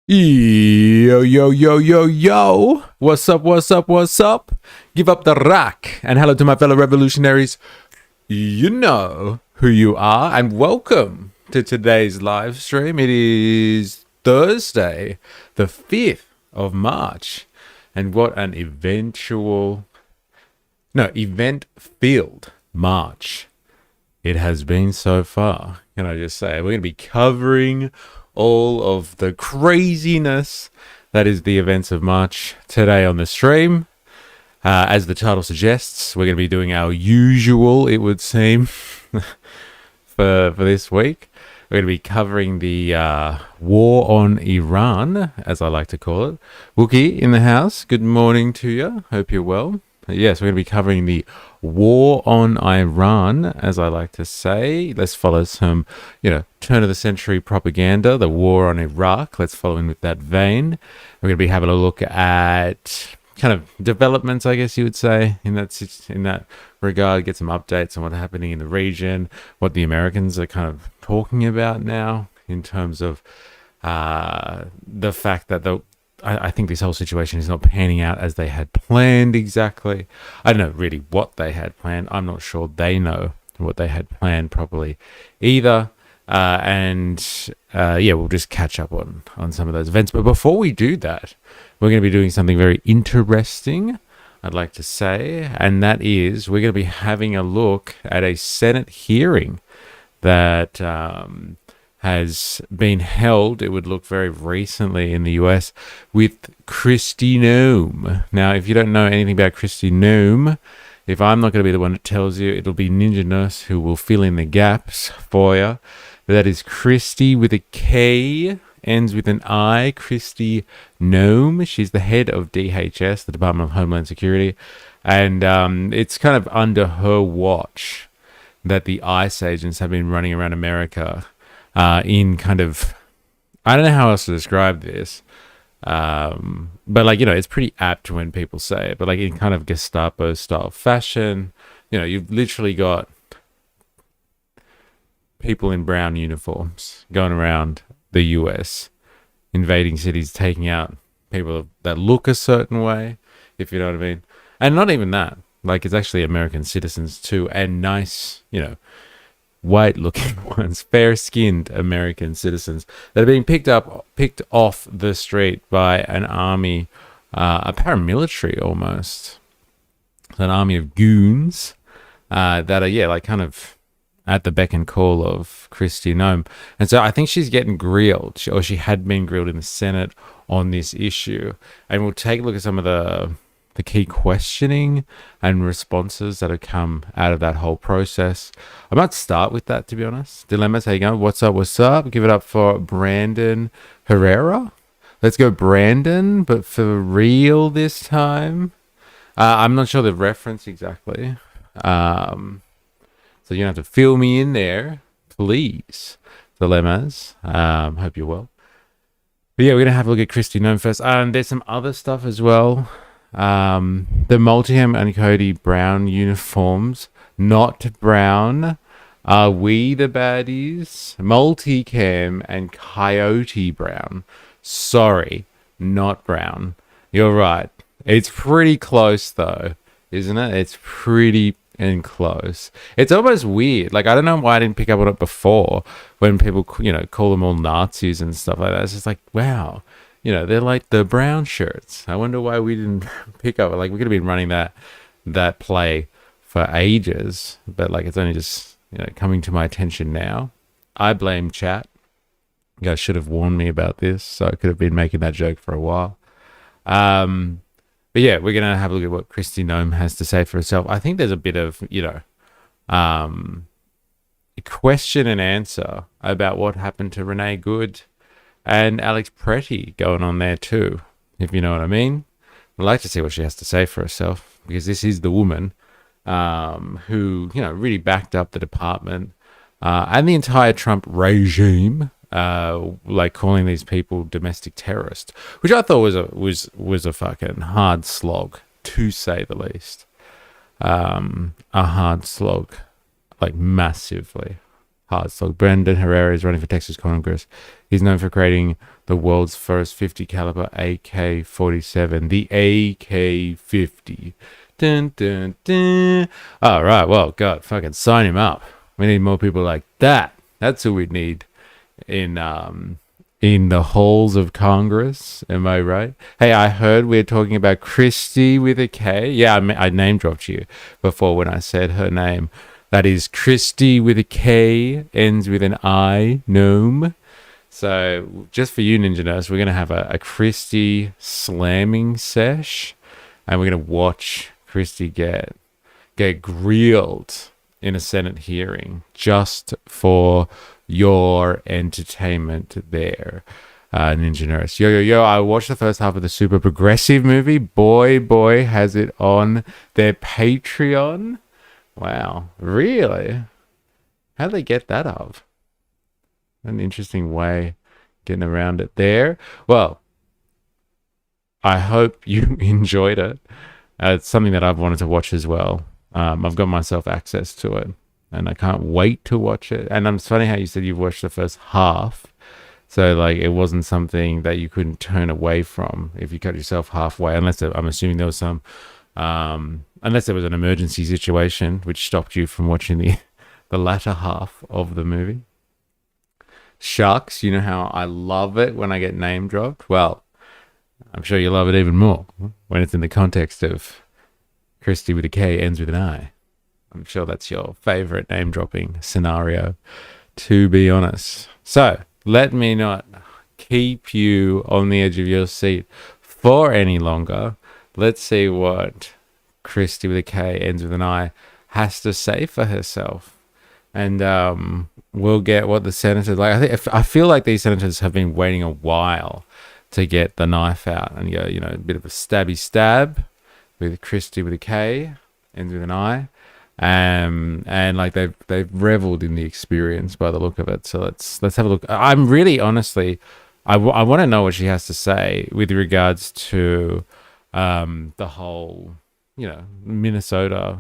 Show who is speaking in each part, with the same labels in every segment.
Speaker 1: Yo, yo, yo, yo, yo. What's up, what's up, what's up? Give up the rock. And hello to my fellow revolutionaries. You know who you are. And welcome to today's live stream. It is Thursday, the 5th of March. And what an event-filled March it has been so far. Can I just say, we're going to be covering all of the craziness that is the events of March today on the stream. As the title suggests, we're going to be doing our usual, it would seem, for this week. We're going to be covering the war on Iran, as I like to call it. Wookie in the house, good morning to you. Hope you're well. Yes, we're going to be covering the war on Iran, as I like to say. Let's follow some, turn of the century propaganda, the war on Iraq. Let's follow in with that vein. We're going to be having a look at kind of developments, I guess you would say, in that regard. Get some updates on what's happening in the region, what the Americans are kind of talking about now in terms of the fact that I think this whole situation is not panning out as they had planned exactly. I don't know really what they had planned. I'm not sure they know what they had planned properly either. We'll just catch up on some of those events. But before we do that, we're going to be doing something very interesting, I'd like to say. And that is, we're going to be having a look at a Senate hearing that has been held, it would look very recently in the US, with Kristi Noem. Now, if you don't know anything about Kristi Noem, if I'm not going to be the one that tells you, it'll be Ninja Nurse who will fill in the gaps for you. But that is Kristi with a K, ends with an I, Kristi Noem. She's the head of DHS, the Department of Homeland Security. And it's kind of under her watch that the ICE agents have been running around America in kind of, I don't know how else to describe this, but it's pretty apt when people say it, but in kind of Gestapo style fashion. You've literally got people in brown uniforms going around the US, invading cities, taking out people that look a certain way, if you know what I mean. And not even that, it's actually American citizens too, and nice, white-looking ones, fair-skinned American citizens that are being picked off the street by an army, a paramilitary almost, an army of goons that are kind of at the beck and call of Kristi Noem. And so I think she's getting grilled, or she had been grilled in the Senate on this issue. And we'll take a look at some of the key questioning and responses that have come out of that whole process. I might start with that, to be honest. Dilemmas, how you going? What's up? Give it up for Brandon Herrera. Let's go Brandon, but for real this time. I'm not sure the reference exactly. So you have to fill me in there, please. Dilemmas. Hope you're well. But yeah, we're going to have a look at Kristi Noem first. There's some other stuff as well. The Multicam and Cody Brown uniforms, not brown. Are we the baddies? Multicam and Coyote Brown. Sorry, not brown. You're right. It's pretty close though, isn't it? It's pretty close. It's almost weird. I don't know why I didn't pick up on it before when people, call them all Nazis and stuff like that. It's just wow. They're like the brown shirts. I wonder why we didn't pick up. We could have been running that play for ages, but it's only just coming to my attention now. I blame chat. You guys should have warned me about this, so I could have been making that joke for a while. But yeah, we're gonna have a look at what Kristi Noem has to say for herself. I think there's a bit of question and answer about what happened to Renee Good and Alex Pretty going on there too, if you know what I mean. I'd like to see what she has to say for herself, because this is the woman who, really backed up the department and the entire Trump regime, calling these people domestic terrorists, which I thought was a fucking hard slog, to say the least. A hard slog, massively. So Brendan Herrera is running for Texas Congress. He's known for creating the world's first 50 caliber AK-47, the AK-50. Dun, dun, dun. All right, well, God, fucking sign him up. We need more people like that. That's who we need in the halls of Congress. Am I right? Hey, I heard we're talking about Kristi with a K. Yeah, I name dropped you before when I said her name. That is Kristi with a K, ends with an I, Noem. So just for you, Ninja Nurse, we're going to have a Kristi slamming sesh, and we're going to watch Kristi get grilled in a Senate hearing just for your entertainment there, Ninja Nurse. Yo, I watched the first half of the super progressive movie. Boy, has it on their Patreon. Wow, really? How'd they get that up? An interesting way getting around it there. Well, I hope you enjoyed it. It's something that I've wanted to watch as well. I've got myself access to it, and I can't wait to watch it. And it's funny how you said you've watched the first half. So, like, it wasn't something that you couldn't turn away from if you cut yourself halfway, unless I'm assuming there was some... unless there was an emergency situation which stopped you from watching the latter half of the movie. Shucks, you know how I love it when I get name dropped? Well, I'm sure you love it even more when it's in the context of Kristi with a K ends with an I. I'm sure that's your favorite name dropping scenario, to be honest. So let me not keep you on the edge of your seat for any longer. Let's see what Kristi with a K ends with an I has to say for herself. And we'll get what the senators like. I feel like these senators have been waiting a while to get the knife out and go, a bit of a stabby stab with Kristi with a K ends with an I. And like they've reveled in the experience by the look of it. So let's have a look. I'm really honestly, I want to know what she has to say with regards to the whole, Minnesota,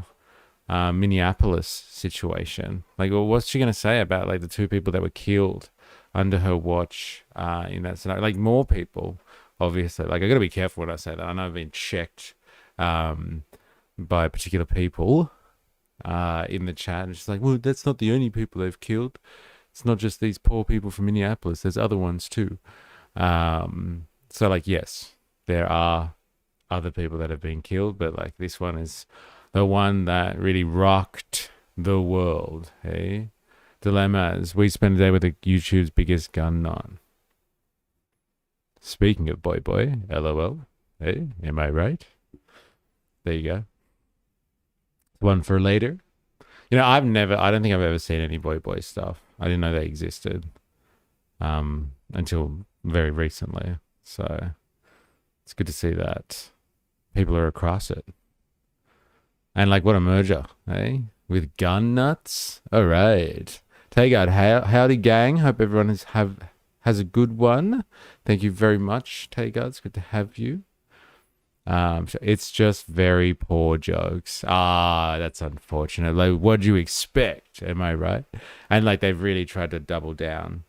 Speaker 1: Minneapolis situation. Like, well, what's she going to say about like the two people that were killed under her watch in that scenario? Like, more people, obviously. Like, I got to be careful when I say that. I know I've been checked by particular people in the chat. And she's like, well, that's not the only people they've killed. It's not just these poor people from Minneapolis. There's other ones too. So, like, yes, there are other people that have been killed, but like this one is the one that really rocked the world. Hey, dilemmas. We spent a day with YouTube's biggest gun nut. Speaking of boy, LOL. Hey, am I right? There you go. One for later. I don't think I've ever seen any boy stuff. I didn't know they existed until very recently. So it's good to see that people are across it. And like, what a merger, eh? With gun nuts. All right. Take out. Howdy, gang. Hope everyone has a good one. Thank you very much, Tagar. It's good to have you. It's just very poor jokes. That's unfortunate. Like, what do you expect? Am I right? And like, they've really tried to double down.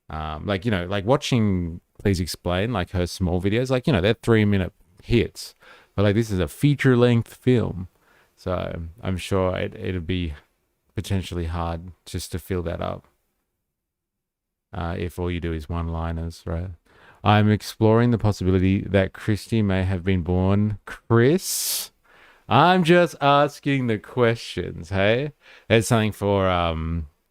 Speaker 1: Like watching Please Explain, like her small videos, like, they're 3-minute hits. But like, this is a feature-length film. So I'm sure it'll be potentially hard just to fill that up. If all you do is one-liners, right? I'm exploring the possibility that Kristi may have been born Chris. I'm just asking the questions, hey? It's something for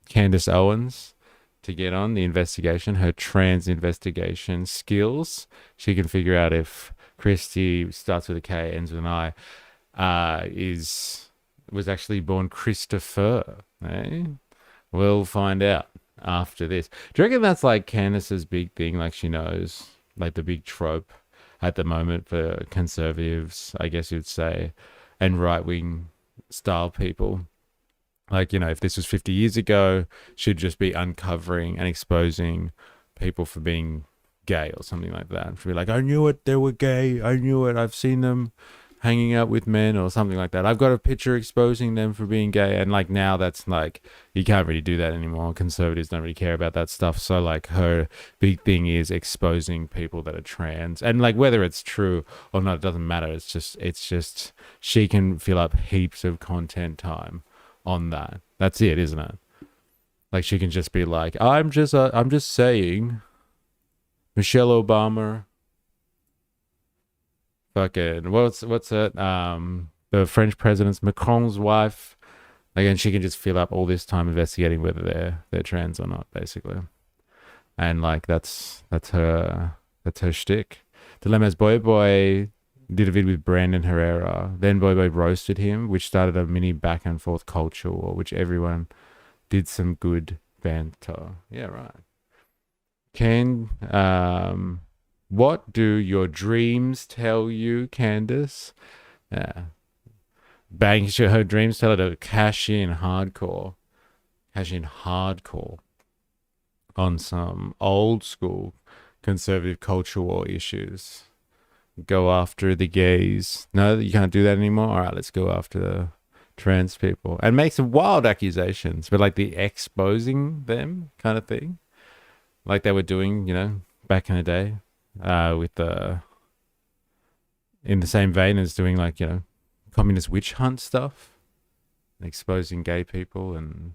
Speaker 1: Candace Owens to get on the investigation, her trans investigation skills. She can figure out if Kristi starts with a K, ends with an I, was actually born Christopher. Eh? We'll find out after this. Do you reckon that's like Candace's big thing? Like, she knows, like, the big trope at the moment for conservatives, I guess you'd say, and right-wing style people. Like, if this was 50 years ago, she'd just be uncovering and exposing people for being gay or something like that. She'd be like, I knew it, they were gay. I knew it. I've seen them hanging out with men or something like that. I've got a picture exposing them for being gay, and like now that's like you can't really do that anymore. Conservatives don't really care about that stuff. So like her big thing is exposing people that are trans, and like whether it's true or not, it doesn't matter. It's just she can fill up heaps of content time on that. That's it, isn't it? Like she can just be like, I'm just saying, Michelle Obama. Fucking what's it? The French president's Macron's wife. Again, she can just fill up all this time investigating whether they're trans or not, basically. And like that's her shtick. Dilemma's Boy did a vid with Brandon Herrera. Then Boy roasted him, which started a mini back and forth culture war, which everyone did some good banter. Yeah, right. What do your dreams tell you, Candace? Yeah. Bang, her dreams tell her to cash in hardcore on some old school conservative culture war issues. Go after the gays. No, you can't do that anymore. All right, let's go after the trans people and make some wild accusations, but like the exposing them kind of thing, like they were doing, back in the day. In the same vein as doing like, communist witch hunt stuff, exposing gay people and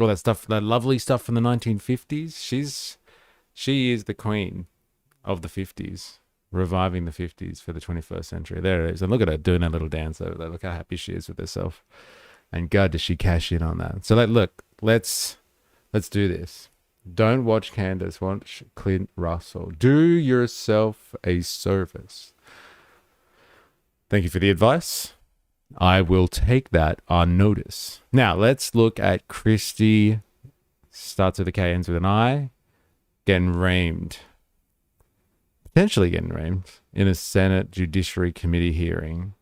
Speaker 1: all that stuff, that lovely stuff from the 1950s. She is the queen of the 50s, reviving the 50s for the 21st century. There it is. And look at her doing a little dance over there. Look how happy she is with herself. And God, does she cash in on that. So like, look, let's do this. Don't watch Candace, watch Clint Russell. Do yourself a service. Thank you for the advice. I will take that on notice. Now, let's look at Kristi, starts with a K, ends with an I, getting reamed. Potentially getting reamed in a Senate Judiciary Committee hearing.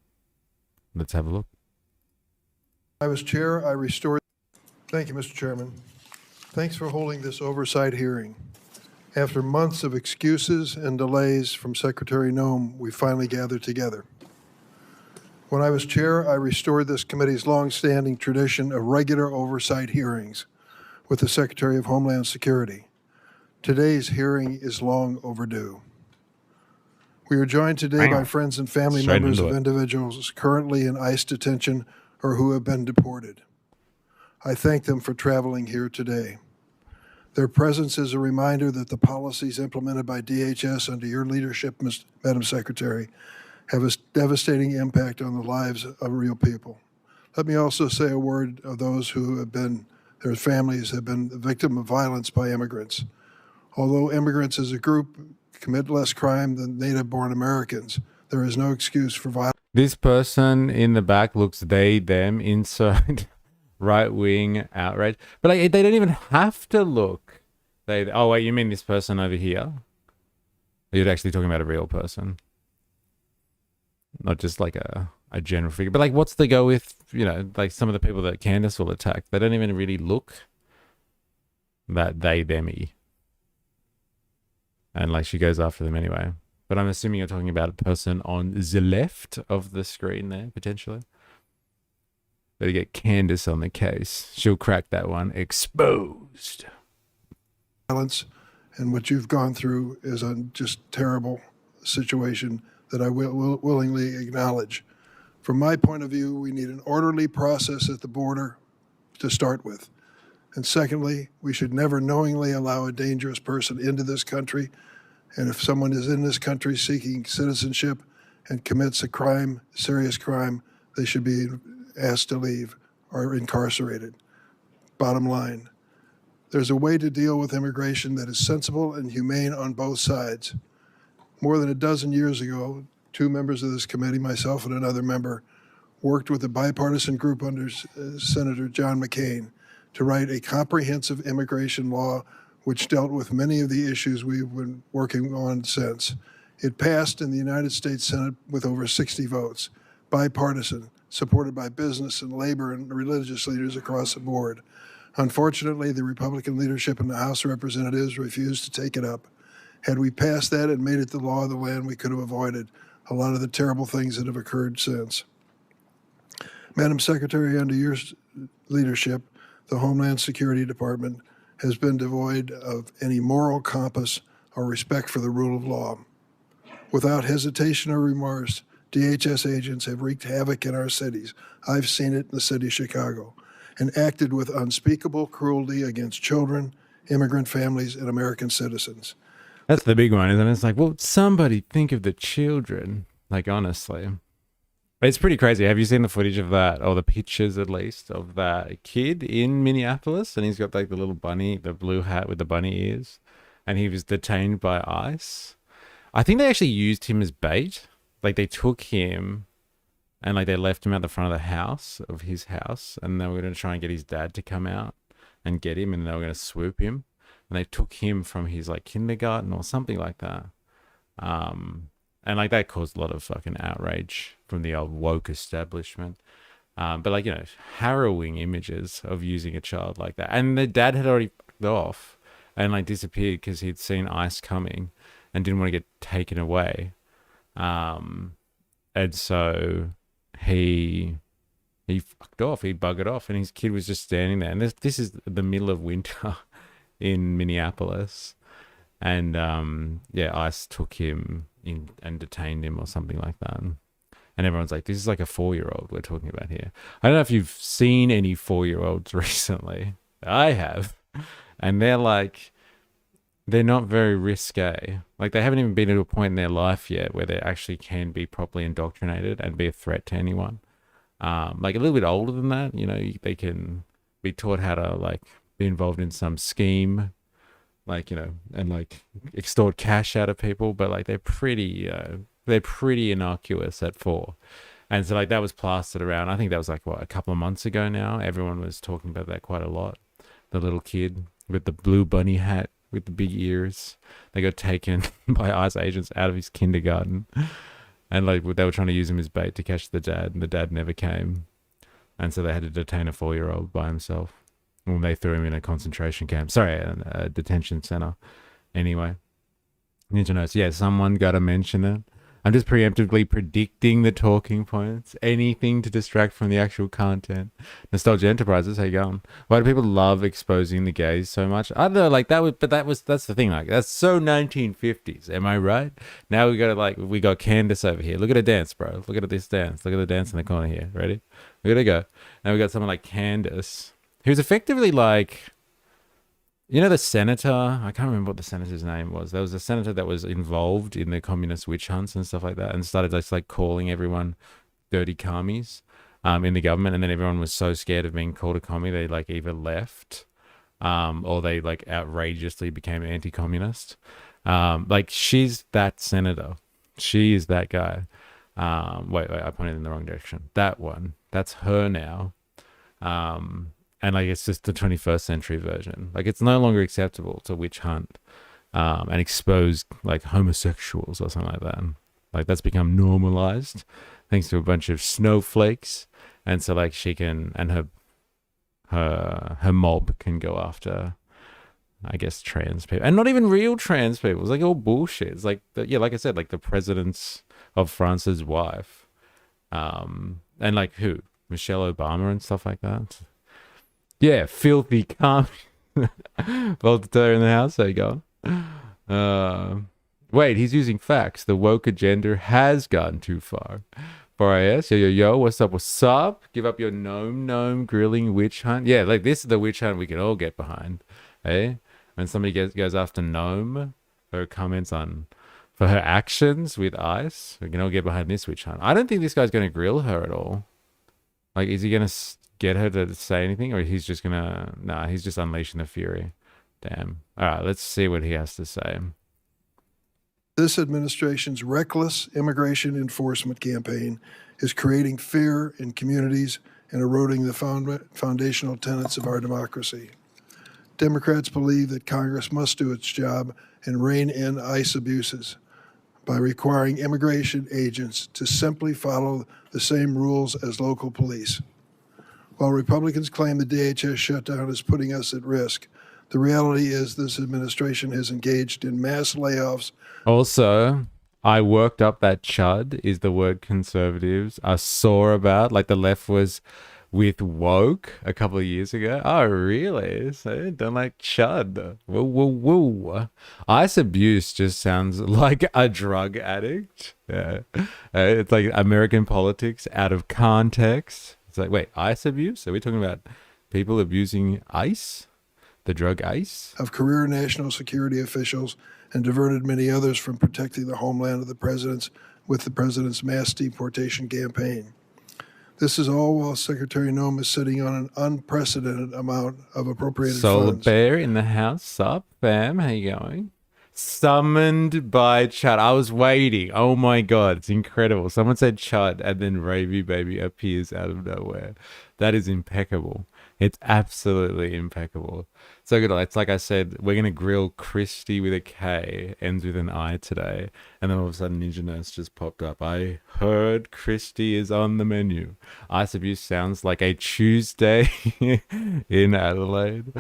Speaker 1: Let's have a look.
Speaker 2: I was chair. I restored. Thank you, Mr. Chairman. Thanks for holding this oversight hearing. After months of excuses and delays from Secretary Noem, we finally gathered together. When I was chair, I restored this committee's longstanding tradition of regular oversight hearings with the Secretary of Homeland Security. Today's hearing is long overdue. We are joined today by friends and family members of individuals currently in ICE detention or who have been deported. I thank them for traveling here today. Their presence is a reminder that the policies implemented by DHS under your leadership, Madam Secretary, have a devastating impact on the lives of real people. Let me also say a word of those who have been, their families have been the victim of violence by immigrants. Although immigrants as a group commit less crime than native-born Americans, there is no excuse for violence.
Speaker 1: This person in the back looks they, them, inside right-wing outrage. But like, they don't even have to look. Oh, wait, you mean this person over here? You're actually talking about a real person. Not just like a general figure. But like, what's the go with, like some of the people that Candace will attack? They don't even really look that they, them-y. And like, she goes after them anyway. But I'm assuming you're talking about a person on the left of the screen there, potentially. Better get Candace on the case. She'll crack that one. Exposed.
Speaker 2: Violence and what you've gone through is a just terrible situation that I will willingly acknowledge. From my point of view, we need an orderly process at the border to start with. And secondly, we should never knowingly allow a dangerous person into this country. And if someone is in this country seeking citizenship and commits a crime, serious crime, they should be asked to leave or incarcerated. Bottom line, there's a way to deal with immigration that is sensible and humane on both sides. More than a dozen years ago, two members of this committee, myself and another member, worked with a bipartisan group under Senator John McCain to write a comprehensive immigration law which dealt with many of the issues we've been working on since. It passed in the United States Senate with over 60 votes, bipartisan, supported by business and labor and religious leaders across the board. Unfortunately, the Republican leadership in the House of Representatives refused to take it up. Had we passed that and made it the law of the land, we could have avoided a lot of the terrible things that have occurred since. Madam Secretary, under your leadership, the Homeland Security Department has been devoid of any moral compass or respect for the rule of law. Without hesitation or remorse, DHS agents have wreaked havoc in our cities. I've seen it in the city of Chicago, and acted with unspeakable cruelty against children, immigrant families, and American citizens.
Speaker 1: That's the big one, isn't it? It's like, well, somebody think of the children. Like, honestly. It's pretty crazy. Have you seen the footage of that, or the pictures at least, of that kid in Minneapolis? And he's got like the little bunny, the blue hat with the bunny ears, and he was detained by ICE. I think they actually used him as bait. Like, they took him and like they left him at the front of the house, of his house, and they were going to try and get his dad to come out and get him, and they were going to swoop him. And they took him from his like kindergarten or something like that. And like that caused a lot of fucking outrage from the old woke establishment. But like, you know, harrowing images of using a child like that. And the dad had already fucked off and like disappeared because he'd seen ICE coming and didn't want to get taken away. And so he fucked off, he buggered off, and his kid was just standing there. And this is the middle of winter in Minneapolis. And ICE took him in and detained him or something like that. And everyone's like, this is like a 4-year-old we're talking about here. I don't know if you've seen any 4-year-olds recently. I have. And they're not very risque. Like, they haven't even been to a point in their life yet where they actually can be properly indoctrinated and be a threat to anyone. Like a little bit older than that, you know, they can be taught how to like be involved in some scheme, like, you know, and like extort cash out of people, but like they're pretty innocuous at 4. And so like that was plastered around. I think that was like a couple of months ago now. Everyone was talking about that quite a lot. The little kid with the blue bunny hat with the big ears, they got taken by ICE agents out of his kindergarten, and like they were trying to use him as bait to catch the dad, and the dad never came, and so they had to detain a 4-year-old by himself. When they threw him in a concentration camp. Sorry, a detention center. Anyway, need to know. So yeah, someone got to mention it. I'm just preemptively predicting the talking points. Anything to distract from the actual content. Nostalgia Enterprises, how you going? Why do people love exposing the gays so much? I don't know, like that's the thing. Like, that's so 1950s. Am I right? Now we got Candace over here. Look at her dance, bro. Look at this dance. Look at the dance in the corner here. Ready? We're gonna go. Now we got someone like Candace, who's effectively like, you know, the senator, I can't remember what the senator's name was. There was a senator that was involved in the communist witch hunts and stuff like that, and started just like calling everyone dirty commies in the government. And then everyone was so scared of being called a commie, they like either left or they like outrageously became anti-communist. Like, she's that senator. She is that guy. Wait, I pointed in the wrong direction. That one. That's her now. And like, it's just the 21st century version. Like, it's no longer acceptable to witch hunt and expose like homosexuals or something like that. Like, that's become normalized thanks to a bunch of snowflakes. And so like she can, and her mob can go after, I guess, trans people, and not even real trans people. It's like all bullshit. It's like like I said, like the president's of France's wife, and like who, Michelle Obama and stuff like that. Yeah, filthy cunt. Voltaire in the house. There you go. Wait, he's using facts. The woke agenda has gone too far. 4IS, yo, what's up? Give up your gnome grilling witch hunt. Yeah, like this is the witch hunt we can all get behind. Hey, when somebody goes after Noem for her comments for her actions with ICE, we can all get behind this witch hunt. I don't think this guy's going to grill her at all. Like, is he going to get her to say anything, or he's just gonna he's just unleashing the fury? Damn. All right, let's see what he has to say.
Speaker 2: This administration's reckless immigration enforcement campaign is creating fear in communities and eroding the foundational tenets of our democracy. Democrats believe that Congress must do its job and rein in ICE abuses by requiring immigration agents to simply follow the same rules as local police. While Republicans claim the DHS shutdown is putting us at risk, the reality is this administration has engaged in mass layoffs.
Speaker 1: Also, I worked up that chud is the word conservatives are sore about. Like the left was with woke a couple of years ago. Oh, really? So they don't like chud. Woo, woo, woo. Ice abuse just sounds like a drug addict. Yeah. It's like American politics out of context. It's like, wait, ice abuse? Are we talking about people abusing ice? The drug ice?
Speaker 2: Of career national security officials and diverted many others from protecting the homeland of the president's with the president's mass deportation campaign. This is all while Secretary Noem is sitting on an unprecedented amount of appropriated
Speaker 1: Solar
Speaker 2: funds.
Speaker 1: Bear in the house. Sup, fam? How you going? Summoned by Chud. I was waiting. Oh my god, it's incredible. Someone said Chud and then Ravy Baby appears out of nowhere. That is impeccable. It's absolutely impeccable. So good. It's like I said, we're gonna grill Kristi with a K, ends with an I today, and then all of a sudden Ninja Nurse just popped up. I heard Kristi is on the menu. Ice abuse sounds like a Tuesday in Adelaide.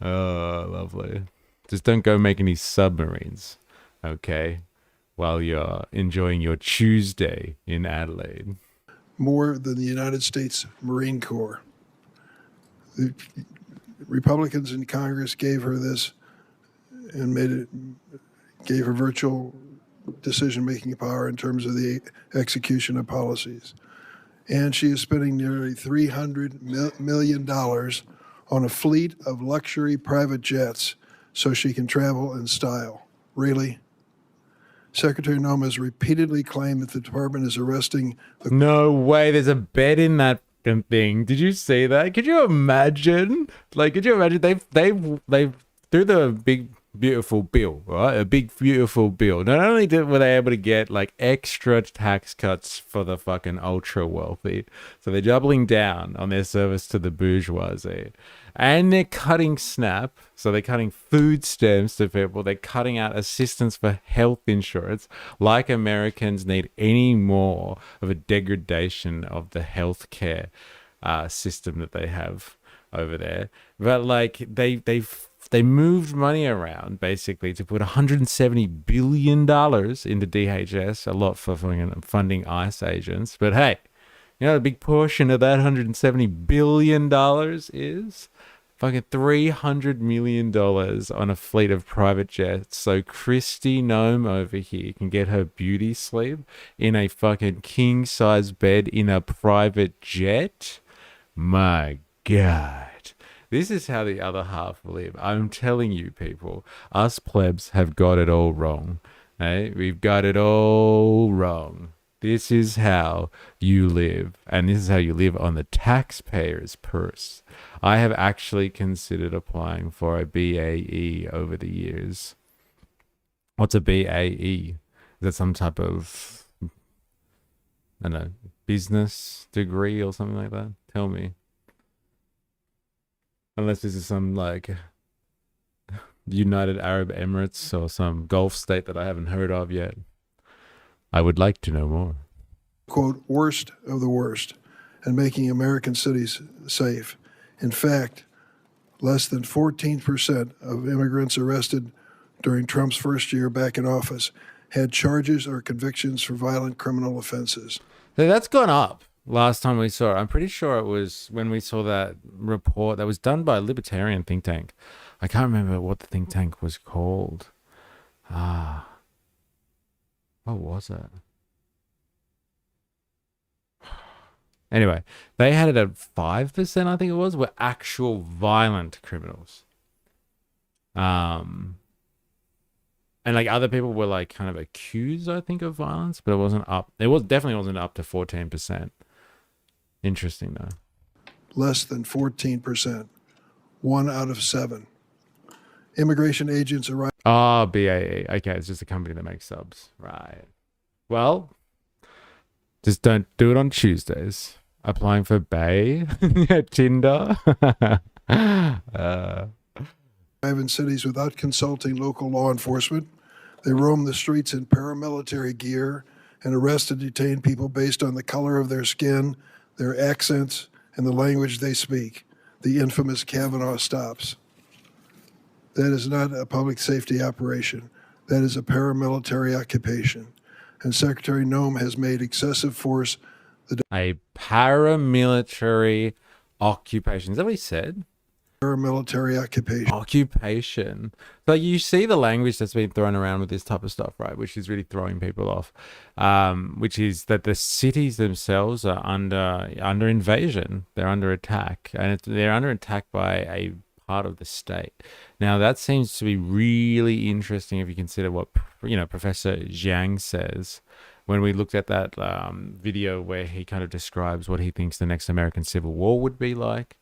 Speaker 1: Oh, lovely. Just don't go make any submarines, okay? While you're enjoying your Tuesday in Adelaide.
Speaker 2: More than the United States Marine Corps. The Republicans in Congress gave her this and gave her virtual decision-making power in terms of the execution of policies. And she is spending nearly $300 million on a fleet of luxury private jets so she can travel in style. Really? Secretary Noem has repeatedly claimed that the department is arresting the...
Speaker 1: No way, there's a bed in that fucking thing. Did you see that? Could you imagine? Like, could you imagine they've through the big beautiful bill, right? A big beautiful bill. Not only were they able to get like extra tax cuts for the fucking ultra wealthy, so they're doubling down on their service to the bourgeoisie. And they're cutting SNAP, so they're cutting food stamps to people. They're cutting out assistance for health insurance, like Americans need any more of a degradation of the healthcare system that they have over there. But like they moved money around basically to put $170 billion into DHS, a lot for funding ICE agents. But hey, you know, a big portion of that $170 billion is fucking $300 million on a fleet of private jets. So Kristi Noem over here can get her beauty sleep in a fucking king size bed in a private jet. My God. This is how the other half live. I'm telling you, people, us plebs have got it all wrong. Eh? We've got it all wrong. This is how you live, and this is how you live on the taxpayer's purse. I have actually considered applying for a BAE over the years. What's a BAE? Is that some type of, I don't know, business degree or something like that? Tell me. Unless this is some like United Arab Emirates or some Gulf state that I haven't heard of yet. I would like to know more.
Speaker 2: Quote, worst of the worst, and making American cities safe. In fact, less than 14% of immigrants arrested during Trump's first year back in office had charges or convictions for violent criminal offenses.
Speaker 1: So that's gone up last time we saw it. I'm pretty sure it was when we saw that report that was done by a libertarian think tank. I can't remember what the think tank was called. What was it? Anyway, they had it at 5%, I think it was, were actual violent criminals. And like other people were like kind of accused, I think, of violence, but it wasn't up. Definitely wasn't up to 14%. Interesting though.
Speaker 2: Less than 14%. 1 out of 7. Immigration agents arrive.
Speaker 1: Oh, BAE. Okay, it's just a company that makes subs. Right. Well, just don't do it on Tuesdays. Applying for Bay, Tinder.
Speaker 2: In cities without consulting local law enforcement. They roam the streets in paramilitary gear and arrest and detain people based on the color of their skin, their accents, and the language they speak. The infamous Kavanaugh stops. That is not a public safety operation. That is a paramilitary occupation. and Secretary Noem has made excessive force
Speaker 1: A paramilitary occupation. Is that what he said?
Speaker 2: paramilitary occupation.
Speaker 1: Occupation. So you see the language that's been thrown around with this type of stuff, right? Which is really throwing people off. Which is that the cities themselves are under invasion. They're under attack, and they're under attack by a part of the state. Now that seems to be really interesting if you consider what Professor Zhang says when we looked at that video where he kind of describes what he thinks the next American Civil War would be like.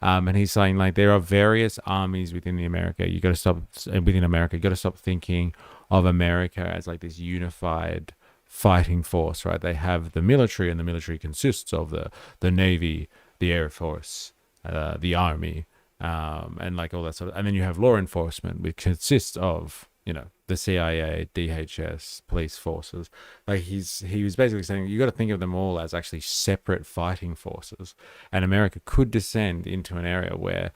Speaker 1: And he's saying like there are various armies within America. You got to stop within America. You got to stop thinking of America as like this unified fighting force, right? They have the military, and the military consists of the Navy, the Air Force, the Army, and like all that sort of. And then you have law enforcement, which consists of the CIA, DHS, police forces. Like he was basically saying you got to think of them all as actually separate fighting forces, and America could descend into an area where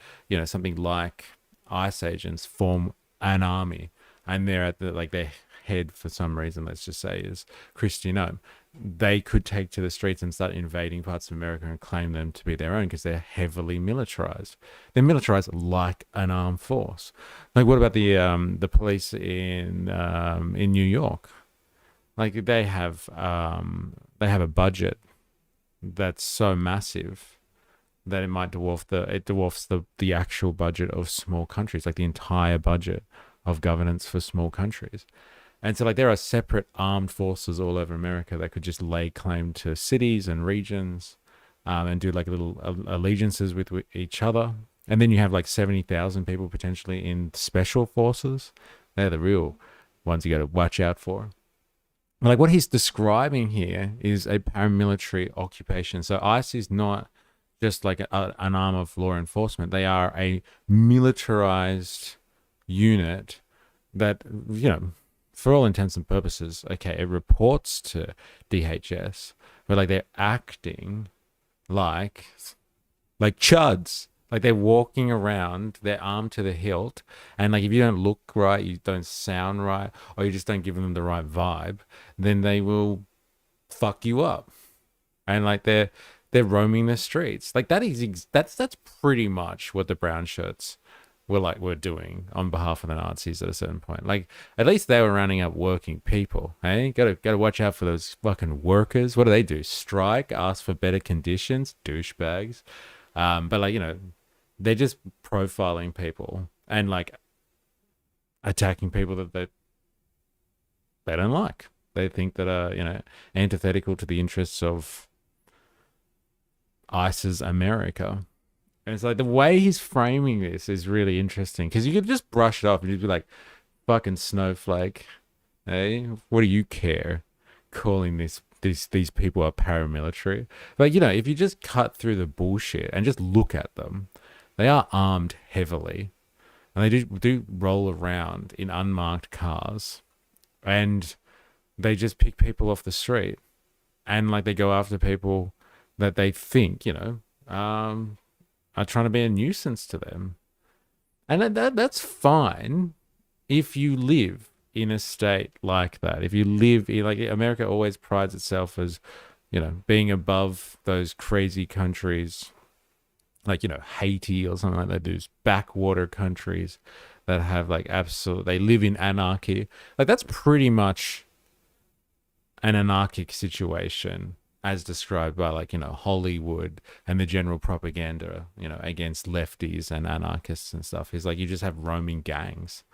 Speaker 1: something like ICE agents form an army, and they're at their head for some reason. Let's just say is Kristi Noem. They could take to the streets and start invading parts of America and claim them to be their own because they're heavily militarized. They're militarized like an armed force. Like what about the police in New York? Like they have a budget that's so massive that it might dwarfs the actual budget of small countries, like the entire budget of governance for small countries. And so, like, there are separate armed forces all over America that could just lay claim to cities and regions, and do like little allegiances with each other. And then you have like 70,000 people potentially in special forces. They're the real ones you got to watch out for. Like what he's describing here is a paramilitary occupation. So ICE is not just like an arm of law enforcement. They are a militarized unit that, for all intents and purposes, okay, it reports to DHS, but like they're acting like chuds. Like they're walking around, they're armed to the hilt, and like if you don't look right, you don't sound right, or you just don't give them the right vibe, then they will fuck you up. And like they're roaming the streets. Like that's pretty much what the brown shirts were doing on behalf of the Nazis at a certain point. Like at least they were rounding up working people. Hey, gotta watch out for those fucking workers. What do? Strike, ask for better conditions, douchebags. But like they're just profiling people and like attacking people that they don't like. They think that are antithetical to the interests of ICE's America. And it's like the way he's framing this is really interesting because you could just brush it off and you'd be like, fucking snowflake. Hey, what do you care? Calling these people are paramilitary. But if you just cut through the bullshit and just look at them, they are armed heavily. And they do roll around in unmarked cars. And they just pick people off the street. And like they go after people that they think, are trying to be a nuisance to them. And that's fine if you live in a state like that. If you live in, like, America always prides itself as, being above those crazy countries like, Haiti or something like that, those backwater countries that have like they live in anarchy. Like that's pretty much an anarchic situation as described by like, Hollywood and the general propaganda, against lefties and anarchists and stuff. Is like you just have roaming gangs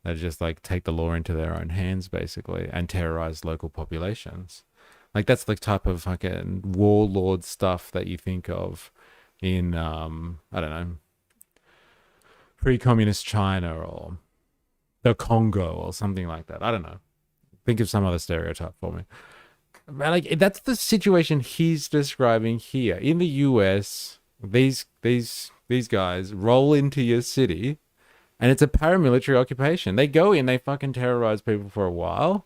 Speaker 1: that just like take the law into their own hands basically and terrorize local populations. Like that's the type of fucking warlord stuff that you think of in, I don't know, pre-communist China or the Congo or something like that. I don't know. Think of some other stereotype for me. Like that's the situation he's describing here. In the US, these guys roll into your city and it's a paramilitary occupation. They go in, they fucking terrorize people for a while,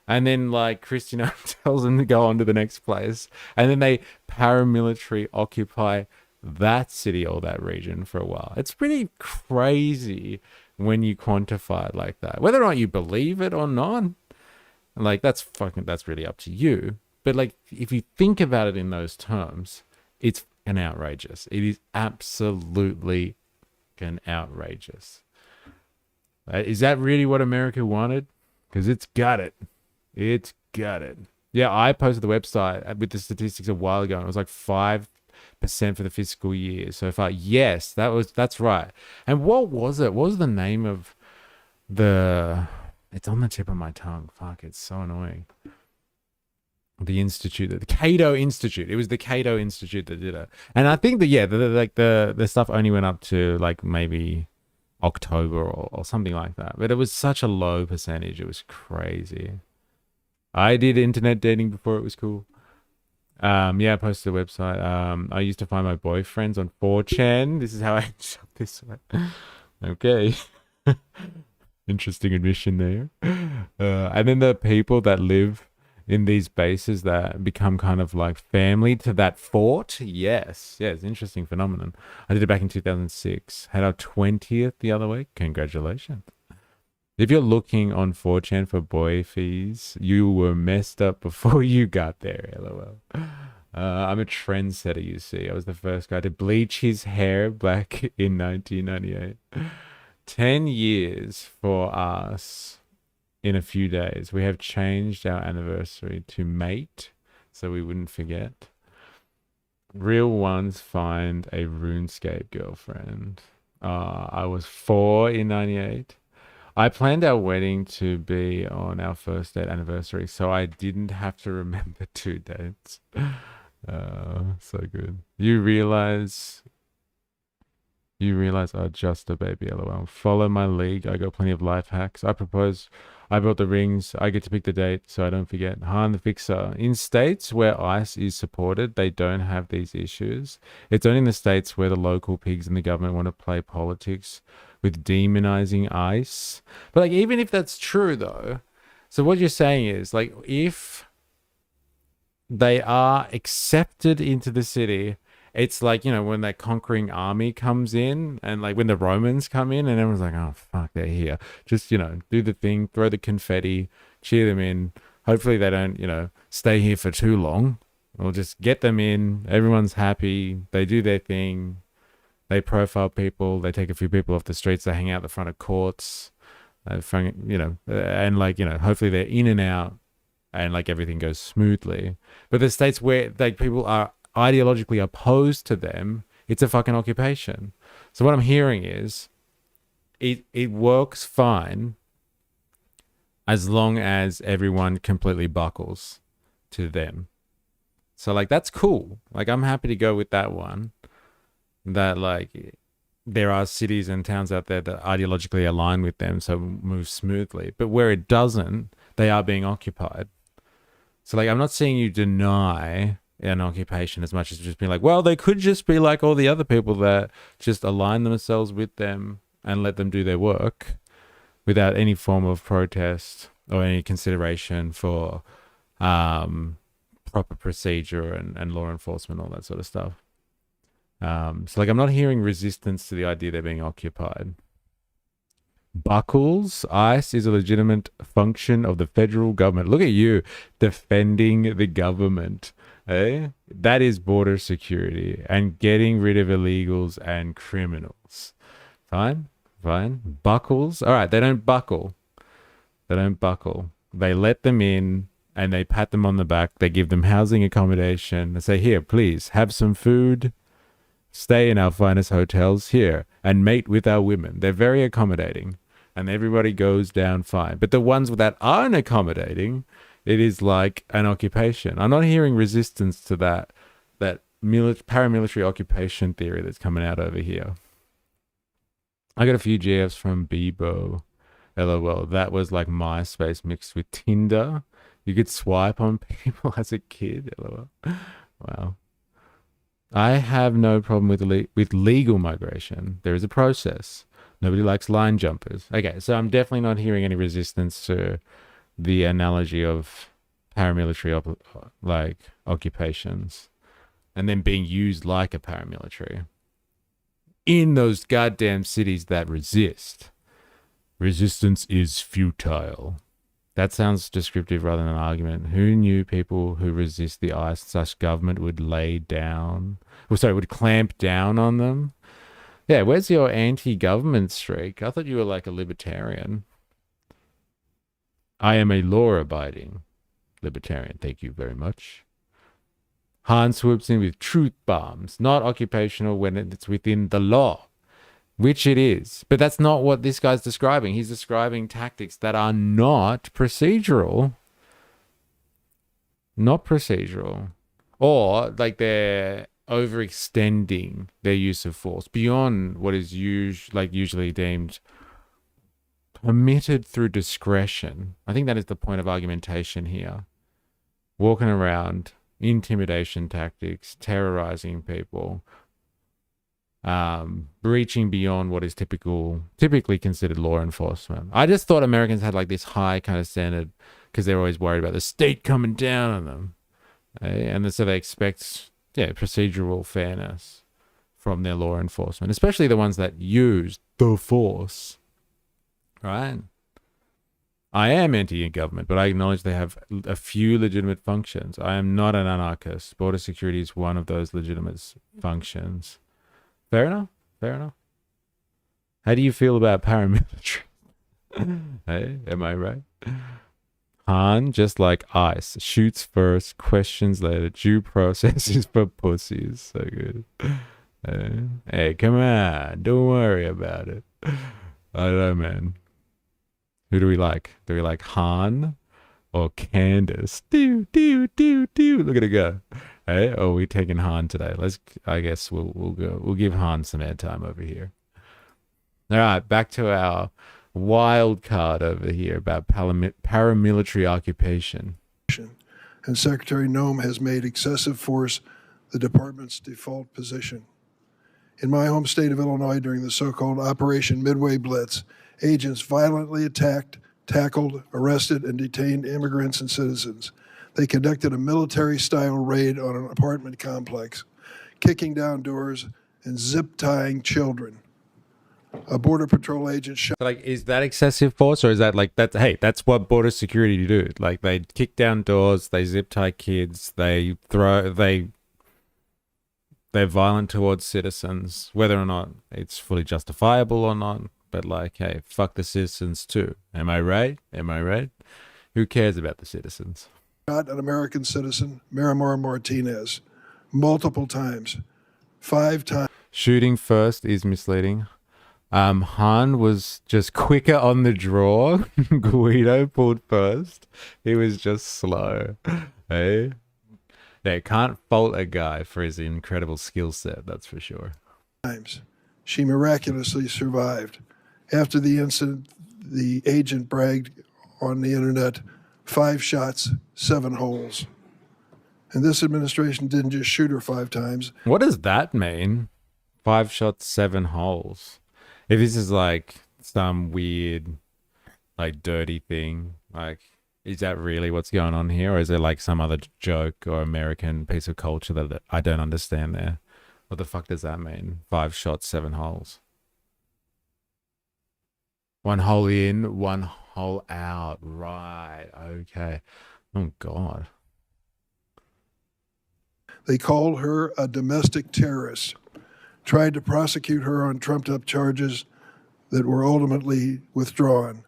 Speaker 1: and then like Kristi Noem tells them to go on to the next place, and then they paramilitary occupy that city or that region for a while. It's pretty crazy when you quantify it like that. Whether or not you believe it or not, Like, that's really up to you. But like, if you think about it in those terms, it's fucking outrageous. It is absolutely fucking outrageous. Is that really what America wanted? Because it's got it. It's got it. Yeah, I posted the website with the statistics a while ago, and it was like 5% for the fiscal year so far. Yes, that's right. And what was it? What was the name of the? It's on the tip of my tongue. Fuck, it's so annoying. The institute, the Cato Institute. It was the Cato Institute that did it, and I think that the stuff only went up to like maybe October or something like that. But it was such a low percentage. It was crazy. I did internet dating before it was cool. Yeah, I posted a website. I used to find my boyfriends on 4chan. This is how I ended up this way. Okay. Interesting admission there. And then the people that live in these bases that become kind of like family to that fort. Yes, interesting phenomenon. I did it back in 2006. Had our 20th the other week. Congratulations. If you're looking on 4chan for boy fees, you were messed up before you got there, lol. I'm a trendsetter, you see. I was the first guy to bleach his hair back in 1998. 10 years for us. In a few days, we have changed our anniversary to mate, so we wouldn't forget. Real ones find a RuneScape girlfriend. I was 4 in 98. I planned our wedding to be on our first date anniversary, so I didn't have to remember 2 dates. So good. You realize I'm just a baby, lol. Follow my league. I got plenty of life hacks. I propose. I built the rings. I get to pick the date, so I don't forget. Han the Fixer. In states where ICE is supported, they don't have these issues. It's only in the states where the local pigs in the government want to play politics with demonizing ICE. But like, even if that's true, though, so what you're saying is like, if they are accepted into the city, it's like, you know, when that conquering army comes in and like when the Romans come in and everyone's like, oh, fuck, they're here. Just, you know, do the thing, throw the confetti, cheer them in. Hopefully they don't, you know, stay here for too long. We'll just get them in. Everyone's happy. They do their thing. They profile people. They take a few people off the streets. They hang out the front of courts, you know, and like, you know, hopefully they're in and out and like everything goes smoothly. But the states where like people are ideologically opposed to them, it's a fucking occupation. So what I'm hearing is it works fine as long as everyone completely buckles to them. So like, that's cool. Like, I'm happy to go with that one, that like there are cities and towns out there that ideologically align with them, so move smoothly. But where it doesn't, they are being occupied. So like, I'm not seeing you deny an occupation as much as just being like, well, they could just be like all the other people that just align themselves with them and let them do their work without any form of protest or any consideration for proper procedure and law enforcement, all that sort of stuff. So like, I'm not hearing resistance to the idea they're being occupied. Buckles, ICE is a legitimate function of the federal government. Look at you defending the government. Eh? That is border security and getting rid of illegals and criminals. Fine. Buckles. All right, they don't buckle. They let them in and they pat them on the back. They give them housing accommodation. They say, here, please have some food. Stay in our finest hotels here and mate with our women. They're very accommodating and everybody goes down fine. But the ones that aren't accommodating, it is like an occupation. I'm not hearing resistance to that paramilitary occupation theory that's coming out over here. I got a few GFs from Bebo. LOL. That was like MySpace mixed with Tinder. You could swipe on people as a kid. LOL. Wow. I have no problem with legal migration. There is a process. Nobody likes line jumpers. Okay, so I'm definitely not hearing any resistance to the analogy of paramilitary occupations and then being used like a paramilitary in those goddamn cities that resist. Resistance is futile. That sounds descriptive rather than an argument. Who knew people who resist the ICE/government would lay down, would clamp down on them? Yeah, where's your anti-government streak? I thought you were like a libertarian. I am a law-abiding libertarian. Thank you very much. Han swoops in with truth bombs, not occupational when it's within the law, which it is. But that's not what this guy's describing. He's describing tactics that are not procedural. Not procedural. Or like they're overextending their use of force beyond what is usually deemed permitted through discretion. I think that is the point of argumentation here. Walking around, intimidation tactics, terrorizing people, breaching beyond what is typically considered law enforcement. I just thought Americans had like this high kind of standard because they're always worried about the state coming down on them. And so they expect, procedural fairness from their law enforcement, especially the ones that use the force, right? I am anti-government, but I acknowledge they have a few legitimate functions. I am not an anarchist. Border security is one of those legitimate functions. Fair enough. Fair enough. How do you feel about paramilitary? Hey, am I right? Han, just like ICE, shoots first, questions later. Due process is for pussies. So good. Hey, come on. Don't worry about it. I don't know, man. Who do we like? Do we like Han or Candace? Do. Look at it go. Hey, are we taking Han today? I guess we'll go. We'll give Han some airtime over here. All right, back to our wild card over here about paramilitary occupation.
Speaker 2: And Secretary Noem has made excessive force the department's default position. In my home state of Illinois, during the so-called Operation Midway Blitz, agents violently attacked, tackled, arrested, and detained immigrants and citizens. They conducted a military-style raid on an apartment complex, kicking down doors and zip-tying children. A Border Patrol agent shot.
Speaker 1: Like, is that excessive force, or is that like that? Hey, that's what border security do. Like, they kick down doors, they zip tie kids, they're violent towards citizens, whether or not it's fully justifiable or not. But like, hey, fuck the citizens too. Am I right? Am I right? Who cares about the citizens?
Speaker 2: Shot an American citizen, Miramar Martinez, multiple times, 5 times.
Speaker 1: Shooting first is misleading. Han was just quicker on the draw. Guido pulled first. He was just slow. Hey? They can't fault a guy for his incredible skill set, that's for sure.
Speaker 2: She miraculously survived. After the incident, the agent bragged on the internet, 5 shots, 7 holes. And this administration didn't just shoot her 5 times.
Speaker 1: What does that mean? 5 shots, 7 holes. If this is like some weird, like dirty thing, like, is that really what's going on here? Or is it like some other joke or American piece of culture that I don't understand there? What the fuck does that mean? 5 shots, 7 holes. 1 hole in, 1 hole out. Right. Okay. Oh, God.
Speaker 2: They called her a domestic terrorist, tried to prosecute her on trumped-up charges that were ultimately withdrawn,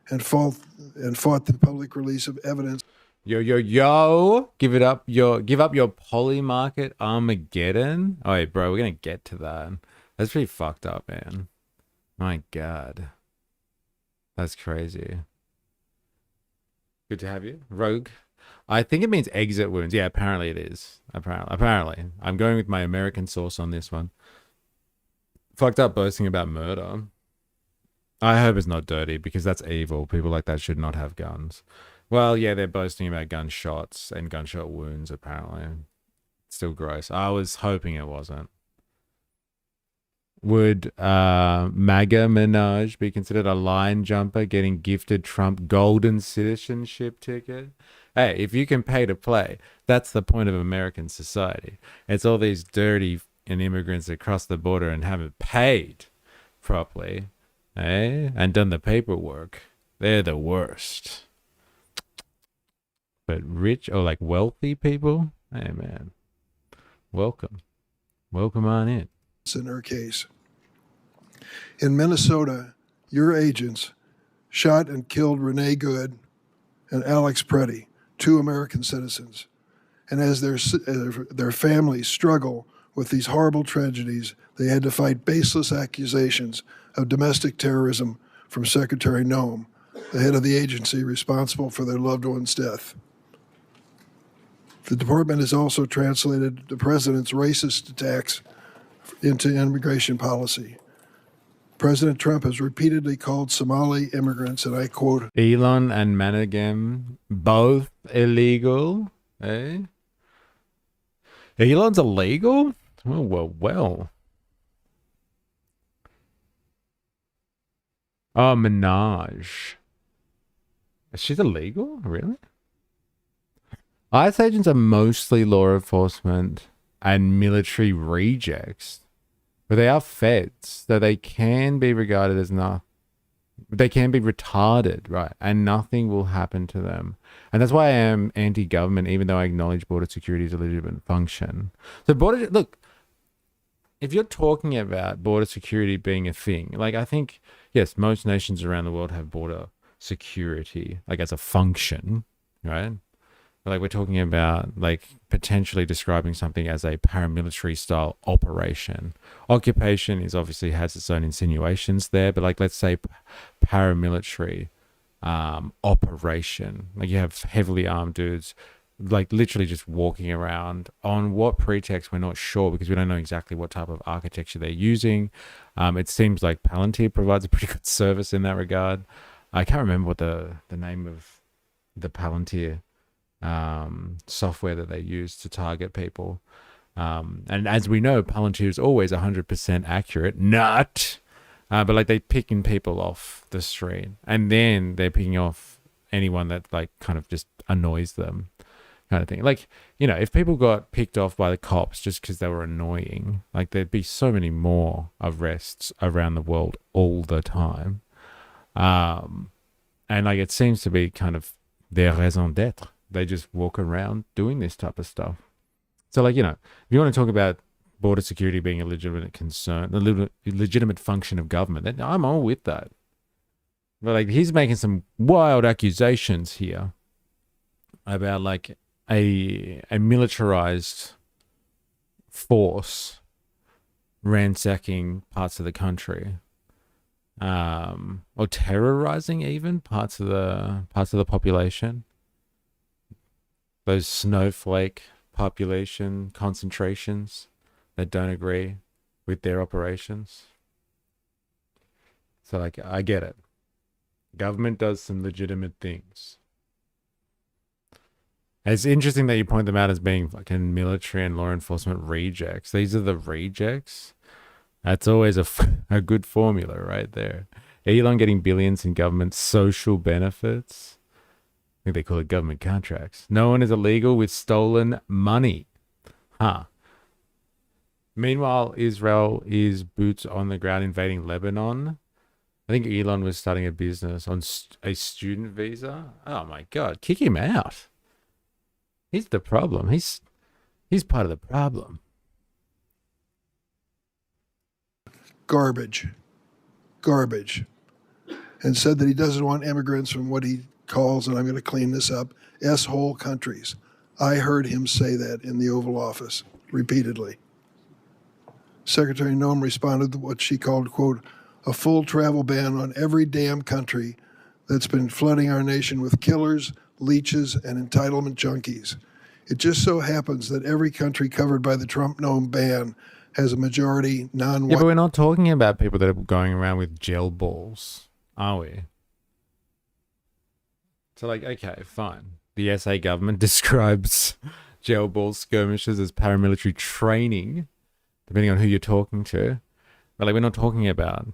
Speaker 2: and fought the public release of evidence.
Speaker 1: Yo. Give up your poly market Armageddon. Oh, wait, bro, we're going to get to that. That's pretty fucked up, man. My God. That's crazy. Good to have you. Rogue. I think it means exit wounds. Yeah, apparently it is. Apparently. I'm going with my American source on this one. Fucked up boasting about murder. I hope it's not dirty, because that's evil. People like that should not have guns. Well, yeah, they're boasting about gunshots and gunshot wounds, apparently. Still gross. I was hoping it wasn't. Would MAGA Minaj be considered a line jumper getting gifted Trump golden citizenship ticket? Hey, if you can pay to play, that's the point of American society. It's all these dirty immigrants that cross the border and haven't paid properly, and done the paperwork. They're the worst. But rich or like wealthy people, hey man, welcome. Welcome on in.
Speaker 2: In her case. In Minnesota, your agents shot and killed Renee Good and Alex Preddy, 2 American citizens. And as their families struggle with these horrible tragedies, they had to fight baseless accusations of domestic terrorism from Secretary Noem, the head of the agency responsible for their loved one's death. The department has also translated the president's racist attacks into immigration policy. President Trump has repeatedly called Somali immigrants, and I quote,
Speaker 1: Elon and Managem, both illegal, eh? Elon's illegal? Oh, well. Oh, Minaj. She's illegal? Really? ICE agents are mostly law enforcement and military rejects, but they are feds, so they can be regarded as they can be retarded, right? And nothing will happen to them. And that's why I am anti-government, even though I acknowledge border security is a legitimate function. So look, if you're talking about border security being a thing, like I think, yes, most nations around the world have border security, like as a function, right? Like we're talking about like potentially describing something as a paramilitary style operation. Occupation is obviously has its own insinuations there, but like let's say paramilitary operation. Like you have heavily armed dudes like literally just walking around. On what pretext, we're not sure because we don't know exactly what type of architecture they're using. It seems like Palantir provides a pretty good service in that regard. I can't remember what the name of the Palantir software that they use to target people. And as we know, Palantir is always 100% accurate. But like they picking people off the street and then they're picking off anyone that like kind of just annoys them kind of thing. Like, you know, if people got picked off by the cops just because they were annoying, like there'd be so many more arrests around the world all the time. And like it seems to be kind of their raison d'etre. They just walk around doing this type of stuff. So like, you know, if you want to talk about border security being a legitimate concern, a legitimate function of government, then I'm all with that. But like he's making some wild accusations here about like a militarized force ransacking parts of the country, or terrorizing even parts of the population. Those snowflake population concentrations that don't agree with their operations. So like I get it. Government does some legitimate things. It's interesting that you point them out as being fucking military and law enforcement rejects. These are the rejects. That's always a good formula right there. Elon getting billions in government social benefits. I think they call it government contracts. No one is illegal with stolen money. Meanwhile, Israel is boots on the ground invading Lebanon. I think Elon was starting a business on a student visa. Oh my God, kick him out. He's the problem. He's part of the problem.
Speaker 2: garbage, and said that he doesn't want immigrants from what he calls, and I'm going to clean this up, S-hole countries. I heard him say that in the Oval Office repeatedly. Secretary Noem responded to what she called, quote, a full travel ban on every damn country that's been flooding our nation with killers, leeches, and entitlement junkies. It just so happens that every country covered by the Trump-Noem ban has a majority non-white.
Speaker 1: Yeah, but we're not talking about people that are going around with gel balls, are we? So like, okay, fine. The SA government describes gel ball skirmishes as paramilitary training, depending on who you're talking to. But like, we're not talking about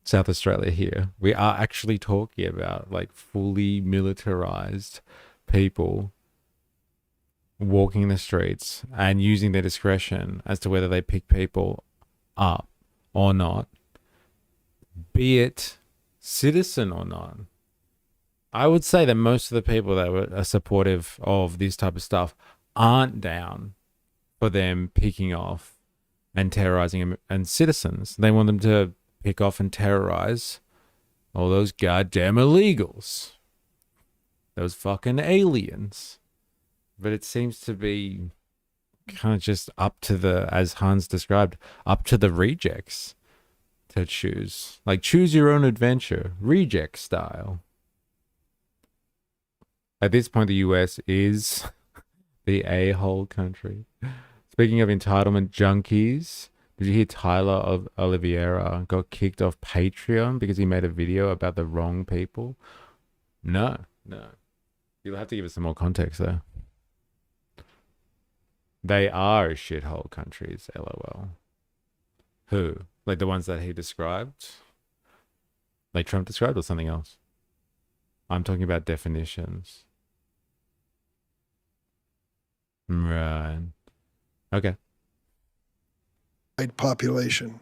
Speaker 1: South Australia here. We are actually talking about like fully militarized people walking the streets and using their discretion as to whether they pick people up or not, be it citizen or not. I would say that most of the people that are supportive of this type of stuff aren't down for them picking off and terrorizing and citizens. They want them to pick off and terrorize all those goddamn illegals, those fucking aliens. But it seems to be kind of just up to the, as Hans described, up to the rejects to choose. Like, choose your own adventure, reject style. At this point, the US is the a-hole country. Speaking of entitlement junkies, did you hear Tyler of Oliveira got kicked off Patreon because he made a video about the wrong people? No. You'll have to give us some more context there. They are shithole countries, LOL. Who? Like the ones that he described? Like Trump described, or something else? I'm talking about definitions. Right. Okay.
Speaker 2: Population.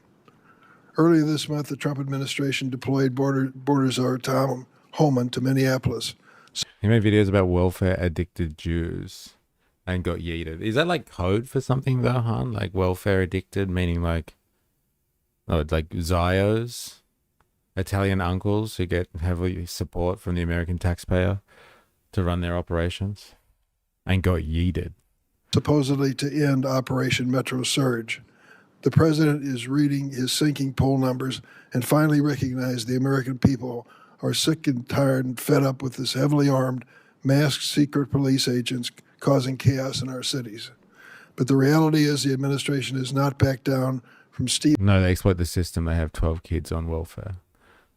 Speaker 2: Earlier this month, the Trump administration deployed Border Czar Tom Homan to Minneapolis.
Speaker 1: He made videos about welfare addicted Jews and got yeeted. Is that like code for something though, Han? Like welfare addicted, meaning like, oh, it's like Zios, Italian uncles who get heavily support from the American taxpayer to run their operations and got yeeted.
Speaker 2: Supposedly to end Operation Metro Surge. The president is reading his sinking poll numbers and finally recognized the American people are sick and tired and fed up with this heavily armed, masked secret police agents causing chaos in our cities. But the reality is the administration has not backed down from
Speaker 1: No, they exploit the system. They have 12 kids on welfare.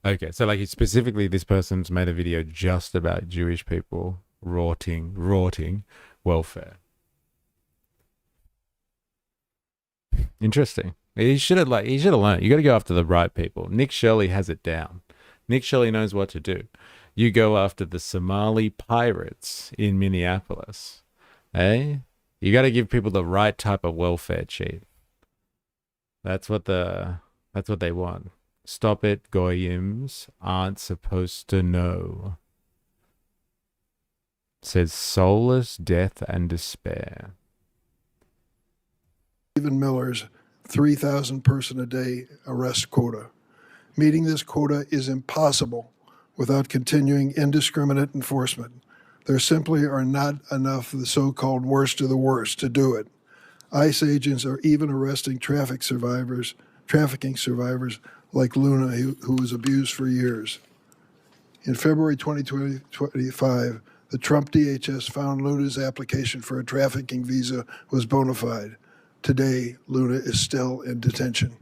Speaker 1: Okay, so like specifically this person's made a video just about Jewish people rorting welfare. Interesting. He should have learned. You got to go after the right people. Nick Shirley has it down. Nick Shirley knows what to do. You go after the Somali pirates in Minneapolis. Eh? You got to give people the right type of welfare cheat. That's what they want. Stop it, goyims aren't supposed to know. It says soulless death and despair.
Speaker 2: Stephen Miller's 3,000 person a day arrest quota. Meeting this quota is impossible without continuing indiscriminate enforcement. There simply are not enough of the so-called worst of the worst to do it. ICE agents are even arresting trafficking survivors like Luna, who was abused for years. In February 2025, the Trump DHS found Luna's application for a trafficking visa was bona fide. Today, Luna is still in detention.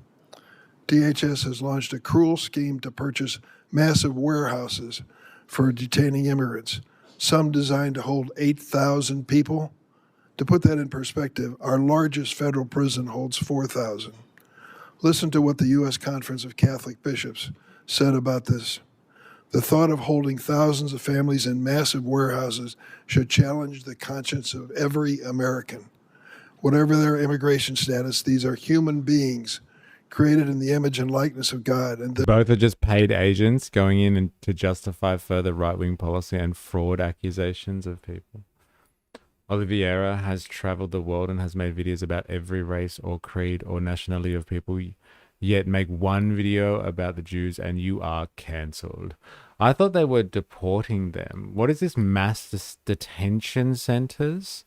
Speaker 2: DHS has launched a cruel scheme to purchase massive warehouses for detaining immigrants, some designed to hold 8,000 people. To put that in perspective, our largest federal prison holds 4,000. Listen to what the U.S. Conference of Catholic Bishops said about this. The thought of holding thousands of families in massive warehouses should challenge the conscience of every American. Whatever their immigration status, these are human beings created in the image and likeness of God. And
Speaker 1: both are just paid agents going in and to justify further right-wing policy and fraud accusations of people. Oliveira has traveled the world and has made videos about every race or creed or nationality of people, yet make one video about the Jews and you are cancelled. I thought they were deporting them. What is this, mass detention centers?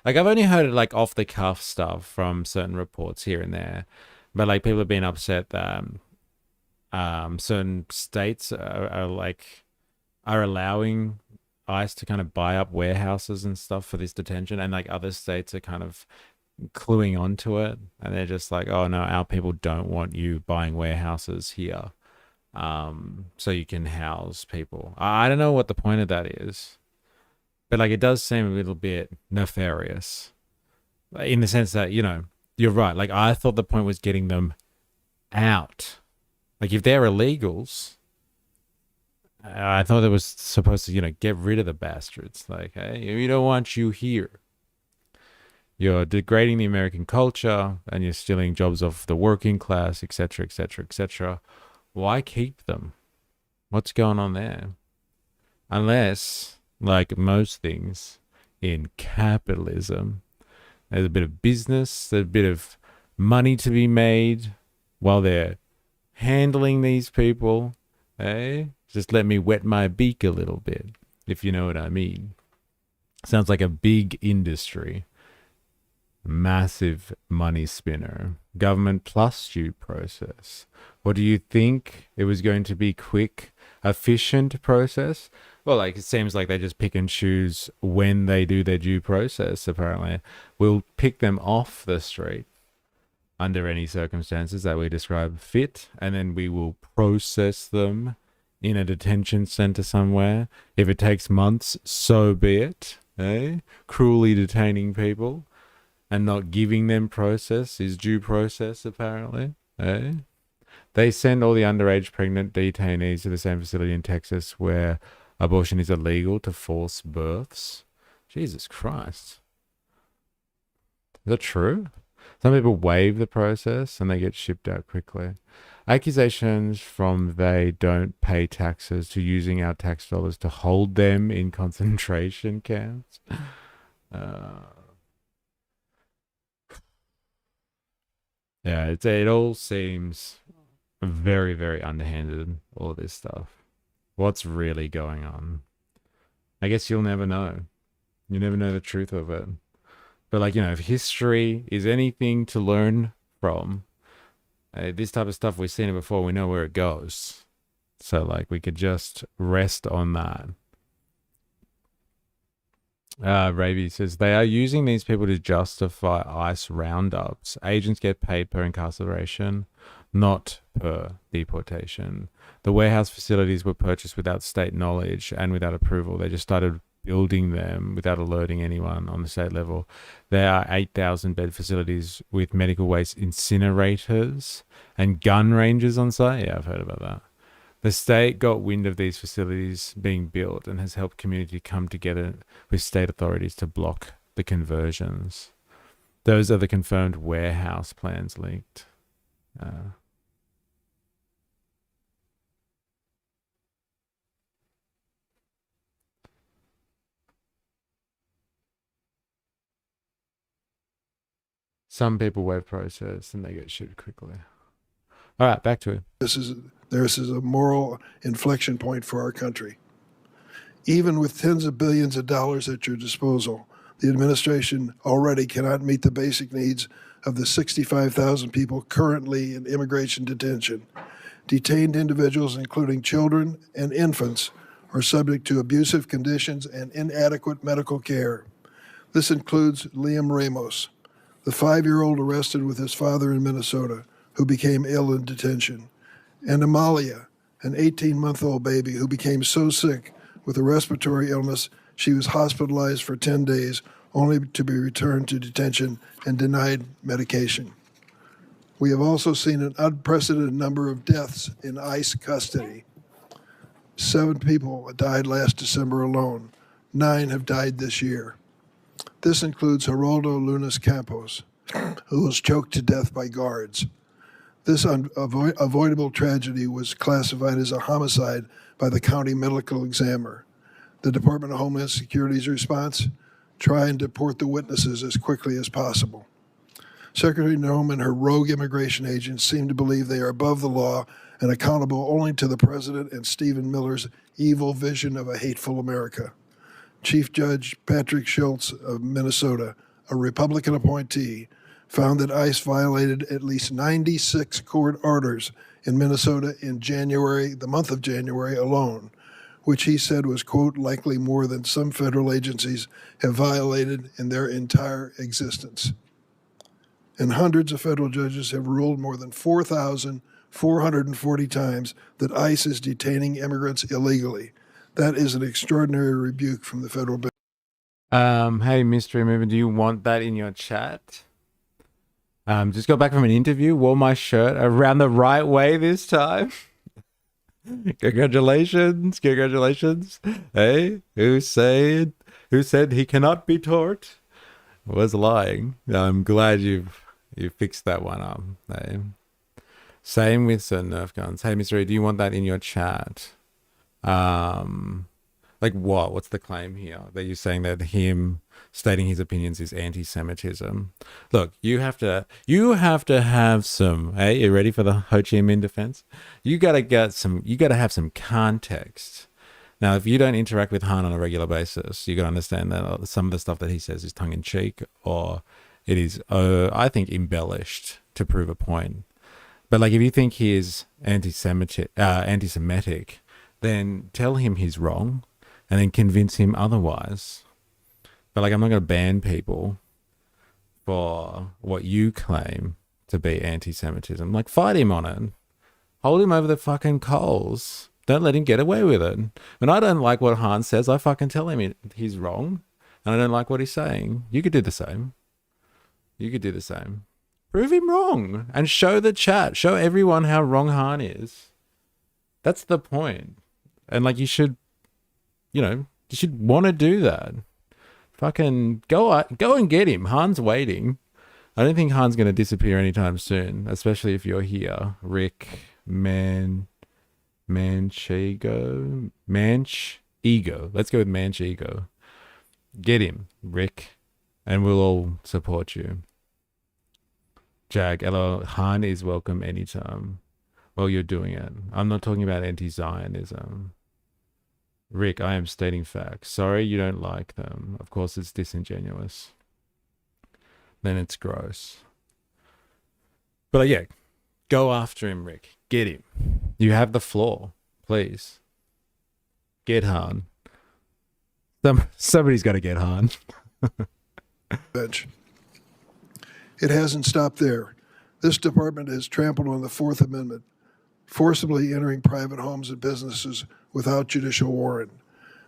Speaker 1: Like, I've only heard like off the cuff stuff from certain reports here and there, but like people have been upset that certain states are allowing ICE to kind of buy up warehouses and stuff for this detention, and like other states are kind of cluing onto it, and they're just like, oh no, our people don't want you buying warehouses here, so you can house people. I don't know what the point of that is. But like, it does seem a little bit nefarious in the sense that, you know, you're right. Like, I thought the point was getting them out. Like, if they're illegals, I thought it was supposed to, you know, get rid of the bastards. Like, hey, we don't want you here. You're degrading the American culture and you're stealing jobs off the working class, etc., etc., etc. Why keep them? What's going on there? Unless, like most things in capitalism, there's a bit of business, there's a bit of money to be made while they're handling these people. Eh? Just let me wet my beak a little bit, if you know what I mean. Sounds like a big industry. Massive money spinner. Government plus due process. What do you think? It was going to be quick, efficient process? Well, like, it seems like they just pick and choose when they do their due process, apparently. We'll pick them off the street under any circumstances that we describe fit, and then we will process them in a detention center somewhere. If it takes months, so be it. Eh? Cruelly detaining people and not giving them process is due process, apparently. Eh? They send all the underage pregnant detainees to the same facility in Texas where abortion is illegal to force births. Jesus Christ. Is that true? Some people waive the process and they get shipped out quickly. Accusations from they don't pay taxes to using our tax dollars to hold them in concentration camps. Yeah, it all seems very, very underhanded, all of this stuff. What's really going on? I guess you'll never know. You never know the truth of it. But, like, if history is anything to learn from, this type of stuff, we've seen it before, we know where it goes. So, like, we could just rest on that. Ravi says, they are using these people to justify ICE roundups. Agents get paid per incarceration, not per deportation. The warehouse facilities were purchased without state knowledge and without approval. They just started building them without alerting anyone on the state level. There are 8,000 bed facilities with medical waste incinerators and gun ranges on site. Yeah, I've heard about that. The state got wind of these facilities being built and has helped community come together with state authorities to block the conversions. Those are the confirmed warehouse plans leaked. Some people waive process and they get shipped quickly. All right, back to it.
Speaker 2: This is a moral inflection point for our country. Even with tens of billions of dollars at your disposal, the administration already cannot meet the basic needs of the 65,000 people currently in immigration detention. Detained individuals, including children and infants, are subject to abusive conditions and inadequate medical care. This includes Liam Ramos, the 5-year-old arrested with his father in Minnesota, who became ill in detention, and Amalia, an 18-month-old baby who became so sick with a respiratory illness she was hospitalized for 10 days, only to be returned to detention and denied medication. We have also seen an unprecedented number of deaths in ICE custody. 7 people died last December alone. 9 have died this year. This includes Geraldo Lunas Campos, who was choked to death by guards. This avoidable tragedy was classified as a homicide by the county medical examiner. The Department of Homeland Security's response: try and deport the witnesses as quickly as possible. Secretary Noem and her rogue immigration agents seem to believe they are above the law and accountable only to the president and Stephen Miller's evil vision of a hateful America. Chief Judge Patrick Schultz of Minnesota, a Republican appointee, found that ICE violated at least 96 court orders in Minnesota in January, the month of January alone, which he said was, quote, likely more than some federal agencies have violated in their entire existence. And hundreds of federal judges have ruled more than 4,440 times that ICE is detaining immigrants illegally. That is an extraordinary rebuke from the federal bench.
Speaker 1: Hey, Mystery Mover, do you want that in your chat? Just got back from an interview, wore my shirt around the right way this time. Congratulations. Hey, who said he cannot be taught was lying. I'm glad you fixed that one up. Hey. Same with certain Nerf guns. Hey, Mystery, do you want that in your chat? Like what? What's the claim here? That you're saying that him stating his opinions is anti-Semitism? Look, you have to have some. Hey, you ready for the Ho Chi Minh defense? You gotta have some context. Now, if you don't interact with Han on a regular basis, you gotta understand that some of the stuff that he says is tongue in cheek, or it is, I think, embellished to prove a point. But like, if you think he is anti-Semitic, then tell him he's wrong, and then convince him otherwise. But like, I'm not going to ban people for what you claim to be anti-Semitism. Like, fight him on it. Hold him over the fucking coals. Don't let him get away with it. When I don't like what Han says, I fucking tell him he's wrong, and I don't like what he's saying. You could do the same. Prove him wrong and show the chat. Show everyone how wrong Han is. That's the point. And like, you should want to do that. Fucking go and get him. Han's waiting. I don't think Han's going to disappear anytime soon, especially if you're here. Rick Manchego. Let's go with Manchego. Get him, Rick, and we'll all support you. Jag, hello, Han is welcome anytime. Well, you're doing it. I'm not talking about anti-Zionism. Rick, I am stating facts. Sorry you don't like them. Of course it's disingenuous. Then it's gross. But yeah, go after him, Rick. Get him. You have the floor. Please. Get Han. Somebody's got to get Han.
Speaker 2: Bench. It hasn't stopped there. This department has trampled on the Fourth Amendment, forcibly entering private homes and businesses without judicial warrant.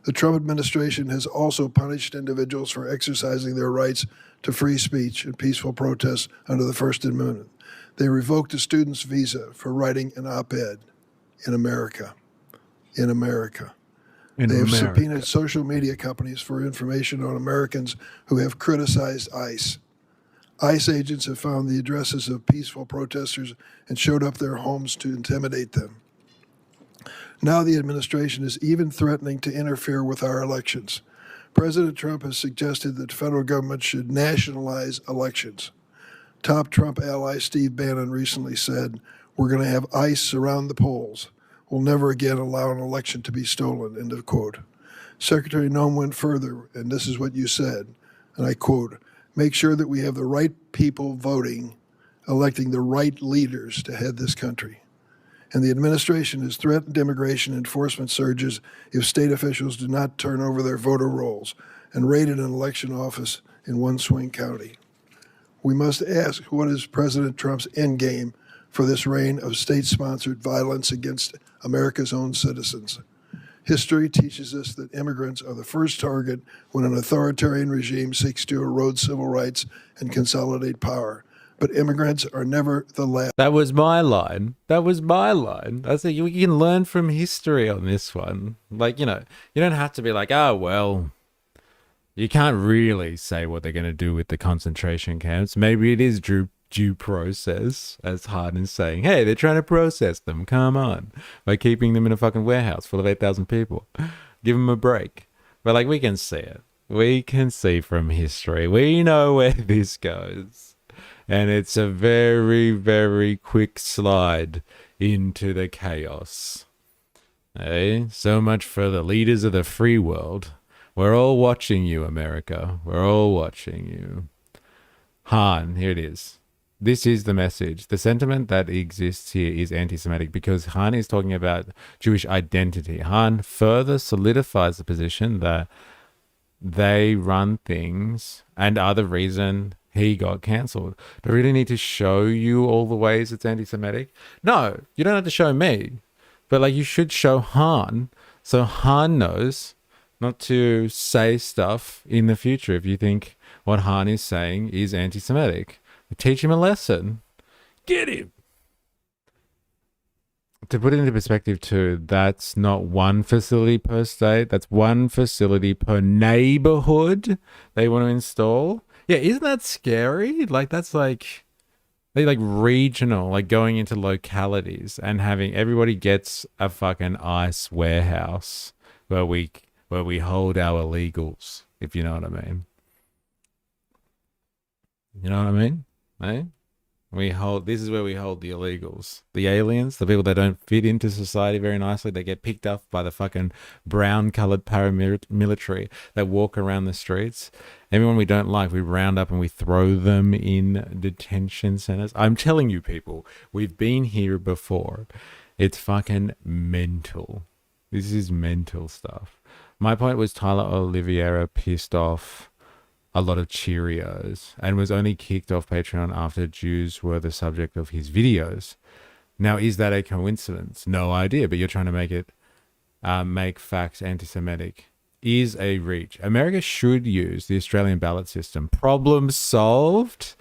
Speaker 2: The Trump administration has also punished individuals for exercising their rights to free speech and peaceful protest under the First Amendment. They revoked a student's visa for writing an op-ed in America. They have subpoenaed social media companies for information on Americans who have criticized ICE. ICE agents have found the addresses of peaceful protesters and showed up their homes to intimidate them. Now the administration is even threatening to interfere with our elections. President Trump has suggested that the federal government should nationalize elections. Top Trump ally Steve Bannon recently said, "We're going to have ICE surround the polls. We'll never again allow an election to be stolen," end of quote. Secretary Noem went further, and this is what you said, and I quote, "Make sure that we have the right people voting, electing the right leaders to head this country." And the administration has threatened immigration enforcement surges if state officials do not turn over their voter rolls, and raided an election office in one swing county. We must ask, what is President Trump's end game for this reign of state-sponsored violence against America's own citizens? History teaches us that immigrants are the first target when an authoritarian regime seeks to erode civil rights and consolidate power. But immigrants are never the last.
Speaker 1: That was my line. I said you can learn from history on this one. Like, you don't have to be like, oh, well, you can't really say what they're going to do with the concentration camps. Maybe it is due process, as Harden is saying. Hey, they're trying to process them. Come on. By keeping them in a fucking warehouse full of 8,000 people. Give them a break. But, like, we can see it. We can see from history. We know where this goes. And it's a very, very quick slide into the chaos. Hey, so much for the leaders of the free world. We're all watching you, America. We're all watching you. Han, here it is. This is the message. The sentiment that exists here is anti-Semitic because Han is talking about Jewish identity. Han further solidifies the position that they run things and are the reason he got cancelled. Do I really need to show you all the ways it's anti-Semitic? No, you don't have to show me. But like, you should show Han so Han knows not to say stuff in the future if you think what Han is saying is anti-Semitic. Teach him a lesson. Get him. To put it into perspective too, that's not one facility per state. That's one facility per neighborhood they want to install. Yeah, isn't that scary? Like, that's They like regional, like going into localities and having everybody gets a fucking ice warehouse where we hold our illegals, if you know what I mean. You know what I mean? Eh? This is where we hold the illegals, the aliens, the people that don't fit into society very nicely. They get picked up by the fucking brown colored paramilitary that walk around the streets. Everyone we don't like, we round up and we throw them in detention centers. I'm telling you, people, we've been here before. It's fucking mental. This is mental stuff. My point was Tyler Oliveira pissed off a lot of Cheerios and was only kicked off Patreon after Jews were the subject of his videos. Now, is that a coincidence? No idea, but you're trying to make facts anti-Semitic. Is a reach. America should use the Australian ballot system. Problem solved?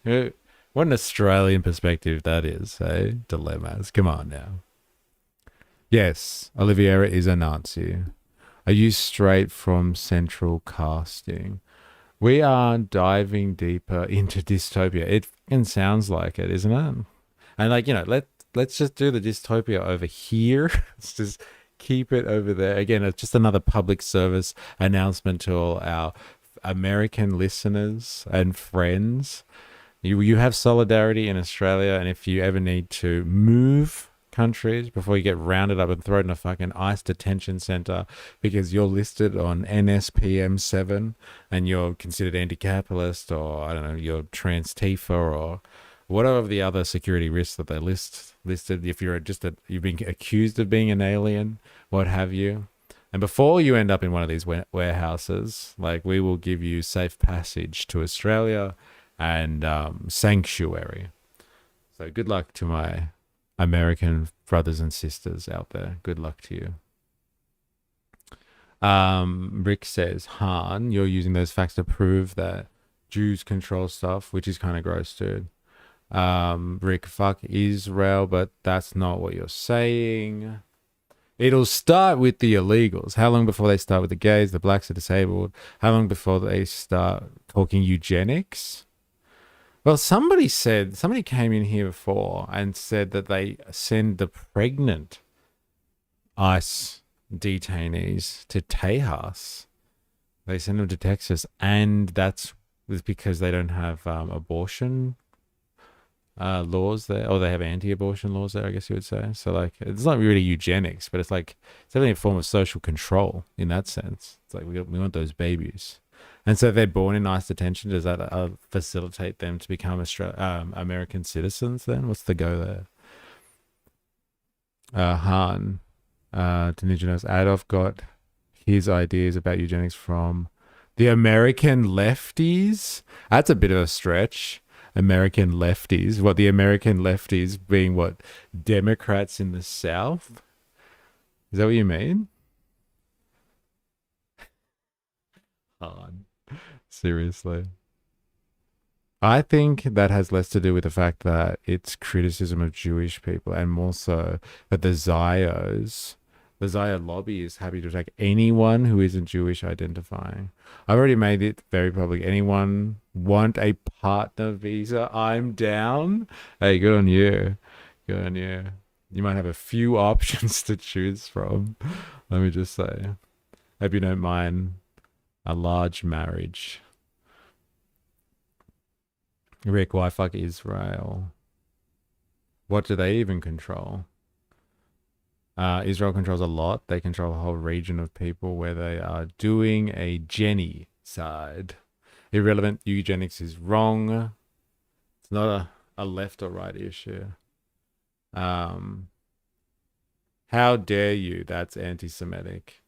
Speaker 1: What an Australian perspective that is, eh? Dilemmas. Come on now. Yes, Oliveira is a Nazi. Are you straight from Central Casting? We are diving deeper into dystopia. It fucking sounds like it, isn't it? And like, let's just do the dystopia over here. Let's just keep it over there. Again, it's just another public service announcement to all our American listeners and friends. You have solidarity in Australia, and if you ever need to move countries before you get rounded up and thrown in a fucking ICE detention center because you're listed on NSPM 7 and you're considered anti-capitalist, or I don't know, you're trans-Tifa or whatever of the other security risks that they listed. If you've been accused of being an alien, what have you, and before you end up in one of these warehouses, like, we will give you safe passage to Australia and sanctuary. So good luck to my American brothers and sisters out there. Good luck to you. Rick says, Han, you're using those facts to prove that Jews control stuff, which is kind of gross, dude. Rick, fuck Israel, but that's not what you're saying. It'll start with the illegals. How long before they start with the gays, the blacks, the disabled? How long before they start talking eugenics? Well, somebody came in here before and said that they send the pregnant ICE detainees to Tejas. They send them to Texas, and that's because they don't have abortion laws there, or they have anti-abortion laws there, I guess you would say. So, like, it's not really eugenics, but it's definitely a form of social control in that sense. It's like we want those babies. And so if they're born in ICE detention, does that facilitate them to become American citizens then? What's the go there? Han, Denigenos, Adolf got his ideas about eugenics from the American lefties? That's a bit of a stretch. American lefties. What, the American lefties being what? Democrats in the South? Is that what you mean? Han. Seriously. I think that has less to do with the fact that it's criticism of Jewish people, and more so that the Zion lobby is happy to attack anyone who isn't Jewish identifying. I've already made it very public. Anyone want a partner visa? I'm down. Hey, good on you. Good on you. You might have a few options to choose from. Let me just say. Hope you don't mind a large marriage. Rick, why fuck Israel? What do they even control? Israel controls a lot. They control a whole region of people where they are doing a genocide. Irrelevant. Eugenics is wrong. It's not a left or right issue. How dare you? That's anti-Semitic.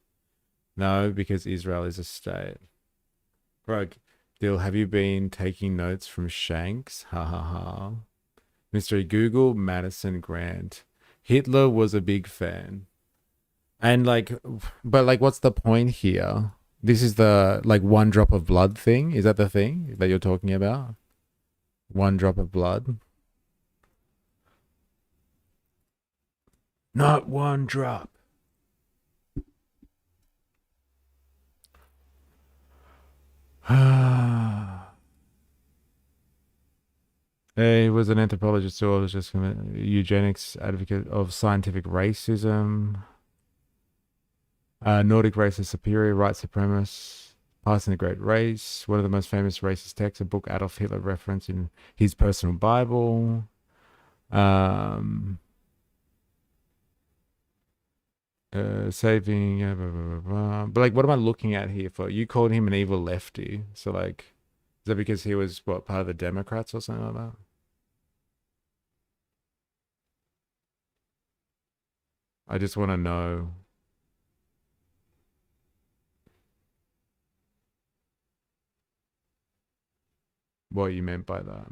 Speaker 1: No, because Israel is a state. Bro, Dill, have you been taking notes from Shanks? Ha ha ha. Mystery Google, Madison Grant. Hitler was a big fan. And what's the point here? This is the one drop of blood thing? Is that the thing that you're talking about? One drop of blood? Not one drop. He was an anthropologist, zoologist, eugenics advocate of scientific racism, Nordic race is superior, white supremacist, passing the great race, one of the most famous racist texts, a book Adolf Hitler referenced in his personal Bible. Um, saving, blah, blah, blah, blah. But like, what am I looking at here for? You called him an evil lefty, so like, is that because he was what, part of the Democrats or something like that? I just want to know what you meant by that.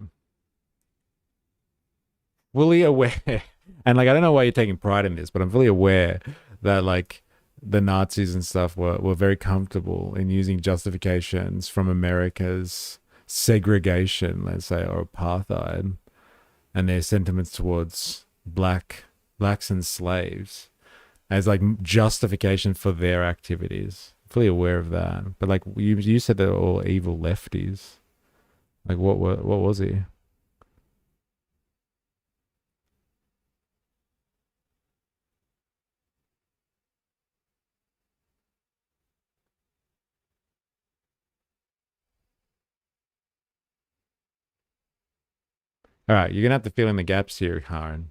Speaker 1: Fully aware, and like, I don't know why you're taking pride in this, but I'm fully aware that like the Nazis and stuff were very comfortable in using justifications from America's segregation, let's say, or apartheid, and their sentiments towards blacks and slaves as like justification for their activities. Fully aware of that, but like you said, they're all evil lefties. Like what was he? All right, you're gonna have to fill in the gaps here, Karen.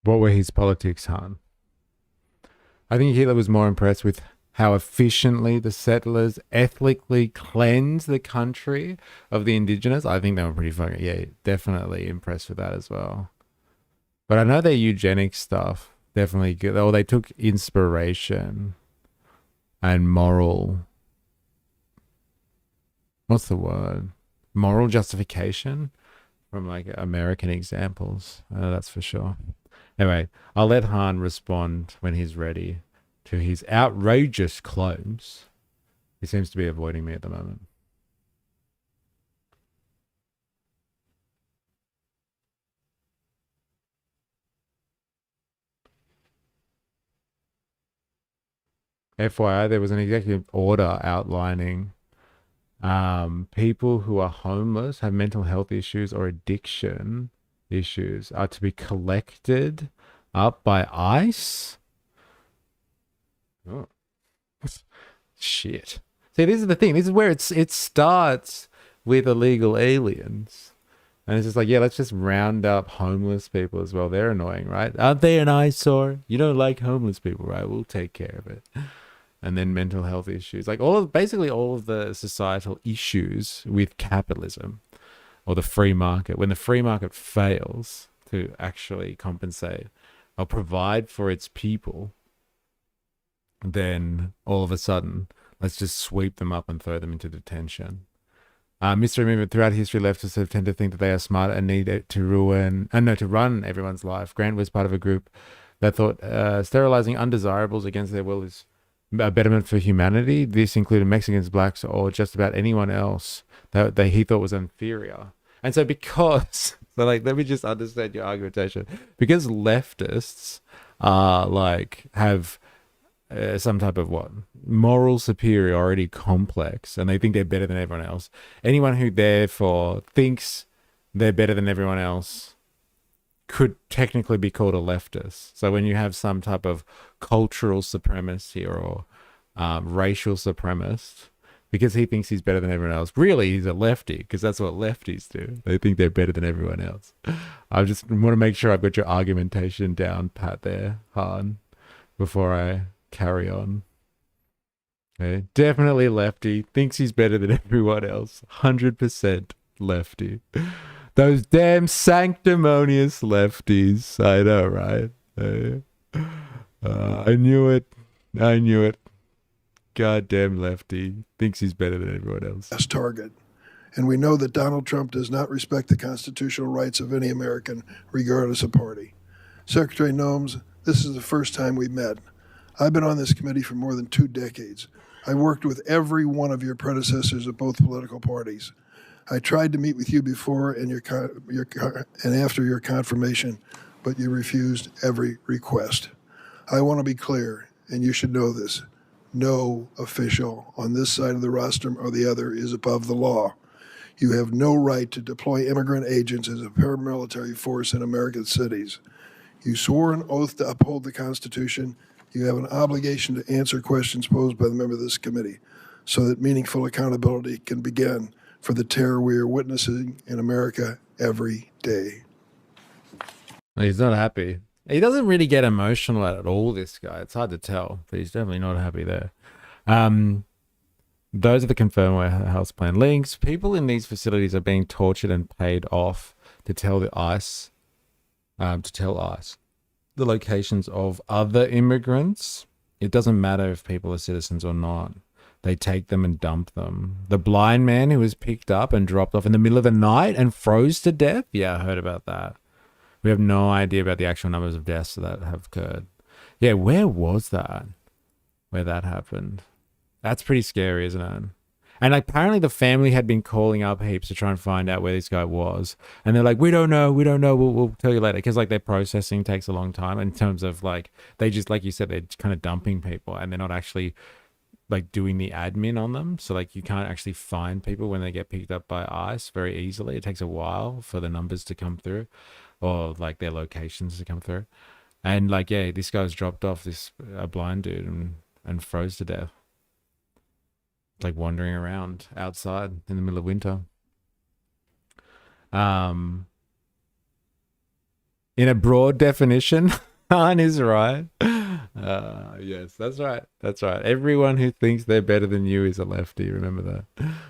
Speaker 1: What were his politics, Han? I think Hitler was more impressed with how efficiently the settlers ethnically cleansed the country of the indigenous. I think they were pretty fucking, yeah, definitely impressed with that as well. But I know their eugenics stuff definitely good. Or they took inspiration and moral, what's the word? Moral justification from like American examples. That's for sure. Anyway, I'll let Han respond when he's ready to his outrageous claims. He seems to be avoiding me at the moment. FYI, there was an executive order outlining people who are homeless, have mental health issues or addiction issues are to be collected up by ICE. Oh, shit. See, this is the thing. This is where it starts with illegal aliens. And it's just like, yeah, let's just round up homeless people as well. They're annoying, right? Aren't they an eyesore? You don't like homeless people, right? We'll take care of it. And then mental health issues, like basically all of the societal issues with capitalism or the free market. When the free market fails to actually compensate or provide for its people, then all of a sudden, let's just sweep them up and throw them into detention. Mystery movement throughout history, leftists have tend to think that they are smart and need to run everyone's life. Grant was part of a group that thought sterilizing undesirables against their will is a betterment for humanity. This included Mexicans, blacks, or just about anyone else that he thought was inferior. And so because, so like, let me just understand your argumentation. Because leftists have some type of what? Moral superiority complex, and they think they're better than everyone else. Anyone who therefore thinks they're better than everyone else could technically be called a leftist. So when you have some type of cultural supremacy or racial supremacist, because he thinks he's better than everyone else, really he's a lefty, because that's what lefties do. They think they're better than everyone else. I just want to make sure I've got your argumentation down pat there, Han, before I carry on. Okay. Definitely lefty, thinks he's better than everyone else. 100% lefty. Those damn sanctimonious lefties. I know, right? I knew it. I knew it. Goddamn lefty. Thinks he's better than everyone else.
Speaker 2: As target. And we know that Donald Trump does not respect the constitutional rights of any American, regardless of party. Secretary Noem, this is the first time we met. I've been on this committee for more than 2 decades. I worked with every one of your predecessors of both political parties. I tried to meet with you before and and after your confirmation, but you refused every request. I want to be clear, and you should know this. No official on this side of the rostrum or the other is above the law. You have no right to deploy immigrant agents as a paramilitary force in American cities. You swore an oath to uphold the Constitution. You have an obligation to answer questions posed by the member of this committee so that meaningful accountability can begin for the terror we are witnessing in America every day.
Speaker 1: He's not happy. He doesn't really get emotional at all, this guy. It's hard to tell, but he's definitely not happy there. Those are the confirmed warehouse plan links. People in these facilities are being tortured and paid off to tell ICE the locations of other immigrants. It doesn't matter if people are citizens or not. They take them and dump them. The blind man who was picked up and dropped off in the middle of the night and froze to death. Yeah, I heard about that. We have no idea about the actual numbers of deaths that have occurred. Yeah, where was that? Where that happened? That's pretty scary, isn't it? And apparently the family had been calling up heaps to try and find out where this guy was. And they're like, we don't know. We'll tell you later. Because like their processing takes a long time in terms of like, they just, like you said, they're kind of dumping people and they're not actually like doing the admin on them. So like you can't actually find people when they get picked up by ICE very easily. It takes a while for the numbers to come through or like their locations to come through. And like, yeah, this guy's dropped off, a blind dude and froze to death. Like wandering around outside in the middle of winter. In a broad definition, Han is right. Yes, that's right. That's right. Everyone who thinks they're better than you is a lefty. Remember that.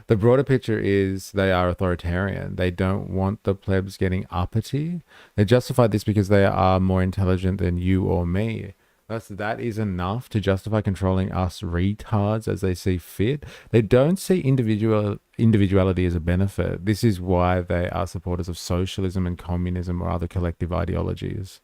Speaker 1: The broader picture is they are authoritarian. They don't want the plebs getting uppity. They justify this because they are more intelligent than you or me. That is enough to justify controlling us retards as they see fit. They don't see individuality as a benefit. This is why they are supporters of socialism and communism or other collective ideologies.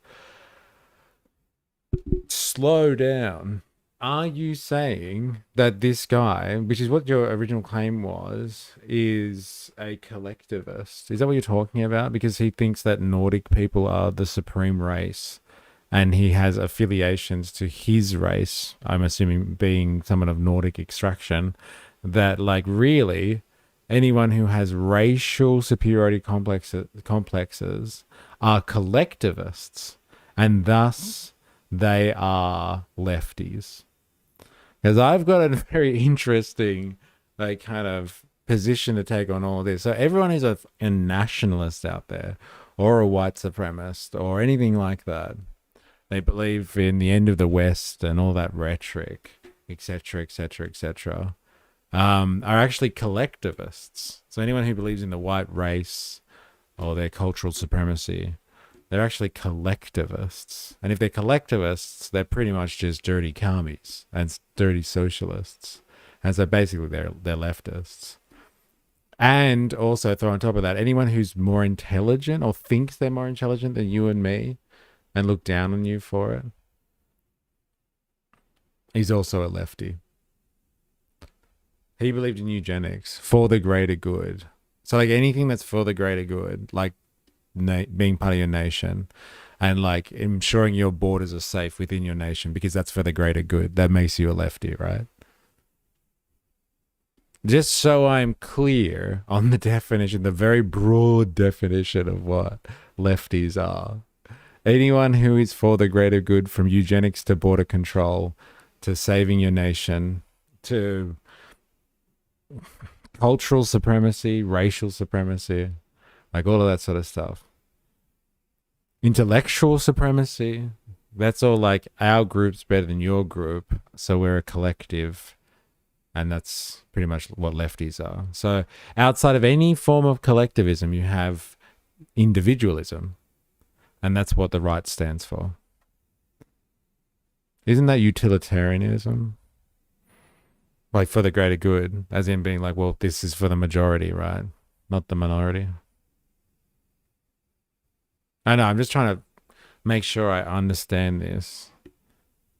Speaker 1: Slow down. Are you saying that this guy, which is what your original claim was, is a collectivist? Is that what you're talking about? Because he thinks that Nordic people are the supreme race. And he has affiliations to his race, I'm assuming being someone of Nordic extraction, that like really anyone who has racial superiority complexes are collectivists and thus they are lefties. Because I've got a very interesting like kind of position to take on all of this. So everyone who's a nationalist out there or a white supremacist or anything like that, they believe in the end of the West and all that rhetoric, etc., etc., etc., are actually collectivists. So anyone who believes in the white race or their cultural supremacy, they're actually collectivists. And if they're collectivists, they're pretty much just dirty commies and dirty socialists. And so basically they're leftists. And also throw on top of that, anyone who's more intelligent or thinks they're more intelligent than you and me, and look down on you for it, he's also a lefty. He believed in eugenics for the greater good. So like anything that's for the greater good, like being part of your nation and like ensuring your borders are safe within your nation because that's for the greater good, that makes you a lefty, right? Just so I'm clear on the definition, the very broad definition of what lefties are. Anyone who is for the greater good, from eugenics to border control, to saving your nation, to cultural supremacy, racial supremacy, like all of that sort of stuff. Intellectual supremacy, that's all like our group's better than your group, so we're a collective. And that's pretty much what lefties are. So outside of any form of collectivism, you have individualism. And that's what the right stands for. Isn't that utilitarianism? Like for the greater good, as in being like, well, this is for the majority, right? Not the minority. I know, I'm just trying to make sure I understand this.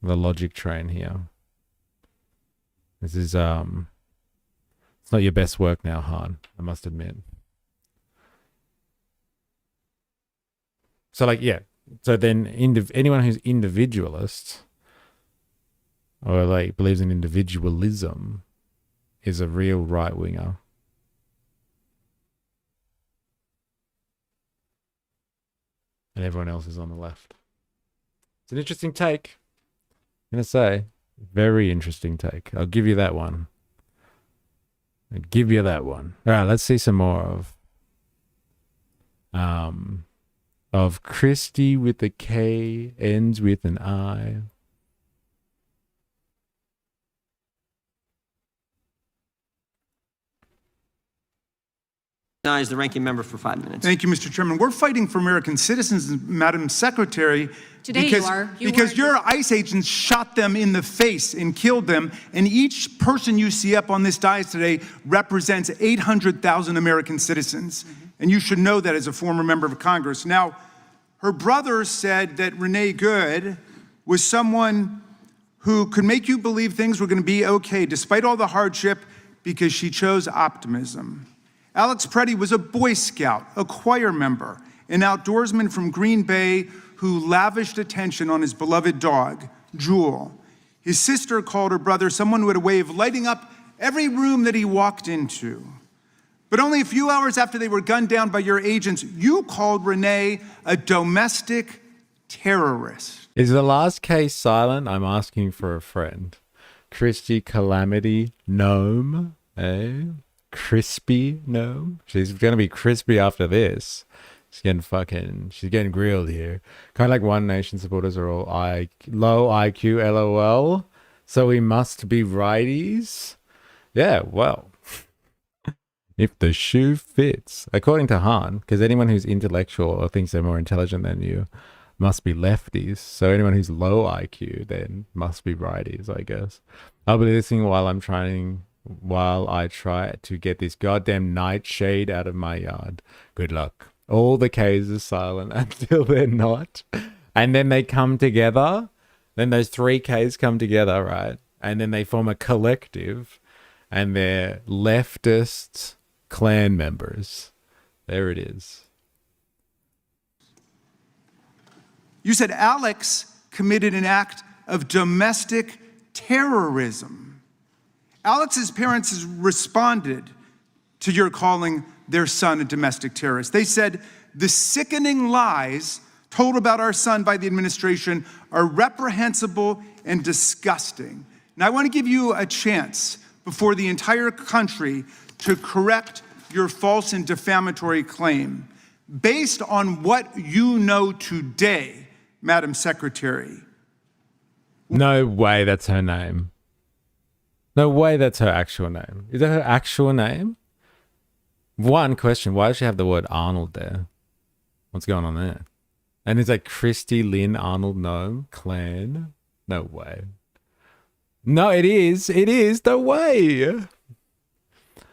Speaker 1: The logic train here. This is it's not your best work now, Han, I must admit. So like, yeah. So then anyone who's individualist or like believes in individualism is a real right winger. And everyone else is on the left. It's an interesting take. I'm going to say, very interesting take. I'll give you that one. All right, let's see some more of Kristi with a K, ends with an I.
Speaker 3: Is the ranking member for 5 minutes.
Speaker 4: Thank you, Mr. Chairman. We're fighting for American citizens, Madam Secretary,
Speaker 5: Today
Speaker 4: because your ICE agents shot them in the face and killed them, and each person you see up on this dais today represents 800,000 American citizens. And you should know that as a former member of Congress. Now, her brother said that Renee Good was someone who could make you believe things were going to be okay despite all the hardship because she chose optimism. Alex Preddy was a Boy Scout, a choir member, an outdoorsman from Green Bay who lavished attention on his beloved dog, Jewel. His sister called her brother someone who had a way of lighting up every room that he walked into. But only a few hours after they were gunned down by your agents, you called Renee a domestic terrorist.
Speaker 1: Is the last case silent? I'm asking for a friend. Kristi Calamity Noem, eh? Crispy Noem. She's gonna be crispy after this. She's getting grilled here. Kind of like One Nation supporters are all low IQ, LOL. So we must be righties. Yeah, well, if the shoe fits, according to Han, because anyone who's intellectual or thinks they're more intelligent than you must be lefties. So anyone who's low IQ then must be righties, I guess. I'll be listening while I try to get this goddamn nightshade out of my yard. Good luck. All the K's are silent until they're not. And then they come together. Then those 3 K's come together, right? And then they form a collective. And they're leftist Klan members. There it is.
Speaker 4: You said Alex committed an act of domestic terrorism. Alex's parents responded to your calling their son a domestic terrorist. They said, the sickening lies told about our son by the administration are reprehensible and disgusting. Now, I want to give you a chance before the entire country to correct your false and defamatory claim. Based on what you know today, Madam Secretary.
Speaker 1: No way that's her name. No way that's her actual name. Is that her actual name? One question, why does she have the word Arnold there? What's going on there? And is that Kristi Lynn Arnold Noem Clan? No way. No, it is. It is. No way.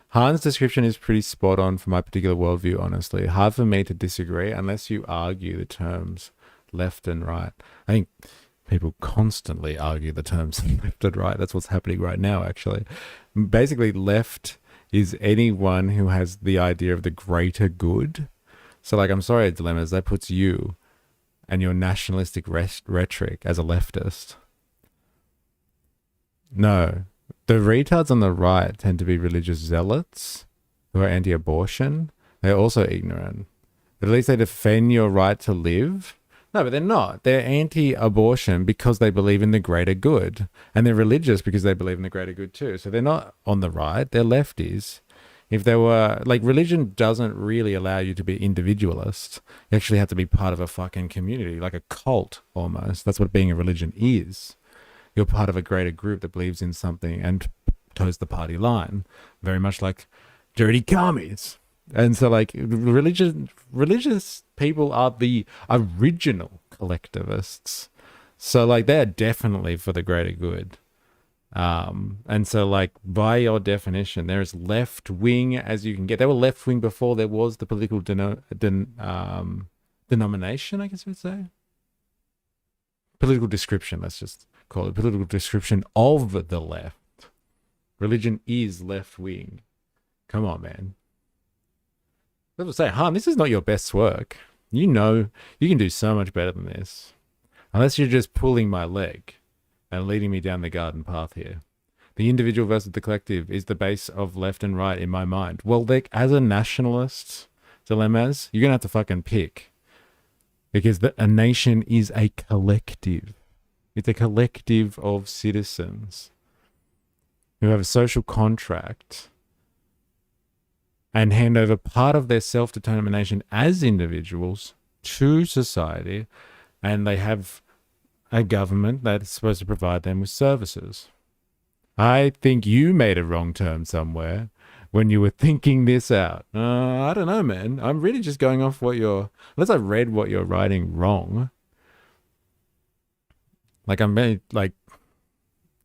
Speaker 1: Han's description is pretty spot on for my particular worldview, honestly. Hard for me to disagree unless you argue the terms left and right. I think people constantly argue the terms left and right. That's what's happening right now, actually. Basically, left is anyone who has the idea of the greater good. So, like, I'm sorry, Dilemmas, that puts you and your nationalistic rhetoric as a leftist. No. The retards on the right tend to be religious zealots who are anti-abortion. They're also ignorant. But at least they defend your right to live. No, but they're not. They're anti-abortion because they believe in the greater good. And they're religious because they believe in the greater good too. So they're not on the right. They're lefties. If they were, like, religion doesn't really allow you to be individualist. You actually have to be part of a fucking community, like a cult almost. That's what being a religion is. You're part of a greater group that believes in something and toes the party line. Very much like dirty commies. And so, like, religious people are the original collectivists. So, like, they're definitely for the greater good. And so, like, by your definition, they're as left wing as you can get. They were left wing before there was the political denomination, I guess we'd say. Political description, let's just call it political description of the left. Religion is left wing. Come on, man. I was say, Han, this is not your best work. You know you can do so much better than this. Unless you're just pulling my leg and leading me down the garden path here. The individual versus the collective is the base of left and right in my mind. Well, as a nationalist, dilemmas, you're going to have to fucking pick. Because a nation is a collective. It's a collective of citizens who have a social contract and hand over part of their self-determination as individuals to society, and they have a government that's supposed to provide them with services. I think you made a wrong turn somewhere when you were thinking this out. I don't know, man. I'm really just going off unless I read what you're writing wrong. Like,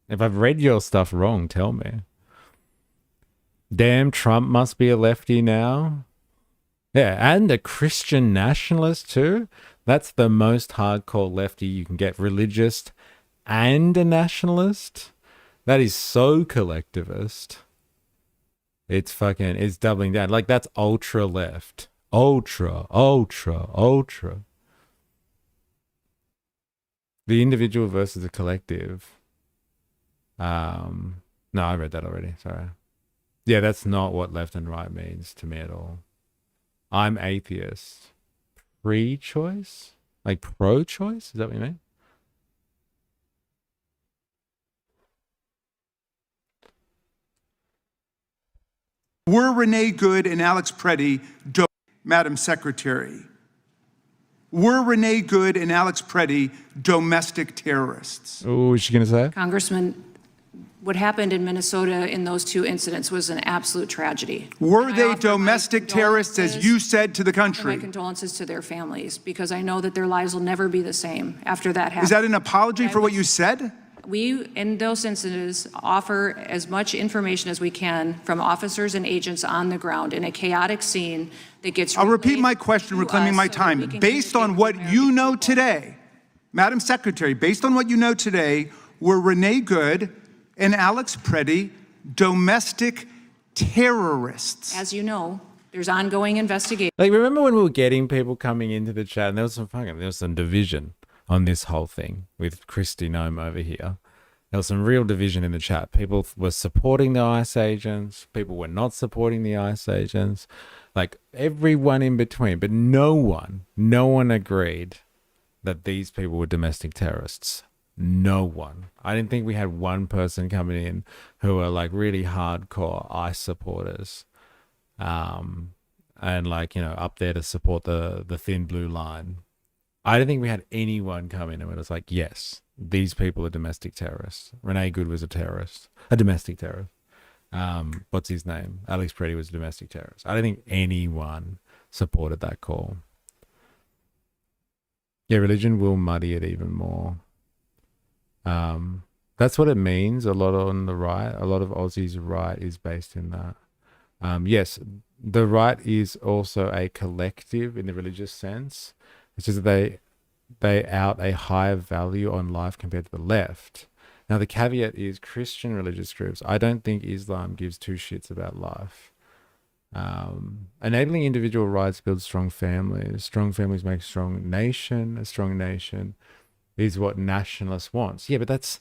Speaker 1: if I've read your stuff wrong, tell me. Damn, Trump must be a lefty now. Yeah, and a Christian nationalist too. That's the most hardcore lefty you can get. Religious and a nationalist. That is so collectivist. It's doubling down. Like, that's ultra left. Ultra. The individual versus the collective. No, I read that already. Sorry. Yeah, that's not what left and right means to me at all. I'm atheist. Pre-choice? Like pro-choice? Is that what you mean?
Speaker 4: Were Renee Good and Alex Preddy, Madam Secretary, were Renee Good and Alex Preddy domestic terrorists?
Speaker 1: Oh, is she going to say?
Speaker 5: Congressman, what happened in Minnesota in those two incidents was an absolute tragedy.
Speaker 4: Were
Speaker 5: And I
Speaker 4: they
Speaker 5: offer my
Speaker 4: domestic terrorists, as you said to the
Speaker 5: and my
Speaker 4: country?
Speaker 5: condolences to their families, because I know that their lives will never be the same after that happened.
Speaker 4: Is that an apology for what you said?
Speaker 5: We, in those incidents, offer as much information as we can from officers and agents on the ground in a chaotic scene that gets
Speaker 4: I'll repeat
Speaker 5: relayed
Speaker 4: my question,
Speaker 5: to
Speaker 4: reclaiming
Speaker 5: us
Speaker 4: my
Speaker 5: so that
Speaker 4: time.
Speaker 5: we can
Speaker 4: Based on
Speaker 5: communicate
Speaker 4: what
Speaker 5: with
Speaker 4: you
Speaker 5: American
Speaker 4: know
Speaker 5: people.
Speaker 4: today, Madam Secretary, based on what you know today, were Renee Good and Alex Preddy domestic terrorists?
Speaker 5: As you know, there's ongoing investigation.
Speaker 1: Like, remember when we were getting people coming into the chat and there was some division on this whole thing with Kristi Noem over here. There was some real division in the chat. People were supporting the ICE agents. People were not supporting the ICE agents. Like, everyone in between. But no one agreed that these people were domestic terrorists. No one. I didn't think we had one person coming in who were like really hardcore ICE supporters. And like, up there to support the thin blue line. I don't think we had anyone come in and it was like, yes, these people are domestic terrorists. Renee Good was a domestic terrorist. What's his name? Alex Preddy was a domestic terrorist. I don't think anyone supported that call. Yeah, religion will muddy it even more. That's what it means. A lot on the right, a lot of Aussies' right is based in that. Yes, the right is also a collective in the religious sense. It's just that they out a higher value on life compared to the left. Now, the caveat is Christian religious groups. I don't think Islam gives two shits about life. Enabling individual rights builds strong families. Strong families make a strong nation. A strong nation is what nationalists want. Yeah, but that's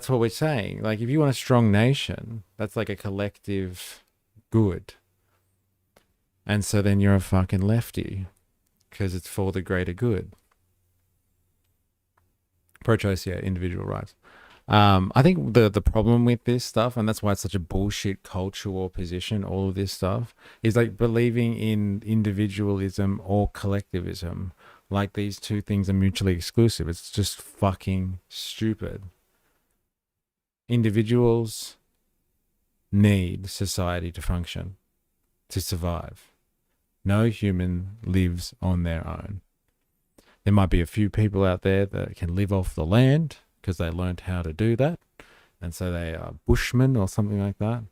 Speaker 1: what we're saying. Like, if you want a strong nation, that's like a collective good. And so then you're a fucking lefty because it's for the greater good. Pro-choice, yeah, individual rights. I think the problem with this stuff, and that's why it's such a bullshit cultural position, all of this stuff, is like believing in individualism or collectivism. Like, these two things are mutually exclusive. It's just fucking stupid. Individuals need society to function, to survive. No human lives on their own. There might be a few people out there that can live off the land because they learned how to do that. And so they are bushmen or something like that.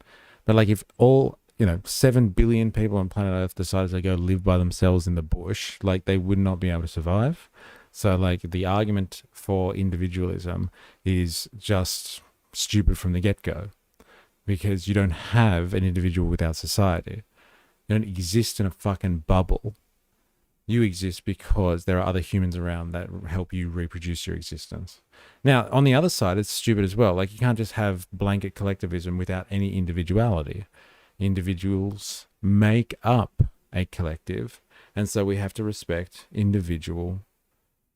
Speaker 1: But like, if all, 7 billion people on planet Earth decided to go live by themselves in the bush, like, they would not be able to survive. So like, the argument for individualism is just stupid from the get-go. because you don't have an individual without society. You don't exist in a fucking bubble. You exist because there are other humans around that help you reproduce your existence. Now, on the other side, it's stupid as well. Like, you can't just have blanket collectivism without any individuality. Individuals make up a collective, and so we have to respect individual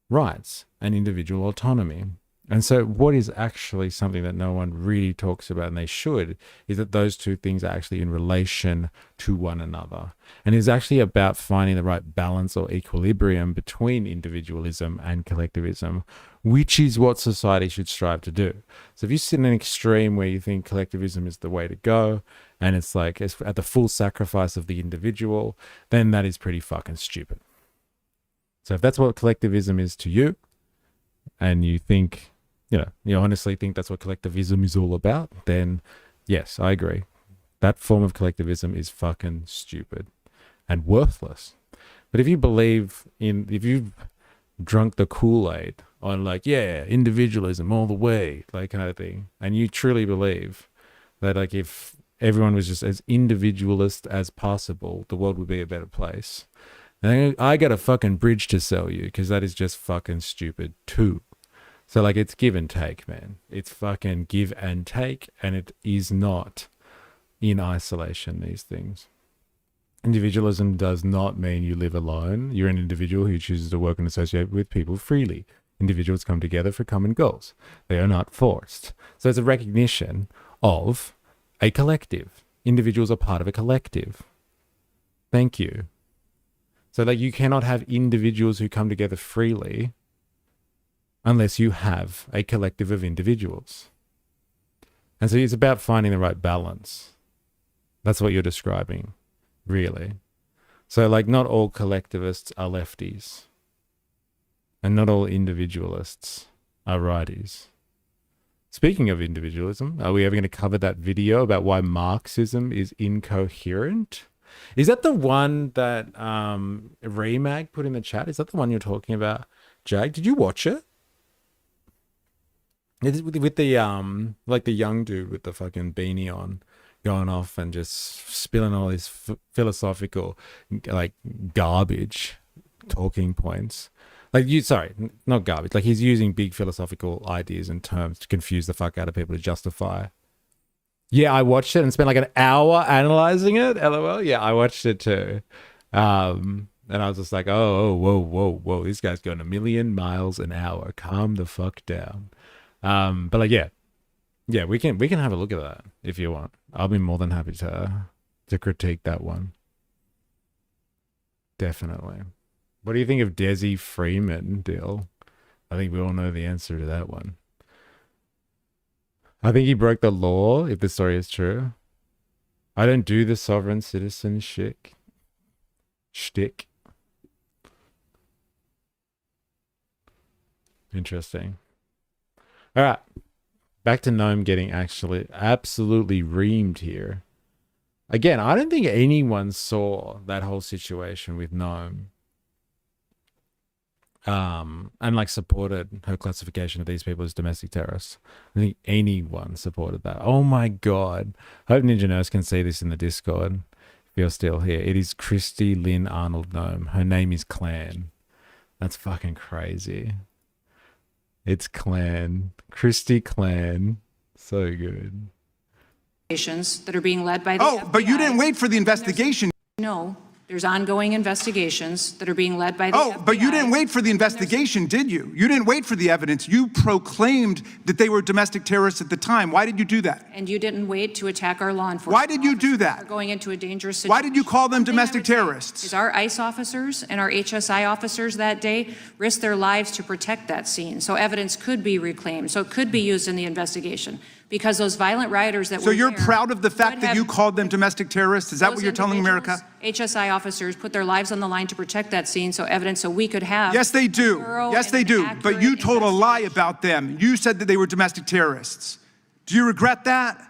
Speaker 1: rights and individual autonomy. And so what is actually something that no one really talks about, and they should, is that those two things are actually in relation to one another. And it's actually about finding the right balance or equilibrium between individualism and collectivism, which is what society should strive to do. So if you sit in an extreme where you think collectivism is the way to go, and it's like it's at the full sacrifice of the individual, then that is pretty fucking stupid. So if that's what collectivism is to you, and you think, you honestly think that's what collectivism is all about, then yes, I agree. That form of collectivism is fucking stupid and worthless. But if you've drunk the Kool-Aid on like, yeah, individualism all the way, like kind of thing, and you truly believe that like if everyone was just as individualist as possible, the world would be a better place, then I got a fucking bridge to sell you, because that is just fucking stupid too. So like, it's give and take, man. It's fucking give and take, and it is not in isolation, these things. Individualism does not mean you live alone. You're an individual who chooses to work and associate with people freely. Individuals come together for common goals. They are not forced. So it's a recognition of a collective. Individuals are part of a collective. Thank you. So like, you cannot have individuals who come together freely unless you have a collective of individuals. And so it's about finding the right balance. That's what you're describing, really. So like, not all collectivists are lefties, and not all individualists are righties. Speaking of individualism, are we ever going to cover that video about why Marxism is incoherent? Is that the one that Remag put in the chat? Is that the one you're talking about, Jag? Did you watch it? It's with the like the young dude with the fucking beanie on, going off and just spilling all his philosophical like garbage talking points. Like not garbage. Like, he's using big philosophical ideas and terms to confuse the fuck out of people to justify. Yeah, I watched it and spent like an hour analyzing it. LOL. Yeah, I watched it too. And I was just like, whoa. This guy's going a million miles an hour. Calm the fuck down. But like, yeah, we can have a look at that if you want. I'll be more than happy to critique that one. Definitely. What do you think of Desi Freeman, Dill? I think we all know the answer to that one. I think he broke the law, if the story is true. I don't do the sovereign citizen shtick. Interesting. All right. Back to Noem getting absolutely reamed here. Again, I don't think anyone saw that whole situation with Noem. And like supported her classification of these people as domestic terrorists. I think anyone supported that. Oh my God. I hope Ninja Nurse can see this in the Discord if you're still here. It is Kristi Lynn Arnold Noem. Her name is Clan. That's fucking crazy. It's Clan. Kristi Clan. So good.
Speaker 5: That are being led by the FBI.
Speaker 4: But you didn't wait for the investigation.
Speaker 5: No. There's ongoing investigations that are being led by the FBI.
Speaker 4: But you didn't wait for the investigation, did you? You didn't wait for the evidence. You proclaimed that they were domestic terrorists at the time. Why did you do that?
Speaker 5: And you didn't wait to attack our law enforcement.
Speaker 4: Why did you do that?
Speaker 5: We're going into a dangerous situation.
Speaker 4: Why did you call them domestic terrorists?
Speaker 5: Because our ICE officers and our HSI officers that day risked their lives to protect that scene. So evidence could be reclaimed. So it could be used in the investigation. Because those violent rioters that were
Speaker 4: So you're
Speaker 5: there
Speaker 4: proud of the fact that you called them domestic terrorists? Is that what you're telling America?
Speaker 5: HSI officers put their lives on the line to protect that scene, so evidence so we could have.
Speaker 4: Yes, they do. Yes, they do. But you told a lie about them. You said that they were domestic terrorists. Do you regret that?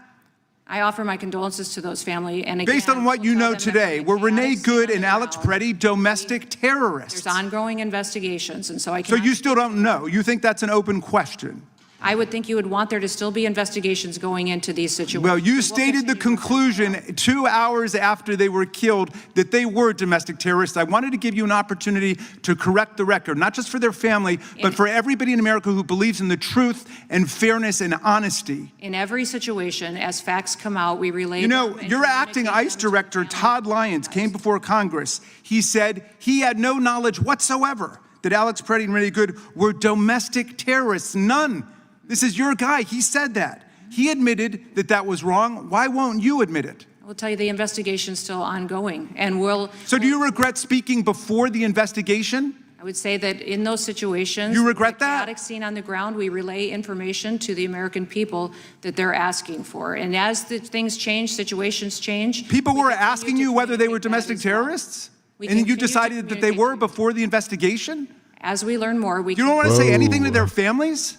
Speaker 5: I offer my condolences to those family. And again,
Speaker 4: based on what you know today, were Renee Good and Alex Preddy domestic terrorists?
Speaker 5: There's ongoing investigations, and so I
Speaker 4: So
Speaker 5: can.
Speaker 4: you still don't know. You think that's an open question?
Speaker 5: I would think you would want there to still be investigations going into these situations.
Speaker 4: Well, you
Speaker 5: We'll
Speaker 4: stated the
Speaker 5: continue with that.
Speaker 4: conclusion 2 hours after they were killed that they were domestic terrorists. I wanted to give you an opportunity to correct the record, not just for their family, but for everybody in America who believes in the truth and fairness and honesty.
Speaker 5: In every situation, as facts come out, we relay
Speaker 4: You know,
Speaker 5: them and
Speaker 4: your acting
Speaker 5: communicate
Speaker 4: ICE
Speaker 5: them to the
Speaker 4: director,
Speaker 5: family.
Speaker 4: Todd Lyons, came before Congress. He said he had no knowledge whatsoever that Alex Preddy and Renee Good were domestic terrorists. None. This is your guy. He said that. He admitted that that was wrong. Why won't you admit it?
Speaker 5: I will tell you the investigation's still ongoing, and
Speaker 4: So do you regret speaking before the investigation?
Speaker 5: I would say that in those situations,
Speaker 4: You regret
Speaker 5: the
Speaker 4: that?
Speaker 5: chaotic scene on the ground, we relay information to the American people that they're asking for. And as things change, situations change.
Speaker 4: People
Speaker 5: we
Speaker 4: were
Speaker 5: continue
Speaker 4: asking
Speaker 5: to
Speaker 4: you whether they were
Speaker 5: communicate that
Speaker 4: domestic
Speaker 5: as well.
Speaker 4: terrorists?
Speaker 5: We
Speaker 4: And you
Speaker 5: continue to
Speaker 4: decided that they
Speaker 5: communicate
Speaker 4: were
Speaker 5: to-
Speaker 4: before the investigation?
Speaker 5: As we learn more, we
Speaker 4: You don't
Speaker 5: can.
Speaker 4: want to say anything to
Speaker 1: Whoa.
Speaker 4: their families?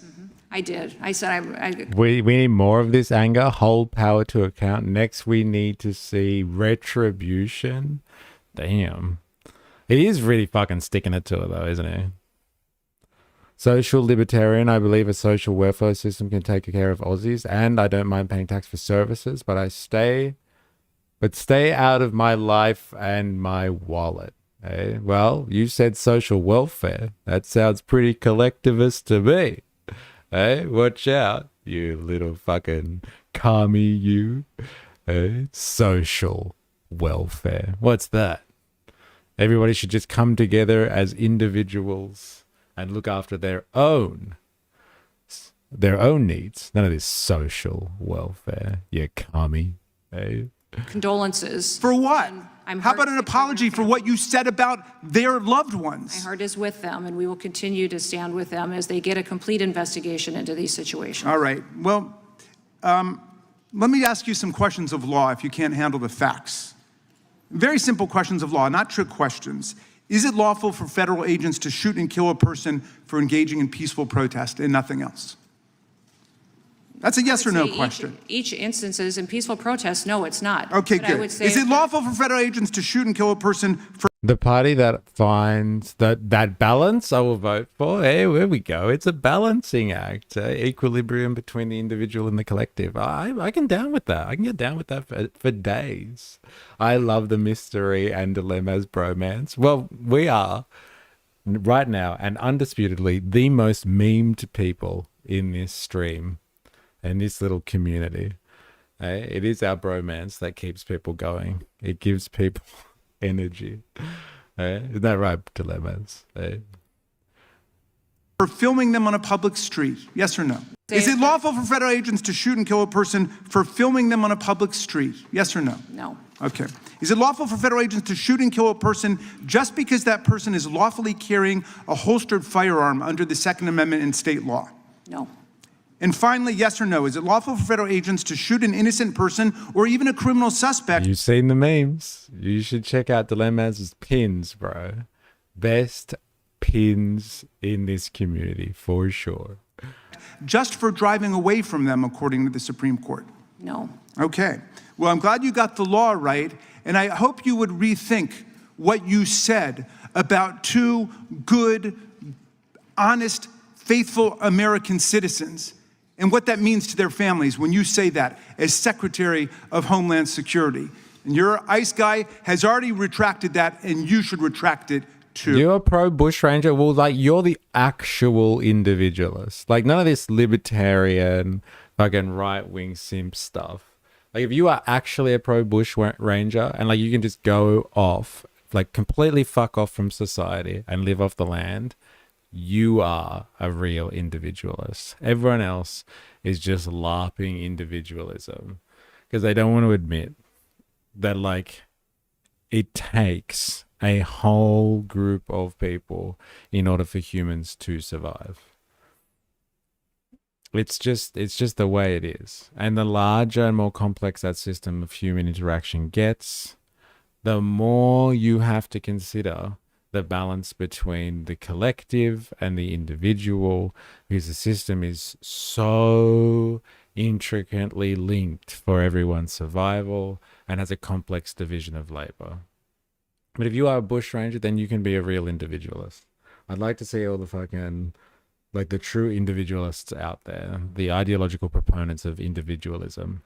Speaker 5: I did. I said I
Speaker 1: We need more of this anger. Hold power to account. Next, we need to see retribution. Damn. It is really fucking sticking it to it, though, isn't it? Social libertarian. I believe a social welfare system can take care of Aussies, and I don't mind paying tax for services, but stay out of my life and my wallet. Eh? Well, you said social welfare. That sounds pretty collectivist to me. Hey, watch out, you little fucking commie, you. Hey, social welfare. What's that? Everybody should just come together as individuals and look after their own needs. None of this social welfare, you commie. Hey.
Speaker 5: condolences.
Speaker 4: For what?
Speaker 5: I'm
Speaker 4: How about an
Speaker 5: heartsick for
Speaker 4: apology
Speaker 5: their
Speaker 4: for what you said about their loved
Speaker 5: My
Speaker 4: ones?
Speaker 5: heart is with them, and we will continue to stand with them as they get a complete investigation into these situations.
Speaker 4: All right. Well, let me ask you some questions of law if you can't handle the facts. Very simple questions of law, not trick questions. Is it lawful for federal agents to shoot and kill a person for engaging in peaceful protest and nothing else? That's a yes or no
Speaker 5: Say
Speaker 4: question.
Speaker 5: Each instances in peaceful protest, no, it's not.
Speaker 4: Okay,
Speaker 5: But I would
Speaker 4: good.
Speaker 5: say
Speaker 4: Is it lawful for federal agents to shoot and kill a person for
Speaker 1: The party that finds that balance, I will vote for. Hey, there we go. It's a balancing act, equilibrium between the individual and the collective. I can down with that. I can get down with that for days. I love the mystery and dilemmas bromance. Well, we are right now and undisputedly the most memed people in this stream and this little community. It is our bromance that keeps people going. It gives people energy. Isn't that right, dilemmas?
Speaker 4: filming them on a public street? Yes or no? Is it lawful for federal agents to shoot and kill a person for filming them on a public street? Yes or no?
Speaker 5: No.
Speaker 4: Okay. Is it lawful for federal agents to shoot and kill a person just because that person is lawfully carrying a holstered firearm under the Second Amendment in state law?
Speaker 5: No.
Speaker 4: And finally, yes or no, is it lawful for federal agents to shoot an innocent person or even a criminal suspect
Speaker 1: You've seen the memes. You should check out Dilemmas' pins, bro. Best pins in this community, for sure.
Speaker 4: just for driving away from them, according to the Supreme Court?
Speaker 5: No.
Speaker 4: Okay. Well, I'm glad you got the law right, and I hope you would rethink what you said about two good, honest, faithful American citizens and what that means to their families when you say that as Secretary of Homeland Security. And your ICE guy has already retracted that, and you should retract it too.
Speaker 1: You're a pro bushranger. Well, like, you're the actual individualist. Like, none of this libertarian, fucking right-wing simp stuff. Like, if you are actually a pro bushranger and, like, you can just go off, like, completely fuck off from society and live off the land, you are a real individualist. Everyone else is just LARPing individualism because they don't want to admit that, like, it takes a whole group of people in order for humans to survive. It's just the way it is. And the larger and more complex that system of human interaction gets, the more you have to consider the balance between the collective and the individual, because the system is so intricately linked for everyone's survival and has a complex division of labor. But if you are a bushranger, then you can be a real individualist. I'd like to see all the fucking like the true individualists out there, the ideological proponents of individualism,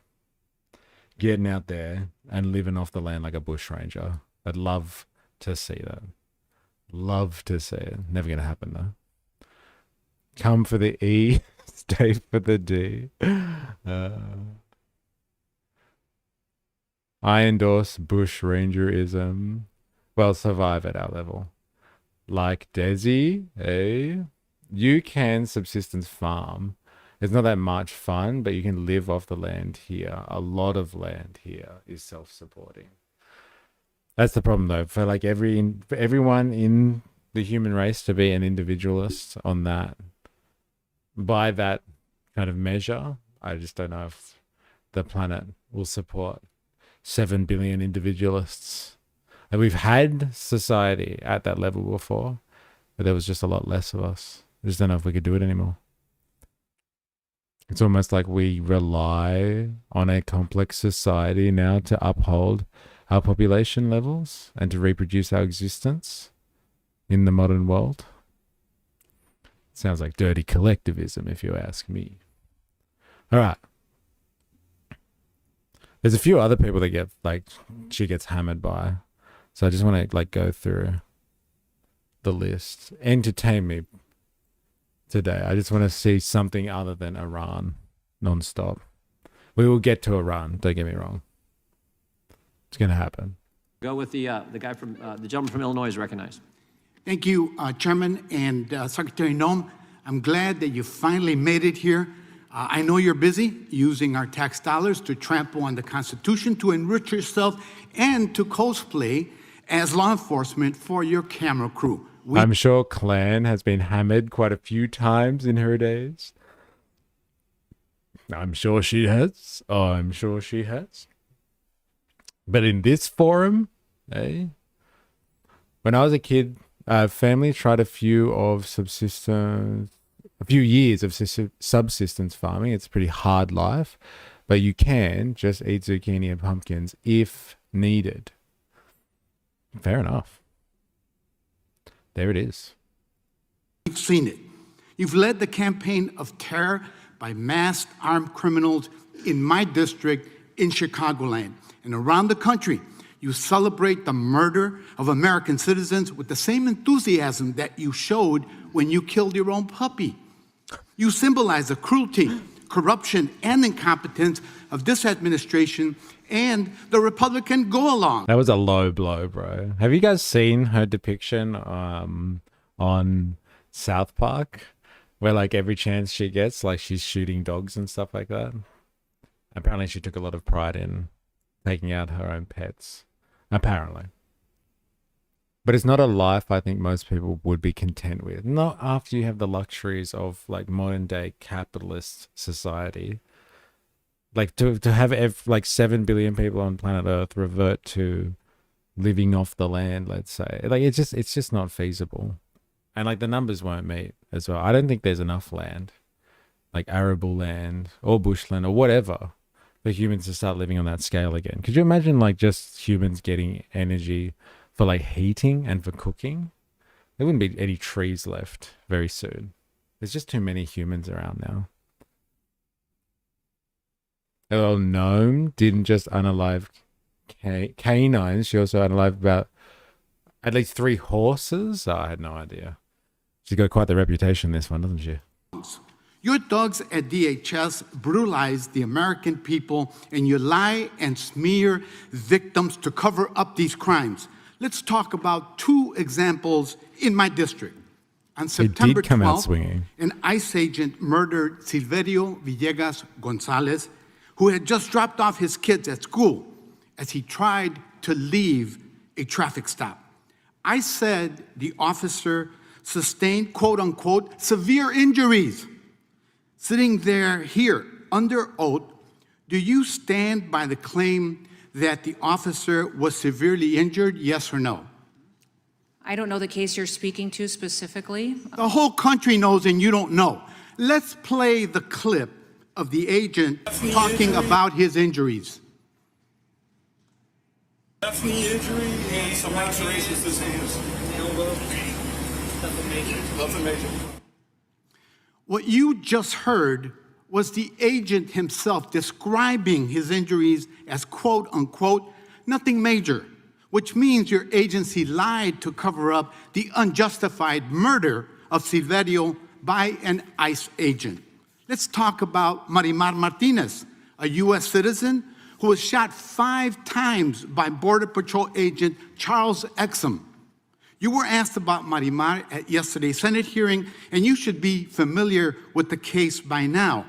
Speaker 1: getting out there and living off the land like a bushranger. I'd love to see that. Love to see it. Never going to happen though. Come for the E, stay for the D. I endorse bushrangerism. Well, survive at our level. Like Desi, you can subsistence farm. It's not that much fun, but you can live off the land here. A lot of land here is self-supporting. That's the problem, though. For like for everyone in the human race to be an individualist on that, by that kind of measure, I just don't know if the planet will support 7 billion individualists. And we've had society at that level before, but there was just a lot less of us. I just don't know if we could do it anymore. It's almost like we rely on a complex society now to uphold our population levels and to reproduce our existence in the modern world. Sounds like dirty collectivism, if you ask me. All right. There's a few other people that get, like, she gets hammered by. So I just want to, like, go through the list. Entertain me today. I just want to see something other than Iran nonstop. We will get to Iran, don't get me wrong. It's going to happen.
Speaker 3: Go with the guy from, the gentleman from Illinois is recognized.
Speaker 6: Thank you, Chairman and Secretary Noem. I'm glad that you finally made it here. I know you're busy using our tax dollars to trample on the Constitution, to enrich yourself, and to cosplay as law enforcement for your camera crew.
Speaker 1: I'm sure Clan has been hammered quite a few times in her days. I'm sure she has. Oh, I'm sure she has. But in this forum, when I was a kid, family tried a few years of subsistence farming. It's a pretty hard life, but you can just eat zucchini and pumpkins if needed. Fair enough. There it is.
Speaker 6: You've seen it. You've led the campaign of terror by masked armed criminals in my district in Chicagoland and around the country. You celebrate the murder of American citizens with the same enthusiasm that you showed when you killed your own puppy. You symbolize the cruelty, corruption, and incompetence of this administration and the Republican go-along.
Speaker 1: That was a low blow, bro. Have you guys seen her depiction on South Park? Where, like, every chance she gets, like, she's shooting dogs and stuff like that. Apparently she took a lot of pride in taking out her own pets. Apparently. But it's not a life I think most people would be content with. Not after you have the luxuries of, like, modern day capitalist society. Like, to have like 7 billion people on planet Earth revert to living off the land, let's say. Like, it's just not feasible. And, like, the numbers won't meet as well. I don't think there's enough land, like arable land or bushland or whatever, for humans to start living on that scale again. Could you imagine, like, just humans getting energy for, like, heating and for cooking? There wouldn't be any trees left very soon. There's just too many humans around now. Well, Noem didn't just unalive canines. She also unalived about at least 3 horses. Oh, I had no idea. She's got quite the reputation, this one, doesn't she?
Speaker 6: Your thugs at DHS brutalize the American people, and you lie and smear victims to cover up these crimes. Let's talk about 2 examples in my district. On September 12th, an ICE agent murdered Silverio Villegas Gonzalez, who had just dropped off his kids at school as he tried to leave a traffic stop. I said the officer sustained, quote unquote, severe injuries. Sitting there here under oath, do you stand by the claim that the officer was severely injured, yes or no?
Speaker 5: I don't know the case you're speaking to specifically.
Speaker 6: The whole country knows and you don't know. Let's play the clip of the agent talking about his injuries.
Speaker 7: That's knee injury and some lacerations to his hands. Elbow. Nothing major. Nothing major.
Speaker 6: What you just heard was the agent himself describing his injuries as quote unquote, nothing major, which means your agency lied to cover up the unjustified murder of Silverio by an ICE agent. Let's talk about Marimar Martinez, a U.S. citizen who was shot 5 times by Border Patrol agent Charles Exum. You were asked about Marimar at yesterday's Senate hearing, and you should be familiar with the case by now.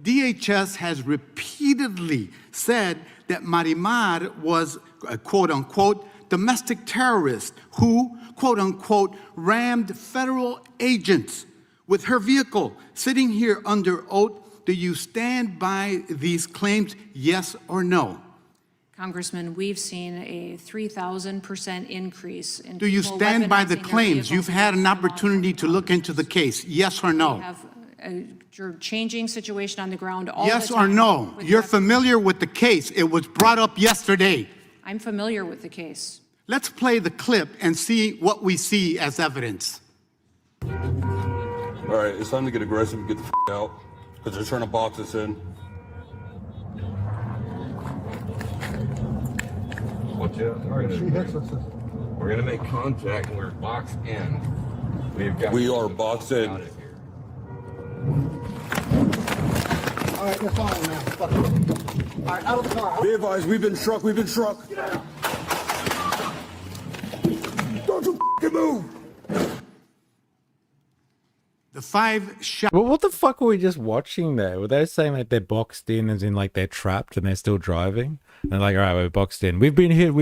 Speaker 6: DHS has repeatedly said that Marimar was a quote-unquote domestic terrorist who, quote-unquote, rammed federal agents with her vehicle. Sitting here under oath, do you stand by these claims, yes or no?
Speaker 5: Congressman, we've seen a 3,000% increase in
Speaker 6: Do you
Speaker 5: people
Speaker 6: stand by the
Speaker 5: weaponizing their
Speaker 6: claims?
Speaker 5: vehicles
Speaker 6: You've had an
Speaker 5: against law
Speaker 6: opportunity to look into the case, yes or
Speaker 5: We
Speaker 6: no?
Speaker 5: have a changing situation on the ground all
Speaker 6: Yes
Speaker 5: the
Speaker 6: or
Speaker 5: time.
Speaker 6: no?
Speaker 5: with
Speaker 6: You're
Speaker 5: weapons.
Speaker 6: familiar with the case. It was brought up yesterday.
Speaker 5: I'm familiar with the case.
Speaker 6: Let's play the clip and see what we see as evidence.
Speaker 7: All right, it's time to get aggressive and get the out because they're trying to box us in.
Speaker 8: Watch out. We're gonna make contact and we're boxed in.
Speaker 7: We are boxed in.
Speaker 8: Out of here.
Speaker 6: All right, that's all now. Fuck it. All right, out of the car.
Speaker 7: Be advised, we've been struck. We've been struck. Don't you move.
Speaker 6: The 5 shots.
Speaker 1: Well, what the fuck were we just watching there? Were they saying like they're boxed in as in like they're trapped and they're still driving? And they're like, all right, we're boxed in. We've been hit.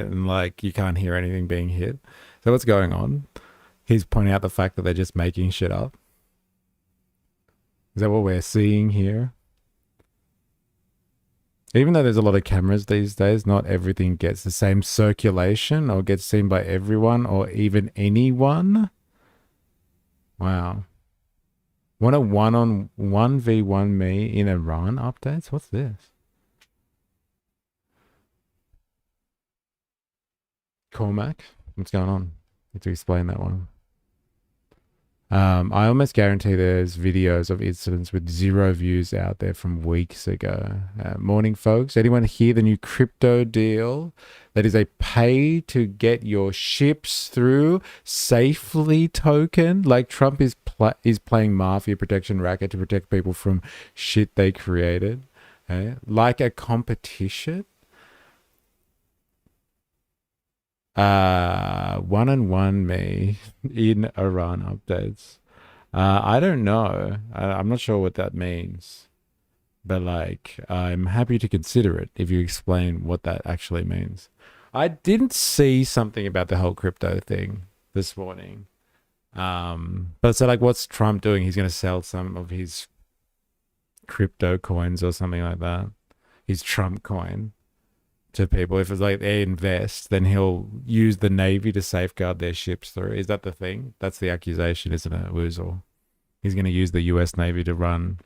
Speaker 1: And like, you can't hear anything being hit. So what's going on? He's pointing out the fact that they're just making shit up. Is that what we're seeing here? Even though there's a lot of cameras these days, not everything gets the same circulation or gets seen by everyone or even anyone. Wow. Want a 1v1 me in Iran updates? What's this? Cormac? What's going on? Need to explain that one. I almost guarantee there's videos of incidents with 0 views out there from weeks ago. Morning, folks. Anyone hear the new crypto deal? That is a pay to get your ships through safely token. Like Trump is playing mafia protection racket to protect people from shit they created. Like a competition. 1-on-1 me in Iran updates. I don't know. I'm not sure what that means. But like, I'm happy to consider it if you explain what that actually means. I didn't see something about the whole crypto thing this morning. But so like, what's Trump doing? He's going to sell some of his crypto coins or something like that. His Trump coin. To people, if it's like they invest, then he'll use the Navy to safeguard their ships through. Is that the thing? That's the accusation, isn't it, Woozle? He's going to use the US Navy to run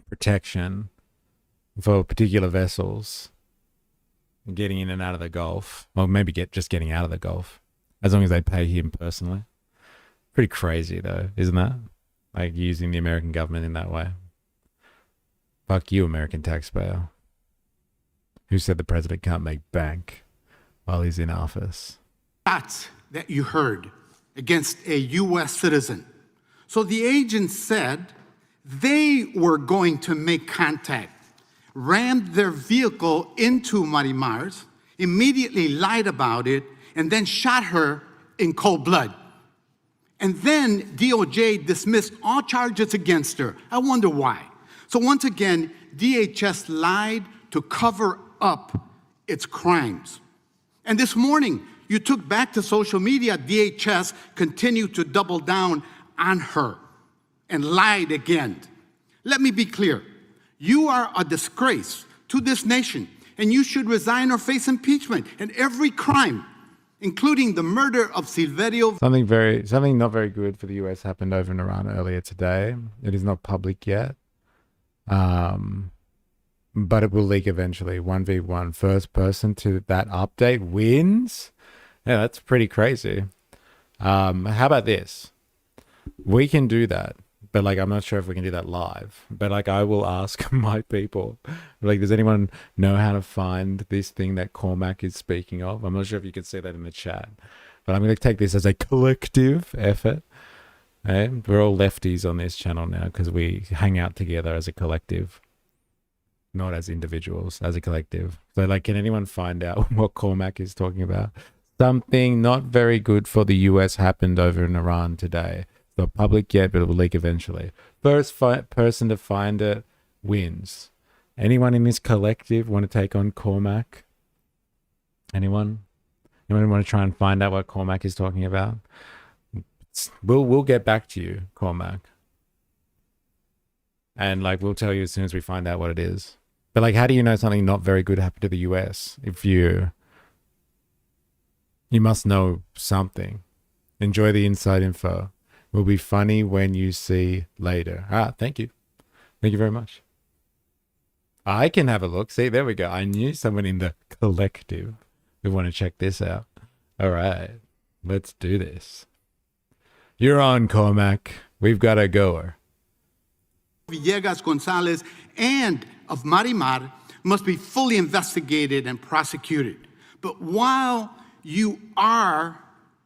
Speaker 1: protection for particular vessels getting in and out of the Gulf, or maybe just getting out of the Gulf, as long as they pay him personally. Pretty crazy though, isn't that? Like using the American government in that way. Fuck you, American taxpayer. Who said the president can't make bank while he's in office?
Speaker 6: Shots that you heard against a U.S. citizen. So the agent said they were going to make contact, rammed their vehicle into Marimar's, immediately lied about it, and then shot her in cold blood. And then DOJ dismissed all charges against her. I wonder why. So once again, DHS lied to cover up its crimes. And this morning, you took back to social media, DHS continued to double down on her and lied again. Let me be clear. You are a disgrace to this nation, and you should resign or face impeachment. And every crime, including the murder of Silverio.
Speaker 1: Something not very good for the US happened over in Iran earlier today. It is not public yet. But it will leak eventually. 1v1, first person to that update wins. Yeah, that's pretty crazy. How about this? We can do that. but like I'm not sure if we can do that live. But like I will ask my people, like, does anyone know how to find this thing that Cormac is speaking of? I'm not sure if you can see that in the chat, but I'm going to take this as a collective effort. We're all lefties on this channel now because we hang out together as a collective, not as individuals, as a collective. So like, can anyone find out what Cormac is talking about? Something not very good for the US happened over in Iran today. It's not public yet, but it will leak eventually. First person to find it wins. Anyone in this collective want to take on Cormac? Anyone? Anyone want to try and find out what Cormac is talking about? We'll get back to you, Cormac. And like we'll tell you as soon as we find out what it is. But like, how do you know something not very good happened to the US if you must know something? Enjoy the inside info. Will be funny when you see later. Thank you. Thank you very much. I can have a look. See, there we go. I knew someone in the collective would want to check this out. All right, let's do this. You're on, Cormac. We've got a goer.
Speaker 6: Villegas Gonzalez and of Marimar must be fully investigated and prosecuted. But while you are,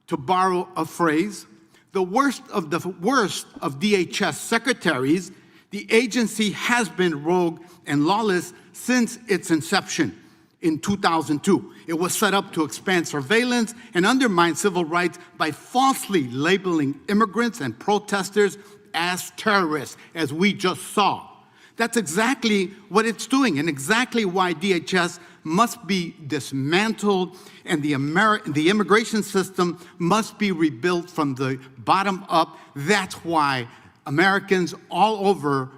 Speaker 6: to borrow a phrase, the worst of DHS secretaries, the agency has been rogue and lawless since its inception in 2002. It was set up to expand surveillance and undermine civil rights by falsely labeling immigrants and protesters as terrorists, as we just saw. That's exactly what it's doing, and exactly why DHS must be dismantled and the immigration system must be rebuilt from the bottom up. That's why Americans all over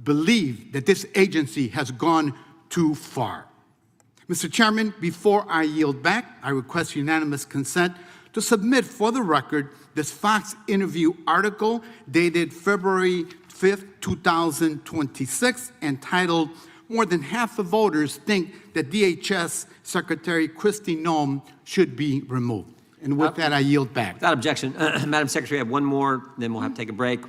Speaker 6: believe that this agency has gone too far. Mr. Chairman, before I yield back, I request unanimous consent to submit for the record this Fox interview article dated February 5th, 2026, entitled, "More than half the voters think that DHS Secretary Kristi Noem should be removed." And with that, I yield back.
Speaker 3: Without objection, Madam Secretary, I have one more, then we'll have to take a break.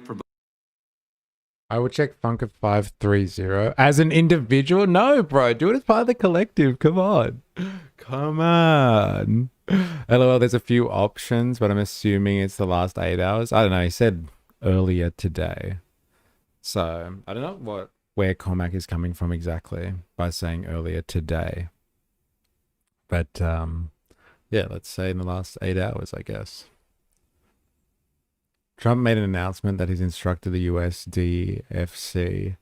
Speaker 1: I will check Funker 530 as an individual. No, bro, do it as part of the collective. Come on. Come on. LOL, there's a few options, but I'm assuming it's the last 8 hours. I don't know. He said earlier today. So I don't know where Cormac is coming from exactly by saying earlier today. But yeah, let's say in the last 8 hours, I guess. Trump made an announcement that he's instructed the USDFC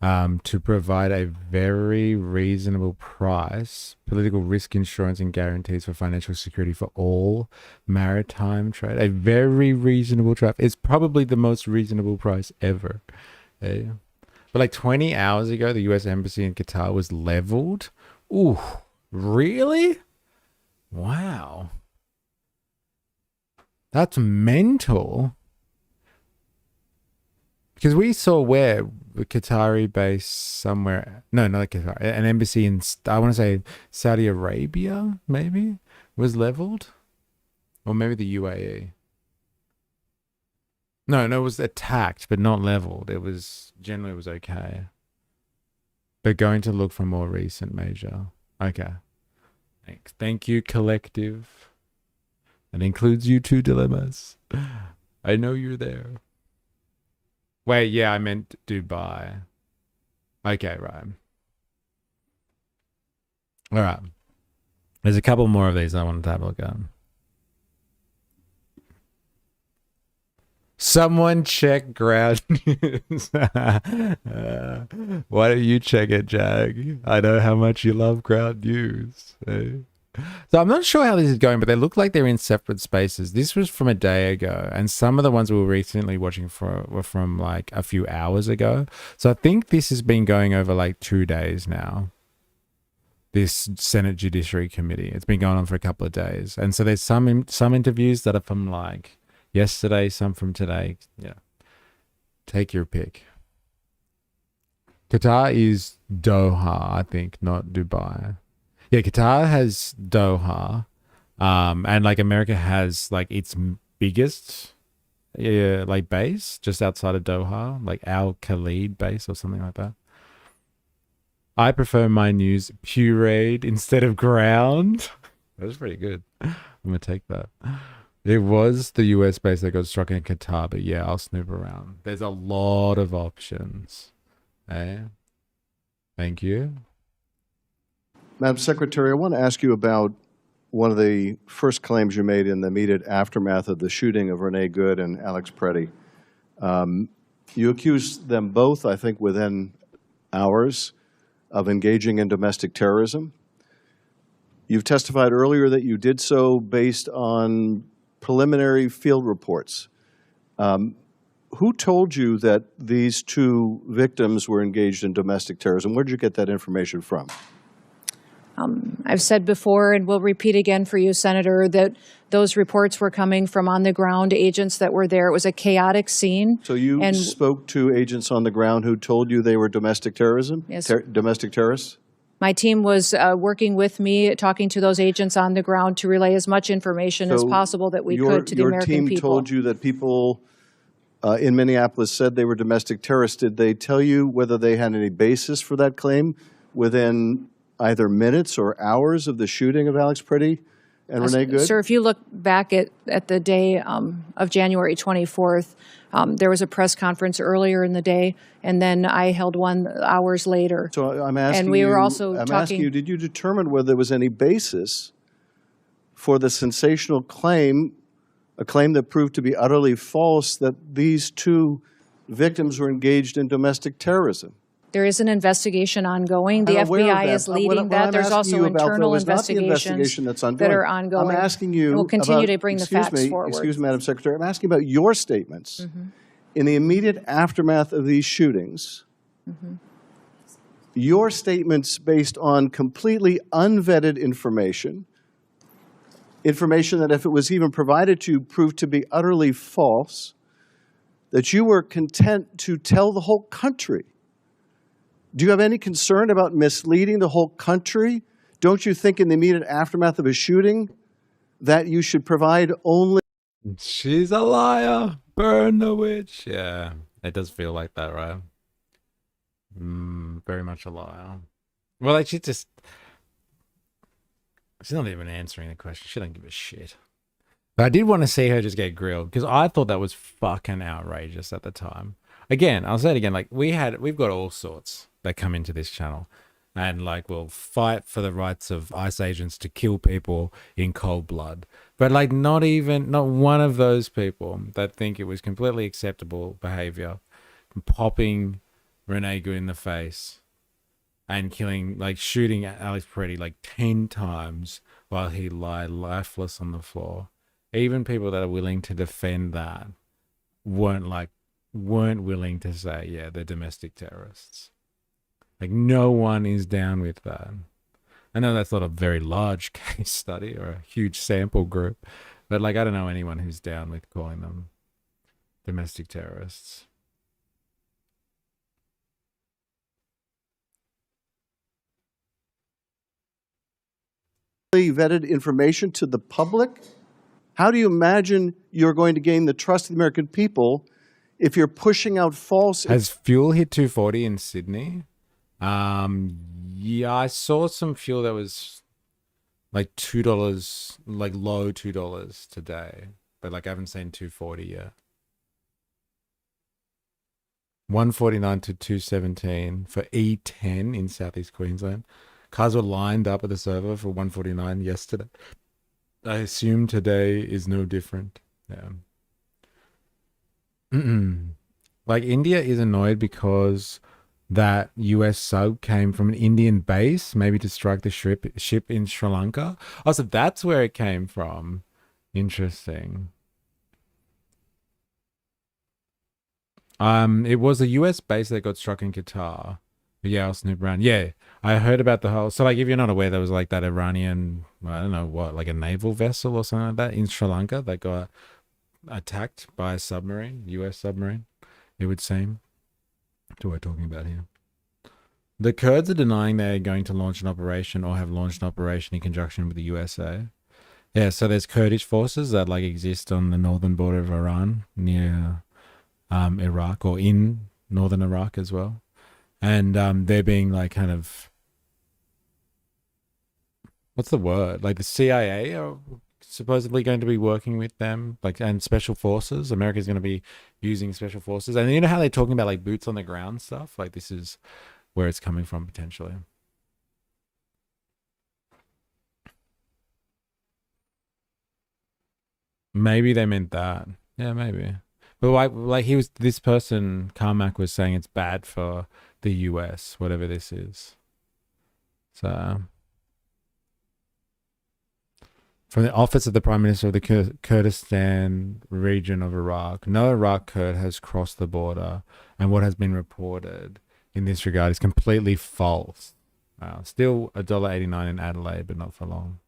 Speaker 1: to provide a very reasonable price, political risk insurance and guarantees for financial security for all maritime trade. A very reasonable price. It's probably the most reasonable price ever. But like 20 hours ago, the US Embassy in Qatar was leveled. Ooh, really? Wow. That's mental. Because we saw where the Qatari base somewhere, no, not Qatar, an embassy in, I want to say Saudi Arabia, maybe, was leveled. Or maybe the UAE. No, it was attacked, but not leveled. It was, generally it was okay. But going to look for more recent major. Okay. Thanks. Thank you, collective. That includes you two dilemmas. I know you're there. Wait, yeah, I meant Dubai. Okay, right. All right. There's a couple more of these I wanted to have a look at. Someone check ground news. Why don't you check it, Jag? I know how much you love ground news. So I'm not sure how this is going, but they look like they're in separate spaces. This was from a day ago, and some of the ones we were recently watching were from like a few hours ago. So I think this has been going over like 2 days now. This Senate Judiciary Committee. It's been going on for a couple of days. And so there's some interviews that are from like yesterday, some from today. Yeah. Take your pick. Qatar is Doha, I think, not Dubai. Yeah, Qatar has Doha, and like America has like its biggest like base just outside of Doha, like Al Khalid base or something like that. I prefer my news pureed instead of ground. That was pretty good. I'm gonna take that. It was the US base that got struck in Qatar, but yeah, I'll snoop around. There's a lot of options. Thank you.
Speaker 9: Madam Secretary, I want to ask you about one of the first claims you made in the immediate aftermath of the shooting of Renee Good and Alex Preddy. You accused them both, I think, within hours of engaging in domestic terrorism. You've testified earlier that you did so based on preliminary field reports. Who told you that these two victims were engaged in domestic terrorism? Where did you get that information from?
Speaker 5: I've said before, and will repeat again for you, Senator, that those reports were coming from on-the-ground agents that were there. It was a chaotic scene.
Speaker 9: So you spoke to agents on the ground who told you they were domestic terrorism?
Speaker 5: Yes.
Speaker 9: Domestic terrorists?
Speaker 5: My team was working with me, talking to those agents on the ground to relay as much information as possible that we could to the American people.
Speaker 9: Your team told you that people in Minneapolis said they were domestic terrorists. Did they tell you whether they had any basis for that claim within either minutes or hours of the shooting of Alex Preddy and Renee Good?
Speaker 5: Sir, if you look back at the day of January 24th, there was a press conference earlier in the day, and then I held one hours later.
Speaker 9: So I'm asking
Speaker 5: and we
Speaker 9: you,
Speaker 5: were also
Speaker 9: I'm
Speaker 5: talking,
Speaker 9: asking you, did you determine whether there was any basis for the sensational claim, a claim that proved to be utterly false, that these two victims were engaged in domestic terrorism?
Speaker 5: there is an investigation ongoing. The FBI is leading that. There's also internal investigations that are ongoing.
Speaker 9: I'm asking you
Speaker 5: We'll continue
Speaker 9: about,
Speaker 5: to bring the facts forward.
Speaker 9: Excuse me, Madam Secretary. I'm asking about your statements in the immediate aftermath of these shootings. Your statements based on completely unvetted information, information that if it was even provided to you proved to be utterly false, that you were content to tell the whole country. Do you have any concern about misleading the whole country? Don't you think in the immediate aftermath of a shooting that you should provide only...
Speaker 1: She's a liar. Burn the witch. Yeah, it does feel like that, right? Very much a liar. Well, like she's not even answering the question. She don't give a shit. But I did want to see her just get grilled because I thought that was fucking outrageous at the time. Again, I'll say it again. Like we've got all sorts that come into this channel, and like we'll fight for the rights of ICE agents to kill people in cold blood. But like not one of those people that think it was completely acceptable behavior, popping Renee Good in the face and shooting at Alex Preddy like 10 times while he lay lifeless on the floor. Even people that are willing to defend that weren't willing to say, yeah, they're domestic terrorists. Like no one is down with that. I know that's not a very large case study or a huge sample group, but like I don't know anyone who's down with calling them domestic terrorists.
Speaker 9: Vetted information to the public? How do you imagine you're going to gain the trust of the American people if you're pushing out false...
Speaker 1: Has fuel hit 240 in Sydney? Yeah, I saw some fuel that was like $2, like low $2 today, but like I haven't seen 240 yet. 149 to 217 for E10 in Southeast Queensland. Cars were lined up at the server for 149 yesterday. I assume today is no different. Yeah. Like India is annoyed because that US sub came from an Indian base, maybe to strike the ship in Sri Lanka. Oh, so that's where it came from. Interesting. It was a US base that got struck in Qatar. Yeah, I'll snoop around. Yeah, I heard about the whole... So, like, if you're not aware, there was, like, that Iranian, I don't know what, like a naval vessel or something like that in Sri Lanka that got attacked by a submarine, US submarine, it would seem. What are we talking about here? The Kurds are denying they're going to launch an operation or have launched an operation in conjunction with the USA. Yeah, so there's Kurdish forces that like exist on the northern border of Iran near Iraq, or in northern Iraq as well. And they're being like kind of, what's the word? Like the CIA are supposedly going to be working with them, like, and special forces. America's going to be using special forces. And you know how they're talking about like boots on the ground stuff? Like this is where it's coming from potentially. Maybe they meant that. Yeah, maybe. But like this person, Carmack, was saying it's bad for the US, whatever this is. So, from the office of the Prime Minister of the Kurdistan region of Iraq, no Iraq Kurd has crossed the border, and what has been reported in this regard is completely false. Still $1.89 in Adelaide, but not for long.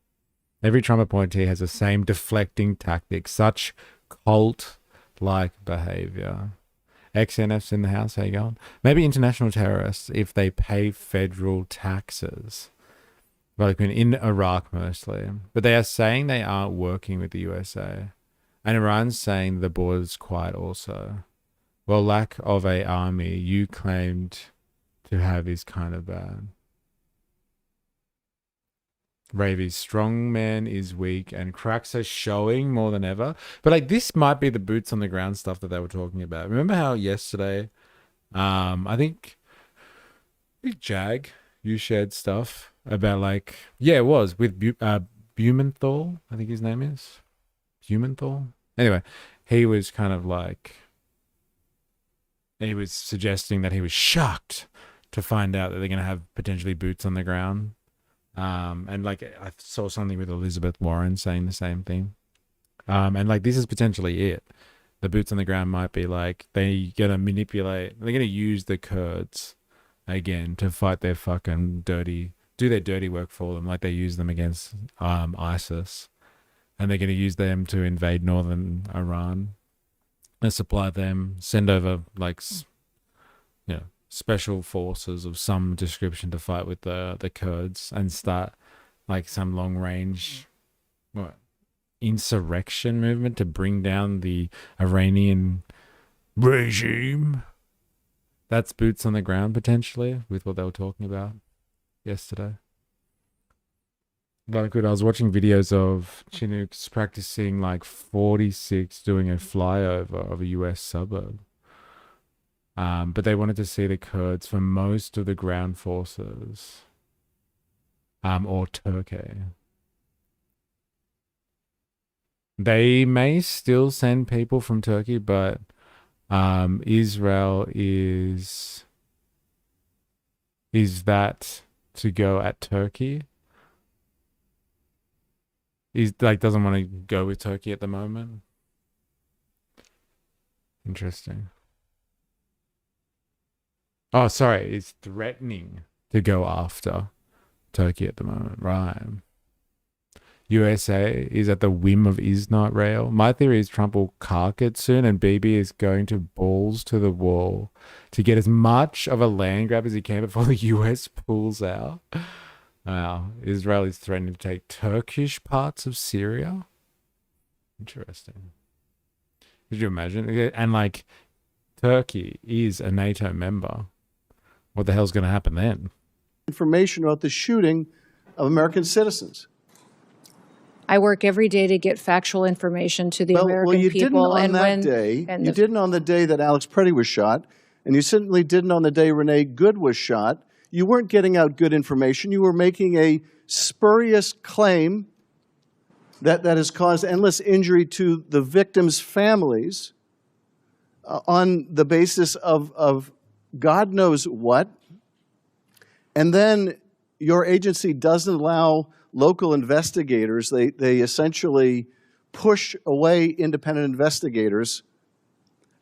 Speaker 1: Every Trump appointee has the same deflecting tactics, such cult-like behavior. XNF's in the house, how you going? Maybe international terrorists if they pay federal taxes. Well, in Iraq mostly. But they are saying they aren't working with the USA. And Iran's saying the border's quiet also. Well, lack of a army you claimed to have is kind of bad. Ravi's strong man is weak and cracks are showing more than ever. But like this might be the boots on the ground stuff that they were talking about. Remember how yesterday, I think Jag, you shared stuff about like, yeah, it was with Blumenthal, I think his name is. Blumenthal? Anyway, he was kind of like, he was suggesting that he was shocked to find out that they're going to have potentially boots on the ground. And like I saw something with Elizabeth Warren saying the same thing. And like this is potentially it. The boots on the ground might be like they're gonna use the Kurds again to fight their fucking do their dirty work for them, like they use them against ISIS, and they're gonna use them to invade northern Iran and supply them, send over like special forces of some description to fight with the Kurds and start like some long range insurrection movement to bring down the Iranian regime. That's boots on the ground potentially with what they were talking about yesterday. Like I was watching videos of Chinooks practicing like 46 doing a flyover of a US suburb. But they wanted to see the Kurds for most of the ground forces, or Turkey. They may still send people from Turkey, but Israel is that to go at Turkey? He's like doesn't want to go with Turkey at the moment. Interesting. Oh, sorry, it's threatening to go after Turkey at the moment, right? USA is at the whim of Israel. My theory is Trump will cark it soon, and Bibi is going to balls to the wall to get as much of a land grab as he can before the US pulls out. Wow, Israel is threatening to take Turkish parts of Syria. Interesting. Could you imagine? And like, Turkey is a NATO member. What the hell's going to happen then?
Speaker 9: Information about the shooting of American citizens.
Speaker 5: I work every day to get factual information to the American
Speaker 9: well, you
Speaker 5: people.
Speaker 9: Didn't on that day. You didn't on the day that Alex Preddy was shot, and you certainly didn't on the day Renee Good was shot. You weren't getting out good information. You were making a spurious claim that has caused endless injury to the victims' families on the basis of God knows what. And then your agency doesn't allow local investigators. They essentially push away independent investigators.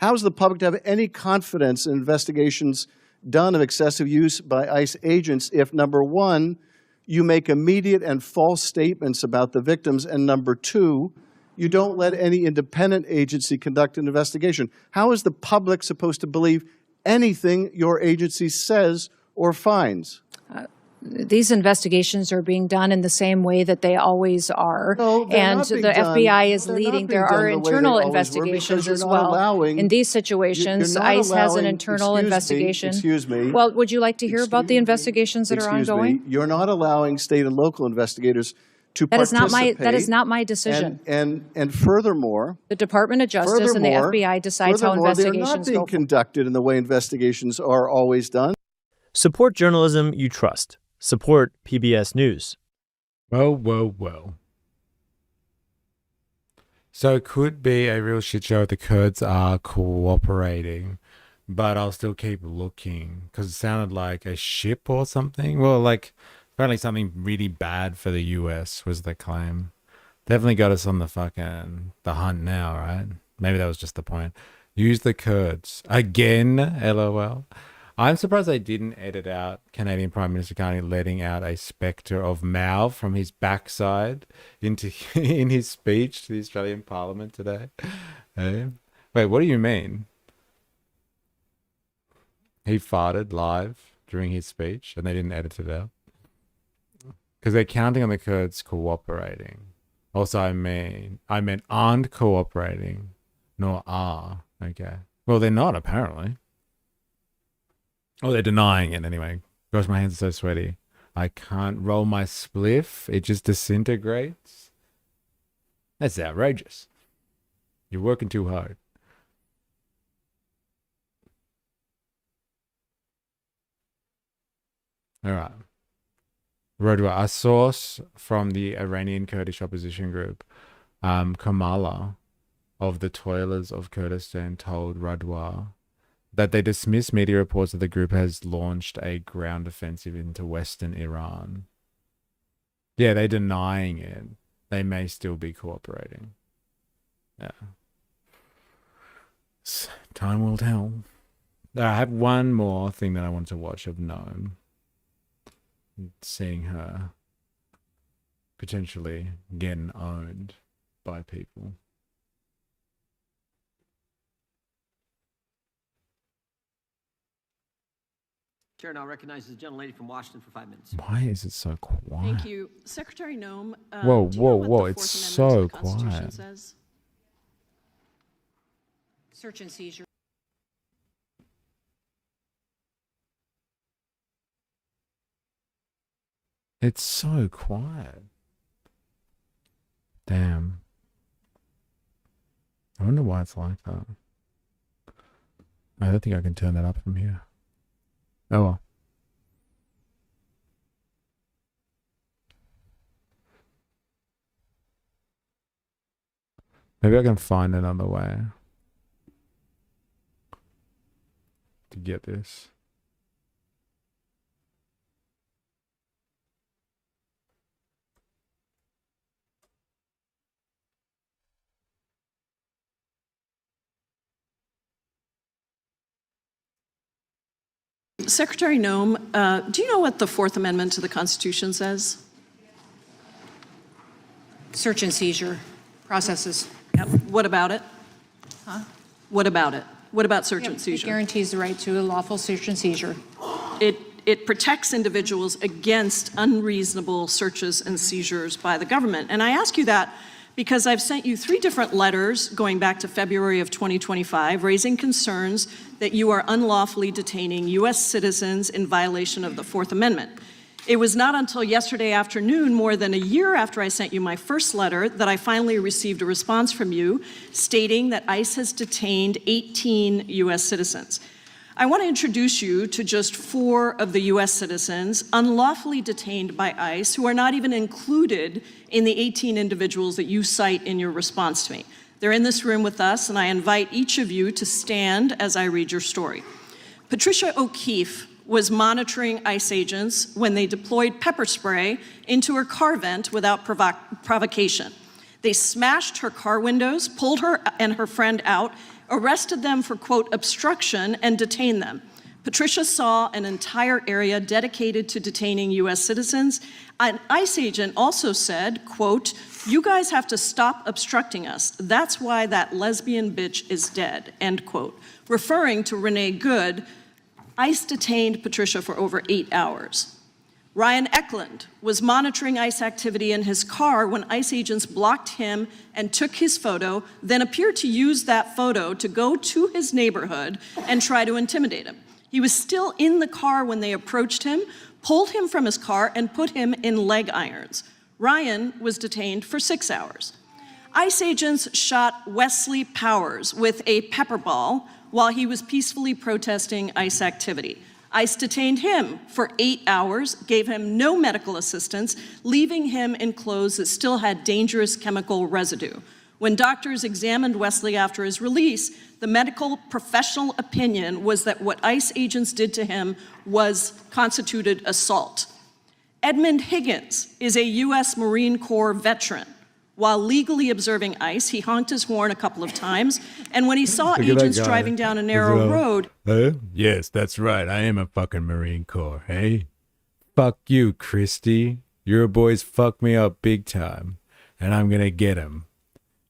Speaker 9: How is the public to have any confidence in investigations done of excessive use by ICE agents if, number one, you make immediate and false statements about the victims, and number two, you don't let any independent agency conduct an investigation? How is the public supposed to believe anything your agency says or finds?
Speaker 5: these investigations are being done in the same way that they always are.
Speaker 9: No, they're
Speaker 5: And
Speaker 9: not being
Speaker 5: the
Speaker 9: done-
Speaker 5: FBI is
Speaker 9: they're not
Speaker 5: leading.
Speaker 9: being
Speaker 5: There
Speaker 9: done
Speaker 5: are
Speaker 9: the way they
Speaker 5: internal
Speaker 9: always were,
Speaker 5: investigations
Speaker 9: because you're
Speaker 5: as
Speaker 9: not
Speaker 5: well.
Speaker 9: allowing-
Speaker 5: In these
Speaker 9: you're
Speaker 5: situations,
Speaker 9: not
Speaker 5: ICE has an
Speaker 9: allowing-
Speaker 5: internal
Speaker 9: excuse me,
Speaker 5: investigation.
Speaker 9: excuse me.
Speaker 5: Well, would you like to hear about the investigations that are
Speaker 9: Excuse me,
Speaker 5: ongoing?
Speaker 9: you're not allowing state and local investigators to
Speaker 5: That is
Speaker 9: participate.
Speaker 5: that is not my decision.
Speaker 9: And furthermore,
Speaker 5: The Department of Justice and the FBI decides how
Speaker 9: they're not
Speaker 5: investigations
Speaker 9: being
Speaker 5: go.
Speaker 9: conducted in the way investigations are always done.
Speaker 10: Support journalism you trust. Support PBS News.
Speaker 1: Whoa. So it could be a real shit show if the Kurds are cooperating, but I'll still keep looking because it sounded like a ship or something. Well, like apparently something really bad for the US was the claim. Definitely got us on the hunt now, right? Maybe that was just the point. Use the Kurds again, LOL. I'm surprised they didn't edit out Canadian Prime Minister Carney letting out a spectre of Mao from his backside in his speech to the Australian Parliament today. Wait, what do you mean? He farted live during his speech and they didn't edit it out? Because they're counting on the Kurds cooperating. Also, I meant aren't cooperating, nor are. Okay. Well, they're not, apparently. Oh, they're denying it anyway. Gosh, my hands are so sweaty. I can't roll my spliff. It just disintegrates. That's outrageous. You're working too hard. All right. Rodwa, a source from the Iranian Kurdish opposition group, Kamala, of the Toilers of Kurdistan, told Radwa that they dismiss media reports that the group has launched a ground offensive into western Iran. Yeah, they're denying it. They may still be cooperating. Yeah. Time will tell. I have one more thing that I want to watch of Noem. Seeing her potentially getting owned by people.
Speaker 3: Chair now recognizes the gentlelady from Washington for 5 minutes.
Speaker 1: Why is it so quiet?
Speaker 11: Thank you. Secretary Noem,
Speaker 1: Whoa,
Speaker 11: do you know what
Speaker 1: whoa,
Speaker 11: the
Speaker 1: it's
Speaker 11: Fourth Amendment
Speaker 1: so
Speaker 11: to the Constitution
Speaker 1: quiet.
Speaker 11: says?
Speaker 5: Search and seizure.
Speaker 1: It's so quiet. Damn. I wonder why it's like that. I don't think I can turn that up from here. Oh well. Maybe I can find another way to get this.
Speaker 11: Secretary Noem, do you know what the Fourth Amendment to the Constitution says?
Speaker 5: Search and seizure processes.
Speaker 11: Yep. What about it? What about it? What about search and
Speaker 5: It
Speaker 11: seizure?
Speaker 5: guarantees the right to a lawful search and seizure.
Speaker 11: It protects individuals against unreasonable searches and seizures by the government. And I ask you that because I've sent you 3 different letters going back to February of 2025 raising concerns that you are unlawfully detaining U.S. citizens in violation of the Fourth Amendment. It was not until yesterday afternoon, more than a year after I sent you my first letter, that I finally received a response from you stating that ICE has detained 18 U.S. citizens. I want to introduce you to just 4 of the U.S. citizens unlawfully detained by ICE who are not even included in the 18 individuals that you cite in your response to me. They're in this room with us, and I invite each of you to stand as I read your story. Patricia O'Keefe was monitoring ICE agents when they deployed pepper spray into her car vent without provocation. They smashed her car windows, pulled her and her friend out, arrested them for, quote, obstruction, and detained them. Patricia saw an entire area dedicated to detaining U.S. citizens. An ICE agent also said, quote, "You guys have to stop obstructing us. That's why that lesbian bitch is dead," end quote. Referring to Renee Good, ICE detained Patricia for over 8 hours. Ryan Eklund was monitoring ICE activity in his car when ICE agents blocked him and took his photo, then appeared to use that photo to go to his neighborhood and try to intimidate him. He was still in the car when they approached him, pulled him from his car, and put him in leg irons. Ryan was detained for 6 hours. ICE agents shot Wesley Powers with a pepper ball while he was peacefully protesting ICE activity. ICE detained him for 8 hours, gave him no medical assistance, leaving him in clothes that still had dangerous chemical residue. When doctors examined Wesley after his release, the medical professional opinion was that what ICE agents did to him constituted assault. Edmund Higgins is a U.S. Marine Corps veteran. While legally observing ICE, he honked his horn a couple of times, and when he saw agents driving down a narrow road...
Speaker 1: Yes, that's right. I am a fucking Marine Corps, hey? Fuck you, Kristi. Your boys fucked me up big time, and I'm gonna get them.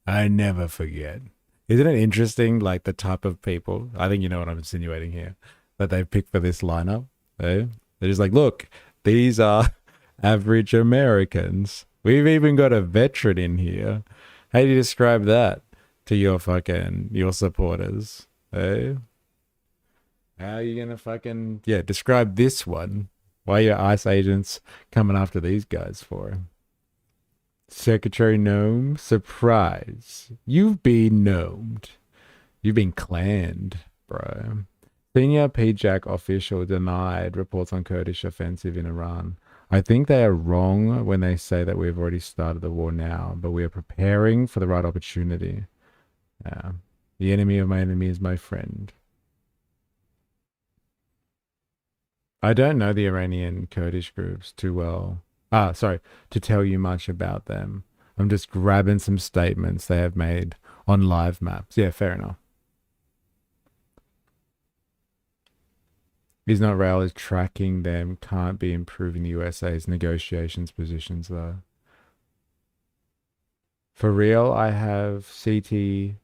Speaker 1: I never forget. Isn't it interesting, like, the type of people, I think you know what I'm insinuating here, that they've picked for this lineup, eh? They're just like, look, these are average Americans. We've even got a veteran in here. How do you describe that to your supporters? Eh? How are you gonna describe this one? Why are your ICE agents coming after these guys for? Secretary Noem, surprise. You've been gnomed. You've been clanned, bro. Senior PJAC official denied reports on Kurdish offensive in Iran. I think they are wrong when they say that we've already started the war now, but we are preparing for the right opportunity. The enemy of my enemy is my friend. I don't know the Iranian Kurdish groups too well. To tell you much about them. I'm just grabbing some statements they have made on live maps. Yeah, fair enough. Israel is tracking them, can't be improving the USA's negotiations positions though. For real, I have CPTSD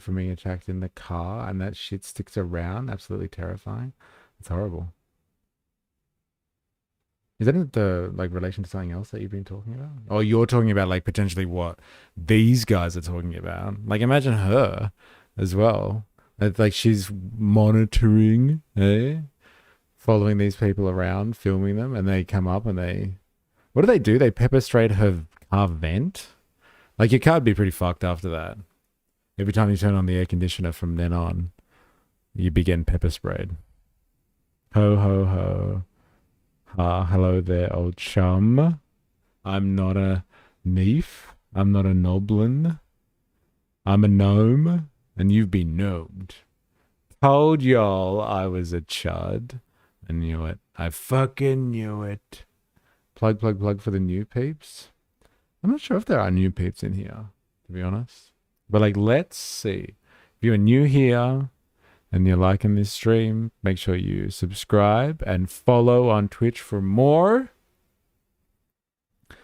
Speaker 1: from being attacked in the car, and that shit sticks around. Absolutely terrifying. It's horrible. Is that in the relation to something else that you've been talking about? Or you're talking about potentially what these guys are talking about? Imagine her as well. It's she's monitoring, following these people around, filming them, and they come up and what do? They pepper sprayed her car vent? Your car would be pretty fucked after that. Every time you turn on the air conditioner from then on, you'd be getting pepper sprayed. Ho, ho, ho. Hello there, old chum. I'm not a neef. I'm not a noblin. I'm a gnome. And you've been gnomed. Told y'all I was a chud. I knew it. I fucking knew it. Plug for the new peeps. I'm not sure if there are new peeps in here, to be honest. But let's see. If you're new here and you're liking this stream, make sure you subscribe and follow on Twitch for more.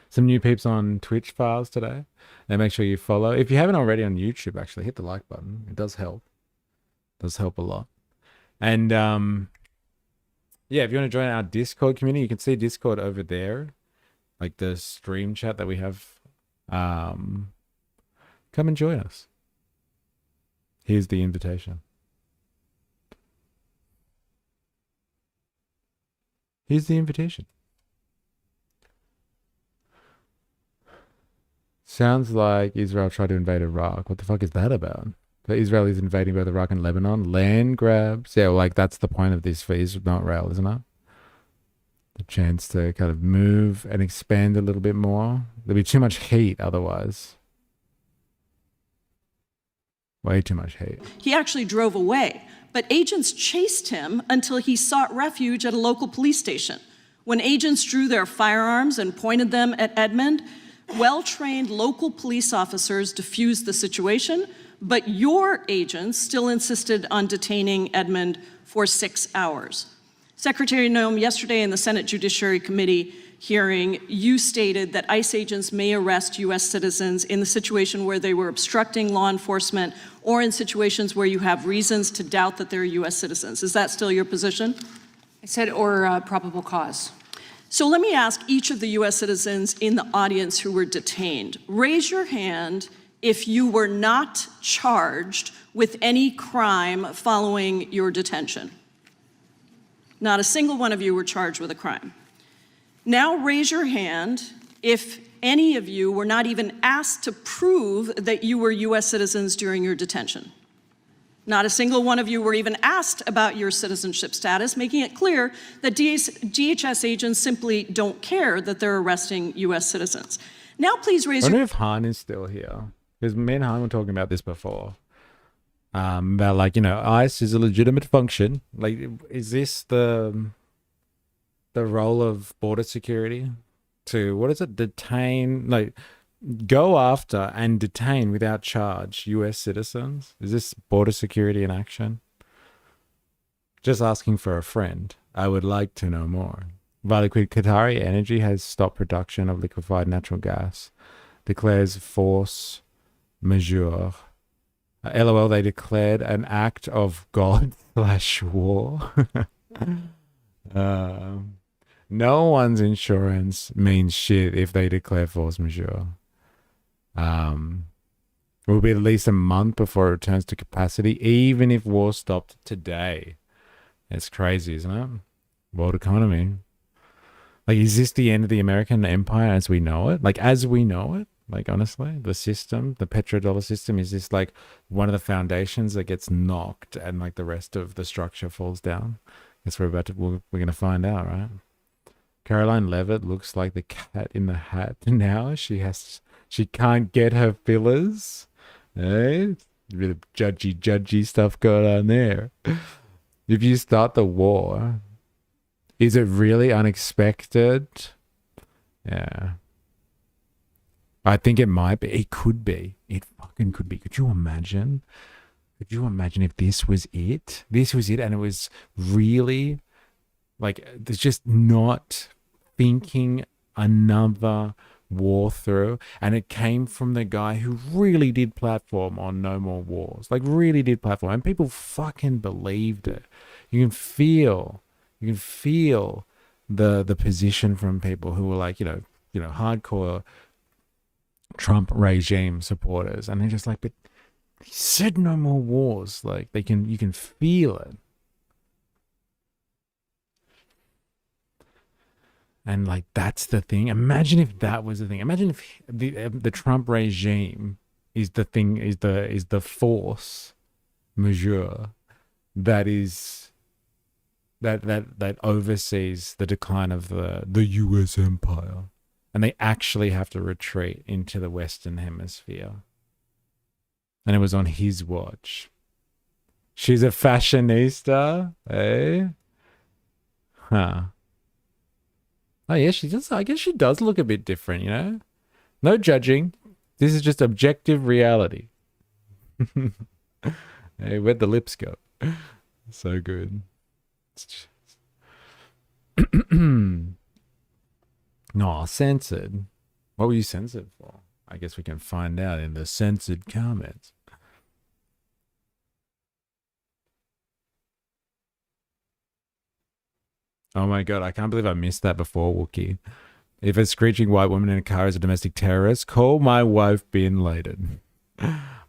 Speaker 1: Some new peeps on Twitch files today. And make sure you follow. If you haven't already on YouTube, actually, hit the like button. It does help. It does help a lot. And if you want to join our Discord community, you can see Discord over there. The stream chat that we have. Come and join us. Here's the invitation. Here's the invitation. Sounds like Israel tried to invade Iraq. What the fuck is that about? The Israel is invading both Iraq and Lebanon. Land grabs. Yeah, that's the point of this for Israel, isn't it? The chance to kind of move and expand a little bit more. There'll be too much heat otherwise. Way too much heat.
Speaker 11: He actually drove away, but agents chased him until he sought refuge at a local police station. When agents drew their firearms and pointed them at Edmund, well-trained local police officers diffused the situation, but your agents still insisted on detaining Edmund for 6 hours. Secretary Noem, yesterday in the Senate Judiciary Committee hearing, you stated that ICE agents may arrest U.S. citizens in the situation where they were obstructing law enforcement or in situations where you have reasons to doubt that they're U.S. citizens. Is that still your position?
Speaker 5: I said, or probable cause.
Speaker 11: So let me ask each of the U.S. citizens in the audience who were detained. Raise your hand if you were not charged with any crime following your detention. Not a single one of you were charged with a crime. Now raise your hand if any of you were not even asked to prove that you were U.S. citizens during your detention. Not a single one of you were even asked about your citizenship status, making it clear that DHS agents simply don't care that they're arresting U.S. citizens. Now please raise
Speaker 1: I
Speaker 11: your...
Speaker 1: wonder if Han is still here. Because me and Han were talking about this before. About like, you know, ICE is a legitimate function. Like, is this the role of border security? To, what is it, detain, like, go after and detain without charge U.S. citizens? Is this border security in action? Just asking for a friend. I would like to know more. Liquid Qatari Energy has stopped production of liquefied natural gas. Declares force majeure. LOL, they declared an act of God/war. No one's insurance means shit if they declare force majeure. It will be at least a month before it returns to capacity, even if war stopped today. It's crazy, isn't it? World economy. Like, is this the end of the American empire as we know it? Like, as we know it? Like, honestly, the system, the petrodollar system, is this like one of the foundations that gets knocked and like the rest of the structure falls down? Guess we're going to find out, right? Caroline Levitt looks like the cat in the hat now. She can't get her fillers. Eh? Really judgy stuff going on there. If you start the war, is it really unexpected? Yeah. I think it might be. It could be. It fucking could be. Could you imagine? Could you imagine if this was it? This was it, and it was really like, there's just not thinking another war through, and it came from the guy who really did platform on no more wars, like really did platform, and people fucking believed it. You can feel the position from people who were like, you know, hardcore Trump regime supporters, and they're just like, but he said no more wars. Like, you can feel it. And like, that's the thing. Imagine if that was the thing. Imagine if the Trump regime is the thing, is the force majeure that oversees the decline of the U.S. empire, and they actually have to retreat into the Western Hemisphere. And it was on his watch. She's a fashionista, eh? Huh. Oh yeah, she does. I guess she does look a bit different, you know? No judging. This is just objective reality. Hey, where'd the lips go? So good. No, censored. What were you censored for? I guess we can find out in the censored comments. Oh my god, I can't believe I missed that before, Wookie. If a screeching white woman in a car is a domestic terrorist, call my wife Bin Laden.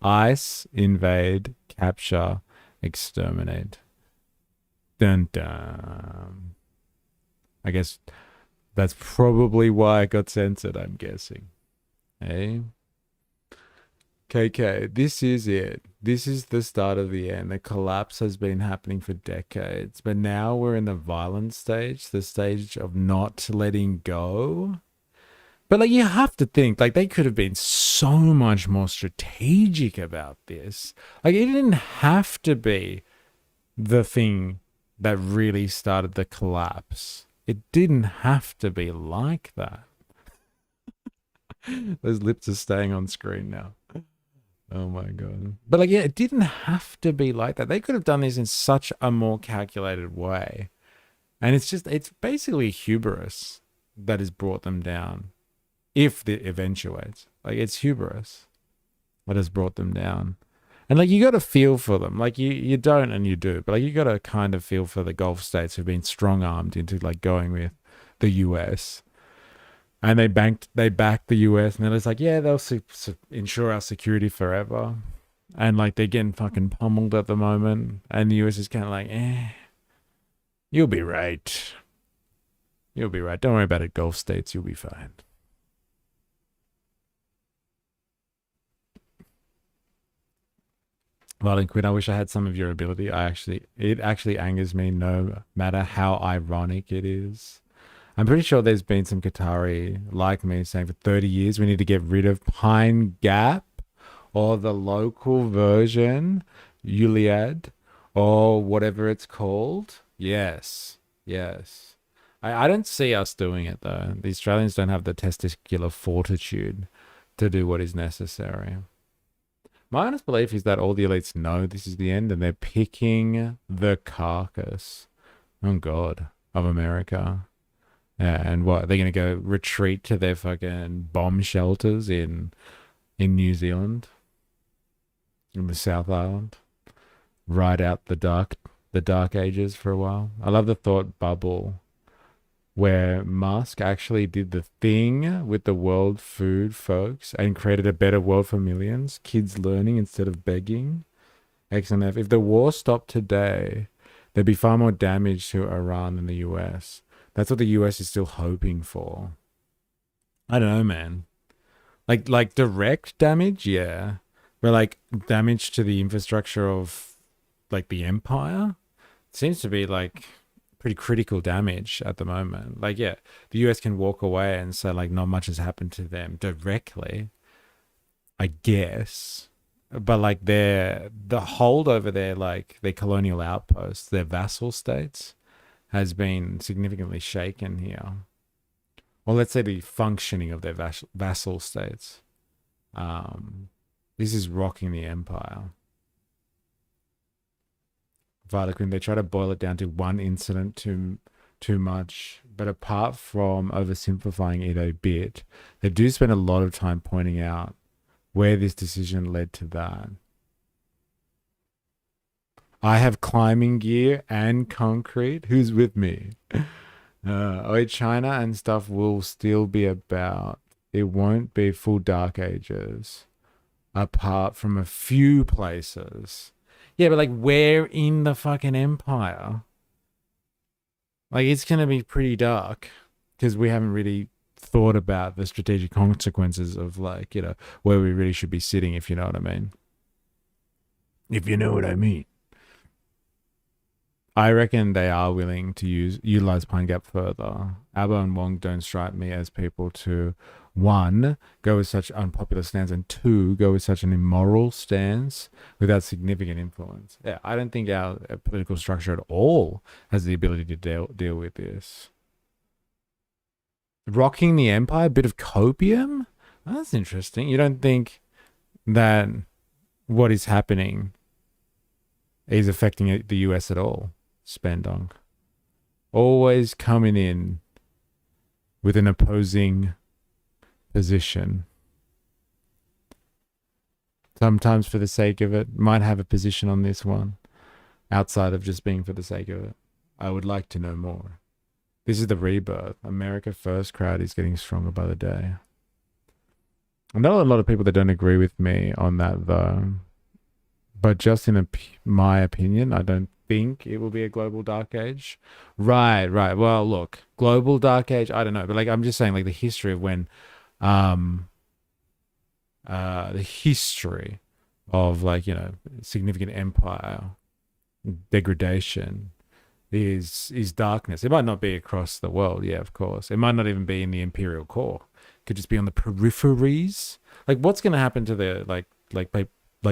Speaker 1: ICE, invade, capture, exterminate. Dun dun. I guess that's probably why it got censored, I'm guessing. Hey? KK, this is it. This is the start of the end. The collapse has been happening for decades, but now we're in the violent stage, the stage of not letting go. But like, you have to think, like, they could have been so much more strategic about this. Like, it didn't have to be the thing that really started the collapse. It didn't have to be like that. Those lips are staying on screen now. Oh my god. But like, yeah, it didn't have to be like that. They could have done this in such a more calculated way. And it's basically hubris that has brought them down. If it eventuates. Like, it's hubris that has brought them down. And like you got to feel for them. Like you don't and you do, but like you got to kind of feel for the Gulf states who've been strong armed into like going with the US. And they backed the US, and they're just like, yeah, they'll ensure our security forever. And like they're getting fucking pummeled at the moment, and the US is kind of like, you'll be right. You'll be right. Don't worry about it, Gulf states. You'll be fine. Violent Quinn, I wish I had some of your ability. It actually angers me no matter how ironic it is. I'm pretty sure there's been some Qatari like me saying for 30 years we need to get rid of Pine Gap or the local version, Uliad, or whatever it's called. Yes. I don't see us doing it though. The Australians don't have the testicular fortitude to do what is necessary. My honest belief is that all the elites know this is the end and they're picking the carcass, oh God, of America. And what, they're going to go retreat to their fucking bomb shelters in New Zealand, in the South Island, ride out the dark ages for a while. I love the thought bubble where Musk actually did the thing with the world food folks and created a better world for millions, kids learning instead of begging. XNF. If the war stopped today, there'd be far more damage to Iran than the US. That's what the US is still hoping for. I don't know, man. Like direct damage, yeah. But like damage to the infrastructure of like the empire seems to be like pretty critical damage at the moment. Like, yeah, the US can walk away and say like not much has happened to them directly, I guess. But like the hold over their like their colonial outposts, their vassal states, has been significantly shaken here. Well, let's say the functioning of their vassal states. This is rocking the empire. Violent, they try to boil it down to one incident too much, but apart from oversimplifying it a bit, they do spend a lot of time pointing out where this decision led to that. I have climbing gear and concrete. Who's with me? China and stuff will still be about. It won't be full dark ages, apart from a few places. Yeah, but like where in the fucking empire? Like it's gonna be pretty dark because we haven't really thought about the strategic consequences of like, you know, where we really should be sitting, if you know what I mean. If you know what I mean. I reckon they are willing to utilize Pine Gap further. Abbo and Wong don't strike me as people to, one, go with such unpopular stance, and two, go with such an immoral stance without significant influence. Yeah, I don't think our political structure at all has the ability to deal with this. Rocking the empire, a bit of copium? Oh, that's interesting. You don't think that what is happening is affecting the US at all? Spendong. Always coming in with an opposing position. Sometimes for the sake of it. Might have a position on this one. Outside of just being for the sake of it. I would like to know more. This is the rebirth. America First crowd is getting stronger by the day. I know a lot of people that don't agree with me on that though. But just in my opinion, I don't think it will be a global dark age. Right. Well, look, global dark age, I don't know. But like, I'm just saying like the history of when, the history of like, you know, significant empire degradation is darkness. It might not be across the world. Yeah, of course. It might not even be in the imperial core. It could just be on the peripheries. Like what's going to happen to the, like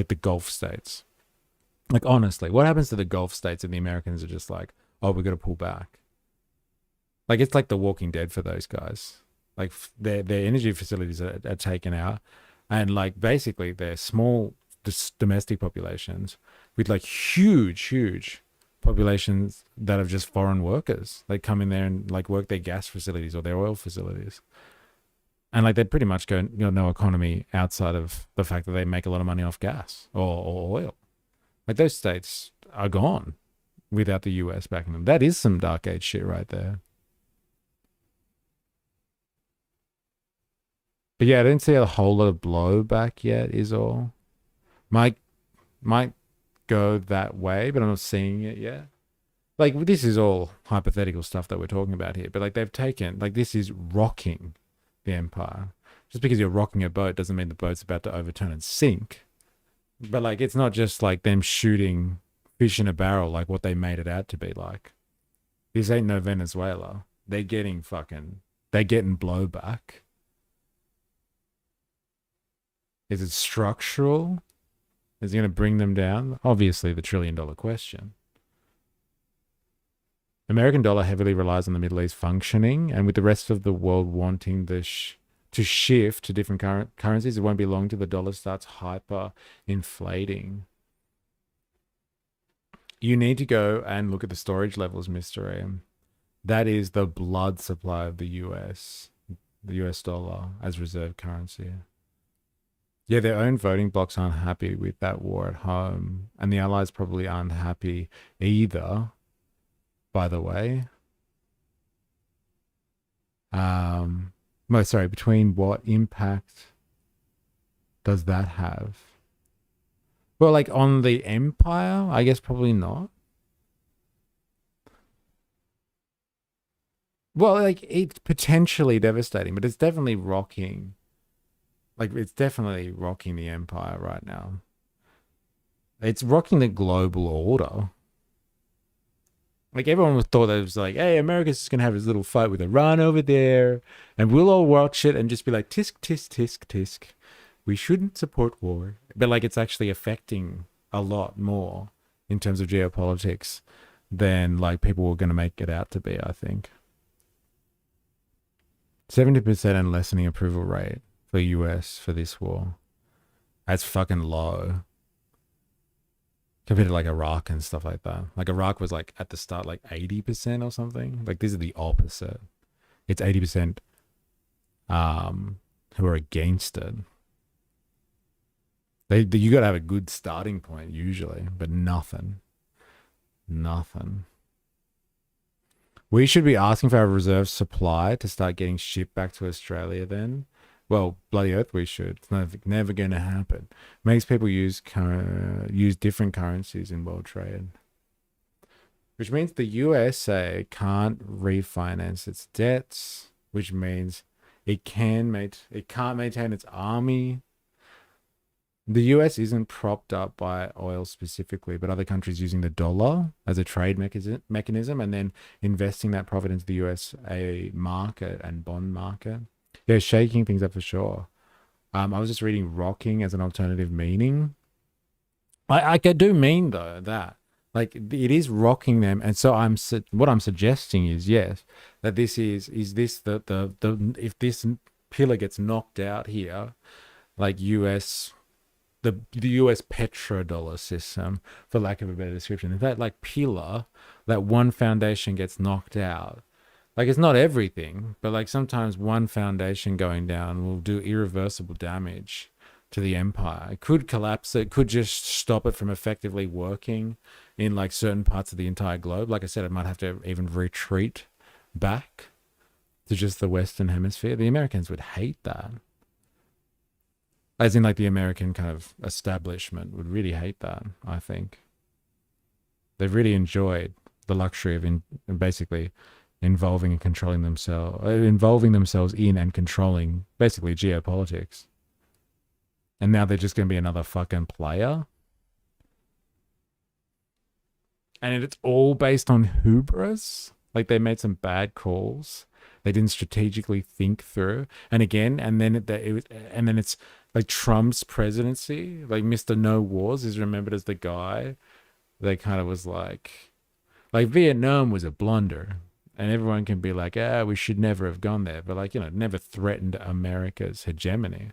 Speaker 1: the Gulf states? Like, honestly, what happens to the Gulf states and the Americans are just like, oh, we're going to pull back? Like, it's like The Walking Dead for those guys. Like, their energy facilities are taken out. And, like, basically, they're small domestic populations with, like, huge populations that are just foreign workers. They come in there and, like, work their gas facilities or their oil facilities. And like they pretty much go, no economy outside of the fact that they make a lot of money off gas or oil. Like those states are gone without the US backing them. That is some dark age shit right there. But yeah, I didn't see a whole lot of blowback yet, is all. Might go that way, but I'm not seeing it yet. Like, this is all hypothetical stuff that we're talking about here, but like they've taken, like this is rocking the empire. Just because you're rocking a boat doesn't mean the boat's about to overturn and sink. But like, it's not just like them shooting fish in a barrel like what they made it out to be like. This ain't no Venezuela. They're getting blowback. Is it structural? Is it going to bring them down? Obviously, the $1 trillion question. American dollar heavily relies on the Middle East functioning, and with the rest of the world wanting to shift to different currencies, it won't be long till the dollar starts hyper inflating. You need to go and look at the storage levels, Mr. M. That is the blood supply of the US dollar as reserve currency. Yeah, their own voting blocs aren't happy with that war at home, and the Allies probably aren't happy either, by the way. Between what impact does that have? Well, like on the empire, I guess probably not. Well, like it's potentially devastating, but it's definitely rocking. Like, it's definitely rocking the empire right now. It's rocking the global order. Like, everyone thought that it was like, hey, America's just going to have this little fight with Iran over there, and we'll all watch it and just be like, tisk, tisk, tisk, tisk. We shouldn't support war. But, like, it's actually affecting a lot more in terms of geopolitics than, like, people were going to make it out to be, I think. 70% and lessening approval rate for US for this war. That's fucking low compared to like Iraq and stuff like that. Like Iraq was like at the start like 80% or something. Like this is the opposite. It's 80% who are against it. You got to have a good starting point usually, but nothing. We should be asking for our reserve supply to start getting shipped back to Australia then. Well, bloody oath we should. It's never going to happen. Makes people use different currencies in world trade. Which means the USA can't refinance its debts, which means it can't maintain its army. The US isn't propped up by oil specifically, but other countries using the dollar as a trade mechanism and then investing that profit into the USA market and bond market. Yeah, shaking things up for sure. I was just reading rocking as an alternative meaning. I do mean though that like it is rocking them, and so what I'm suggesting is yes, that this is this the if this pillar gets knocked out here, like the US petrodollar system, for lack of a better description, if that like pillar, that one foundation gets knocked out. Like, it's not everything, but like sometimes one foundation going down will do irreversible damage to the empire. It could collapse it, could just stop it from effectively working in like certain parts of the entire globe. Like I said, it might have to even retreat back to just the Western Hemisphere. The Americans would hate that. As in like the American kind of establishment would really hate that, I think. They've really enjoyed the luxury of basically involving themselves in and controlling basically geopolitics. And now they're just going to be another fucking player. And it's all based on hubris. Like they made some bad calls. They didn't strategically think through. And again, and then it's like Trump's presidency, like Mr. No Wars is remembered as the guy that kind of was like Vietnam was a blunder. And everyone can be like, we should never have gone there. But like, never threatened America's hegemony.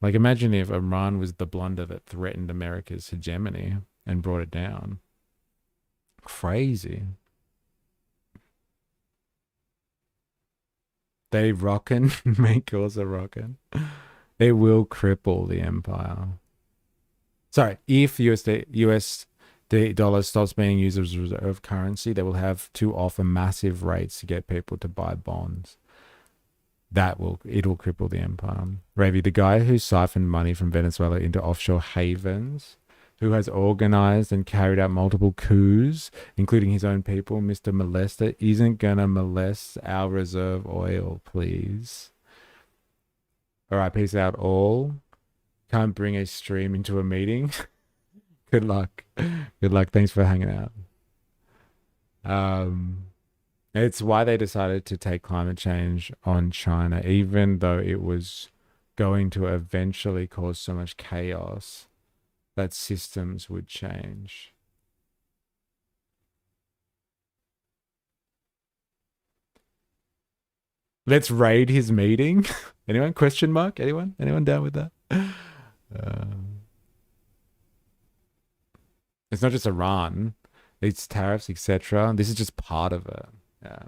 Speaker 1: Like imagine if Iran was the blunder that threatened America's hegemony and brought it down. Crazy. they rockin', may cause a rockin'. It will cripple the empire. Sorry, if USD dollar stops being used as a reserve currency, they will have to offer massive rates to get people to buy bonds. It'll cripple the empire. Ravi, the guy who siphoned money from Venezuela into offshore havens, who has organized and carried out multiple coups, including his own people, Mr. Molester, isn't gonna molest our reserve oil, please. All right, peace out all. Can't bring a stream into a meeting. Good luck. Good luck. Thanks for hanging out. It's why they decided to take climate change on China, even though it was going to eventually cause so much chaos that systems would change. Let's raid his meeting. Anyone? Question mark? Anyone? Anyone down with that? It's not just Iran. It's tariffs, etc. This is just part of it. Yeah.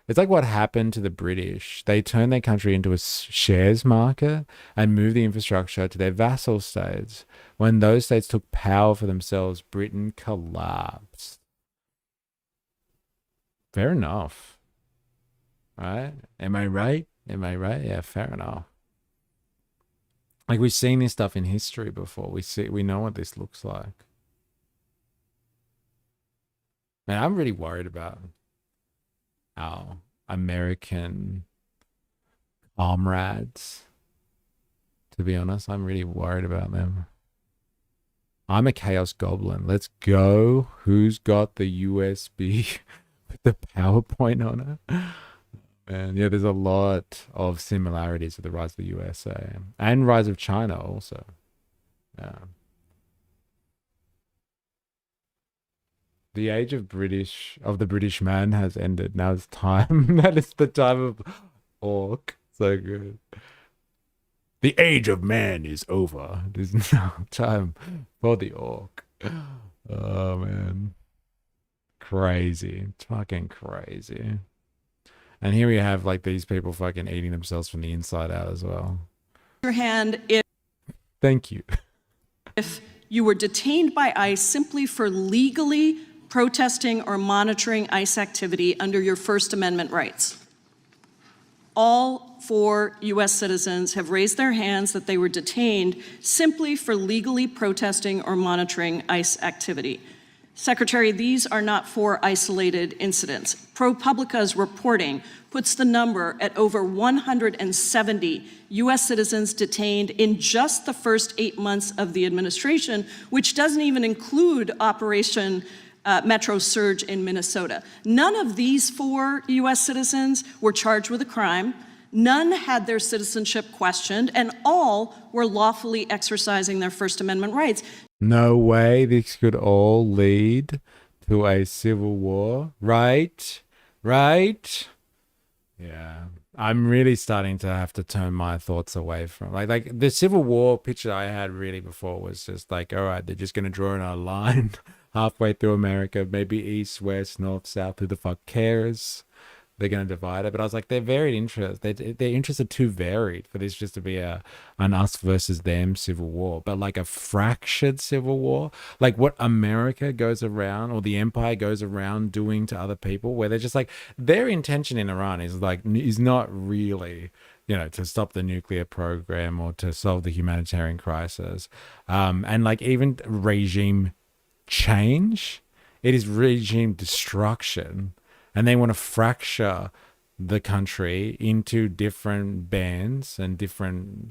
Speaker 1: It's like what happened to the British. They turned their country into a shares market and moved the infrastructure to their vassal states. When those states took power for themselves, Britain collapsed. Fair enough. Right? Am I right? Am I right? Yeah, fair enough. Like, we've seen this stuff in history before. We know what this looks like. Man, I'm really worried about our American comrades. To be honest, I'm really worried about them. I'm a chaos goblin. Let's go. Who's got the USB with the PowerPoint on it? And yeah, there's a lot of similarities with the rise of the USA and rise of China also. Yeah. The age of the British man has ended. Now it's time. That is the time of orc. So good. The age of man is over. It is now time for the orc. Oh man. Crazy. Fucking crazy. And here we have like these people fucking eating themselves from the inside out as well.
Speaker 11: Your hand
Speaker 1: Thank you.
Speaker 11: if you were detained by ICE simply for legally protesting or monitoring ICE activity under your First Amendment rights. All 4 U.S. citizens have raised their hands that they were detained simply for legally protesting or monitoring ICE activity. Secretary, these are not 4 isolated incidents. ProPublica's reporting puts the number at over 170 U.S. citizens detained in just the first 8 months of the administration, which doesn't even include Operation Metro Surge in Minnesota. None of these 4 U.S. citizens were charged with a crime. None had their citizenship questioned, and all were lawfully exercising their First Amendment rights.
Speaker 1: No way this could all lead to a civil war. Right? Right? Yeah. I'm really starting to have to turn my thoughts away from like the Civil War picture I had really before was just like, all right, they're just going to draw in a line halfway through America, maybe east, west, north, south, who the fuck cares? They're going to divide it. But I was like, their varied interests, their interests are too varied for this just to be an us versus them civil war. But like a fractured civil war, like what America goes around or the empire goes around doing to other people, where they're just like, their intention in Iran is not really, you know, to stop the nuclear program or to solve the humanitarian crisis. And like even regime change, it is regime destruction. And they want to fracture the country into different bands and different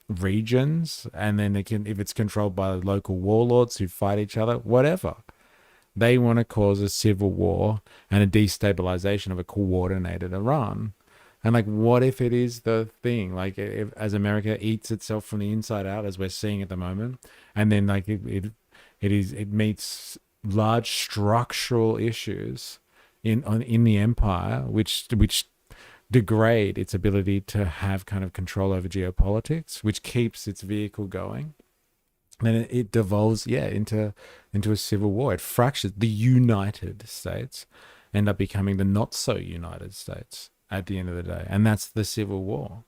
Speaker 1: regions. And then they can, if it's controlled by local warlords who fight each other, whatever. They want to cause a civil war and a destabilization of a coordinated Iran. And like, what if it is the thing? Like, as America eats itself from the inside out, as we're seeing at the moment, and then like it meets large structural issues in the empire, which degrade its ability to have kind of control over geopolitics, which keeps its vehicle going. Then it devolves, into a civil war. It fractures. The United States end up becoming the not so United States. at the end of the day. And that's the Civil War.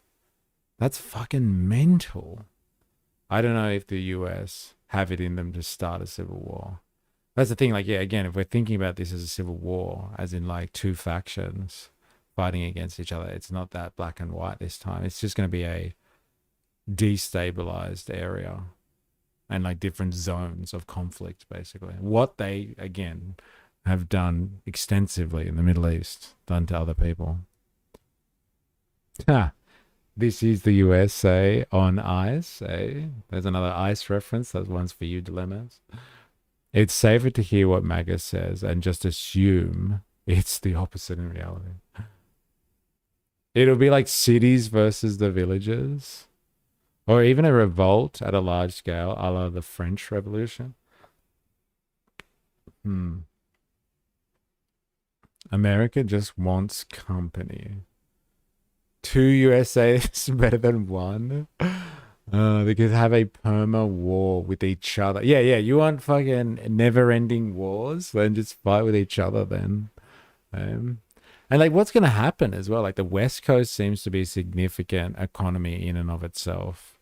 Speaker 1: That's fucking mental. I don't know if the US have it in them to start a civil war. That's the thing, like, yeah, again, if we're thinking about this as a civil war, as in like two factions fighting against each other, it's not that black and white this time. It's just going to be a destabilized area and like different zones of conflict, basically. What they, again, have done extensively in the Middle East, done to other people. This is the USA on ice, eh? There's another ice reference. That one's for you, Dilemmas. It's safer to hear what MAGA says and just assume it's the opposite in reality. It'll be like cities versus the villages, or even a revolt at a large scale, a la the French Revolution. America just wants company. 2 USA is better than 1. They could have a perma war with each other. Yeah, you want fucking never-ending wars? Then just fight with each other then. And like, what's going to happen as well? Like, the West Coast seems to be a significant economy in and of itself,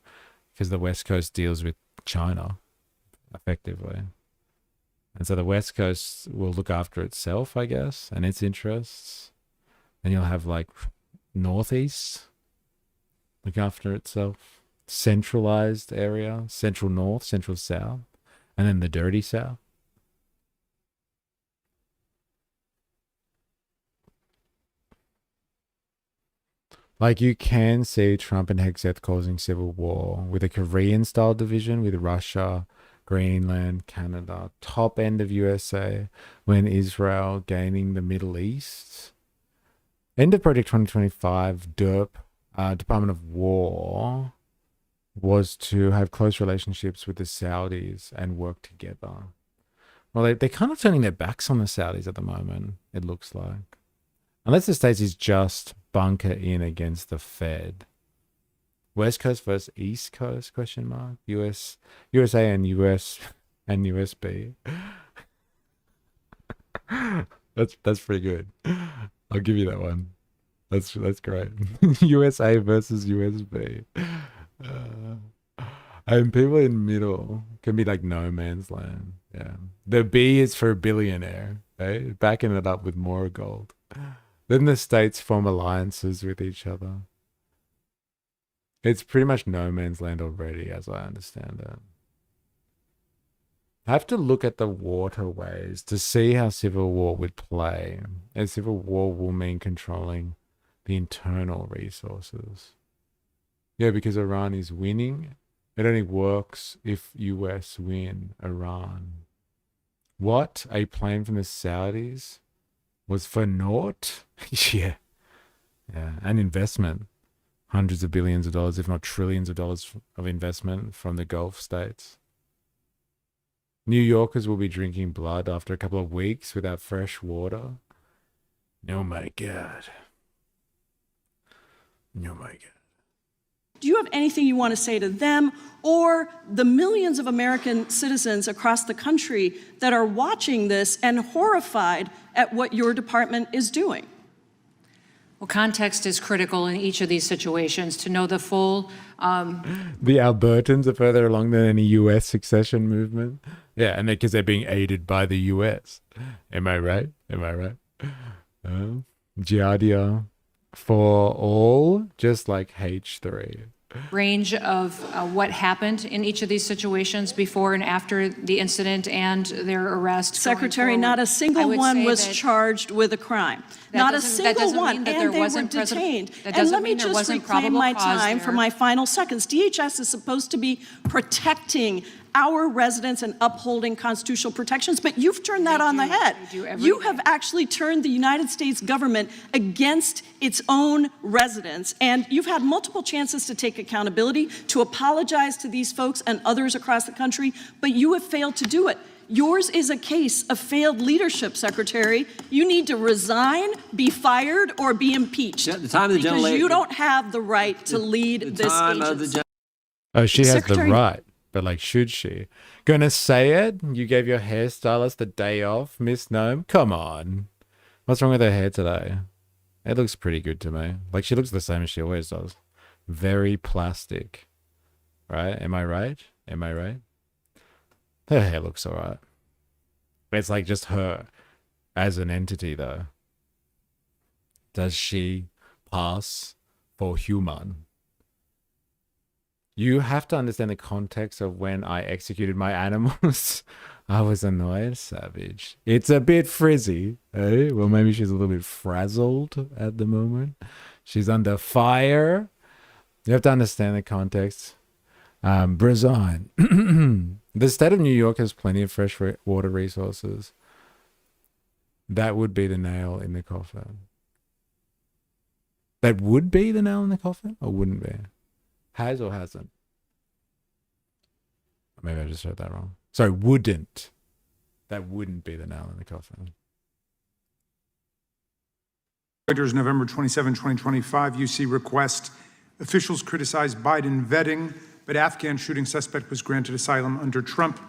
Speaker 1: because the West Coast deals with China, effectively. And so the West Coast will look after itself, I guess, and its interests. And you'll have like Northeast look after itself, centralized area, central north, central south, and then the dirty south. Like, you can see Trump and Hegseth causing civil war with a Korean-style division with Russia, Greenland, Canada, top end of USA, when Israel gaining the Middle East. End of Project 2025, DERP, Department of War, was to have close relationships with the Saudis and work together. Well, they're kind of turning their backs on the Saudis at the moment, it looks like. Unless the States is just bunker in against the Fed. West Coast versus East Coast, question mark? USA and US and USB. That's pretty good. I'll give you that one. That's great. USA versus USB. And people in middle can be like no man's land. Yeah. The B is for billionaire, right? Backing it up with more gold. Then the states form alliances with each other. It's pretty much no man's land already, as I understand it. I have to look at the waterways to see how civil war would play. And civil war will mean controlling the internal resources. Yeah, because Iran is winning. It only works if US win Iran. What? A plane from the Saudis was for naught? Yeah. And investment. Hundreds of billions of dollars, if not trillions of dollars of investment from the Gulf states. New Yorkers will be drinking blood after a couple of weeks without fresh water. Oh my God. Oh my God.
Speaker 11: Do you have anything you want to say to them or the millions of American citizens across the country that are watching this and horrified at what your department is doing?
Speaker 5: Well, context is critical in each of these situations to know the full.
Speaker 1: The Albertans are further along than any U.S. succession movement. Yeah, and because they're being aided by the U.S. Am I right? Giardia for all, just like H3.
Speaker 5: Range of what happened in each of these situations before and after the incident and their arrest.
Speaker 11: Secretary, not a single one was charged with a crime. Not a single one, and they were detained. And let me just reclaim my time for my final seconds. DHS is supposed to be protecting our residents and upholding constitutional protections, but you've turned that on the head. You have actually turned the United States government against its own residents, and you've had multiple chances to take accountability, to apologize to these folks and others across the country, but you have failed to do it. Yours is a case of failed leadership, Secretary. You need to resign, be fired, or be impeached.
Speaker 3: The time of the
Speaker 11: because you don't have the right to lead this agency.
Speaker 1: Oh, she has the right. But, like, should she? Gonna say it? You gave your hairstylist the day off, Miss Noem? Come on. What's wrong with her hair today? It looks pretty good to me. Like, she looks the same as she always does. Very plastic. Right? Am I right? Am I right? Her hair looks alright. It's like just her as an entity, though. Does she pass for human? You have to understand the context of when I executed my animals. I was annoyed, savage. It's a bit frizzy, eh? Well, maybe she's a little bit frazzled at the moment. She's under fire. You have to understand the context. Brazil. The state of New York has plenty of fresh water resources. That would be the nail in the coffin. That would be the nail in the coffin, or wouldn't be? Has or hasn't? Maybe I just heard that wrong. Sorry, wouldn't. That wouldn't be the nail in the coffin.
Speaker 4: Reuters, November 27, 2025, UC request. Officials criticize Biden vetting, but Afghan shooting suspect was granted asylum under Trump.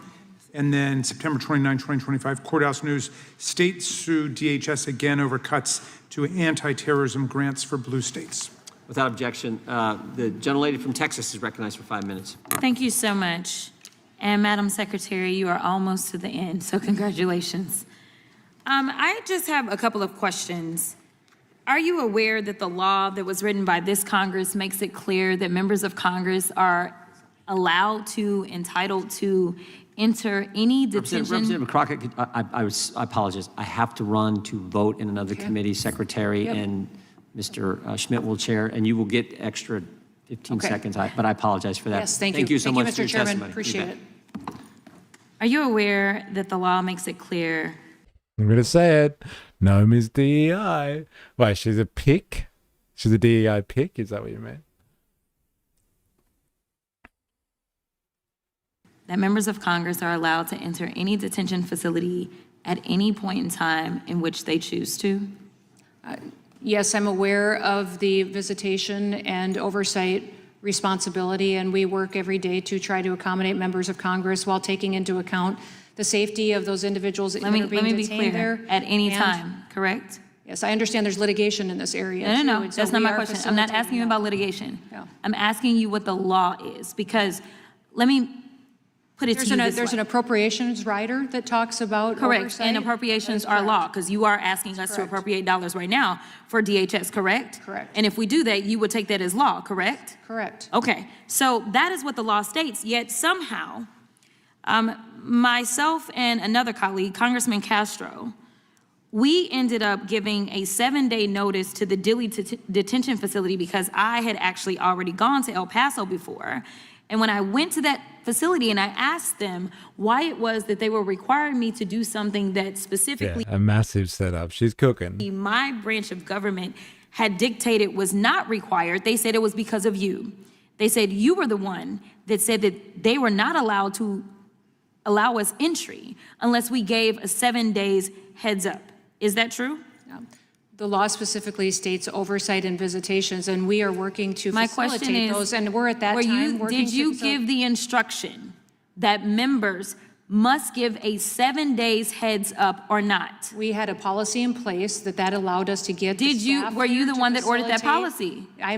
Speaker 4: And then September 29, 2025, Courthouse News, states sue DHS again over cuts to anti-terrorism grants for blue states.
Speaker 3: Without objection, the gentlelady from Texas is recognized for 5 minutes.
Speaker 12: Thank you so much. And Madam Secretary, you are almost to the end, so congratulations. I just have a couple of questions. Are you aware that the law that was written by this Congress makes it clear that members of Congress are allowed to, entitled to enter any detention?
Speaker 3: Representative Crockett, I apologize. I have to run to vote in another committee, Secretary, and Mr. Schmidt will chair, and you will get extra 15 seconds, but I apologize for that.
Speaker 5: Yes, thank you.
Speaker 3: Thank you so much
Speaker 5: Mr.
Speaker 3: for your
Speaker 5: Chairman.
Speaker 3: testimony.
Speaker 5: Appreciate it.
Speaker 12: Are you aware that the law makes it clear?
Speaker 1: I'm going to say it. Noem is DEI. Why, she's a pick? She's a DEI pick? Is that what you meant?
Speaker 12: That members of Congress are allowed to enter any detention facility at any point in time in which they choose to?
Speaker 5: Yes, I'm aware of the visitation and oversight responsibility, and we work every day to try to accommodate members of Congress while taking into account the safety of those individuals that are being
Speaker 12: Let me be
Speaker 5: detained
Speaker 12: clear.
Speaker 5: there.
Speaker 12: At any
Speaker 5: And-
Speaker 12: time, correct?
Speaker 5: Yes, I understand there's litigation in this area.
Speaker 12: No,
Speaker 5: too,
Speaker 12: no,
Speaker 5: and so
Speaker 12: that's not
Speaker 5: we
Speaker 12: my
Speaker 5: are
Speaker 12: question. I'm not
Speaker 5: facilitating
Speaker 12: asking you
Speaker 5: that.
Speaker 12: about litigation.
Speaker 5: Yeah.
Speaker 12: I'm asking you what the law is, because let me put it to you this
Speaker 5: There's
Speaker 12: way.
Speaker 5: an appropriations rider that talks about
Speaker 12: Correct,
Speaker 5: oversight.
Speaker 12: and appropriations are law, because you are asking us to
Speaker 5: correct.
Speaker 12: appropriate dollars right now for DHS, correct?
Speaker 5: Correct.
Speaker 12: And if we do that, you would take that as law, correct?
Speaker 5: Correct.
Speaker 12: Okay, so that is what the law states, yet somehow, myself and another colleague, Congressman Castro, we ended up giving a 7-day notice to the Dilley detention facility because I had actually already gone to El Paso before. And when I went to that facility and I asked them why it was that they were requiring me to do something that specifically
Speaker 1: Yeah, a massive setup. She's cooking.
Speaker 12: my branch of government had dictated was not required, they said it was because of you. They said you were the one that said that they were not allowed to allow us entry unless we gave a 7 days heads up. Is that true?
Speaker 5: Yeah. The law specifically states oversight and visitations, and we are working to
Speaker 12: My question
Speaker 5: facilitate
Speaker 12: is,
Speaker 5: those, and we're at that time working
Speaker 12: did
Speaker 5: to
Speaker 12: you
Speaker 5: facilitate-
Speaker 12: give the instruction that members must give a 7 days heads up or not?
Speaker 5: We had a policy in place that allowed us to get the staff
Speaker 12: Were you
Speaker 5: there
Speaker 12: the
Speaker 5: to
Speaker 12: one that ordered that
Speaker 5: facilitate.
Speaker 12: policy?
Speaker 5: I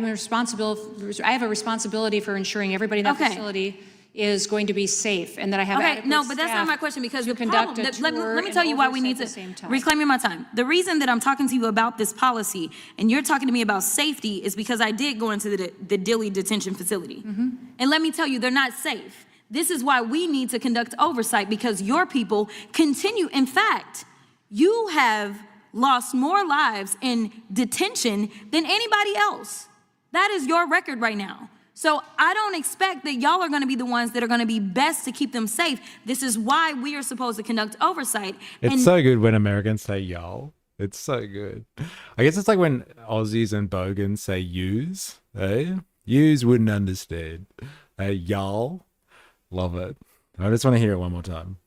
Speaker 5: have a responsibility for ensuring everybody in that
Speaker 12: Okay.
Speaker 5: facility is going to be safe, and that I have
Speaker 12: Okay,
Speaker 5: adequate
Speaker 12: no, but that's not
Speaker 5: staff
Speaker 12: my question, because
Speaker 5: to
Speaker 12: the
Speaker 5: conduct
Speaker 12: problem,
Speaker 5: a
Speaker 12: let
Speaker 5: tour
Speaker 12: me
Speaker 5: and
Speaker 12: tell you why we
Speaker 5: oversight
Speaker 12: need
Speaker 5: at the
Speaker 12: to,
Speaker 5: same time.
Speaker 12: reclaiming my time. The reason that I'm talking to you about this policy, and you're talking to me about safety, is because I did go into the Dilley detention facility.
Speaker 5: Mm-hmm.
Speaker 12: And let me tell you, they're not safe. This is why we need to conduct oversight, because your people continue. In fact, you have lost more lives in detention than anybody else. That is your record right now. So I don't expect that y'all are going to be the ones that are going to be best to keep them safe. This is why we are supposed to conduct oversight.
Speaker 1: It's so good when Americans say y'all. It's so good. I guess it's like when Aussies and Bogans say yous. Eh? Yous wouldn't understand. Y'all. Love it. I just want to hear it one more time.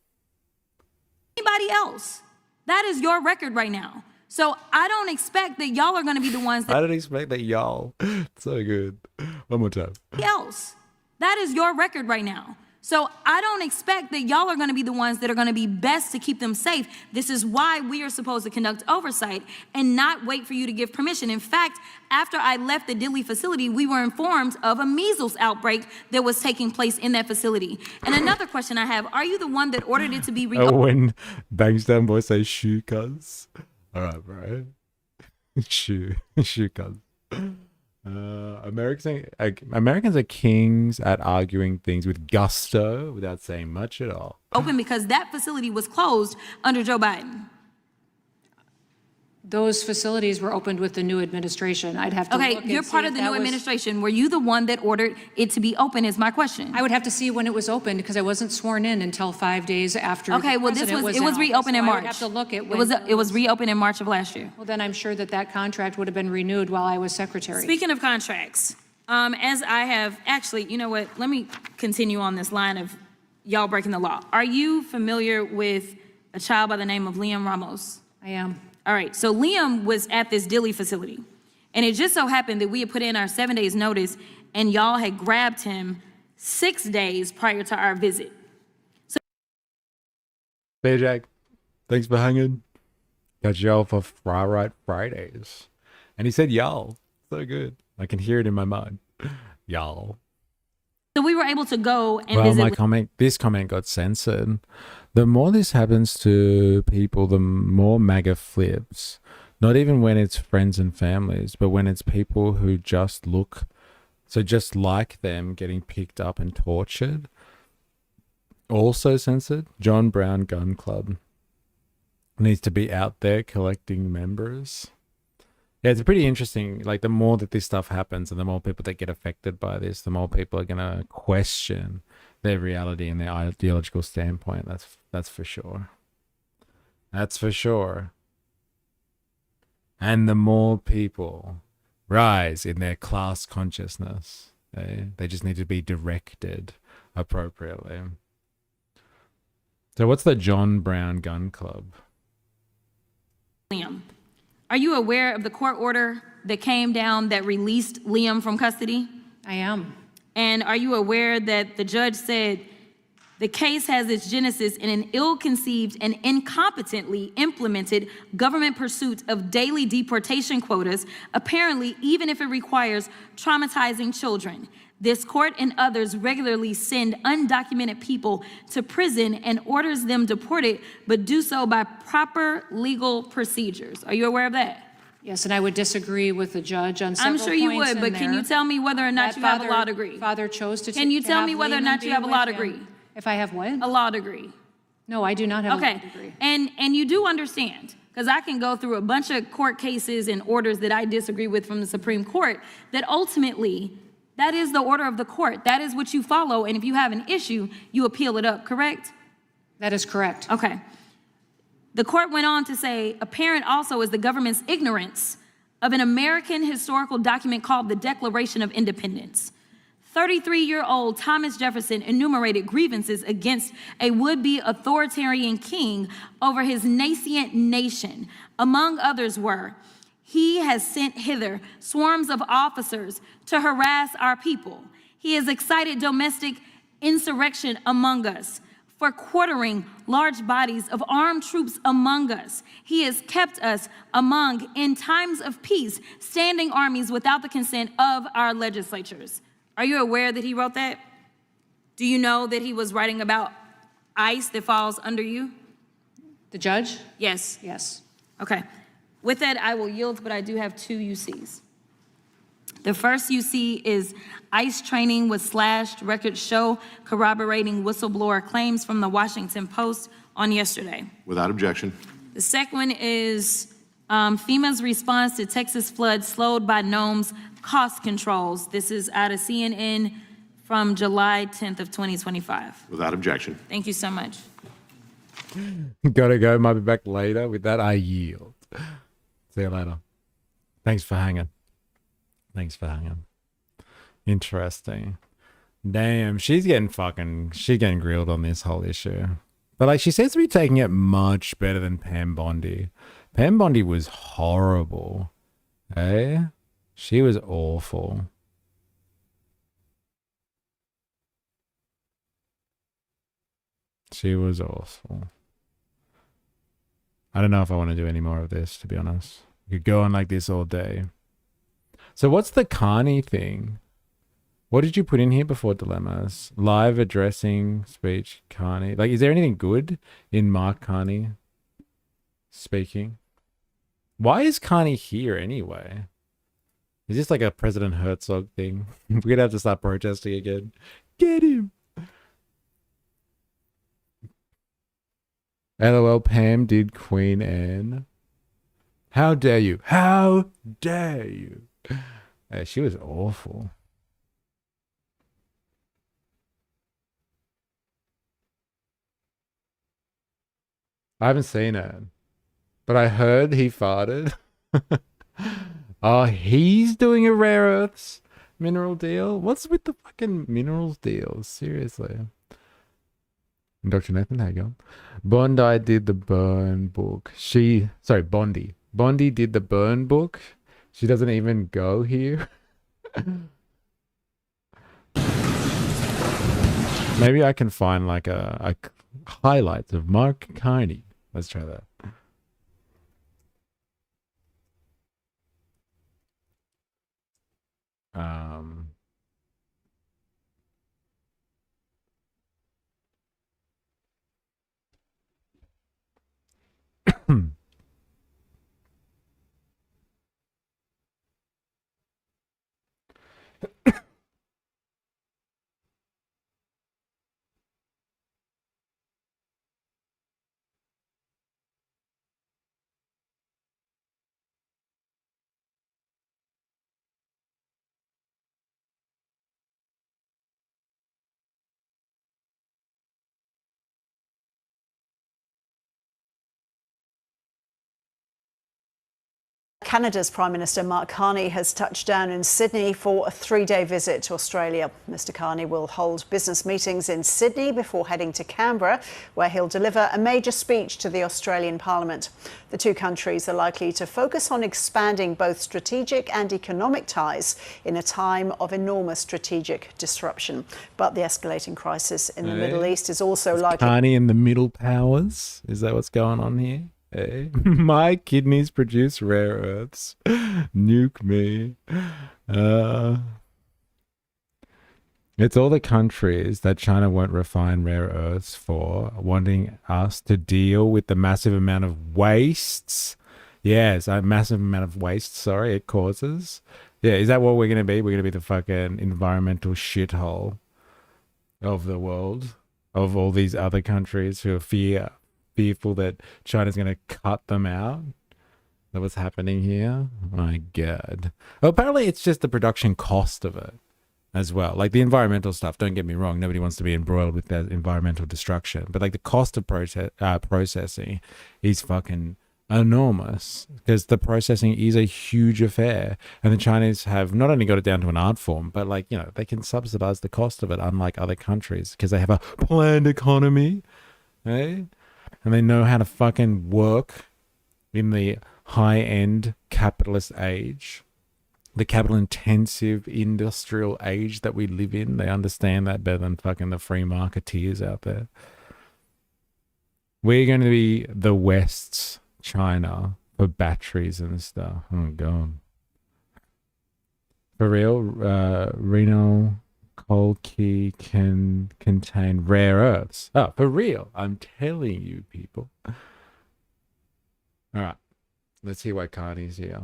Speaker 12: Anybody else. That is your record right now. So I don't expect that y'all are going to be the ones
Speaker 1: I
Speaker 12: that
Speaker 1: don't expect that y'all. It's so good. One more time.
Speaker 12: else. That is your record right now. So I don't expect that y'all are going to be the ones that are going to be best to keep them safe. This is why we are supposed to conduct oversight and not wait for you to give permission. In fact, after I left the Dilley facility, we were informed of a measles outbreak that was taking place in that facility. And another question I have, are you the one that ordered it to be reopened?
Speaker 1: When Bangstown boy says shoe cuz. All right, bro. shoe cuz. Americans are kings at arguing things with gusto without saying much at all.
Speaker 12: Open because that facility was closed under Joe Biden.
Speaker 5: Those facilities were opened with the new administration. I'd have to look
Speaker 12: Okay,
Speaker 5: and
Speaker 12: you're
Speaker 5: see
Speaker 12: part
Speaker 5: if
Speaker 12: of the
Speaker 5: that
Speaker 12: new
Speaker 5: was-
Speaker 12: administration. Were you the one that ordered it to be open is my question.
Speaker 5: I would have to see when it was opened because I wasn't sworn in until 5 days after
Speaker 12: Okay,
Speaker 5: the
Speaker 12: well, this
Speaker 5: president
Speaker 12: was, it was
Speaker 5: out.
Speaker 12: reopened
Speaker 5: So
Speaker 12: in
Speaker 5: I
Speaker 12: March.
Speaker 5: would have to look at
Speaker 12: It
Speaker 5: when
Speaker 12: was reopened in March of last year.
Speaker 5: Well, then I'm sure that that contract would have been renewed while I was secretary.
Speaker 12: Speaking of contracts, as I have, actually, you know what, let me continue on this line of y'all breaking the law. Are you familiar with a child by the name of Liam Ramos?
Speaker 5: I am.
Speaker 12: All right, so Liam was at this Dilley facility, and it just so happened that we had put in our 7 days notice, and y'all had grabbed him 6 days prior to our visit.
Speaker 1: BJ, thanks for hanging. Got y'all for Fry Right Fridays. And he said y'all. So good. I can hear it in my mind. Y'all.
Speaker 12: So we were able to go and
Speaker 1: Well,
Speaker 12: visit.
Speaker 1: this comment got censored. The more this happens to people, the more MAGA flips. Not even when it's friends and families, but when it's people who just like them getting picked up and tortured. Also censored. John Brown Gun Club needs to be out there collecting members. Yeah, it's pretty interesting. Like, the more that this stuff happens and the more people that get affected by this, the more people are going to question their reality and their ideological standpoint. That's for sure. That's for sure. And the more people rise in their class consciousness, they just need to be directed appropriately. So what's the John Brown Gun Club?
Speaker 12: Liam. Are you aware of the court order that came down that released Liam from custody?
Speaker 5: I am.
Speaker 12: And are you aware that the judge said the case has its genesis in an ill-conceived and incompetently implemented government pursuit of daily deportation quotas, apparently even if it requires traumatizing children? This court and others regularly send undocumented people to prison and orders them deported, but do so by proper legal procedures. Are you aware of that?
Speaker 5: Yes, and I would disagree with the judge on several
Speaker 12: I'm sure you
Speaker 5: points
Speaker 12: would, but
Speaker 5: in
Speaker 12: can you
Speaker 5: there.
Speaker 12: tell me whether or not
Speaker 5: That
Speaker 12: you have a law degree?
Speaker 5: Father chose to
Speaker 12: Can you
Speaker 5: to
Speaker 12: tell
Speaker 5: have
Speaker 12: me whether or
Speaker 5: Lehman
Speaker 12: not you
Speaker 5: be
Speaker 12: have a
Speaker 5: with
Speaker 12: law
Speaker 5: him.
Speaker 12: degree?
Speaker 5: If I have what?
Speaker 12: A law degree.
Speaker 5: No, I do not have a law
Speaker 12: Okay,
Speaker 5: degree.
Speaker 12: and you do understand, because I can go through a bunch of court cases and orders that I disagree with from the Supreme Court, that ultimately, that is the order of the court. That is what you follow, and if you have an issue, you appeal it up, correct?
Speaker 5: That is correct.
Speaker 12: Okay. The court went on to say, apparent also is the government's ignorance of an American historical document called the Declaration of Independence. 33-year-old Thomas Jefferson enumerated grievances against a would-be authoritarian king over his nascent nation. Among others were, he has sent hither swarms of officers to harass our people. He has excited domestic insurrection among us, for quartering large bodies of armed troops among us. He has kept us among, in times of peace, standing armies without the consent of our legislatures. Are you aware that he wrote that? Do you know that he was writing about ICE that falls under you?
Speaker 5: The judge?
Speaker 12: Yes.
Speaker 5: Yes.
Speaker 12: Okay. With that, I will yield, but I do have 2 UCs. The first UC is ICE training was slashed, records show corroborating whistleblower claims from the Washington Post on yesterday.
Speaker 13: Without objection.
Speaker 12: The second one is FEMA's response to Texas flood slowed by Noem's cost controls. This is out of CNN from July 10th of 2025.
Speaker 13: Without objection.
Speaker 12: Thank you so much.
Speaker 1: Gotta go. Might be back later. With that, I yield. See you later. Thanks for hanging. Thanks for hanging. Interesting. Damn, she's getting grilled on this whole issue. But like, she seems to be taking it much better than Pam Bondi. Pam Bondi was horrible. Eh? She was awful. She was awful. I don't know if I want to do any more of this, to be honest. You could go on like this all day. So what's the Carney thing? What did you put in here before dilemmas? Live addressing speech, Carney. Like, is there anything good in Mark Carney speaking? Why is Carney here anyway? Is this like a President Herzog thing? We're going to have to start protesting again. Get him! LOL, Pam did Queen Anne. How dare you? How dare you? She was awful. I haven't seen it, but I heard he farted. Oh, he's doing a rare earths mineral deal? What's with the fucking minerals deals? Seriously. Dr. Nathan, how you going? Bondi did the burn book. Bondi. Bondi did the burn book. She doesn't even go here. Maybe I can find like a highlights of Mark Carney. Let's try that.
Speaker 13: Canada's Prime Minister Mark Carney has touched down in Sydney for a 3-day visit to Australia. Mr Carney will hold business meetings in Sydney before heading to Canberra, where he'll deliver a major speech to the Australian Parliament. The two countries are likely to focus on expanding both strategic and economic ties in a time of enormous strategic disruption. But the escalating crisis in the Middle East is also likely...
Speaker 1: Carney and the middle powers? Is that what's going on here? Hey, my kidneys produce rare earths. Nuke me. It's all the countries that China won't refine rare earths for, wanting us to deal with the massive amount of wastes. Yes, a massive amount of waste, sorry, it causes. Yeah, is that what we're going to be? We're going to be the fucking environmental shithole of the world, of all these other countries who are fearful that China's going to cut them out. That what's happening here? My God. Well, apparently it's just the production cost of it as well. Like the environmental stuff, don't get me wrong. Nobody wants to be embroiled with that environmental destruction. But like the cost of processing is fucking enormous, because the processing is a huge affair. And the Chinese have not only got it down to an art form, but like, you know, they can subsidize the cost of it, unlike other countries, because they have a planned economy. Eh? And they know how to fucking work in the high-end capitalist age, the capital-intensive industrial age that we live in. They understand that better than fucking the free marketeers out there. We're going to be the West's China for batteries and stuff. Oh, God. For real, Reno coal key can contain rare earths. Oh, for real. I'm telling you, people. All right. Let's see why Carney's here.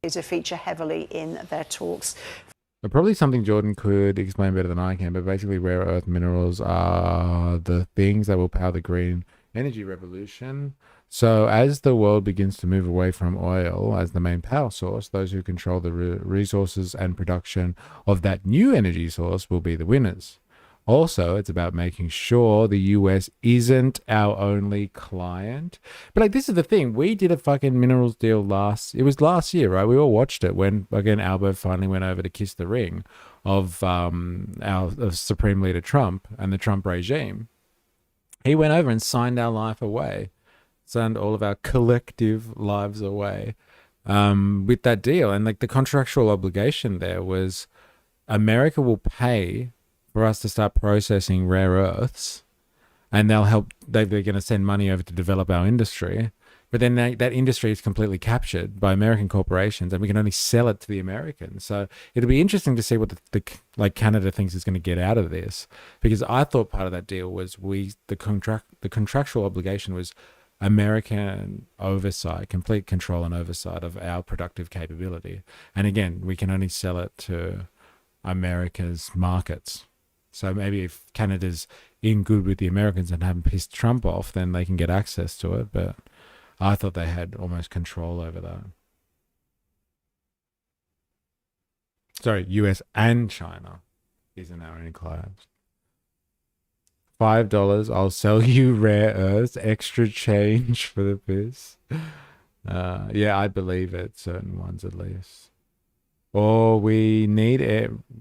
Speaker 13: ...to feature heavily in their talks.
Speaker 1: But probably something Jordan could explain better than I can, but basically rare earth minerals are the things that will power the green energy revolution. So as the world begins to move away from oil as the main power source, those who control the resources and production of that new energy source will be the winners. Also, it's about making sure the US isn't our only client. But like, this is the thing. We did a fucking minerals deal last year, right? We all watched it when, again, Albo finally went over to kiss the ring of of Supreme Leader Trump and the Trump regime. He went over and signed our life away. Signed all of our collective lives away with that deal. And like the contractual obligation there was America will pay for us to start processing rare earths, and they'll help. They're going to send money over to develop our industry, but then that industry is completely captured by American corporations, and we can only sell it to the Americans. So it'll be interesting to see what the Canada thinks is going to get out of this, because I thought part of that deal was the contractual obligation was American oversight, complete control and oversight of our productive capability. And again, we can only sell it to America's markets. So maybe if Canada's in good with the Americans and haven't pissed Trump off, then they can get access to it. But I thought they had almost control over that. Sorry, US and China is in our own collapse. $5, I'll sell you rare earths, extra change for the piss. Yeah, I believe it, certain ones at least. Or we need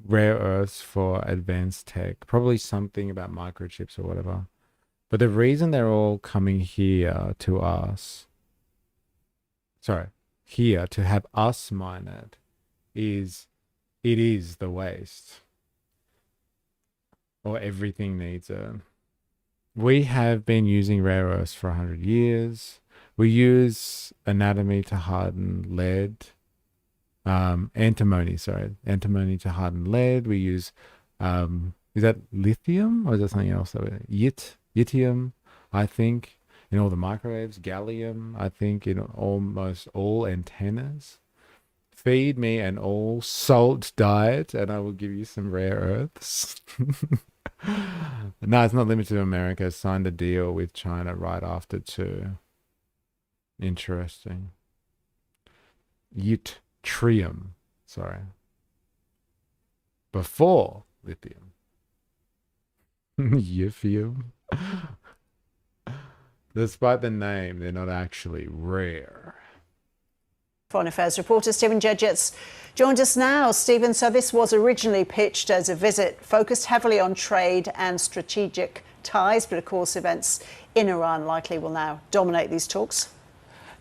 Speaker 1: rare earths for advanced tech, probably something about microchips or whatever. But the reason they're all coming here to us, here to have us mine it is the waste. Or everything needs it. We have been using rare earths for 100 years. We use antimony to harden lead. Antimony to harden lead. We use, is that lithium or is that something else? Yttrium, I think, in all the microwaves. Gallium, I think, in almost all antennas. Feed me an all salt diet and I will give you some rare earths. No, it's not limited to America. Signed a deal with China right after too. Interesting. Yttrium, before lithium. Yttrium. Despite the name, they're not actually rare.
Speaker 13: Foreign Affairs reporter Stephen Jedgetts joined us now. Stephen, so this was originally pitched as a visit focused heavily on trade and strategic ties, but of course events in Iran likely will now dominate these talks.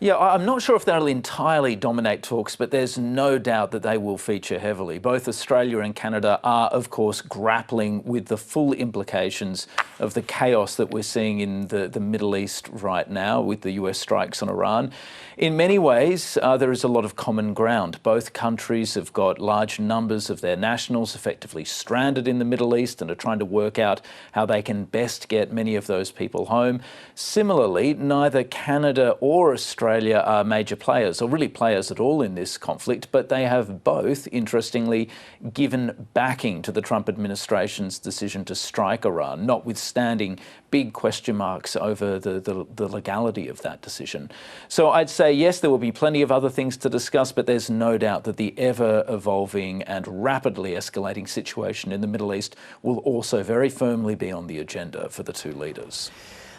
Speaker 14: Yeah, I'm not sure if they'll entirely dominate talks, but there's no doubt that they will feature heavily. Both Australia and Canada are, of course, grappling with the full implications of the chaos that we're seeing in the Middle East right now with the US strikes on Iran. In many ways, there is a lot of common ground. Both countries have got large numbers of their nationals effectively stranded in the Middle East and are trying to work out how they can best get many of those people home. Similarly, neither Canada or Australia are major players, or really players at all in this conflict, but they have both, interestingly, given backing to the Trump administration's decision to strike Iran, notwithstanding big question marks over the legality of that decision. So I'd say, yes, there will be plenty of other things to discuss, but there's no doubt that the ever-evolving and rapidly escalating situation in the Middle East will also very firmly be on the agenda for the two leaders.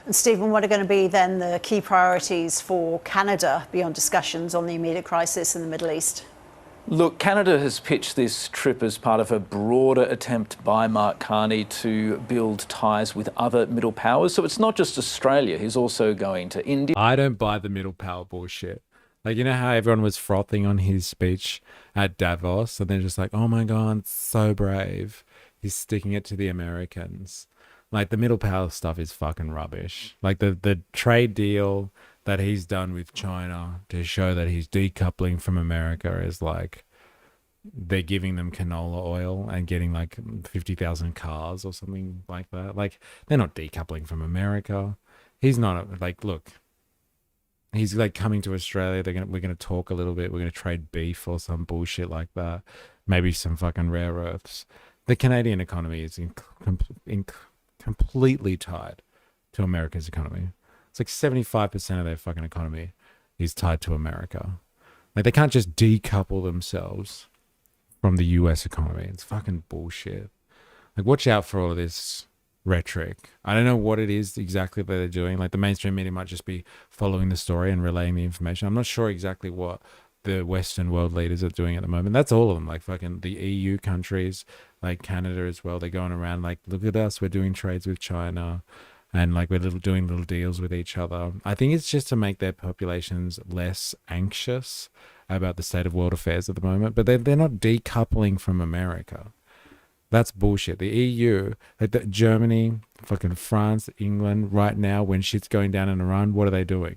Speaker 13: And Stephen, what are going to be then the key priorities for Canada beyond discussions on the immediate crisis in the Middle East?
Speaker 14: Look, Canada has pitched this trip as part of a broader attempt by Mark Carney to build ties with other middle powers. So it's not just Australia. He's also going to India.
Speaker 1: I don't buy the middle power bullshit. Like, you know how everyone was frothing on his speech at Davos? And they're just like, oh my God, so brave. He's sticking it to the Americans. Like, the middle power stuff is fucking rubbish. Like, the trade deal that he's done with China to show that he's decoupling from America is like they're giving them canola oil and getting like 50,000 cars or something like that. Like, they're not decoupling from America. He's not like, look, he's like coming to Australia. We're gonna talk a little bit. We're gonna trade beef or some bullshit like that. Maybe some fucking rare earths. The Canadian economy is completely tied to America's economy. It's like 75% of their fucking economy is tied to America. Like, they can't just decouple themselves from the US economy. It's fucking bullshit. Like, watch out for all of this rhetoric. I don't know what it is exactly that they're doing. Like, the mainstream media might just be following the story and relaying the information. I'm not sure exactly what the Western world leaders are doing at the moment. That's all of them. Like, fucking the EU countries, like Canada as well. They're going around like, look at us, we're doing trades with China. And like, we're doing little deals with each other. I think it's just to make their populations less anxious about the state of world affairs at the moment. But they're not decoupling from America. That's bullshit. The EU, Germany, fucking France, England, right now, when shit's going down in Iran, what are they doing?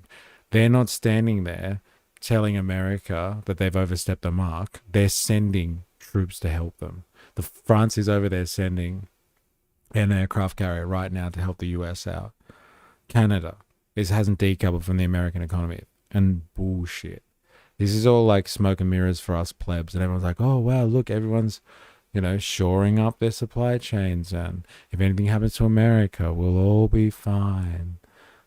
Speaker 1: They're not standing there telling America that they've overstepped the mark. They're sending troops to help them. France is over there sending an aircraft carrier right now to help the US out. Canada hasn't decoupled from the American economy. And bullshit. This is all like smoke and mirrors for us plebs. And everyone's like, oh, wow, look, everyone's, shoring up their supply chains. And if anything happens to America, we'll all be fine.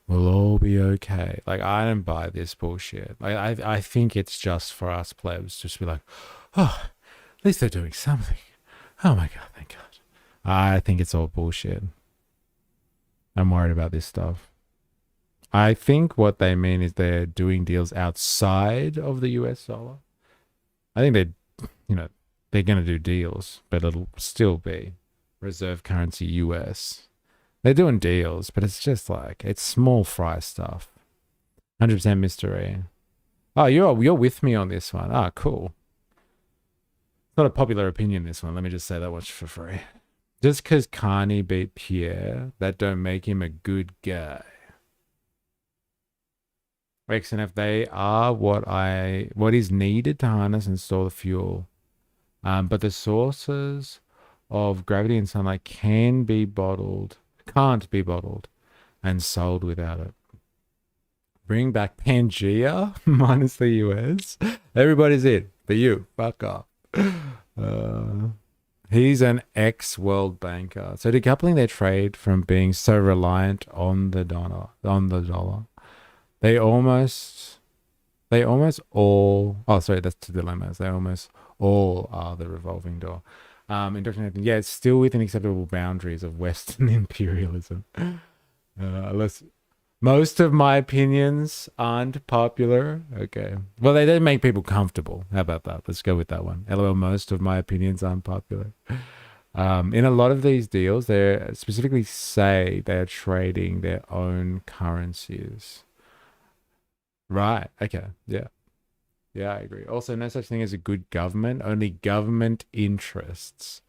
Speaker 1: We'll all be okay. Like, I don't buy this bullshit. I think it's just for us plebs just to be like, oh, at least they're doing something. Oh my God, thank God. I think it's all bullshit. I'm worried about this stuff. I think what they mean is they're doing deals outside of the US dollar. I think they're going to do deals, but it'll still be reserve currency US. They're doing deals, but it's just like, it's small fry stuff. 100% mystery. Oh, you're with me on this one. Ah, cool. It's not a popular opinion, this one. Let me just say that much for free. Just because Carney beat Pierre, that don't make him a good guy. And if they are what is needed to harness and store the fuel, but the sources of gravity and sunlight can't be bottled and sold without it. Bring back Pangea minus the US. Everybody's in, but you, fuck off. He's an ex-world banker. So decoupling their trade from being so reliant on the dollar, they almost all, oh, sorry, that's two dilemmas. They almost all are the revolving door. Indoctrinating, yeah, it's still within acceptable boundaries of Western imperialism. Unless most of my opinions aren't popular. Okay. Well, they don't make people comfortable. How about that? Let's go with that one. LOL, most of my opinions aren't popular. In a lot of these deals, they specifically say they're trading their own currencies. Right. Okay. Yeah. Yeah, I agree. Also, no such thing as a good government, only government interests.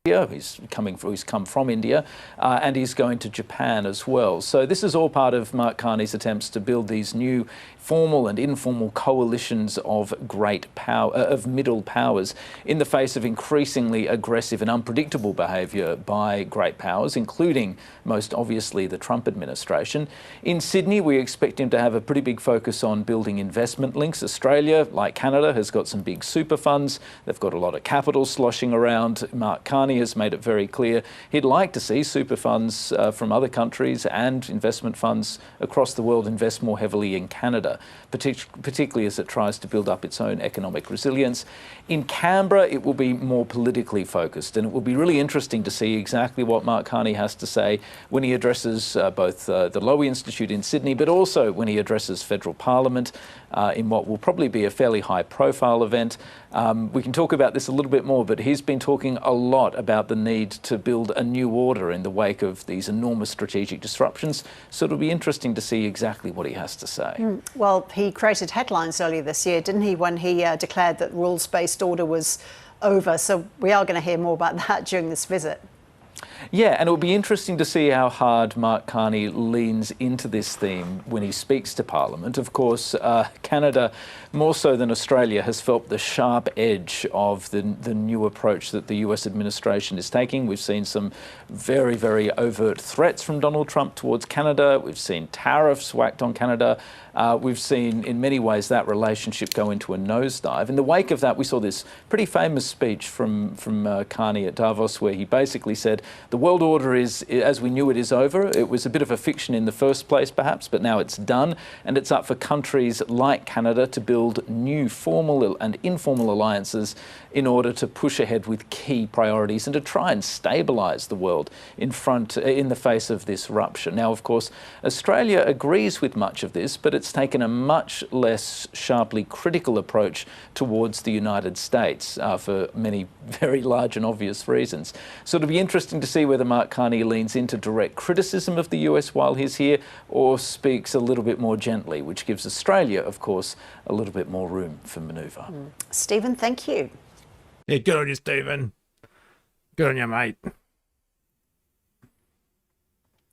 Speaker 14: He's come from India, and he's going to Japan as well. So this is all part of Mark Carney's attempts to build these new formal and informal coalitions of great power, of middle powers, in the face of increasingly aggressive and unpredictable behaviour by great powers, including most obviously the Trump administration. In Sydney, we expect him to have a pretty big focus on building investment links. Australia, like Canada, has got some big super funds. They've got a lot of capital sloshing around. Mark Carney has made it very clear he'd like to see super funds from other countries and investment funds across the world invest more heavily in Canada, particularly as it tries to build up its own economic resilience. In Canberra, it will be more politically focused, and it will be really interesting to see exactly what Mark Carney has to say when he addresses both the Lowy Institute in Sydney, but also when he addresses federal parliament in what will probably be a fairly high-profile event. We can talk about this a little bit more, but he's been talking a lot about the need to build a new order in the wake of these enormous strategic disruptions. So it'll be interesting to see exactly what he has to say.
Speaker 13: Well, he created headlines earlier this year, didn't he, when he declared that rules-based order was over. So we are going to hear more about that during this visit.
Speaker 14: Yeah, and it'll be interesting to see how hard Mark Carney leans into this theme when he speaks to Parliament. Of course, Canada, more so than Australia, has felt the sharp edge of the new approach that the US administration is taking. We've seen some very, very overt threats from Donald Trump towards Canada. We've seen tariffs whacked on Canada. We've seen, in many ways, that relationship go into a nosedive. In the wake of that, we saw this pretty famous speech from Carney at Davos, where he basically said, the world order is, as we knew it, is over. It was a bit of a fiction in the first place, perhaps, but now it's done. And it's up for countries like Canada to build new formal and informal alliances in order to push ahead with key priorities and to try and stabilise the world in the face of this rupture. Now, of course, Australia agrees with much of this, but it's taken a much less sharply critical approach towards the United States for many very large and obvious reasons. So it'll be interesting to see whether Mark Carney leans into direct criticism of the US while he's here or speaks a little bit more gently, which gives Australia, of course, a little bit more room for manoeuvre.
Speaker 13: Stephen, thank you.
Speaker 1: Yeah, good on you, Stephen. Good on you, mate.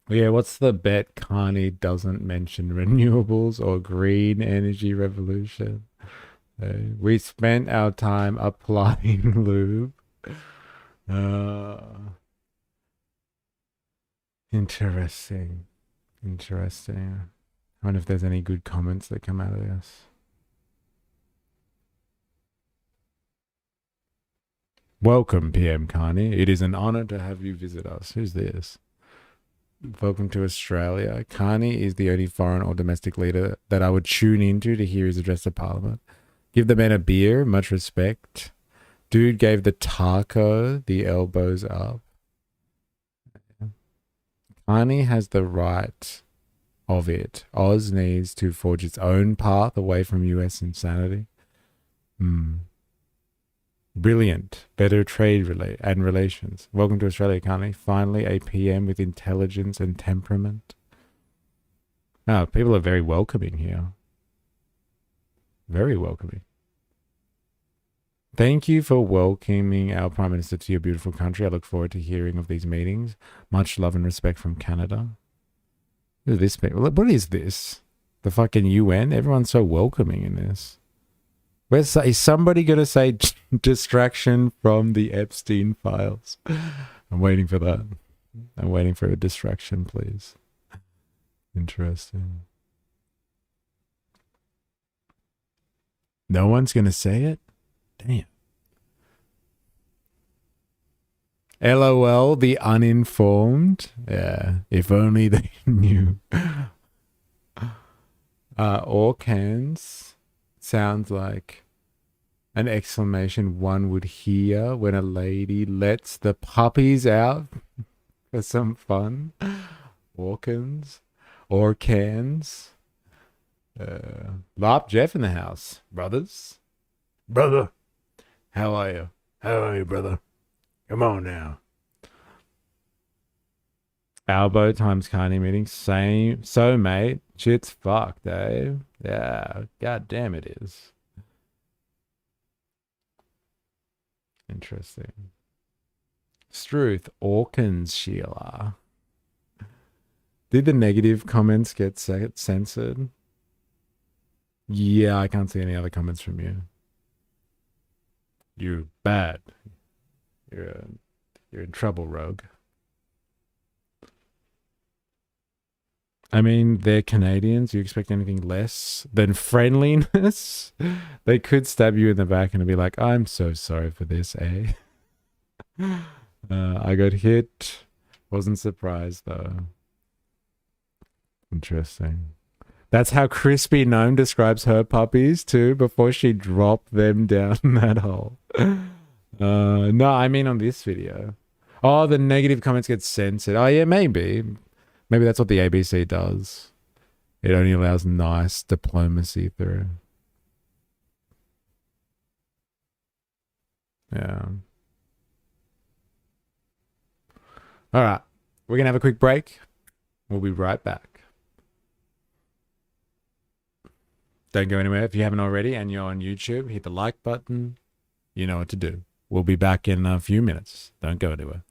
Speaker 1: Yeah, what's the bet Carney doesn't mention renewables or green energy revolution? We spent our time applying lube. Interesting. Interesting. I wonder if there's any good comments that come out of this. Welcome, PM Carney. It is an honor to have you visit us. Who's this? Welcome to Australia. Carney is the only foreign or domestic leader that I would tune into to hear his address to Parliament. Give the man a beer. Much respect. Dude gave the taco the elbows up. Carney has the right of it. Oz needs to forge its own path away from US insanity. Brilliant. Better trade and relations. Welcome to Australia, Carney. Finally, a PM with intelligence and temperament. Oh, people are very welcoming here. Very welcoming. Thank you for welcoming our Prime Minister to your beautiful country. I look forward to hearing of these meetings. Much love and respect from Canada. What is this? What is this? The fucking UN? Everyone's so welcoming in this. Is somebody going to say distraction from the Epstein files? I'm waiting for that. I'm waiting for a distraction, please. Interesting. No one's going to say it? Damn. LOL, the uninformed. Yeah, if only they knew. All cans sounds like an exclamation one would hear when a lady lets the puppies out for some fun. Orkans. Or cans. Larp Jeff in the house. Brothers. Brother. How are you? How are you, brother? Come on now. Albo times Carney meeting. Same. So, mate, shit's fucked, eh? Yeah. God damn it is. Interesting. Struth. Orkans, Sheila. Did the negative comments get censored? Yeah, I can't see any other comments from you. You're bad. You're in trouble, Rogue. I mean, they're Canadians. You expect anything less than friendliness? They could stab you in the back and be like, I'm so sorry for this, eh? I got hit. Wasn't surprised, though. Interesting. That's how Kristi Noem describes her puppies, too, before she dropped them down that hole. No, I mean on this video. Oh, the negative comments get censored. Oh, yeah, maybe. Maybe that's what the ABC does. It only allows nice diplomacy through. Yeah. All right. We're going to have a quick break. We'll be right back. Don't go anywhere. If you haven't already and you're on YouTube, hit the like button. You know what to do. We'll be back in a few minutes. Don't go anywhere.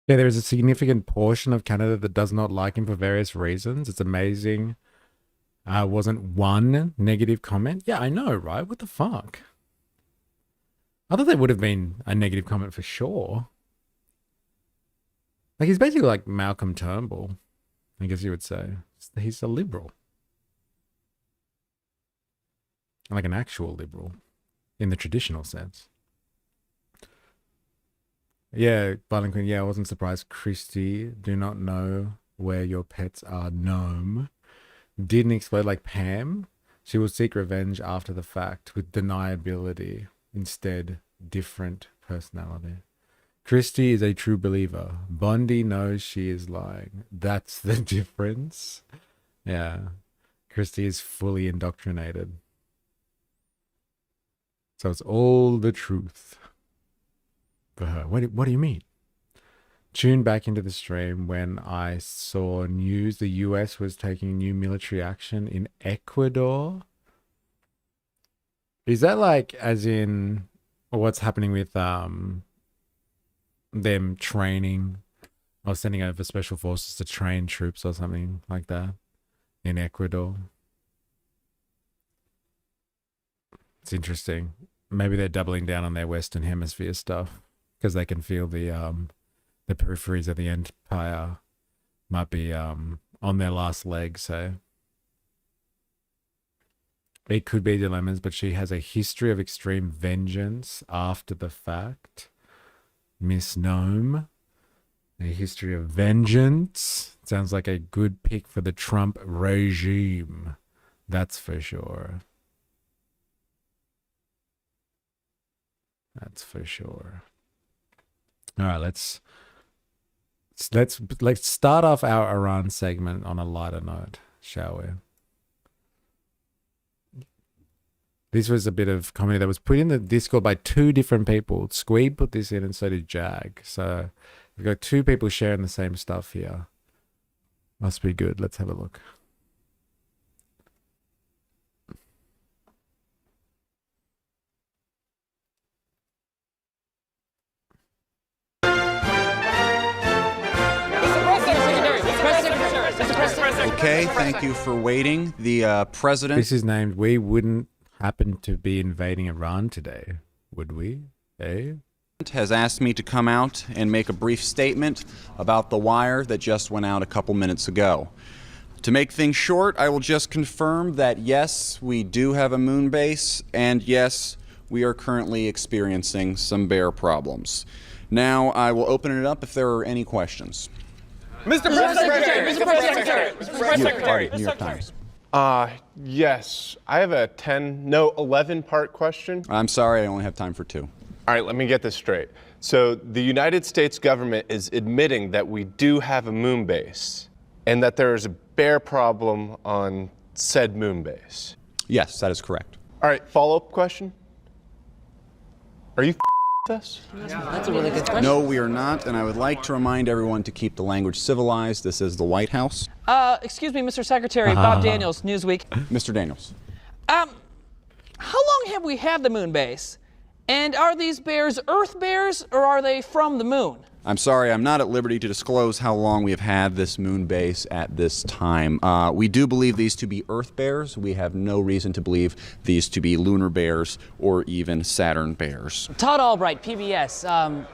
Speaker 1: Yeah, there is a significant portion of Canada that does not like him for various reasons. It's amazing. Wasn't one negative comment. Yeah, I know, right? What the fuck? I thought there would have been a negative comment for sure. Like, he's basically like Malcolm Turnbull, I guess you would say. He's a liberal. Like an actual liberal in the traditional sense. Yeah, Violent Queen, yeah, I wasn't surprised. Kristi, do not know where your pets are. Noem. Didn't explode like Pam. She will seek revenge after the fact with deniability. Instead, different personality. Kristi is a true believer. Bondi knows she is lying. That's the difference. Yeah. Kristi is fully indoctrinated. So it's all the truth for her. What do you mean? Tuned back into the stream when I saw news the US was taking new military action in Ecuador. Is that like as in what's happening with them training or sending over special forces to train troops or something like that in Ecuador? It's interesting. Maybe they're doubling down on their Western Hemisphere stuff because they can feel the peripheries of the empire might be on their last leg. So it could be dilemmas, but she has a history of extreme vengeance after the fact. Miss Noem, a history of vengeance. Sounds like a good pick for the Trump regime. That's for sure. That's for sure. All right, let's start off our Iran segment on a lighter note, shall we? This was a bit of comedy that was put in the Discord by two different people. Squeeb put this in and so did Jag. So we've got two people sharing the same stuff here. Must be good. Let's have a look.
Speaker 15: Okay, thank you for waiting. The president...
Speaker 1: This is named We Wouldn't Happen to Be Invading Iran Today, would we? Eh?
Speaker 15: has asked me to come out and make a brief statement about the wire that just went out a couple minutes ago. To make things short, I will just confirm that yes, we do have a moon base, and yes, we are currently experiencing some bear problems. Now, I will open it up if there are any questions.
Speaker 16: Mr. Press Secretary! Mr. Press Secretary! Mr. Press Secretary!
Speaker 15: New York Times.
Speaker 16: Yes. I have a 11-part question.
Speaker 15: I'm sorry, I only have time for 2.
Speaker 16: All right, let me get this straight. So the United States government is admitting that we do have a moon base and that there is a bear problem on said moon base.
Speaker 15: Yes, that is correct.
Speaker 16: All right, follow-up question. Are you us?
Speaker 17: That's a really good question.
Speaker 15: No, we are not, and I would like to remind everyone to keep the language civilized. This is the White House.
Speaker 17: Excuse me, Mr. Secretary, Bob Daniels, Newsweek.
Speaker 15: Mr. Daniels.
Speaker 17: How long have we had the moon base? And are these bears Earth bears, or are they from the moon?
Speaker 15: I'm sorry, I'm not at liberty to disclose how long we have had this moon base at this time. We do believe these to be Earth bears. We have no reason to believe these to be lunar bears or even Saturn bears.
Speaker 17: Todd Albright, PBS.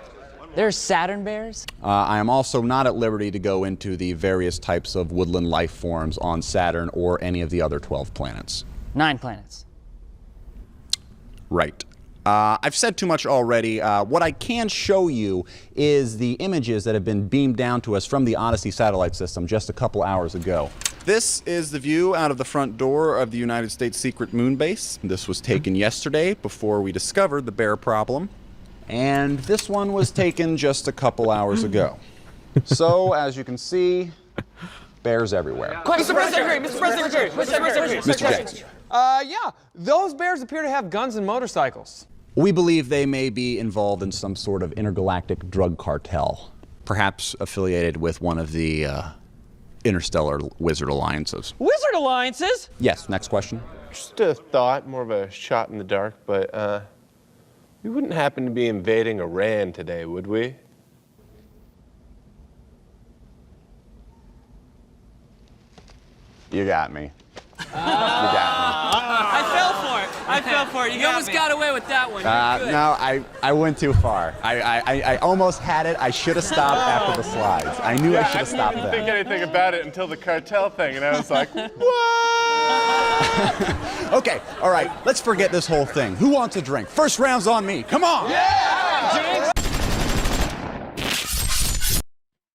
Speaker 17: There's Saturn bears?
Speaker 15: I am also not at liberty to go into the various types of woodland life forms on Saturn or any of the other 12 planets.
Speaker 17: 9 planets.
Speaker 15: Right. I've said too much already. What I can show you is the images that have been beamed down to us from the Odyssey satellite system just a couple hours ago. This is the view out of the front door of the United States secret moon base. This was taken yesterday before we discovered the bear problem. And this one was taken just a couple hours ago. So, as you can see, bears everywhere.
Speaker 17: Mr. Press Secretary! Mr. Press Secretary!
Speaker 15: Mr. Jackson.
Speaker 16: Yeah, those bears appear to have guns and motorcycles.
Speaker 15: We believe they may be involved in some sort of intergalactic drug cartel, perhaps affiliated with one of the interstellar wizard alliances.
Speaker 17: Wizard alliances?
Speaker 15: Yes, next question.
Speaker 16: Just a thought, more of a shot in the dark, but we wouldn't happen to be invading Iran today, would we?
Speaker 15: You got me. You got
Speaker 17: I fell for it. You almost got away with that one.
Speaker 15: me. No, I went too far. I almost had it. I should have stopped after the slides. I knew I should have stopped
Speaker 16: I didn't
Speaker 15: there.
Speaker 16: think anything about it until the cartel thing, and I was like,
Speaker 15: Okay, all right, let's forget this whole thing. Who wants a drink? First round's on me. Come on.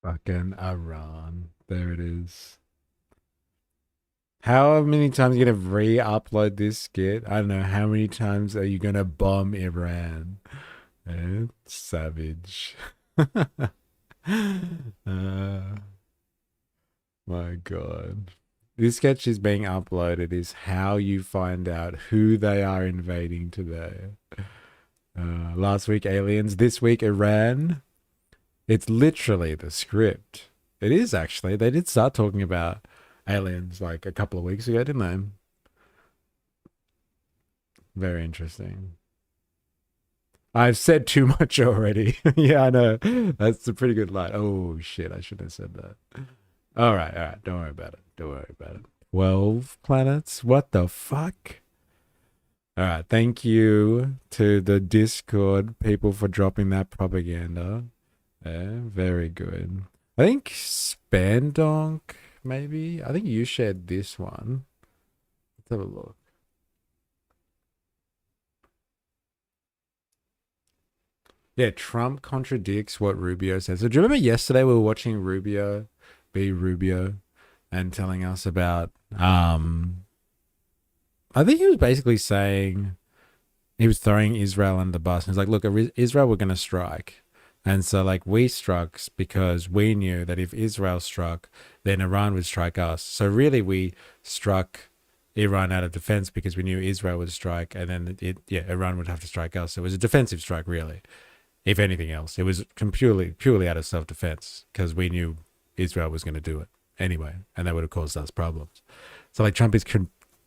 Speaker 1: Fucking Iran. There it is. How many times are you going to re-upload this skit? I don't know. How many times are you going to bomb Iran? Savage. My God. This sketch is being uploaded is how you find out who they are invading today. Last week, aliens. This week, Iran. It's literally the script. It is actually. They did start talking about aliens like a couple of weeks ago, didn't they? Very interesting. I've said too much already. Yeah, I know. That's a pretty good line. Oh, shit. I shouldn't have said that. All right. Don't worry about it. 12 planets? What the fuck? All right. Thank you to the Discord people for dropping that propaganda. Very good. I think Spandonk, maybe? I think you shared this one. Let's have a look. Yeah, Trump contradicts what Rubio says. So do you remember yesterday we were watching Rubio be Rubio and telling us about, I think he was basically saying, he was throwing Israel under the bus. And he's like, look, Israel, we're going to strike. And so, like, we struck because we knew that if Israel struck, then Iran would strike us. So really, we struck Iran out of defense because we knew Israel would strike, and then Iran would have to strike us. So it was a defensive strike, really. If anything else, it was purely out of self-defense because we knew Israel was going to do it anyway, and that would have caused us problems. So, like, Trump is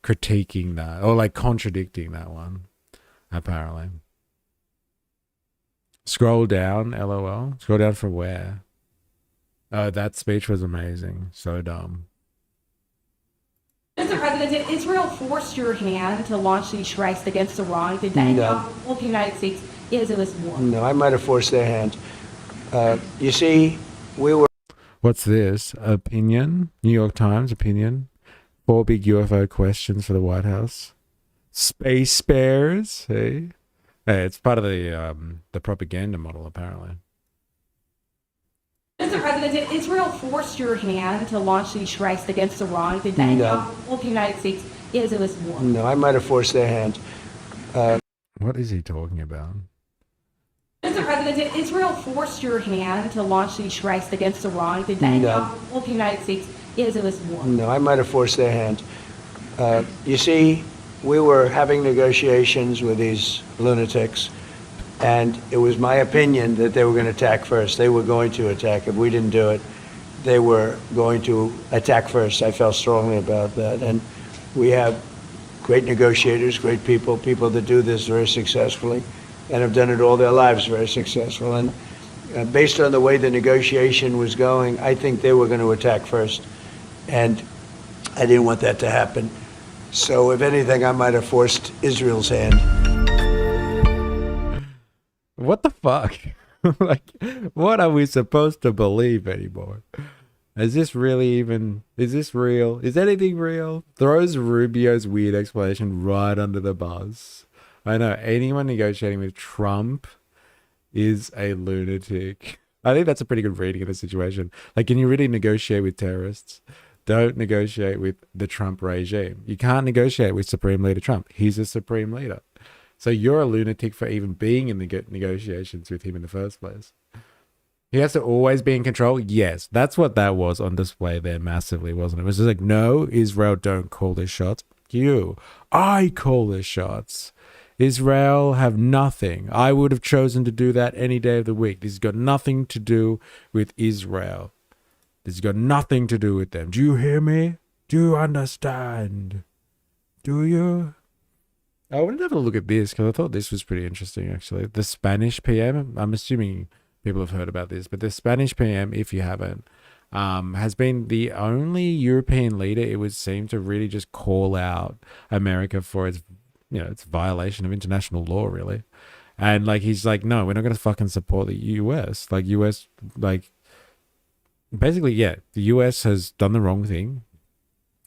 Speaker 1: critiquing that, or like contradicting that one, apparently. Scroll down, LOL. Scroll down for where? Oh, that speech was amazing. So dumb.
Speaker 18: Mr. President, did Israel force your hand to launch these strikes against Iran? Did that involve the United States is in this war?
Speaker 19: No, I might have forced their hand. You see, we were...
Speaker 1: What's this? Opinion? New York Times opinion? 4 big UFO questions for the White House. Space bears? Hey? Hey, it's part of the propaganda model, apparently.
Speaker 18: Mr. President, did Israel force your hand to launch these strikes against Iran? Did that involve the United States is in this war?
Speaker 19: No, I might have forced their hand.
Speaker 1: What is he talking about?
Speaker 18: Mr. President, did Israel force your hand to launch these strikes against Iran? Did that involve the United States is in this war?
Speaker 19: No, I might have forced their hand. You see, we were having negotiations with these lunatics, and it was my opinion that they were going to attack first. They were going to attack. If we didn't do it, they were going to attack first. I felt strongly about that. And we have great negotiators, great people that do this very successfully and have done it all their lives very successful. And based on the way the negotiation was going, I think they were going to attack first. And I didn't want that to happen. So if anything, I might have forced Israel's hand.
Speaker 1: What the fuck? Like, what are we supposed to believe anymore? Is this really even, is this real? Is anything real? Throws Rubio's weird explanation right under the bus. I know, anyone negotiating with Trump is a lunatic. I think that's a pretty good reading of the situation. Like, can you really negotiate with terrorists? Don't negotiate with the Trump regime. You can't negotiate with Supreme Leader Trump. He's a Supreme Leader. So you're a lunatic for even being in the negotiations with him in the first place. He has to always be in control. Yes, that's what that was on display there massively, wasn't it? It was just like, no, Israel don't call the shots. I call the shots. Israel have nothing. I would have chosen to do that any day of the week. This has got nothing to do with Israel. This has got nothing to do with them. Do you hear me? Do you understand? Do you? I wanted to have a look at this because I thought this was pretty interesting, actually. The Spanish PM, I'm assuming people have heard about this, but the Spanish PM, if you haven't, has been the only European leader, it would seem, to really just call out America for its, its violation of international law, really. And like, he's like, no, we're not going to fucking support the US. Like, basically, yeah, the US has done the wrong thing.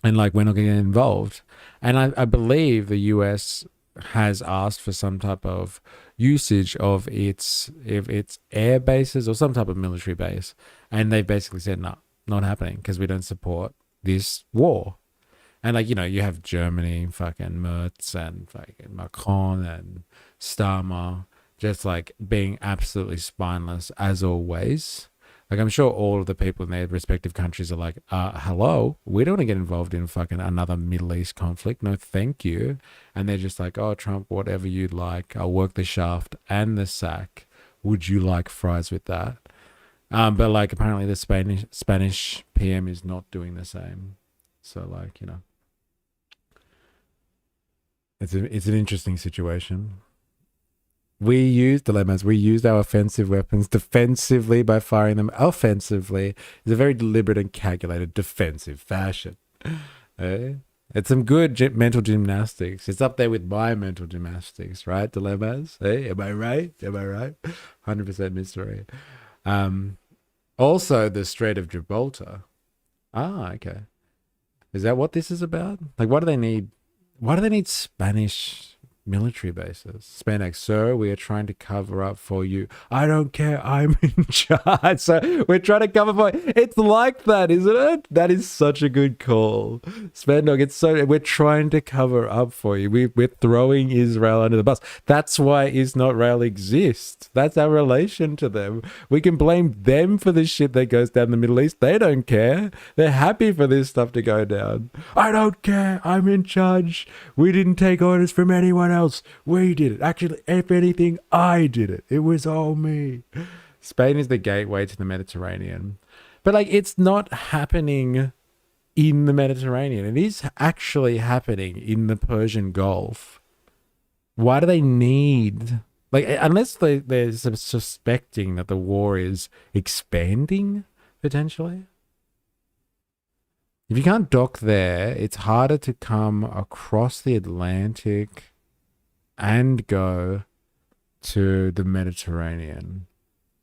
Speaker 1: And like, we're not going to get involved. And I believe the US has asked for some type of usage of its air bases or some type of military base, and they basically said no, not happening, because we don't support this war. And like, you have Germany, fucking Merz and fucking Macron and Starmer just like being absolutely spineless as always. Like, I'm sure all of the people in their respective countries are like, hello, we don't want to get involved in fucking another Middle East conflict. No, thank you. And they're just like, oh, Trump, whatever you'd like. I'll work the shaft and the sack. Would you like fries with that? But like, apparently the Spanish PM is not doing the same. So like, it's an interesting situation. We used our offensive weapons defensively by firing them offensively. It's a very deliberate and calculated defensive fashion. It's some good mental gymnastics. It's up there with my mental gymnastics, right? Dilemmas. Hey, am I right? 100% mystery. Also, the Strait of Gibraltar. Okay. Is that what this is about? Like, why do they need Spanish military bases? Spain, sir, we are trying to cover up for you. I don't care, I'm in charge. So we're trying to cover for you. It's like that, isn't it? That is such a good call. Spandog, we're trying to cover up for you. We're throwing Israel under the bus. That's why Israel exists. That's our relation to them. We can blame them for the shit that goes down in the Middle East. They don't care. They're happy for this stuff to go down. I don't care, I'm in charge. We didn't take orders from anyone else. We did it. Actually, if anything, I did it. It was all me. Spain is the gateway to the Mediterranean. But like, it's not happening in the Mediterranean. It is actually happening in the Persian Gulf. Why do they need, like, unless they're suspecting that the war is expanding potentially? If you can't dock there, it's harder to come across the Atlantic and go to the Mediterranean.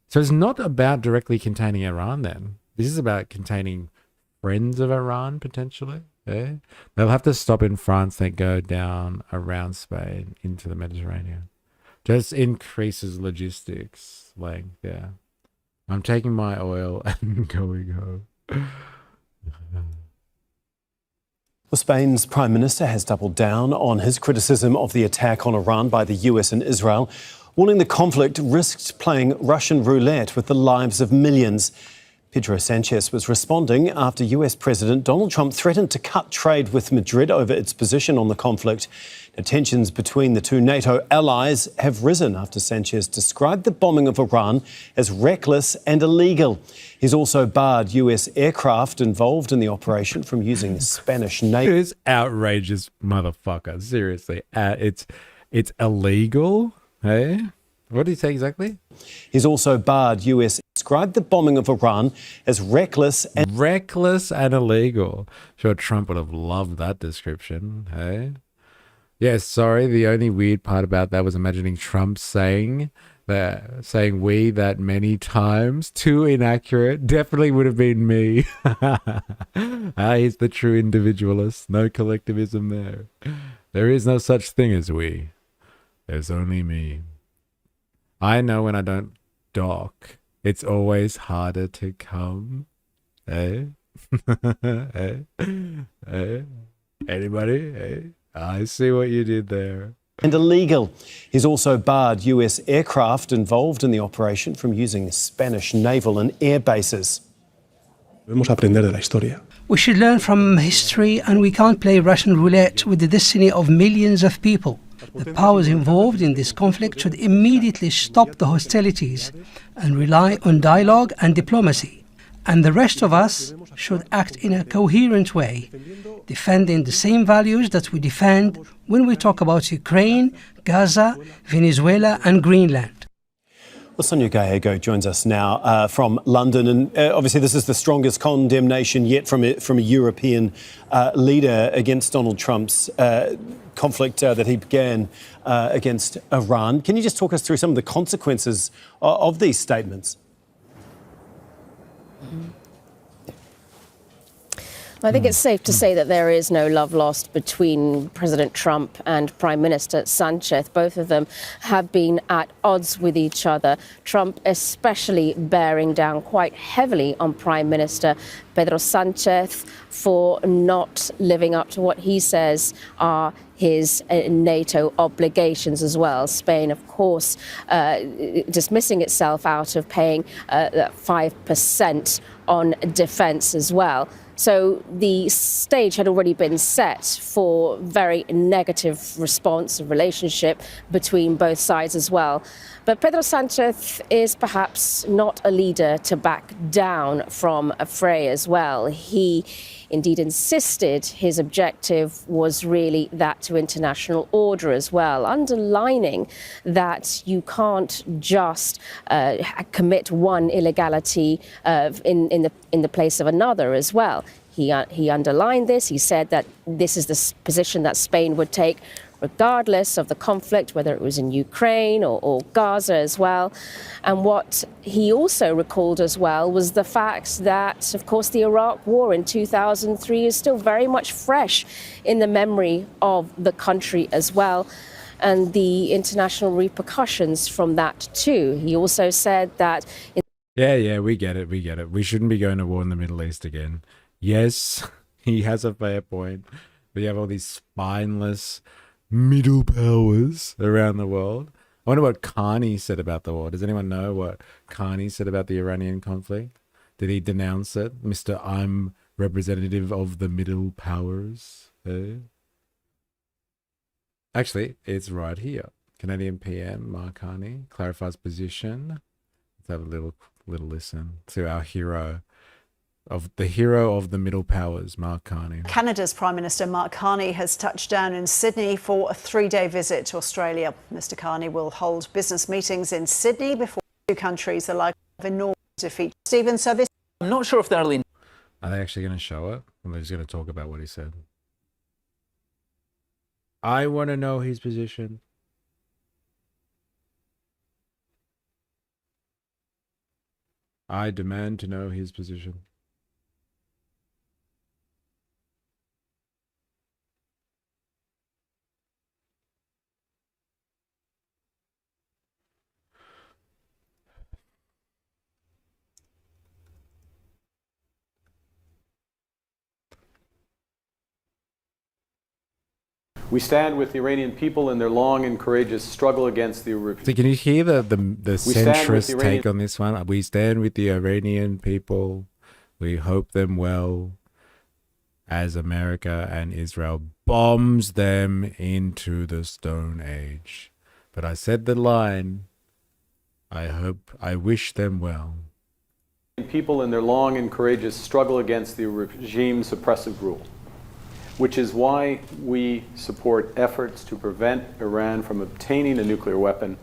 Speaker 1: So it's not about directly containing Iran then. This is about containing friends of Iran, potentially. Yeah? They'll have to stop in France, then go down around Spain into the Mediterranean. Just increases logistics length, yeah. I'm taking my oil and going home.
Speaker 20: Well, Spain's Prime Minister has doubled down on his criticism of the attack on Iran by the US and Israel, warning the conflict risked playing Russian roulette with the lives of millions. Pedro Sanchez was responding after US President Donald Trump threatened to cut trade with Madrid over its position on the conflict. Now, tensions between the two NATO allies have risen after Sanchez described the bombing of Iran as reckless and illegal. He's also barred US aircraft involved in the operation from using the Spanish Navy.
Speaker 1: This outrageous motherfucker. Seriously. It's illegal. Hey? What did he say exactly?
Speaker 20: He's also barred US. Described the bombing of Iran as reckless and
Speaker 1: illegal. Sure, Trump would have loved that description. Hey? Yeah, sorry. The only weird part about that was imagining Trump saying we that many times. Too inaccurate. Definitely would have been me. He's the true individualist. No collectivism there. There is no such thing as we. There's only me. I know when I don't dock, it's always harder to come. Eh? Anybody? Eh? I see what you did there.
Speaker 20: And illegal. He's also barred US aircraft involved in the operation from using Spanish naval and air bases.
Speaker 21: Debemos aprender de la historia.
Speaker 22: We should learn from history, and we can't play Russian roulette with the destiny of millions of people. The powers involved in this conflict should immediately stop the hostilities and rely on dialogue and diplomacy. And the rest of us should act in a coherent way, defending the same values that we defend when we talk about Ukraine, Gaza, Venezuela and Greenland.
Speaker 20: Well, Sonia Gallego joins us now from London, and obviously this is the strongest condemnation yet from a European leader against Donald Trump's conflict that he began against Iran. Can you just talk us through some of the consequences of these statements?
Speaker 2: I think it's safe to say that there is no love lost between President Trump and Prime Minister Sanchez. Both of them have been at odds with each other. Trump especially bearing down quite heavily on Prime Minister Pedro Sanchez for not living up to what he says are his NATO obligations as well. Spain, of course, dismissing itself out of paying 5% on defence as well. So the stage had already been set for very negative response and relationship between both sides as well. But Pedro Sanchez is perhaps not a leader to back down from a fray as well. He indeed insisted his objective was really that to international order as well, underlining that you can't just commit one illegality in the place of another as well. He underlined this. He said that this is the position that Spain would take regardless of the conflict, whether it was in Ukraine or Gaza as well. And what he also recalled as well was the fact that, of course, the Iraq War in 2003 is still very much fresh in the memory of the country as well, and the international repercussions from that too. He also said that...
Speaker 1: Yeah, we get it. We shouldn't be going to war in the Middle East again. Yes, he has a fair point. But you have all these spineless middle powers around the world. I wonder what Carney said about the war. Does anyone know what Carney said about the Iranian conflict? Did he denounce it? Mr. I'm representative of the middle powers. Actually, it's right here. Canadian PM Mark Carney clarifies position. Let's have a little listen to our hero of the middle powers, Mark Carney.
Speaker 13: Canada's Prime Minister Mark Carney has touched down in Sydney for a 3-day visit to Australia. Mr. Carney will hold business meetings in Sydney before two countries are likely to have enormous defeat. Stephen, so this...
Speaker 14: I'm not sure if they're...
Speaker 1: Are they actually going to show it? Or are they just going to talk about what he said? I want to know his position. I demand to know his position.
Speaker 8: We stand with the Iranian people in their long and courageous struggle against the...
Speaker 1: So can you hear the centrist take on this one? We stand with the Iranian people. We hope them well as America and Israel bombs them into the Stone Age. But I said the line, I wish them well.
Speaker 8: People in their long and courageous struggle against the regime's oppressive rule, which is why we support efforts to prevent Iran from obtaining a nuclear weapon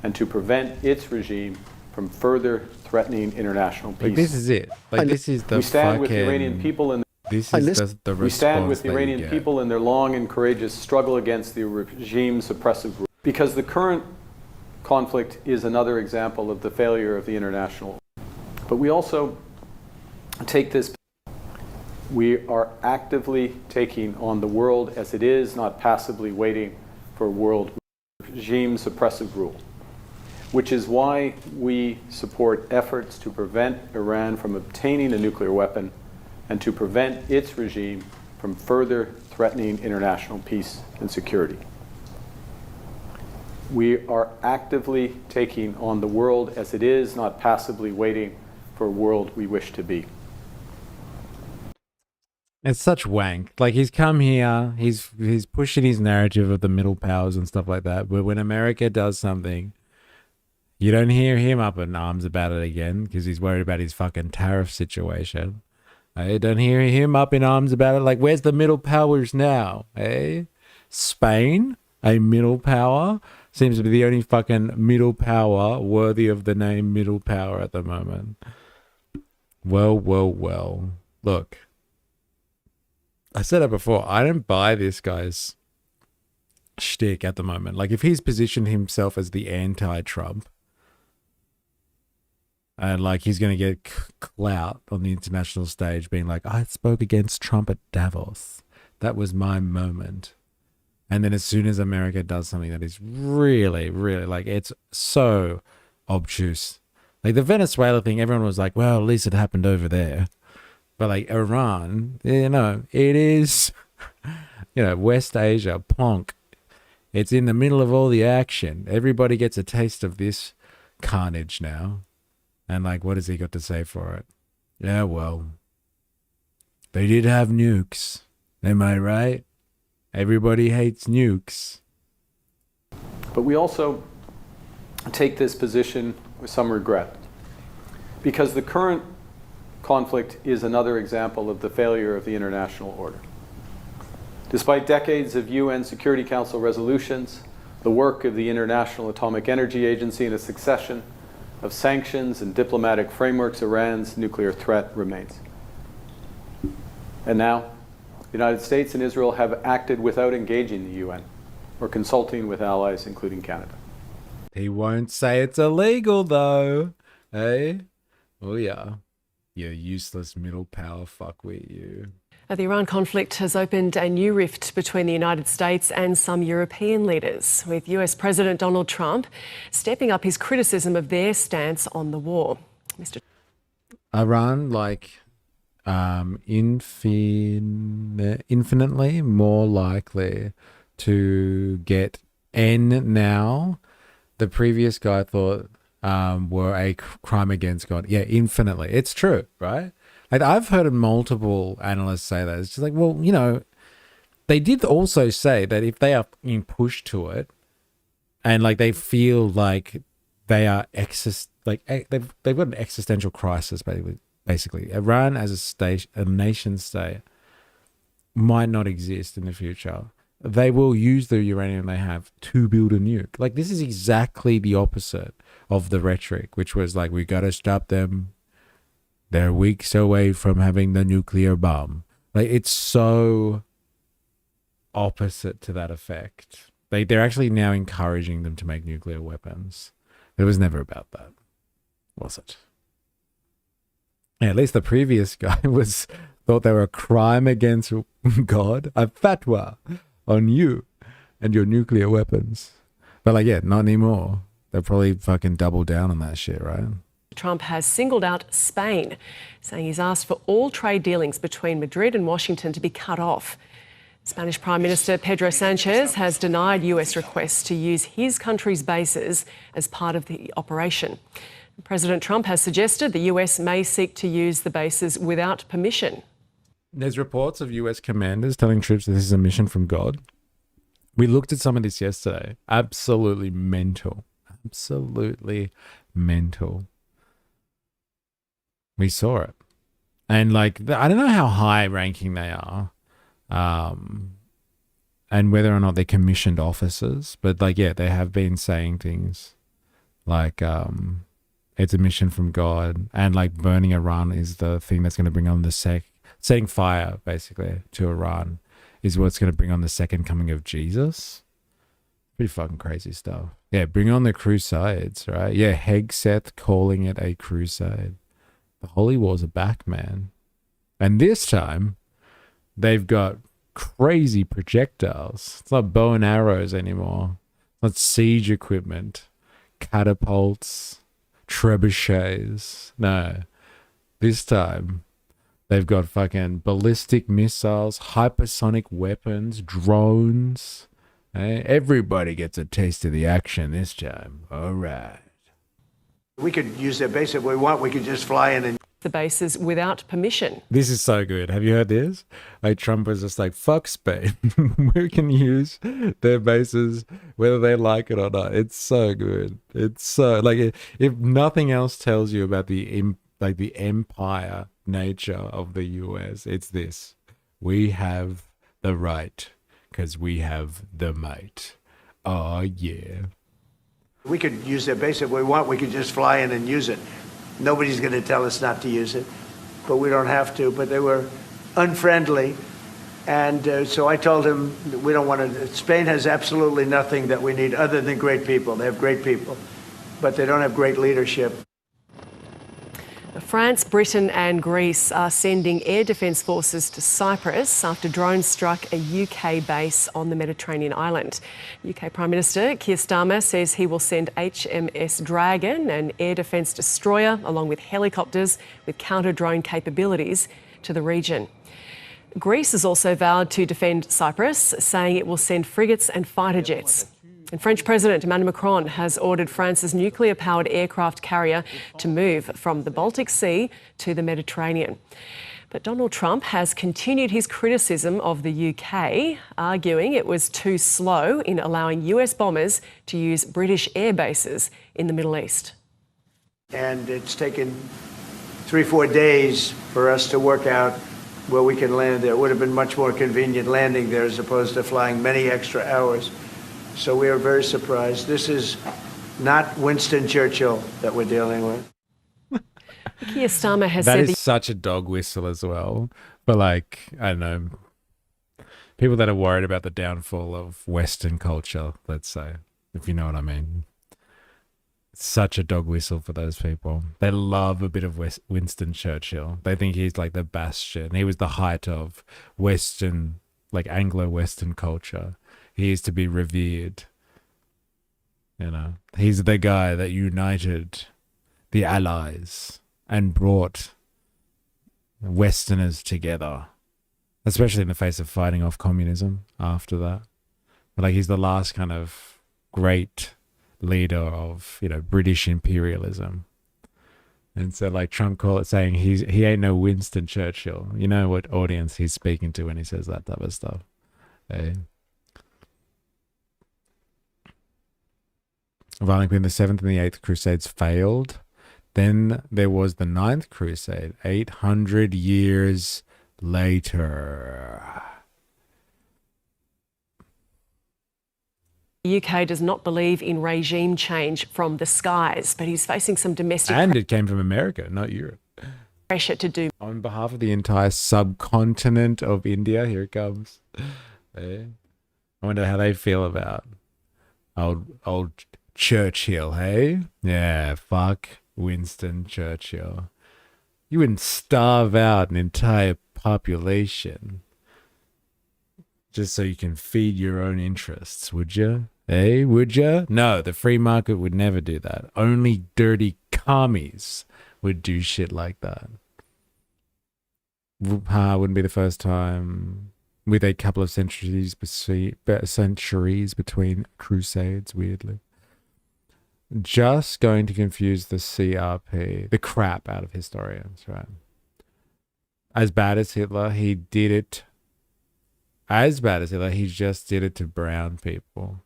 Speaker 8: and to prevent its regime from further threatening international peace.
Speaker 1: Like, this is it. Like, this is the
Speaker 8: we stand with the Iranian people in
Speaker 1: this is the
Speaker 8: we stand with the Iranian people in their long and courageous struggle against the regime's oppressive rule, because the current conflict is another example of the failure of the international. But we also take this. We are actively taking on the world as it is, not passively waiting for a world regime's oppressive rule, which is why we support efforts to prevent Iran from obtaining a nuclear weapon and to prevent its regime from further threatening international peace and security. We are actively taking on the world as it is, not passively waiting for a world we wish to be.
Speaker 1: It's such wank. Like, he's come here, he's pushing his narrative of the middle powers and stuff like that. But when America does something, you don't hear him up in arms about it again because he's worried about his fucking tariff situation. You don't hear him up in arms about it. Like, where's the middle powers now? Spain, a middle power, seems to be the only fucking middle power worthy of the name middle power at the moment. Well. Look, I said it before. I don't buy this guy's shtick at the moment. Like, if he's positioned himself as the anti-Trump, and like he's going to get clout on the international stage being like, I spoke against Trump at Davos. That was my moment. And then as soon as America does something that is really, really, like, it's so obtuse. Like the Venezuela thing, everyone was like, well, at least it happened over there. But like Iran, you know, it is, you know, West Asia, plonk. It's in the middle of all the action. Everybody gets a taste of this carnage now. And like, what has he got to say for it? Yeah, well, they did have nukes. Am I right? Everybody hates nukes.
Speaker 8: But we also take this position with some regret, because the current conflict is another example of the failure of the international order. Despite decades of UN Security Council resolutions, the work of the International Atomic Energy Agency, and a succession of sanctions and diplomatic frameworks, Iran's nuclear threat remains. And now, the United States and Israel have acted without engaging the UN or consulting with allies, including Canada.
Speaker 1: He won't say it's illegal, though. Hey? Oh, yeah. You useless middle power fuckwit, you.
Speaker 6: The Iran conflict has opened a new rift between the United States and some European leaders, with US President Donald Trump stepping up his criticism of their stance on the war. Mr.
Speaker 1: Iran, like, infinitely more likely to get N now. The previous guy thought were a crime against God. Yeah, infinitely. It's true, right? Like, I've heard multiple analysts say that. It's just like, well, you know, they did also say that if they are being pushed to it and like they feel like they are they've got an existential crisis, basically. Iran as a nation state might not exist in the future. They will use the uranium they have to build a nuke. Like, this is exactly the opposite of the rhetoric, which was like, we got to stop them. They're weeks away from having the nuclear bomb. Like, it's so opposite to that effect. They're actually now encouraging them to make nuclear weapons. It was never about that, was it? Yeah, at least the previous guy thought they were a crime against God, a fatwa on you and your nuclear weapons. But like, yeah, not anymore. They'll probably fucking double down on that shit, right?
Speaker 6: Trump has singled out Spain, saying he's asked for all trade dealings between Madrid and Washington to be cut off. Spanish Prime Minister Pedro Sanchez has denied US requests to use his country's bases as part of the operation. President Trump has suggested the US may seek to use the bases without permission.
Speaker 1: There's reports of US commanders telling troops that this is a mission from God. We looked at some of this yesterday. Absolutely mental. Absolutely mental. We saw it. And like, I don't know how high ranking they are. And whether or not they're commissioned officers, but like, yeah, they have been saying things like, it's a mission from God, and like burning Iran is the thing that's going to bring on setting fire basically to Iran is what's going to bring on the second coming of Jesus. Pretty fucking crazy stuff. Yeah, bring on the crusades, right? Yeah, Hegseth calling it a crusade. The holy wars are back, man. And this time, they've got crazy projectiles. It's not bow and arrows anymore. It's not siege equipment, catapults, trebuchets. No. This time, they've got fucking ballistic missiles, hypersonic weapons, drones. Everybody gets a taste of the action this time. All right.
Speaker 19: We could use their base if we want. We could just fly in and
Speaker 6: the bases without permission.
Speaker 1: This is so good. Have you heard this? Like, Trump was just like, fuck Spain. We can use their bases whether they like it or not. It's so good. It's so, like, if nothing else tells you about the empire nature of the US, it's this. We have the right because we have the might. Oh, yeah.
Speaker 19: We could use their base if we want. We could just fly in and use it. Nobody's going to tell us not to use it, but we don't have to. But they were unfriendly. And so I told him we don't want to. Spain has absolutely nothing that we need other than great people. They have great people, but they don't have great leadership.
Speaker 6: France, Britain and Greece are sending air defence forces to Cyprus after drones struck a UK base on the Mediterranean island. UK Prime Minister Keir Starmer says he will send HMS Dragon, an air defence destroyer, along with helicopters with counter-drone capabilities to the region. Greece has also vowed to defend Cyprus, saying it will send frigates and fighter jets. And French President Emmanuel Macron has ordered France's nuclear-powered aircraft carrier to move from the Baltic Sea to the Mediterranean. But Donald Trump has continued his criticism of the UK, arguing it was too slow in allowing US bombers to use British air bases in the Middle East.
Speaker 19: And it's taken 3-4 days for us to work out where we can land there. It would have been much more convenient landing there as opposed to flying many extra hours. So we are very surprised. This is not Winston Churchill that we're dealing with.
Speaker 6: Keir Starmer has
Speaker 1: that
Speaker 6: said
Speaker 1: is such a dog whistle as well. But like, I don't know, people that are worried about the downfall of Western culture, let's say, if you know what I mean. It's such a dog whistle for those people. They love a bit of Winston Churchill. They think he's like the bastion. He was the height of Western, like Anglo-Western culture. He is to be revered. You know, he's the guy that united the Allies and brought Westerners together, especially in the face of fighting off communism after that. But like, he's the last kind of great leader of, you know, British imperialism. And so like Trump saying he ain't no Winston Churchill. You know what audience he's speaking to when he says that type of stuff. Ironically, the 7th and the 8th Crusades failed. Then there was the 9th Crusade, 800 years later.
Speaker 6: the UK does not believe in regime change from the skies, but he's facing some domestic
Speaker 1: And it came from America, not Europe.
Speaker 6: pressure to do.
Speaker 1: On behalf of the entire subcontinent of India, here it comes. I wonder how they feel about old Churchill, hey? Yeah, fuck Winston Churchill. You wouldn't starve out an entire population just so you can feed your own interests, would you? Hey, would you? No, the free market would never do that. Only dirty commies would do shit like that. Wouldn't be the first time, with a couple of centuries between crusades, weirdly. Just going to confuse the CRP, the crap out of historians, right? As bad as Hitler, he did it. As bad as Hitler, he just did it to brown people.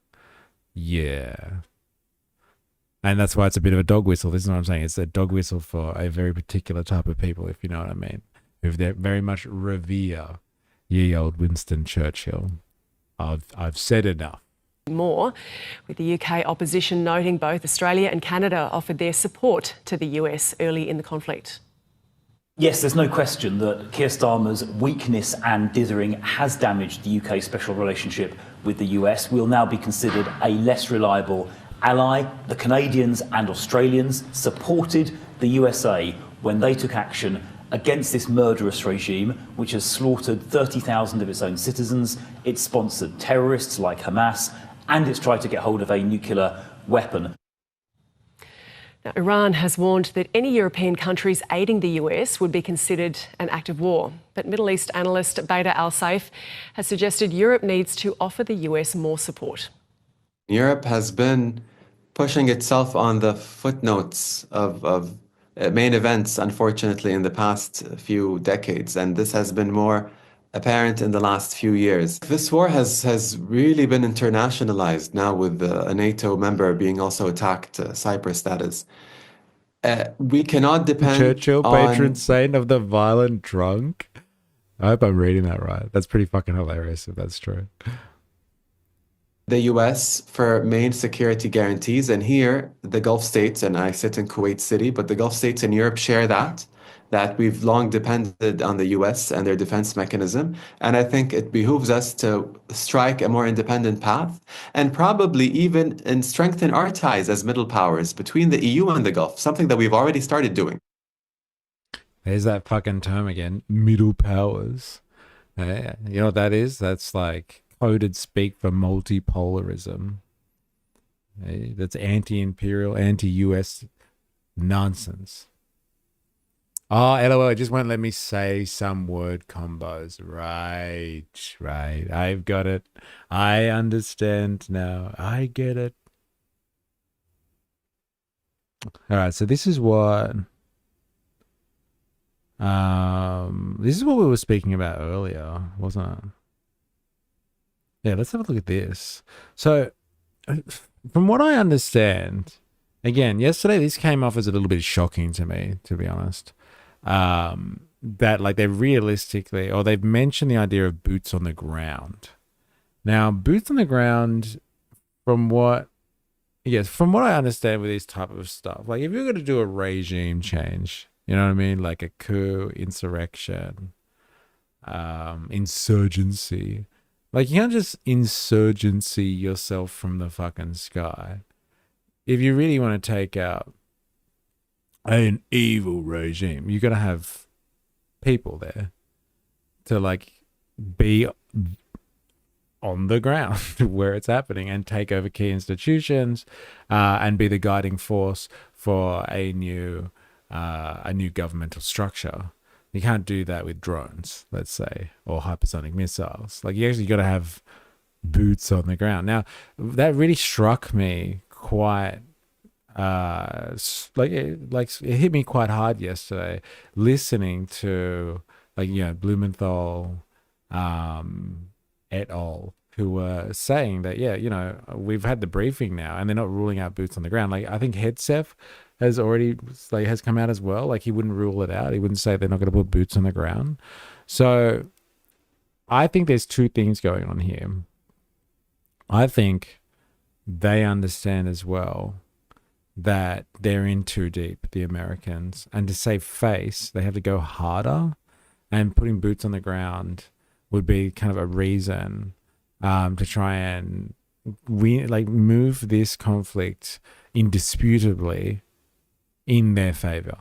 Speaker 1: Yeah. And that's why it's a bit of a dog whistle. This is what I'm saying. It's a dog whistle for a very particular type of people, if you know what I mean. Who they very much revere ye old Winston Churchill. I've said enough.
Speaker 6: More, with the UK opposition noting both Australia and Canada offered their support to the US early in the conflict.
Speaker 7: Yes, there's no question that Keir Starmer's weakness and dithering has damaged the UK's special relationship with the US. We'll now be considered a less reliable ally. The Canadians and Australians supported the USA when they took action against this murderous regime, which has slaughtered 30,000 of its own citizens. It's sponsored terrorists like Hamas, and it's tried to get hold of a nuclear weapon.
Speaker 6: Now, Iran has warned that any European countries aiding the US would be considered an act of war. But Middle East analyst Bader Al-Saif has suggested Europe needs to offer the US more support.
Speaker 9: Europe has been pushing itself on the footnotes of main events, unfortunately, in the past few decades, and this has been more apparent in the last few years. This war has really been internationalized now, with a NATO member being also attacked, Cyprus, that is. We cannot depend
Speaker 1: Churchill,
Speaker 9: on...
Speaker 1: patron saint of the violent drunk. I hope I'm reading that right. That's pretty fucking hilarious if that's true.
Speaker 9: the US for main security guarantees. And here, the Gulf states, and I sit in Kuwait City, but the Gulf states in Europe share that we've long depended on the US and their defense mechanism. And I think it behooves us to strike a more independent path and probably even strengthen our ties as middle powers between the EU and the Gulf, something that we've already started doing.
Speaker 1: There's that fucking term again, middle powers. You know what that is? That's like coded speak for multipolarism. That's anti-imperial, anti-US nonsense. Oh, LOL, it just won't let me say some word combos. Right. I've got it. I understand now. I get it. All right, so this is what we were speaking about earlier, wasn't it? Yeah, let's have a look at this. So, from what I understand, again, yesterday this came off as a little bit shocking to me, to be honest. That like they've mentioned the idea of boots on the ground. Now, boots on the ground, from what I understand with this type of stuff, like if you're going to do a regime change, you know what I mean? Like a coup, insurrection, insurgency. Like you can't just insurgency yourself from the fucking sky. If you really want to take out an evil regime, you got to have people there to like be on the ground where it's happening and take over key institutions and be the guiding force for a new governmental structure. You can't do that with drones, let's say, or hypersonic missiles. Like you actually got to have boots on the ground. Now that really struck me quite it hit me quite hard yesterday listening to Blumenthal et al, who were saying that we've had the briefing now and they're not ruling out boots on the ground. Like I think Hedseth has come out as well. Like he wouldn't rule it out. He wouldn't say they're not going to put boots on the ground. So I think there's two things going on here. I think they understand as well that they're in too deep, the Americans, and to save face, they have to go harder, and putting boots on the ground would be kind of a reason to try and move this conflict indisputably in their favor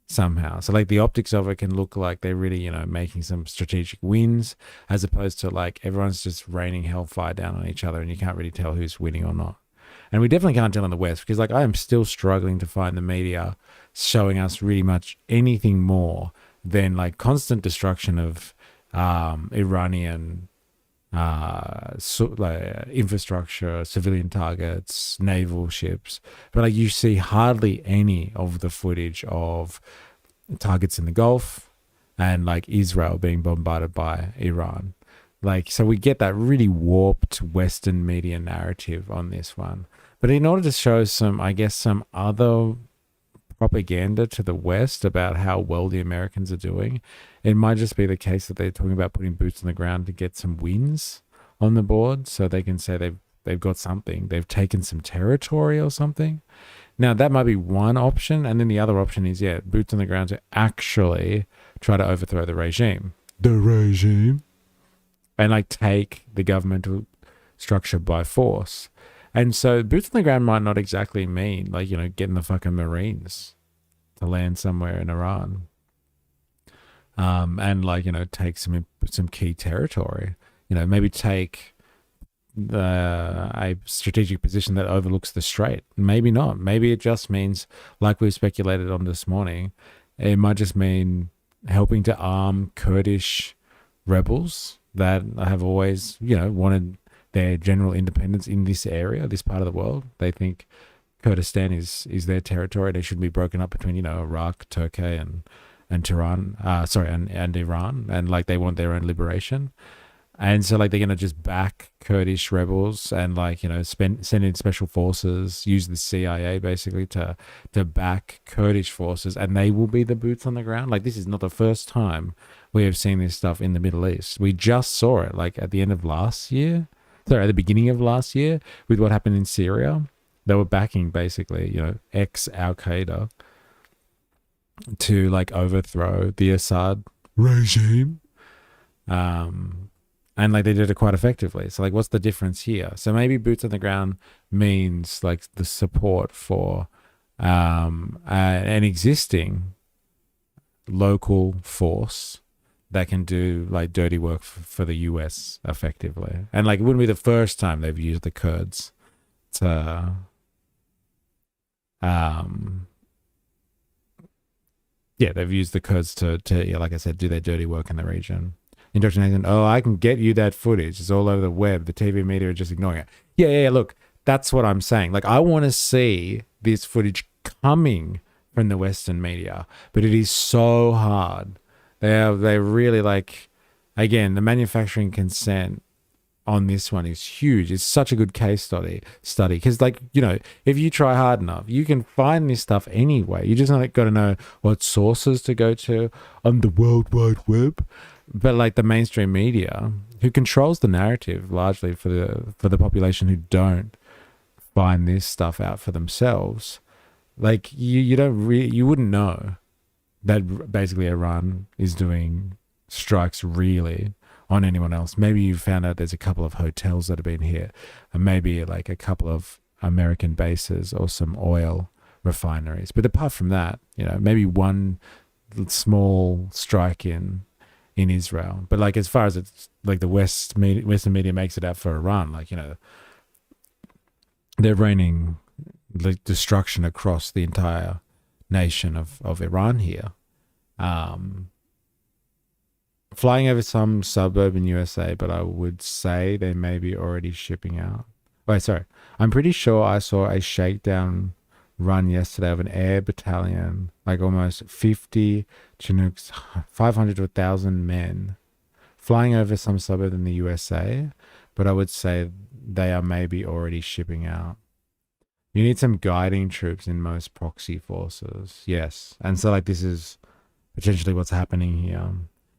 Speaker 1: somehow. So like the optics of it can look like they're really, making some strategic wins, as opposed to like everyone's just raining hellfire down on each other and you can't really tell who's winning or not. And we definitely can't tell in the West, because like I am still struggling to find the media showing us really much anything more than like constant destruction of Iranian infrastructure, civilian targets, naval ships. But like you see hardly any of the footage of targets in the Gulf and like Israel being bombarded by Iran. Like, so we get that really warped Western media narrative on this one. But in order to show some other propaganda to the West about how well the Americans are doing, it might just be the case that they're talking about putting boots on the ground to get some wins on the board, so they can say they've got something, they've taken some territory or something. Now that might be one option, and then the other option is boots on the ground to actually try to overthrow the regime. And like take the governmental structure by force. And so boots on the ground might not exactly mean like, getting the fucking Marines to land somewhere in Iran. And like, take some key territory. Maybe take a strategic position that overlooks the strait. Maybe not. Maybe it just means, like we speculated on this morning, it might just mean helping to arm Kurdish rebels that have always, wanted their general independence in this area, this part of the world. They think Kurdistan is their territory. They should be broken up between, Iraq, Turkey, and Tehran, and Iran, and like they want their own liberation. And so like they're gonna just back Kurdish rebels and like, send in special forces, use the CIA basically to back Kurdish forces, and they will be the boots on the ground. Like this is not the first time we have seen this stuff in the Middle East. We just saw it like at the end of last year. at the beginning of last year with what happened in Syria. They were backing basically, ex-Al Qaeda to like overthrow the Assad regime. And like they did it quite effectively. So like, what's the difference here? So maybe boots on the ground means like the support for an existing local force that can do like dirty work for the US effectively. And like, it wouldn't be the first time they've used the Kurds to they've used the Kurds to like I said, do their dirty work in the region. Indoctrination. Oh, I can get you that footage. It's all over the web. The TV media are just ignoring it. Yeah. Look, that's what I'm saying. Like, I want to see this footage coming from the Western media, but it is so hard. They really like, again, the manufacturing consent on this one is huge. It's such a good case study because like, if you try hard enough, you can find this stuff anyway. You just got to know what sources to go to on the World Wide Web. But like the mainstream media, who controls the narrative largely for the population who don't find this stuff out for themselves, like you wouldn't know that basically Iran is doing strikes really on anyone else. Maybe you found out there's a couple of hotels that have been hit, and maybe like a couple of American bases or some oil refineries. But apart from that, maybe one small strike in Israel. But like, as far as it's like the Western media makes it out for Iran, like, they're raining like destruction across the entire nation of Iran here. Flying over some suburb in USA, but I would say they may be already shipping out. Wait, sorry. I'm pretty sure I saw a shakedown run yesterday of an air battalion, like almost 50 Chinooks, 500 to 1,000 men flying over some suburb in the USA, but I would say they are maybe already shipping out. You need some guiding troops in most proxy forces. Yes. And so like, this is potentially what's happening here.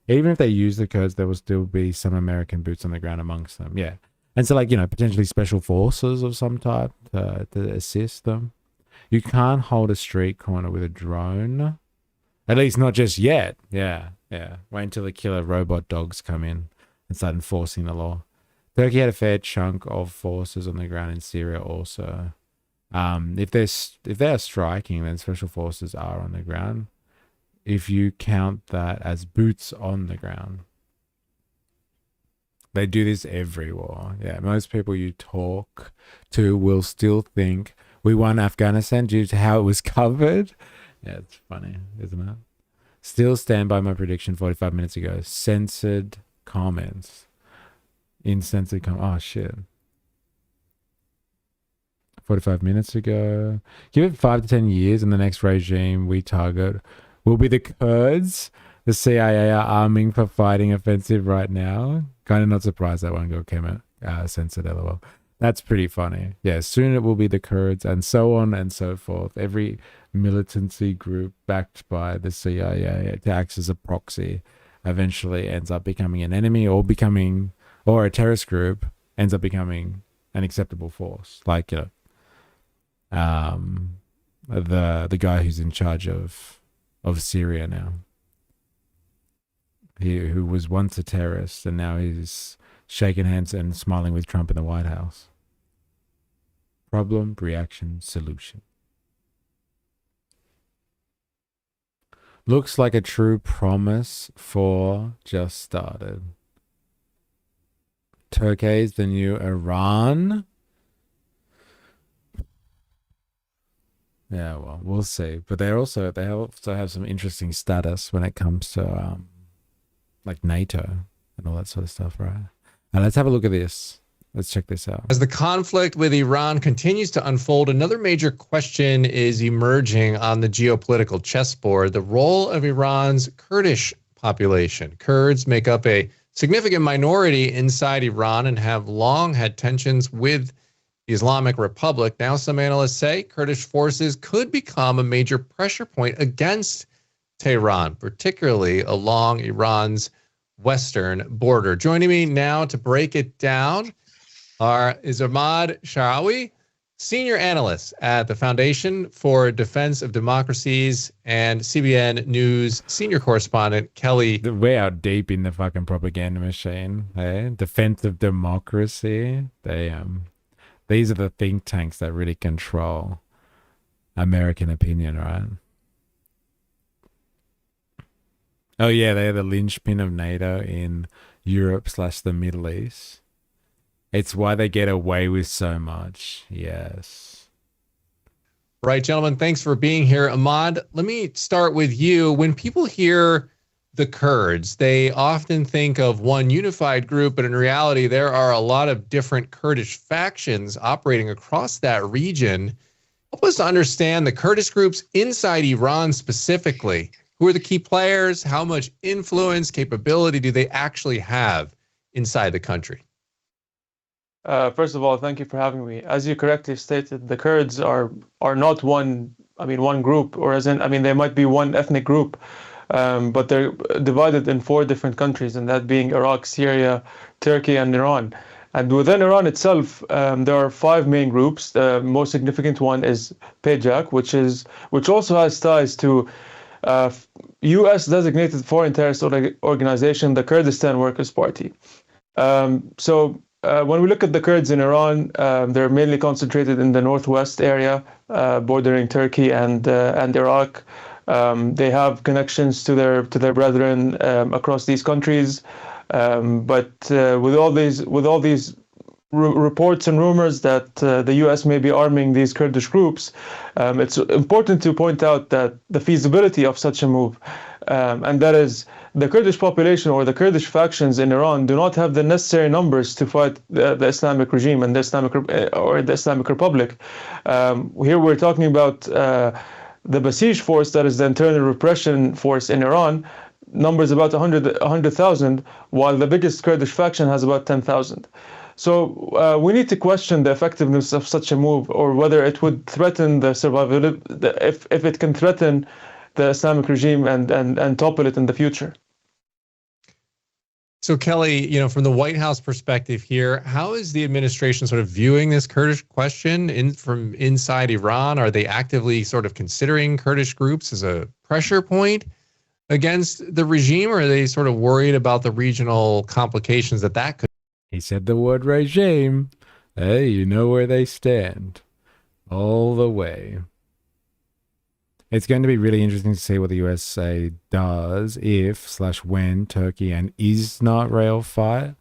Speaker 1: Even if they use the Kurds, there will still be some American boots on the ground amongst them. Yeah. And so like, potentially special forces of some type to assist them. You can't hold a street corner with a drone. At least not just yet. Yeah. Wait until the killer robot dogs come in and start enforcing the law. Turkey had a fair chunk of forces on the ground in Syria also. If they are striking, then special forces are on the ground. If you count that as boots on the ground. They do this every war. Yeah, most people you talk to will still think we won Afghanistan due to how it was covered. Yeah, it's funny, isn't it? Still stand by my prediction 45 minutes ago. Censored comments. Incensored comments. Oh, shit. 45 minutes ago. Give it 5 to 10 years and the next regime we target will be the Kurds. The CIA are arming for fighting offensive right now. Kind of not surprised that one girl came out censored, lol. That's pretty funny. Yeah, soon it will be the Kurds and so on and so forth. Every militancy group backed by the CIA acts as a proxy eventually ends up becoming an enemy or a terrorist group ends up becoming an acceptable force. Like, the guy who's in charge of Syria now. Who was once a terrorist and now he's shaking hands and smiling with Trump in the White House. Problem, reaction, solution. Looks like a true promise for just started. Turkey is the new Iran. Yeah, well, we'll see. But they also have some interesting status when it comes to like NATO and all that sort of stuff, right? Now let's have a look at this. Let's check this out.
Speaker 10: As the conflict with Iran continues to unfold, another major question is emerging on the geopolitical chessboard: the role of Iran's Kurdish population. Kurds make up a significant minority inside Iran and have long had tensions with the Islamic Republic. Now, some analysts say Kurdish forces could become a major pressure point against Tehran, particularly along Iran's western border. Joining me now to break it down is Ahmad Sharawi, senior analyst at the Foundation for Defense of Democracies, and CBN News senior correspondent Kelly.
Speaker 1: We're out deep in the fucking propaganda machine. Hey? Defense of democracy. These are the think tanks that really control American opinion, right? Oh yeah, they're the linchpin of NATO in Europe / the Middle East. It's why they get away with so much. Yes.
Speaker 10: Right, gentlemen, thanks for being here. Ahmad, let me start with you. When people hear the Kurds, they often think of one unified group, but in reality, there are a lot of different Kurdish factions operating across that region. Help us understand the Kurdish groups inside Iran specifically. Who are the key players? How much influence, capability do they actually have inside the country?
Speaker 4: First of all, thank you for having me. As you correctly stated, the Kurds are not one group, they might be one ethnic group, but they're divided in 4 different countries, and that being Iraq, Syria, Turkey, and Iran. And within Iran itself, there are 5 main groups. The most significant one is PAJAK, which also has ties to U.S. designated foreign terrorist organization, the Kurdistan Workers' Party. When we look at the Kurds in Iran, they're mainly concentrated in the northwest area, bordering Turkey and Iraq. They have connections to their brethren across these countries, but with all these reports and rumors that the U.S. may be arming these Kurdish groups, it's important to point out that the feasibility of such a move, and that is the Kurdish population or the Kurdish factions in Iran do not have the necessary numbers to fight the Islamic regime and the Islamic Republic. Here we're talking about the Basij force, that is the internal repression force in Iran, numbers about 100,000, while the biggest Kurdish faction has about 10,000. So we need to question the effectiveness of such a move, or whether it would threaten the survival, if it can threaten the Islamic regime and topple it in the future.
Speaker 10: So Kelly, from the White House perspective here, how is the administration sort of viewing this Kurdish question from inside Iran? Are they actively sort of considering Kurdish groups as a pressure point against the regime, or are they sort of worried about the regional complications that could?
Speaker 1: He said the word regime. Hey, you know where they stand. All the way. It's going to be really interesting to see what the USA does if/when Turkey and Israel fight.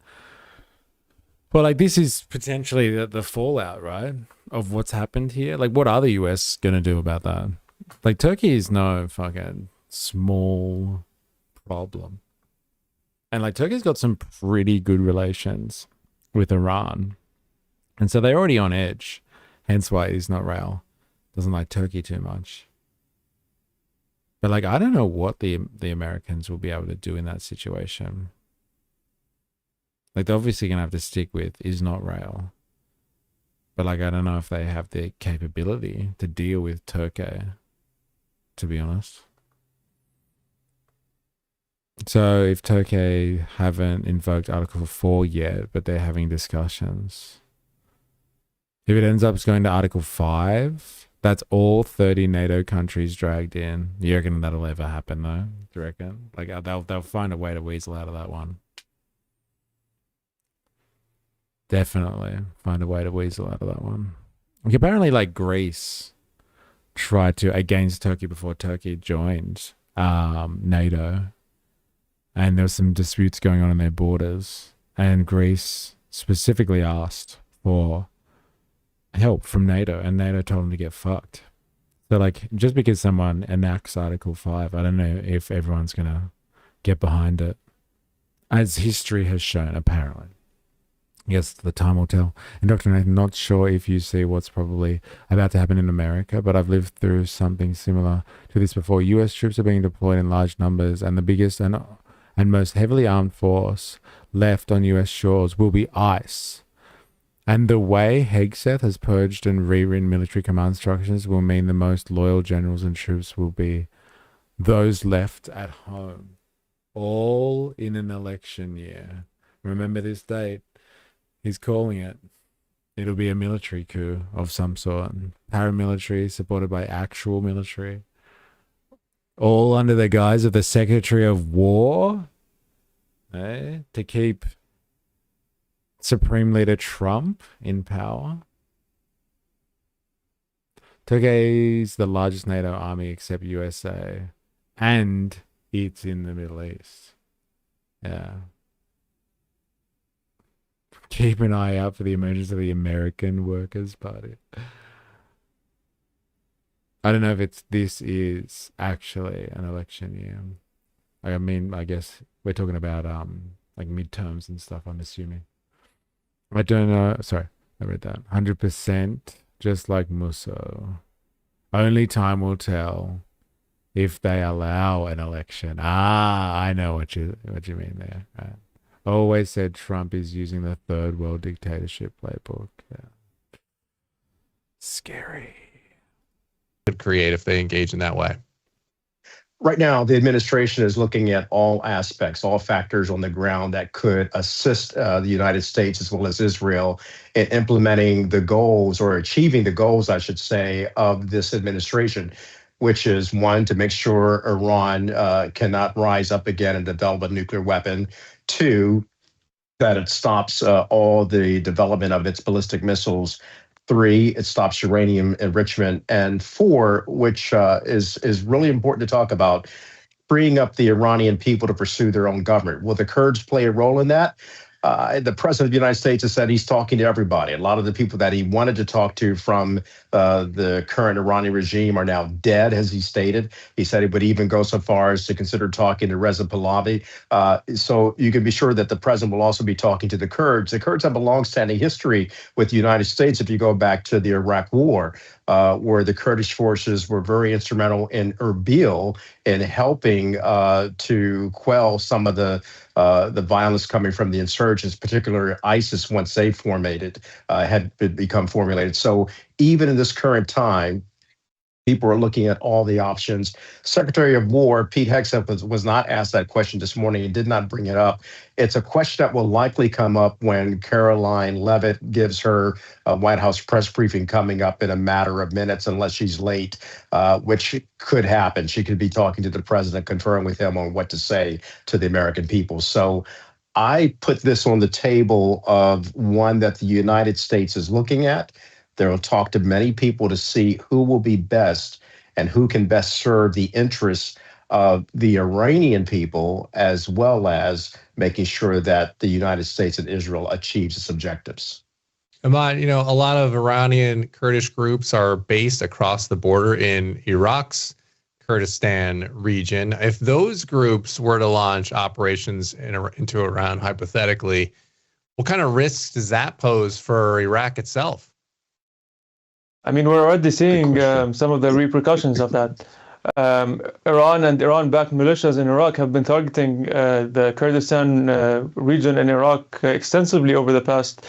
Speaker 1: But this is potentially the fallout, right, of what's happened here. What are the US going to do about that? Turkey is no fucking small problem. And Turkey's got some pretty good relations with Iran. And so they're already on edge. Hence why Israel doesn't like Turkey too much. But I don't know what the Americans will be able to do in that situation. They're obviously going to have to stick with Israel. But I don't know if they have the capability to deal with Turkey, to be honest. So if Turkey haven't invoked Article 4 yet, but they're having discussions, if it ends up going to Article 5, that's all 30 NATO countries dragged in. You reckon that'll ever happen, though? Do you reckon? They'll find a way to weasel out of that one. Definitely find a way to weasel out of that one. Apparently, Greece tried to against Turkey before Turkey joined NATO. And there was some disputes going on in their borders. And Greece specifically asked for help from NATO. And NATO told them to get fucked. So, just because someone enacts Article 5, I don't know if everyone's going to get behind it. As history has shown, apparently. Yes, the time will tell. And Dr. Nathan, not sure if you see what's probably about to happen in America, but I've lived through something similar to this before. US troops are being deployed in large numbers, and the biggest and most heavily armed force left on US shores will be ICE. And the way Hegseth has purged and rewritten military command structures will mean the most loyal generals and troops will be those left at home. All in an election year. Remember this date. He's calling it. it'll be a military coup of some sort, paramilitary supported by actual military, all under the guise of the Secretary of War, to keep Supreme Leader Trump in power. Turkey is the largest NATO army except USA, and it's in the Middle East. Yeah. Keep an eye out for the emergence of the American Workers' Party. I don't know if this is actually an election year. I mean, I guess we're talking about like midterms and stuff, I'm assuming. I don't know. Sorry, I read that. 100%, just like Musso. Only time will tell if they allow an election. I know what you mean there. Right. Always said Trump is using the third world dictatorship playbook. Yeah. Scary.
Speaker 10: Could create if they engage in that way.
Speaker 3: Right now, the administration is looking at all aspects, all factors on the ground that could assist the United States as well as Israel in implementing the goals, or achieving the goals, I should say, of this administration, which is, one, to make sure Iran cannot rise up again and develop a nuclear weapon. Two, that it stops all the development of its ballistic missiles. Three, it stops uranium enrichment. And four, which is really important to talk about, freeing up the Iranian people to pursue their own government. Will the Kurds play a role in that? The president of the United States has said he's talking to everybody. A lot of the people that he wanted to talk to from the current Iranian regime are now dead, as he stated. He said he would even go so far as to consider talking to Reza Pahlavi. So you can be sure that the president will also be talking to the Kurds. The Kurds have a longstanding history with the United States. If you go back to the Iraq War, where the Kurdish forces were very instrumental in Erbil in helping to quell some of the violence coming from the insurgents, particularly ISIS, once they had become formulated. So even in this current time, people are looking at all the options. Secretary of War Pete Hegseth was not asked that question this morning. He did not bring it up. It's a question that will likely come up when Caroline Leavitt gives her White House press briefing coming up in a matter of minutes, unless she's late, which could happen. She could be talking to the president, conferring with him on what to say to the American people. So I put this on the table of one that the United States is looking at. They'll talk to many people to see who will be best and who can best serve the interests of the Iranian people, as well as making sure that the United States and Israel achieves its objectives.
Speaker 10: Ahmad, a lot of Iranian Kurdish groups are based across the border in Iraq's Kurdistan region. If those groups were to launch operations into Iran, hypothetically, what kind of risks does that pose for Iraq itself?
Speaker 4: I mean, we're already seeing some of the repercussions of that. Iran and Iran-backed militias in Iraq have been targeting the Kurdistan region in Iraq extensively over the past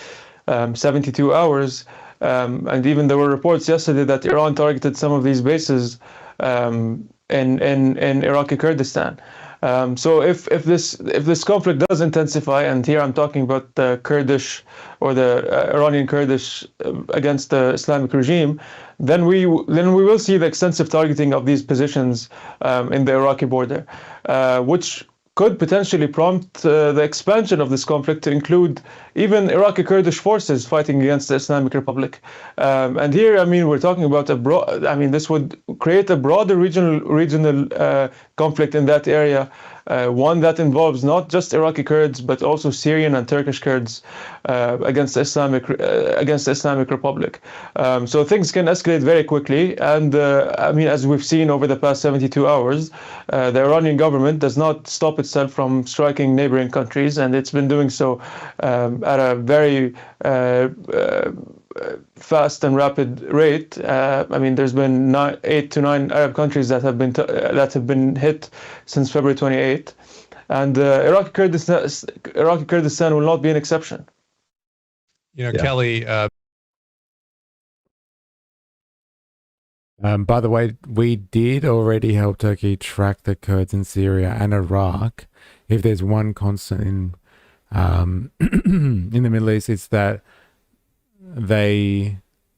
Speaker 4: 72 hours. And even there were reports yesterday that Iran targeted some of these bases in Iraqi Kurdistan. So if this conflict does intensify, and here I'm talking about the Kurdish or the Iranian Kurdish against the Islamic regime, then we will see the extensive targeting of these positions in the Iraqi border, which could potentially prompt the expansion of this conflict to include even Iraqi Kurdish forces fighting against the Islamic Republic. And here, I mean, we're talking about this would create a broader regional conflict in that area, one that involves not just Iraqi Kurds, but also Syrian and Turkish Kurds against the Islamic Republic. So things can escalate very quickly. And I mean, as we've seen over the past 72 hours, the Iranian government does not stop itself from striking neighboring countries, and it's been doing so at a very fast and rapid rate. I mean, there's been 8 to 9 Arab countries that have been hit since February 28th, and Iraqi Kurdistan will not be an exception.
Speaker 10: Kelly.
Speaker 1: By the way, we did already help Turkey track the Kurds in Syria and Iraq. If there's one constant in the Middle East, it's that the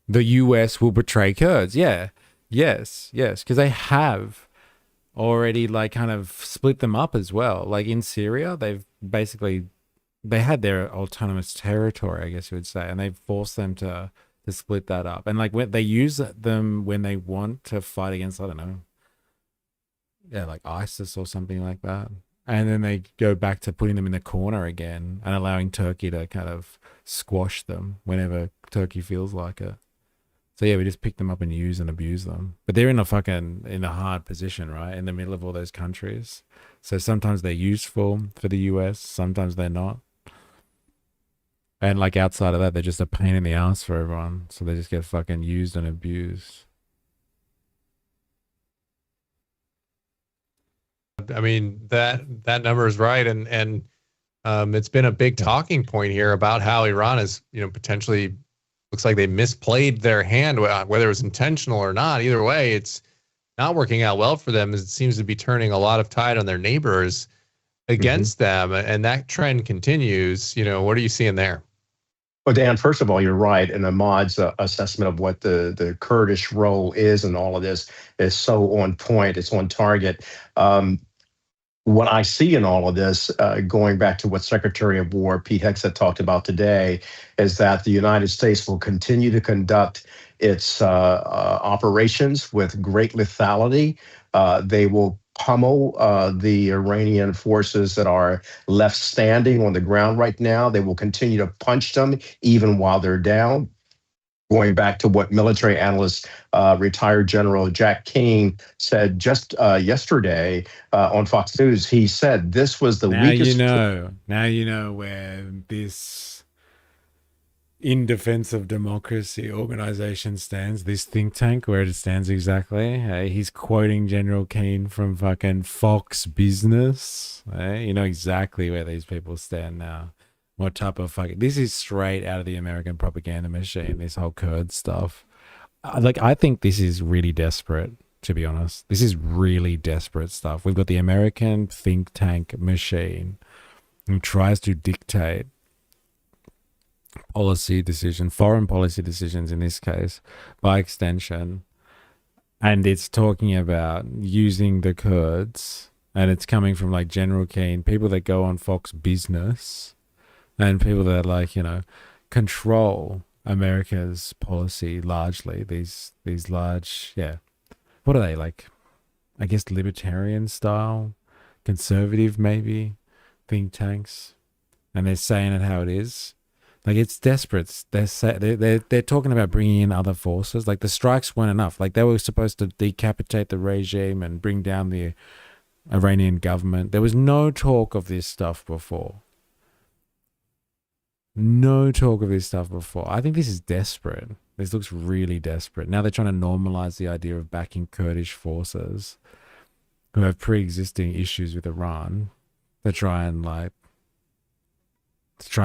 Speaker 1: US will betray Kurds. Yeah. Yes. Because they have already like kind of split them up as well. Like in Syria, they had their autonomous territory, I guess you would say, and they forced them to split that up. And like when they use them when they want to fight against, I don't know, yeah, like ISIS or something like that. And then they go back to putting them in the corner again and allowing Turkey to kind of squash them whenever Turkey feels like it. So yeah, we just pick them up and use and abuse them. But they're in a hard position, right? In the middle of all those countries. So sometimes they're useful for the US, sometimes they're not. And like outside of that, they're just a pain in the ass for everyone. So they just get fucking used and abused.
Speaker 10: I mean, that number is right, and it's been a big talking point here about how Iran is, potentially looks like they misplayed their hand, whether it was intentional or not. Either way, it's not working out well for them, as it seems to be turning a lot of tide on their neighbors against them, and that trend continues. What are you seeing there?
Speaker 3: Well, Dan, first of all, you're right. And Ahmad's assessment of what the Kurdish role is in all of this is so on point. It's on target. What I see in all of this, going back to what Secretary of War Pete Hegseth talked about today, is that the United States will continue to conduct its operations with great lethality. They will pummel the Iranian forces that are left standing on the ground right now. They will continue to punch them even while they're down. Going back to what military analyst, retired General Jack King said just yesterday on Fox News, he said this was the weakest.
Speaker 1: Now you know where this In Defense of Democracy organization stands, this think tank, where it stands exactly. He's quoting General Keane from fucking Fox Business. You know exactly where these people stand now. What type of fucking... This is straight out of the American propaganda machine, this whole Kurd stuff. I think this is really desperate, to be honest. This is really desperate stuff. We've got the American think tank machine who tries to dictate policy decisions, foreign policy decisions in this case, by extension. And it's talking about using the Kurds, and it's coming from like General Keane, people that go on Fox Business, and people that control America's policy largely. These large, what are they, like? I guess libertarian style, conservative maybe, think tanks, and they're saying it how it is. Like, it's desperate. They're talking about bringing in other forces. Like, the strikes weren't enough. Like, they were supposed to decapitate the regime and bring down the Iranian government. There was no talk of this stuff before. I think this is desperate. This looks really desperate. Now they're trying to normalize the idea of backing Kurdish forces who have pre-existing issues with Iran to try and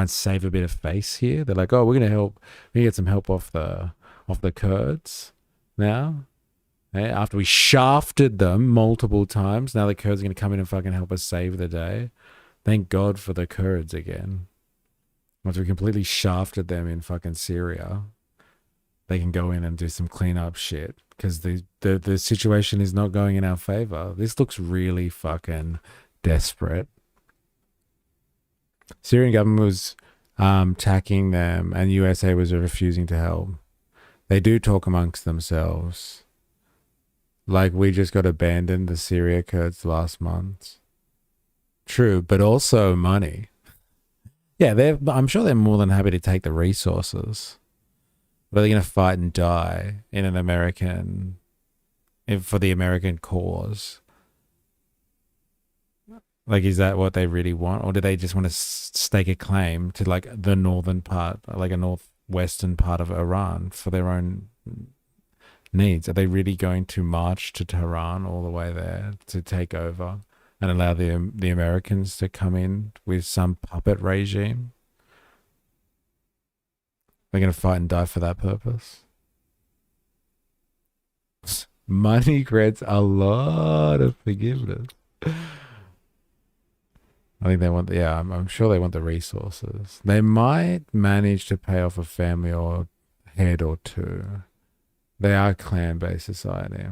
Speaker 1: save a bit of face here. They're like, oh, we're gonna get some help off the Kurds now. After we shafted them multiple times, now the Kurds are gonna come in and fucking help us save the day. Thank God for the Kurds again. Once we completely shafted them in fucking Syria, they can go in and do some cleanup shit, because the situation is not going in our favor. This looks really fucking desperate. Syrian government was attacking them, and USA was refusing to help. They do talk amongst themselves. Like, we just got abandoned, the Syria Kurds, last month. True, but also money. Yeah, I'm sure they're more than happy to take the resources. But they're going to fight and die in for the American cause. Like, is that what they really want? Or do they just want to stake a claim to like the northern part, like a northwestern part of Iran for their own needs? Are they really going to march to Tehran all the way there to take over and allow the Americans to come in with some puppet regime? They're going to fight and die for that purpose. Money creates a lot of forgiveness. I think they want, yeah, I'm sure they want the resources. They might manage to pay off a family or head or two. They are a clan-based society,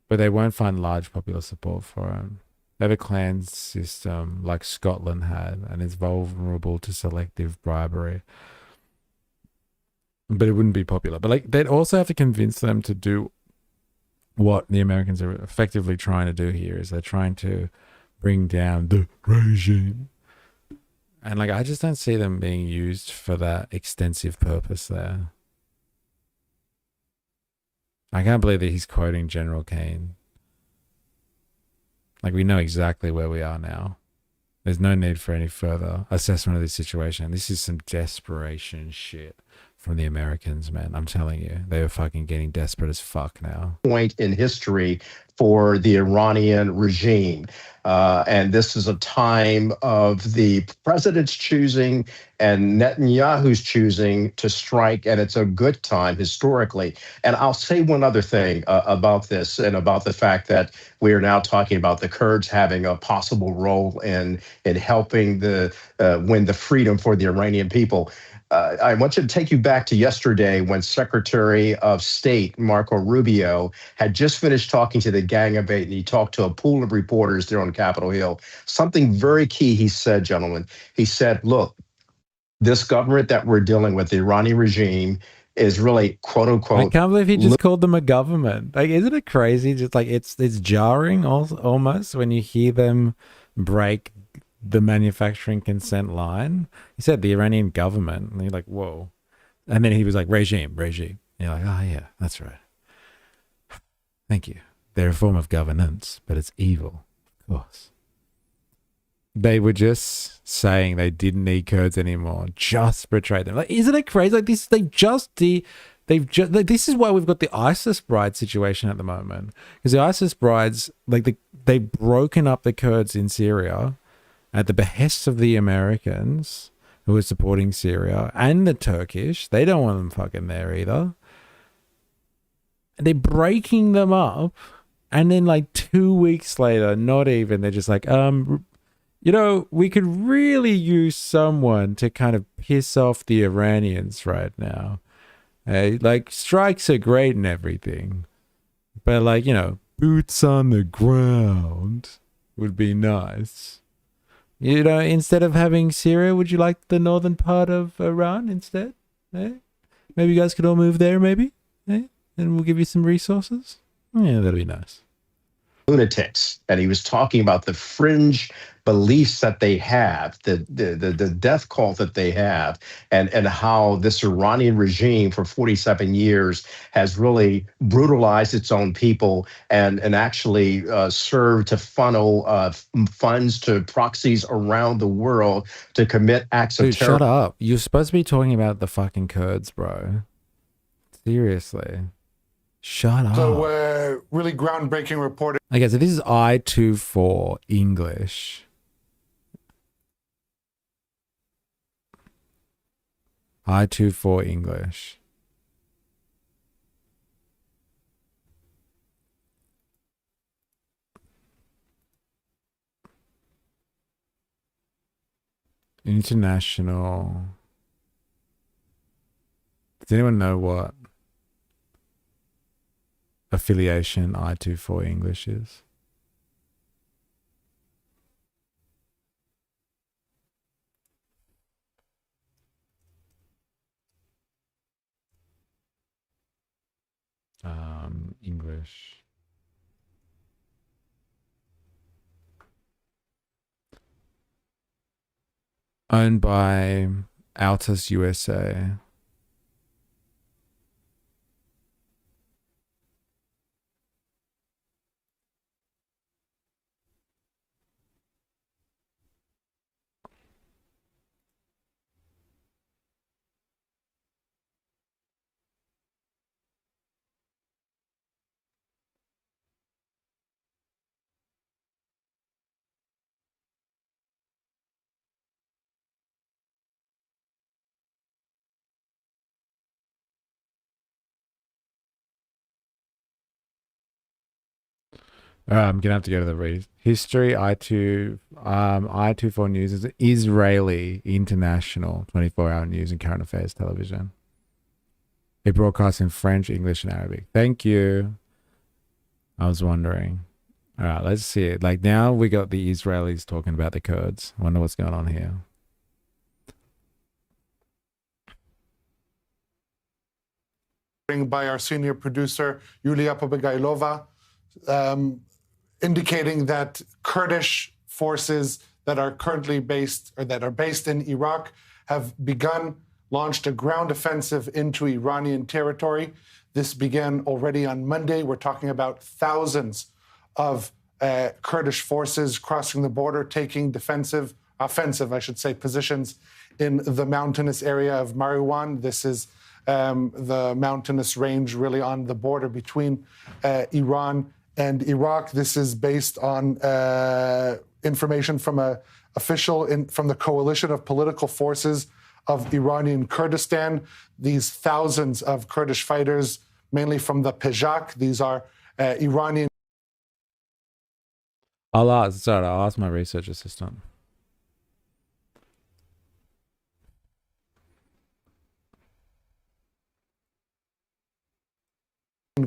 Speaker 1: but they won't find large popular support for it. They have a clan system like Scotland had, and it's vulnerable to selective bribery. But it wouldn't be popular. But like, they'd also have to convince them to do what the Americans are effectively trying to do here. Is they're trying to bring down the regime. And like, I just don't see them being used for that extensive purpose there. I can't believe that he's quoting General Keane. Like, we know exactly where we are now. There's no need for any further assessment of this situation. This is some desperation shit from the Americans, man. I'm telling you, they are fucking getting desperate as fuck now.
Speaker 3: Point in history for the Iranian regime. And this is a time of the president's choosing and Netanyahu's choosing to strike, and it's a good time historically. And I'll say one other thing about this and about the fact that we are now talking about the Kurds having a possible role in helping win the freedom for the Iranian people. I want to take you back to yesterday when Secretary of State Marco Rubio had just finished talking to the Gang of Eight, and he talked to a pool of reporters there on Capitol Hill. Something very key he said, gentlemen. He said, look, this government that we're dealing with, the Iranian regime, is really, quote unquote.
Speaker 1: I can't believe he just called them a government. Like, isn't it crazy? Just like, it's jarring almost when you hear them break the manufacturing consent line. He said the Iranian government, and you're like, whoa. And then he was like, regime. And you're like, oh yeah, that's right. Thank you. They're a form of governance, but it's evil, of course. They were just saying they didn't need Kurds anymore, just betrayed them. Like, isn't it crazy? Like this, this is why we've got the ISIS bride situation at the moment. Because the ISIS brides, like they've broken up the Kurds in Syria at the behest of the Americans who are supporting Syria and the Turkish. They don't want them fucking there either. They're breaking them up, and then like 2 weeks later, not even, they're just like, you know, we could really use someone to kind of piss off the Iranians right now. Like, strikes are great and everything, but like, you know, boots on the ground would be nice. You know, instead of having Syria, would you like the northern part of Iran instead? Eh? Maybe you guys could all move there, maybe? Eh? And we'll give you some resources? Yeah, that'd be nice.
Speaker 3: Lunatics, and he was talking about the fringe beliefs that they have, the death cult that they have, and how this Iranian regime for 47 years has really brutalized its own people and actually served to funnel funds to proxies around the world to commit acts of terror.
Speaker 1: Shut up. You're supposed to be talking about the fucking Kurds, bro. Seriously. Shut up.
Speaker 5: So really groundbreaking reporting.
Speaker 1: Okay, so this is I24 English. I24 English. International. Does anyone know what affiliation I24 English is? English. Owned by Altus USA. I'm gonna have to go to the history. I24 News is Israeli international 24-hour news and current affairs television. It broadcasts in French, English, and Arabic. Thank you. I was wondering. All right, let's see it. Like now we got the Israelis talking about the Kurds. Wonder what's going on here.
Speaker 5: By our senior producer, Yulia Pobegailova, indicating that Kurdish forces that are currently based in Iraq have launched a ground offensive into Iranian territory. This began already on Monday. We're talking about thousands of Kurdish forces crossing the border, taking offensive, positions in the mountainous area of Mariwan. This is the mountainous range really on the border between Iran and Iraq. This is based on information from an official from the coalition of political forces of Iranian Kurdistan. These thousands of Kurdish fighters, mainly from the Pejak, these are Iranian.
Speaker 1: I'll ask my research assistant.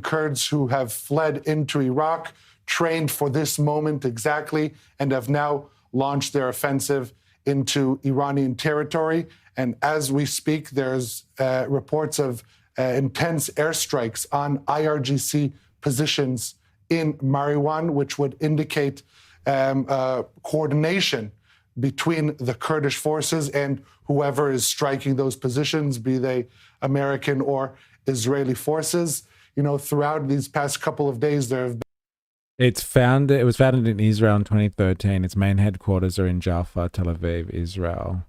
Speaker 5: Kurds who have fled into Iraq, trained for this moment exactly, and have now launched their offensive into Iranian territory. And as we speak, there's reports of intense airstrikes on IRGC positions in Mariwan, which would indicate coordination between the Kurdish forces and whoever is striking those positions, be they American or Israeli forces. You know, throughout these past couple of days, there have been.
Speaker 1: It was founded in Israel in 2013. Its main headquarters are in Jaffa, Tel Aviv, Israel.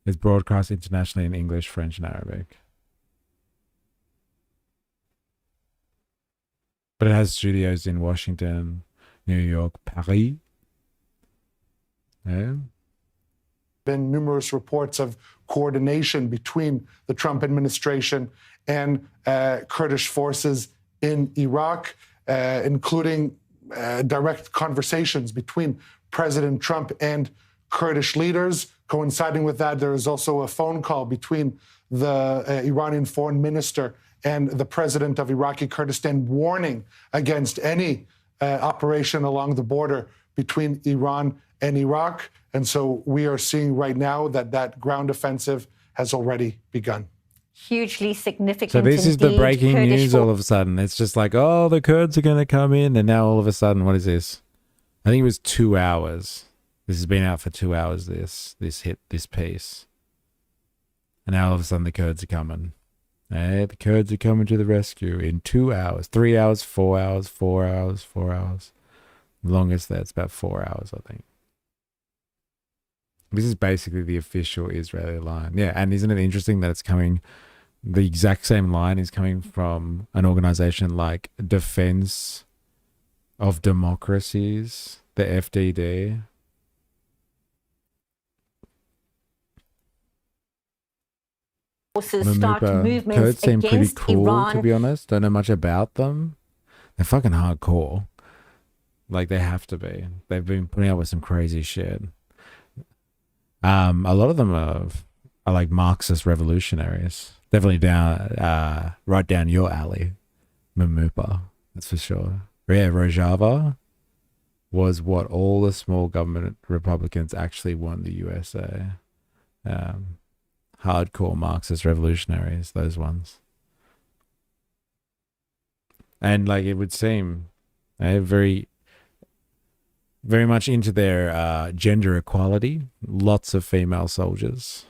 Speaker 1: It's broadcast internationally in English, French, and Arabic. But it has studios in Washington, New York, Paris. Yeah.
Speaker 5: Been numerous reports of coordination between the Trump administration and Kurdish forces in Iraq, including direct conversations between President Trump and Kurdish leaders. Coinciding with that, there is also a phone call between the Iranian foreign minister and the president of Iraqi Kurdistan, warning against any operation along the border between Iran and Iraq. And so we are seeing right now that ground offensive has already begun.
Speaker 11: Hugely significant.
Speaker 1: So this is the breaking
Speaker 11: Kurdish
Speaker 1: news all of a sudden. It's just like, oh, the Kurds are going to come in. And now all of a sudden, what is this? I think it was 2 hours. This has been out for 2 hours, this piece. And now all of a sudden the Kurds are coming. Hey, the Kurds are coming to the rescue in 2 hours, 3 hours, 4 hours, 4 hours, 4 hours. The longest that's about 4 hours, I think. This is basically the official Israeli line. Yeah, and isn't it interesting that it's coming, the exact same line is coming from an organization like Defense of Democracies, the FDD.
Speaker 11: Forces start movements
Speaker 1: Kurds seem pretty
Speaker 11: against
Speaker 1: cool,
Speaker 11: Iran.
Speaker 1: to be honest. Don't know much about them. They're fucking hardcore. Like, they have to be. They've been putting up with some crazy shit. A lot of them are like Marxist revolutionaries. Definitely right down your alley, Mamupa. That's for sure. Yeah, Rojava was what all the small government Republicans actually won the USA. Hardcore Marxist revolutionaries, those ones. And like it would seem, they're very much into their gender equality. Lots of female soldiers.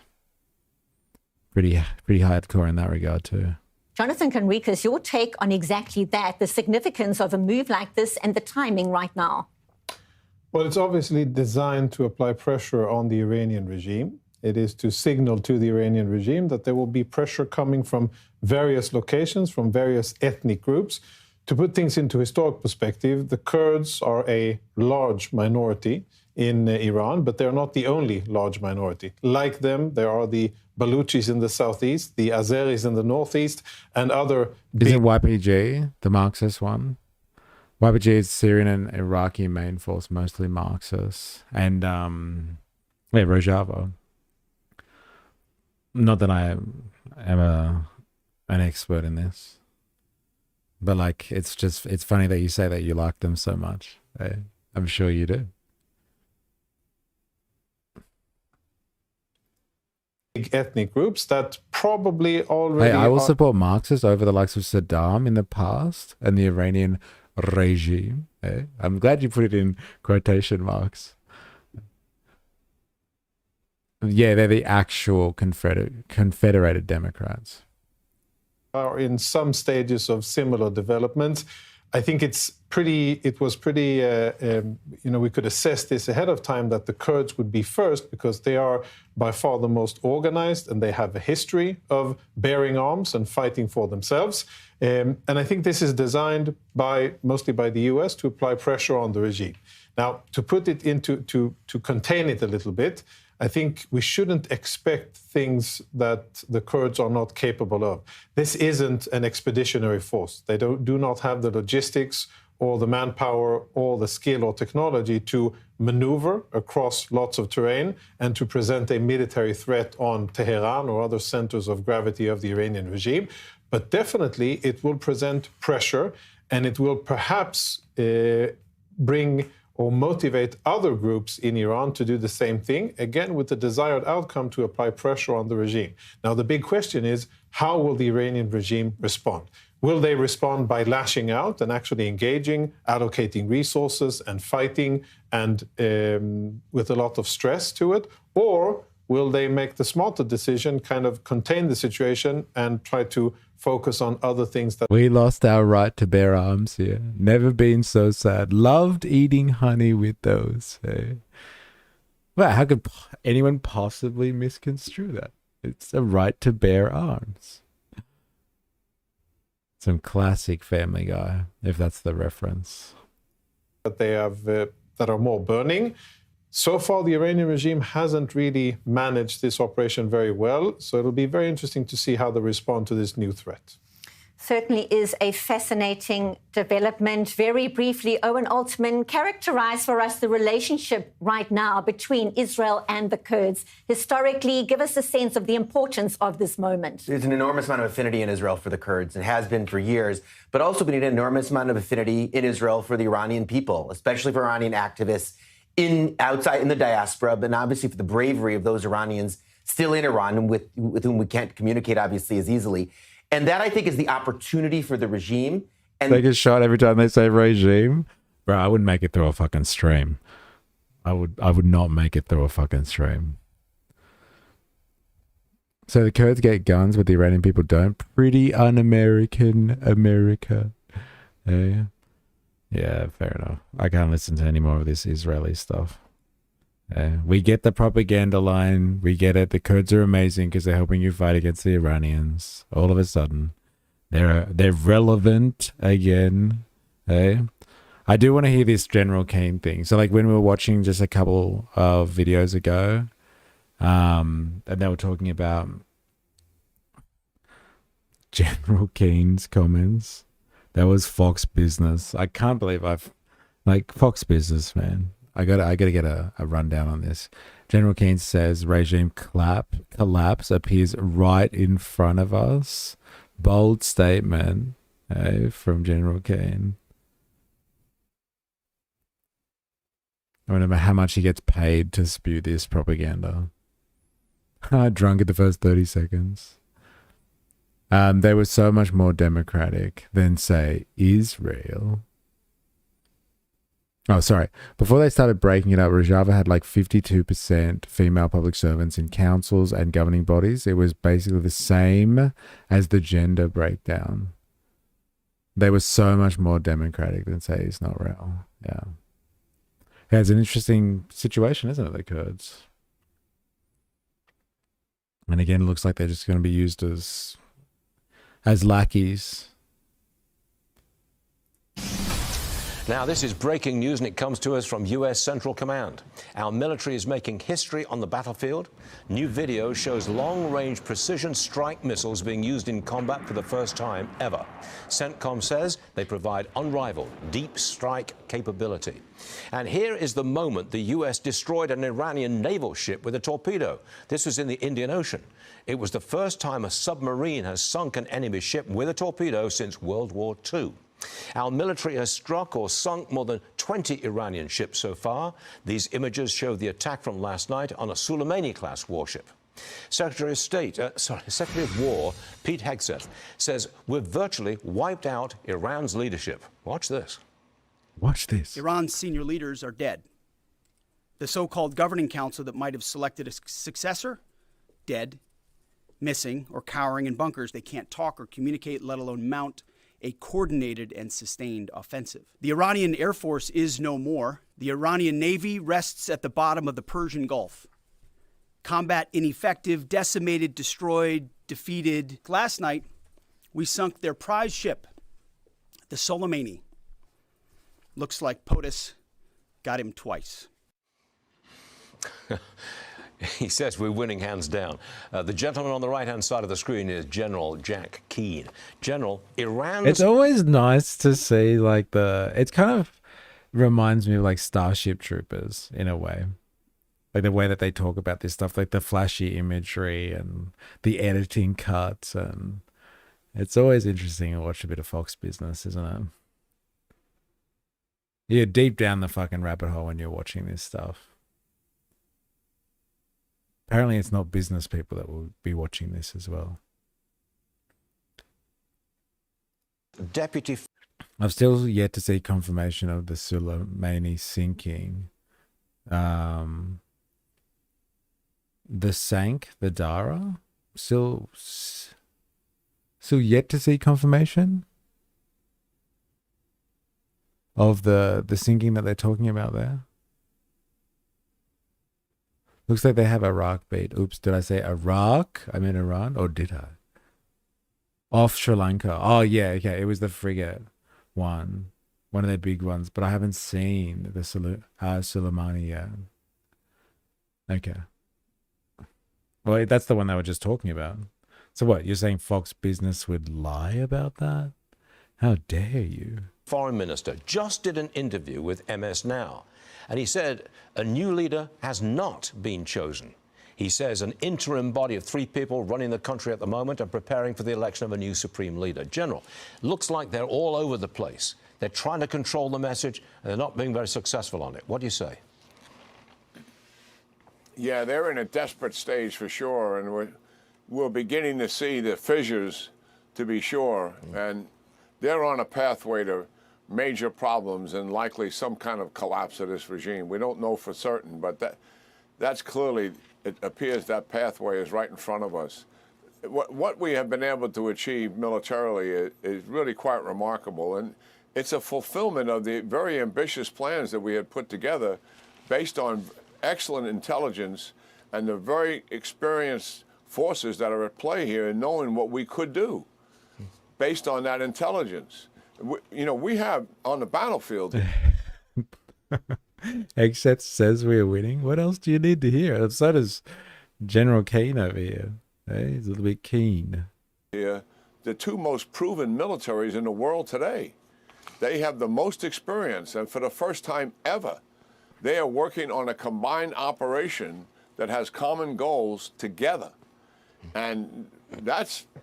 Speaker 1: Pretty hardcore in that regard too.
Speaker 11: Jonathan Conricus, your take on exactly that, the significance of a move like this and the timing right now?
Speaker 12: Well, it's obviously designed to apply pressure on the Iranian regime. It is to signal to the Iranian regime that there will be pressure coming from various locations, from various ethnic groups. To put things into historic perspective, the Kurds are a large minority in Iran, but they're not the only large minority. Like them, there are the Baluchis in the southeast, the Azeris in the northeast, and other...
Speaker 1: Isn't YPG the Marxist one? YPG is Syrian and Iraqi main force, mostly Marxists. And Rojava. Not that I am an expert in this. But like, it's funny that you say that you like them so much. I'm sure you do.
Speaker 12: Ethnic groups that probably already.
Speaker 1: Hey, I will support Marxists over the likes of Saddam in the past and the Iranian regime. I'm glad you put it in quotation marks. Yeah, they're the actual confederated Democrats.
Speaker 12: Are in some stages of similar development. I think it was pretty, we could assess this ahead of time that the Kurds would be first because they are by far the most organized and they have a history of bearing arms and fighting for themselves. And I think this is designed mostly by the US to apply pressure on the regime. Now, to put it to contain it a little bit, I think we shouldn't expect things that the Kurds are not capable of. This isn't an expeditionary force. They do not have the logistics or the manpower or the skill or technology to maneuver across lots of terrain and to present a military threat on Tehran or other centers of gravity of the Iranian regime. But definitely it will present pressure and it will perhaps bring or motivate other groups in Iran to do the same thing, again, with the desired outcome to apply pressure on the regime. Now, the big question is, how will the Iranian regime respond? Will they respond by lashing out and actually engaging, allocating resources and fighting and with a lot of stress to it? Or will they make the smarter decision, kind of contain the situation and try to focus on other things that...
Speaker 1: We lost our right to bear arms here. Never been so sad. Loved eating honey with those. Well, how could anyone possibly misconstrue that? It's a right to bear arms. Some classic Family Guy, if that's the reference.
Speaker 12: That they have that are more burning. So far, the Iranian regime hasn't really managed this operation very well, so it'll be very interesting to see how they respond to this new threat.
Speaker 11: Certainly is a fascinating development. Very briefly, Owen Altman, characterize for us the relationship right now between Israel and the Kurds. Historically, give us a sense of the importance of this moment.
Speaker 16: There's an enormous amount of affinity in Israel for the Kurds, and has been for years, but also been an enormous amount of affinity in Israel for the Iranian people, especially for Iranian activists outside in the diaspora, but obviously for the bravery of those Iranians still in Iran and with whom we can't communicate obviously as easily. And that, I think, is the opportunity for the regime. And
Speaker 1: they get shot every time they say regime. Bro, I wouldn't make it through a fucking stream. I would not make it through a fucking stream. So the Kurds get guns, but the Iranian people don't. Pretty un-American America. Yeah, fair enough. I can't listen to any more of this Israeli stuff. We get the propaganda line. We get it. The Kurds are amazing because they're helping you fight against the Iranians. All of a sudden, they're relevant again. I do want to hear this General Keane thing. So, like when we were watching just a couple of videos ago, and they were talking about General Keane's comments. That was Fox Business. I can't believe Fox Business, man. I gotta get a rundown on this. General Keane says regime collapse appears right in front of us. Bold statement from General Keane. I wonder how much he gets paid to spew this propaganda. Drunk at the first 30 seconds. They were so much more democratic than, say, Israel. Oh, sorry. Before they started breaking it up, Rojava had like 52% female public servants in councils and governing bodies. It was basically the same as the gender breakdown. They were so much more democratic than, say, Israel. Yeah. It's an interesting situation, isn't it, the Kurds? And again, it looks like they're just going to be used as lackeys.
Speaker 15: Now, this is breaking news, and it comes to us from U.S. Central Command. Our military is making history on the battlefield. New video shows long-range precision strike missiles being used in combat for the first time ever. CENTCOM says they provide unrivaled deep strike capability. And here is the moment the U.S. destroyed an Iranian naval ship with a torpedo. This was in the Indian Ocean. It was the first time a submarine has sunk an enemy ship with a torpedo since World War II. Our military has struck or sunk more than 20 Iranian ships so far. These images show the attack from last night on a Soleimani-class warship. Secretary of War Pete Hegseth says we've virtually wiped out Iran's leadership. Watch this.
Speaker 1: Watch this.
Speaker 17: Iran's senior leaders are dead. The so-called governing council that might have selected a successor, dead, missing, or cowering in bunkers. They can't talk or communicate, let alone mount a coordinated and sustained offensive. The Iranian Air Force is no more. The Iranian Navy rests at the bottom of the Persian Gulf. Combat ineffective, decimated, destroyed, defeated. Last night, we sunk their prize ship, the Soleimani. Looks like POTUS got him twice.
Speaker 15: He says we're winning hands down. The gentleman on the right-hand side of the screen is General Jack Keane. General, Iran's...
Speaker 1: It's always nice to see, like, it kind of reminds me of, like, Starship Troopers, in a way. Like, the way that they talk about this stuff, like the flashy imagery and the editing cuts. And it's always interesting to watch a bit of Fox Business, isn't it? You're deep down the fucking rabbit hole when you're watching this stuff. Apparently it's not business people that will be watching this as well.
Speaker 15: Deputy...
Speaker 1: I've still yet to see confirmation of the Soleimani sinking. The Dara? Still yet to see confirmation of the sinking that they're talking about there. Looks like they have Iraq beat. Oops, did I say Iraq? I meant Iran, or did I? Off Sri Lanka. Oh, yeah, okay. It was the frigate one of their big ones, but I haven't seen the Soleimani yet. Okay. Well, that's the one they were just talking about. So what, you're saying Fox Business would lie about that? How dare you?
Speaker 15: Foreign Minister just did an interview with MS Now. And he said a new leader has not been chosen. He says an interim body of 3 people running the country at the moment are preparing for the election of a new supreme leader. General, looks like they're all over the place. They're trying to control the message, and they're not being very successful on it. What do you say?
Speaker 23: Yeah, they're in a desperate stage for sure, and we're beginning to see the fissures, to be sure. And they're on a pathway to major problems and likely some kind of collapse of this regime. We don't know for certain, but that's clearly, it appears that pathway is right in front of us. What we have been able to achieve militarily is really quite remarkable, and it's a fulfillment of the very ambitious plans that we had put together based on excellent intelligence and the very experienced forces that are at play here and knowing what we could do based on that intelligence. We have on the battlefield.
Speaker 1: Except says we're winning. What else do you need to hear? So does General Keane over here. Hey, he's a little bit keen.
Speaker 23: Here, the 2 most proven militaries in the world today. They have the most experience, and for the first time ever, they are working on a combined operation that has common goals together. And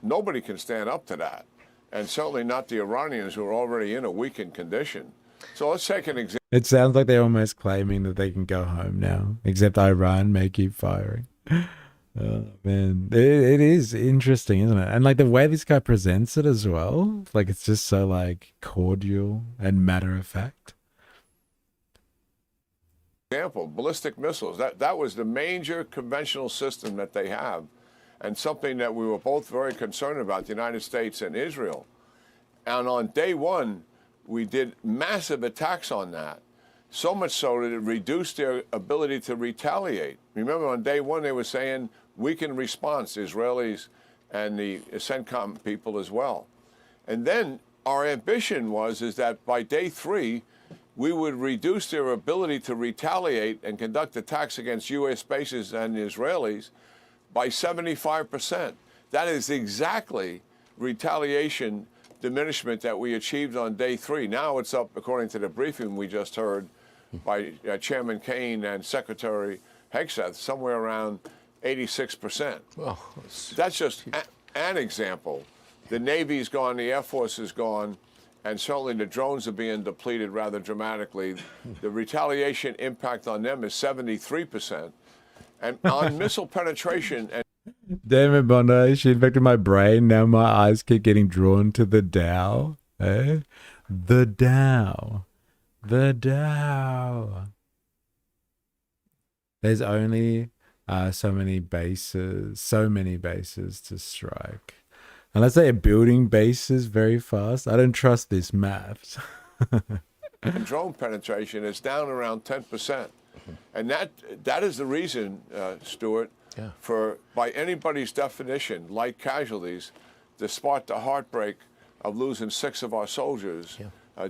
Speaker 23: nobody can stand up to that. And certainly not the Iranians, who are already in a weakened condition. So let's take an example.
Speaker 1: It sounds like they're almost claiming that they can go home now, except Iran may keep firing. Oh, man. It is interesting, isn't it? And like the way this guy presents it as well, like it's just so like cordial and matter of fact.
Speaker 23: Example, ballistic missiles. That was the major conventional system that they have, and something that we were both very concerned about, the United States and Israel. And on day 1, we did massive attacks on that, so much so that it reduced their ability to retaliate. Remember, on day 1, they were saying weakened response, Israelis and the CENTCOM people as well. And then our ambition is that by day 3, we would reduce their ability to retaliate and conduct attacks against U.S. bases and Israelis by 75%. That is exactly retaliation diminishment that we achieved on day 3. Now it's up, according to the briefing we just heard by Chairman Kaine and Secretary Hegseth, somewhere around 86%.
Speaker 15: Well,
Speaker 23: that's just an example. The Navy's gone, the Air Force is gone, and certainly the drones are being depleted rather dramatically. The retaliation impact on them is 73%. And on missile penetration and
Speaker 1: Damn it, Bondo. She infected my brain. Now my eyes keep getting drawn to the Dow. Eh? The Dow. The Dow. There's only so many bases to strike. Unless they are building bases very fast. I don't trust this math.
Speaker 23: and drone penetration is down around 10%. And that is the reason, Stuart, for, by anybody's definition, light casualties, despite the heartbreak of losing 6 of our soldiers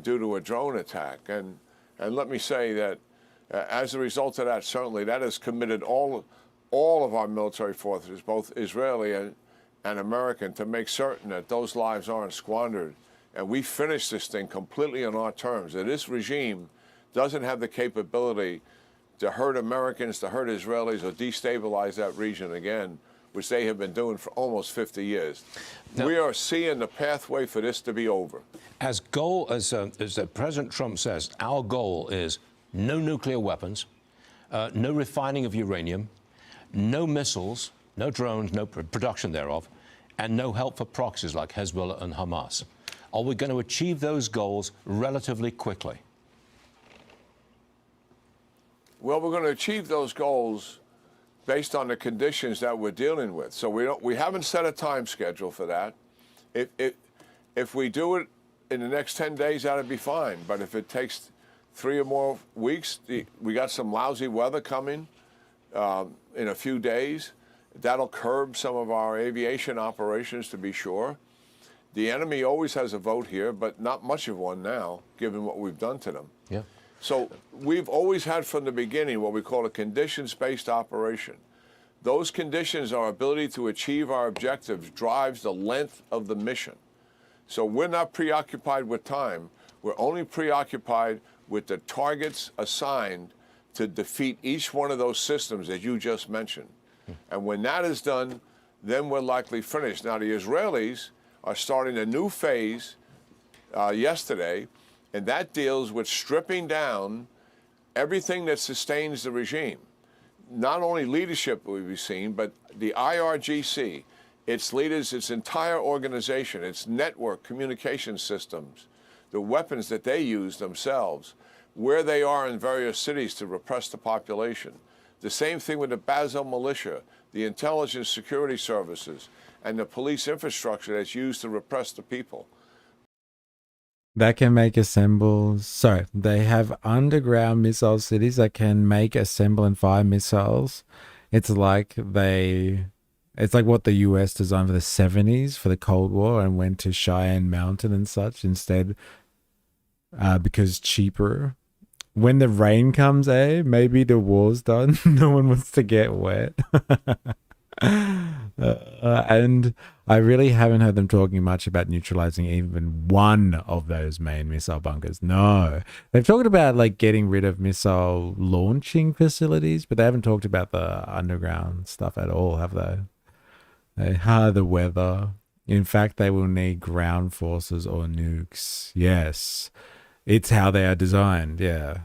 Speaker 23: due to a drone attack. And let me say that as a result of that, certainly that has committed all of our military forces, both Israeli and American, to make certain that those lives aren't squandered. And we finish this thing completely on our terms. That this regime doesn't have the capability to hurt Americans, to hurt Israelis, or destabilize that region again, which they have been doing for almost 50 years. Now, we are seeing the pathway for this to be over.
Speaker 15: As President Trump says, our goal is no nuclear weapons, no refining of uranium, no missiles, no drones, no production thereof, and no help for proxies like Hezbollah and Hamas. Are we going to achieve those goals relatively quickly?
Speaker 23: Well, we're going to achieve those goals based on the conditions that we're dealing with. So we haven't set a time schedule for that. If we do it in the next 10 days, that'd be fine. But if it takes 3 or more weeks, we got some lousy weather coming in a few days. That'll curb some of our aviation operations, to be sure. The enemy always has a vote here, but not much of one now, given what we've done to them.
Speaker 15: Yeah.
Speaker 23: So we've always had from the beginning what we call a conditions-based operation. Those conditions, our ability to achieve our objectives, drives the length of the mission. So we're not preoccupied with time. We're only preoccupied with the targets assigned to defeat each one of those systems that you just mentioned. And when that is done, then we're likely finished. Now, the Israelis are starting a new phase yesterday, and that deals with stripping down everything that sustains the regime. Not only leadership will be seen, but the IRGC, its leaders, its entire organization, its network communication systems, the weapons that they use themselves, where they are in various cities to repress the population. The same thing with the Basel militia, the intelligence security services, and the police infrastructure that's used to repress the people.
Speaker 1: That can make assembles. So they have underground missile cities that can make, assemble, and fire missiles. It's like what the US designed for the 70s for the Cold War and went to Cheyenne Mountain and such instead because cheaper. When the rain comes, maybe the war's done. No one wants to get wet. And I really haven't heard them talking much about neutralizing even one of those main missile bunkers. No. They've talked about like getting rid of missile launching facilities, but they haven't talked about the underground stuff at all, have they? The weather. In fact, they will need ground forces or nukes. Yes. It's how they are designed, yeah.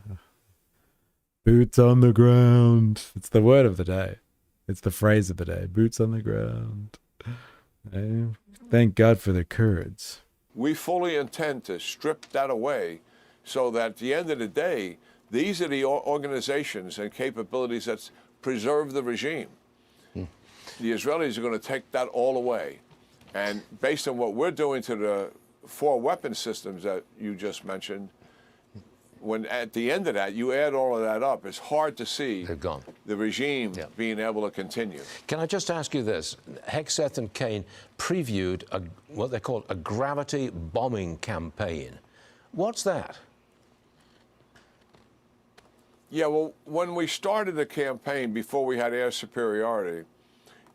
Speaker 1: Boots on the ground. It's the word of the day. It's the phrase of the day. Boots on the ground. Thank God for the Kurds.
Speaker 23: We fully intend to strip that away so that at the end of the day, these are the organizations and capabilities that preserve the regime. The Israelis are going to take that all away. And based on what we're doing to the 4 weapon systems that you just mentioned, when at the end of that, you add all of that up, it's hard to see the regime being able to continue.
Speaker 15: Can I just ask you this? Hegseth and Kaine previewed what they call a gravity bombing campaign. What's that?
Speaker 23: Yeah, well, when we started the campaign, before we had air superiority,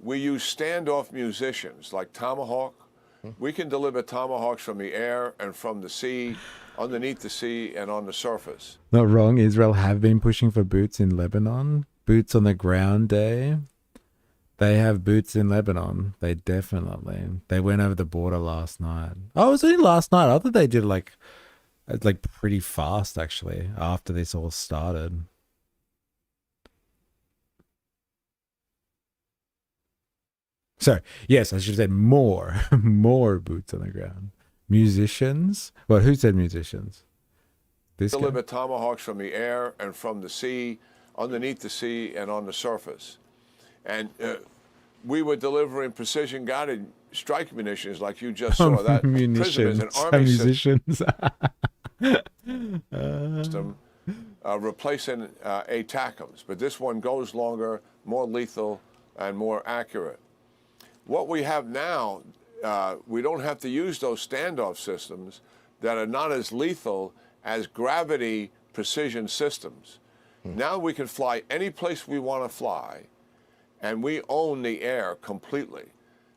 Speaker 23: we used standoff musicians like Tomahawk. We can deliver tomahawks from the air and from the sea, underneath the sea and on the surface.
Speaker 1: Not wrong. Israel have been pushing for boots in Lebanon. Boots on the ground day. They have boots in Lebanon. They definitely. They went over the border last night. Oh, it was only last night. I thought they did like pretty fast actually after this all started. So yes, I should have said more boots on the ground. Musicians. Well, who said musicians? This guy?
Speaker 23: Deliver tomahawks from the air and from the sea, underneath the sea and on the surface. And we were delivering precision-guided strike munitions like you just saw. That prisoners and army
Speaker 1: musicians.
Speaker 23: system replacing ATACMs. But this one goes longer, more lethal, and more accurate. What we have now, we don't have to use those standoff systems that are not as lethal as gravity precision systems. Now we can fly any place we want to fly, and we own the air completely.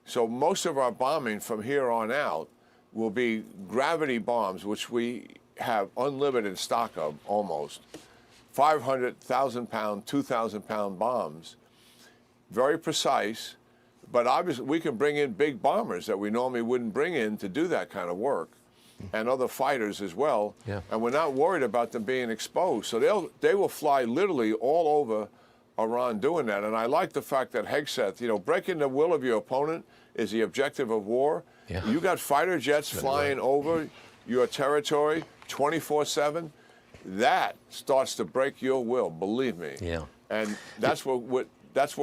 Speaker 23: So most of our bombing from here on out will be gravity bombs, which we have unlimited stock of almost. 500,000 pound, 2,000 pound bombs, very precise. But obviously, we can bring in big bombers that we normally wouldn't bring in to do that kind of work, and other fighters as well.
Speaker 15: Yeah.
Speaker 23: And we're not worried about them being exposed. So they will fly literally all over Iran doing that. And I like the fact that Hegseth, breaking the will of your opponent is the objective of war.
Speaker 15: Yeah.
Speaker 23: You got fighter jets flying over your territory 24/7. That starts to break your will, believe me.
Speaker 15: Yeah.
Speaker 23: And that's what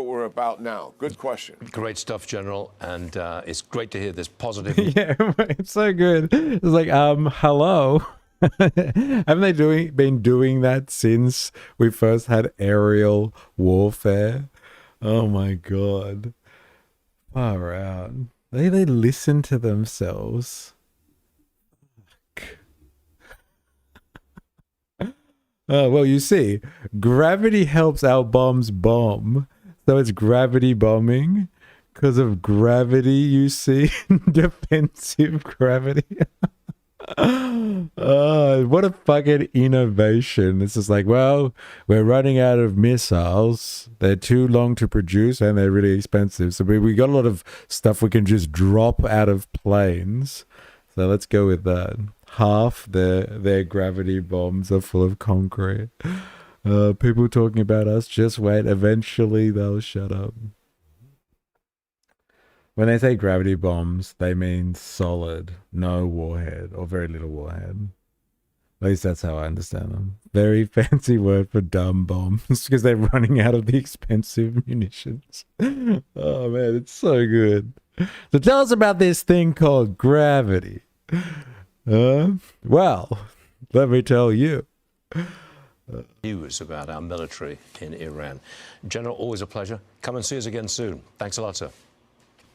Speaker 23: we're about now. Good question.
Speaker 15: Great stuff, General, and it's great to hear this positive.
Speaker 1: Yeah, it's so good. It's like, hello. Haven't they been doing that since we first had aerial warfare? Oh my god. Far out. They listen to themselves. Well, you see, gravity helps our bombs bomb. So it's gravity bombing because of gravity, you see. Defensive gravity. What a fucking innovation. It's just like, well, we're running out of missiles. They're too long to produce and they're really expensive. So we got a lot of stuff we can just drop out of planes. So let's go with that. Half their gravity bombs are full of concrete. People talking about us, just wait. Eventually they'll shut up. When they say gravity bombs, they mean solid, no warhead, or very little warhead. At least that's how I understand them. Very fancy word for dumb bombs, because they're running out of the expensive munitions. Oh man, it's so good. So tell us about this thing called gravity. Well, let me tell you.
Speaker 15: News about our military in Iran. General, always a pleasure. Come and see us again soon. Thanks a lot, sir.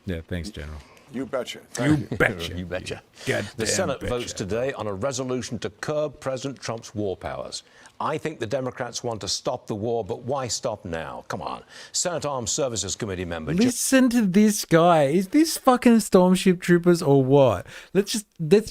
Speaker 1: Yeah, thanks, General.
Speaker 23: You betcha.
Speaker 1: You betcha.
Speaker 15: You betcha.
Speaker 1: Goddamn
Speaker 15: The Senate
Speaker 1: betcha.
Speaker 15: votes today on a resolution to curb President Trump's war powers. I think the Democrats want to stop the war, but why stop now? Come on. Senate Armed Services Committee member...
Speaker 1: Listen to this guy. Is this fucking Stormship Troopers or what? Let's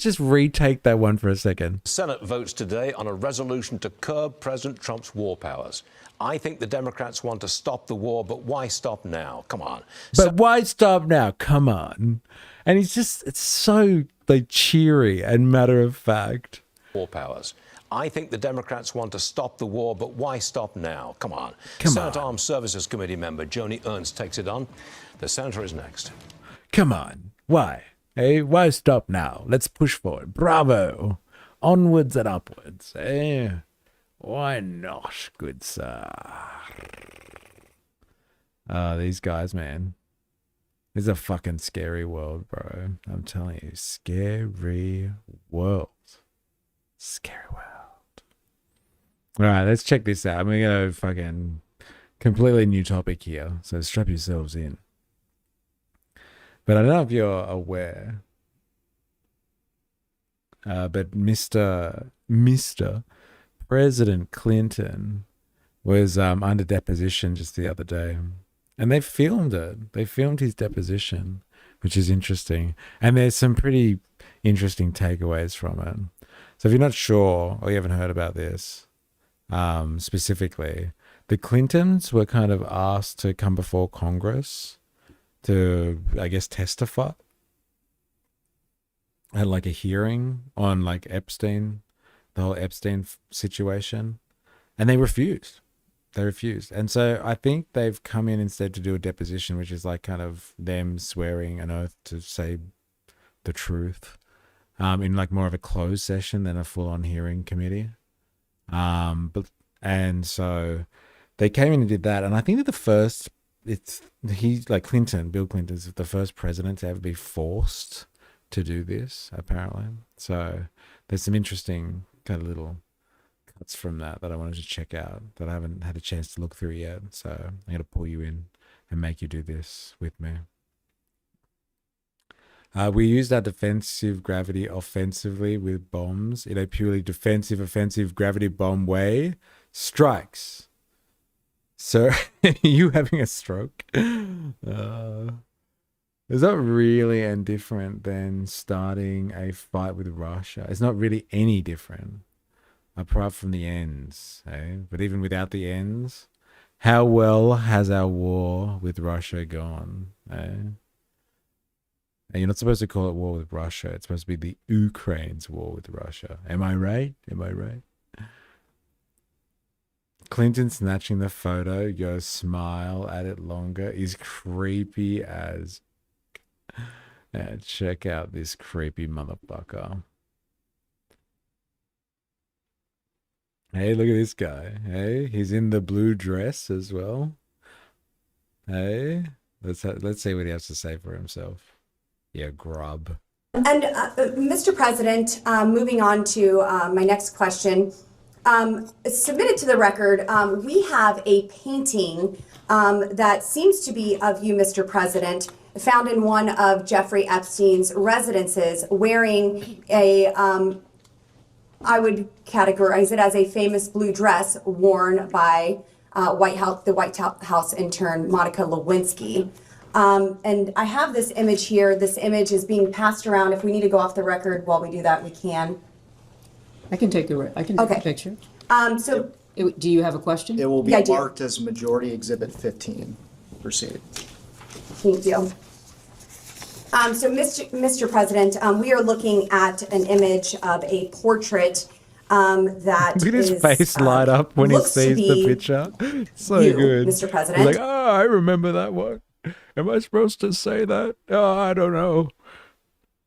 Speaker 1: just retake that one for a second.
Speaker 15: Senate votes today on a resolution to curb President Trump's war powers. I think the Democrats want to stop the war, but why stop now? Come on.
Speaker 1: But why stop now? Come on. And it's so like cheery and matter of fact.
Speaker 15: War powers. I think the Democrats want to stop the war, but why stop now? Come on.
Speaker 1: Come
Speaker 15: Senate
Speaker 1: on.
Speaker 15: Armed Services Committee member Joni Ernst takes it on. The senator is next.
Speaker 1: Come on. Why? Hey, why stop now? Let's push forward. Bravo. Onwards and upwards. Eh? Why not, good sir? These guys, man. It's a fucking scary world, bro. I'm telling you. Scary world. Scary world. All right, let's check this out. I'm going to go fucking completely new topic here. So strap yourselves in. But I don't know if you're aware. But Mr. President Clinton was under deposition just the other day. And they filmed it. They filmed his deposition, which is interesting. And there's some pretty interesting takeaways from it. So if you're not sure or you haven't heard about this specifically, the Clintons were kind of asked to come before Congress to, I guess, testify at like a hearing on like Epstein, the whole Epstein situation. And they refused. They refused. And so I think they've come in instead to do a deposition, which is like kind of them swearing an oath to say the truth in like more of a closed session than a full-on hearing committee. And so they came in and did that. And I think that Bill Clinton's the first president to ever be forced to do this, apparently. So there's some interesting kind of little cuts from that I wanted to check out that I haven't had a chance to look through yet. So I'm going to pull you in and make you do this with me. We used our defensive gravity offensively with bombs in a purely defensive, offensive gravity bomb way. Strikes. So, are you having a stroke? It's not really any different than starting a fight with Russia. It's not really any different, apart from the ends. Eh? But even without the ends, how well has our war with Russia gone? Eh? And you're not supposed to call it war with Russia. It's supposed to be the Ukraine's war with Russia. Am I right? Am I right? Clinton snatching the photo, your smile at it longer, is creepy as... check out this creepy motherfucker. Hey, look at this guy. Hey, he's in the blue dress as well. Hey, let's see what he has to say for himself. Yeah, grub.
Speaker 18: And Mr. President, moving on to my next question. Submitted to the record, we have a painting that seems to be of you, Mr. President, found in one of Jeffrey Epstein's residences, wearing a, I would categorize it as a famous blue dress worn by the White House intern Monica Lewinsky. And I have this image here. This image is being passed around. If we need to go off the record while we do that, we can.
Speaker 21: I can take the picture. Do you have a question?
Speaker 22: It will be marked as Majority Exhibit 15. Proceed.
Speaker 18: Thank you. So, Mr. President, we are looking at an image of a portrait that
Speaker 1: look at his face light up when he sees the picture. So
Speaker 18: you,
Speaker 1: good.
Speaker 18: Mr. President.
Speaker 1: He's like, oh, I remember that one. Am I supposed to say that? Oh, I don't know.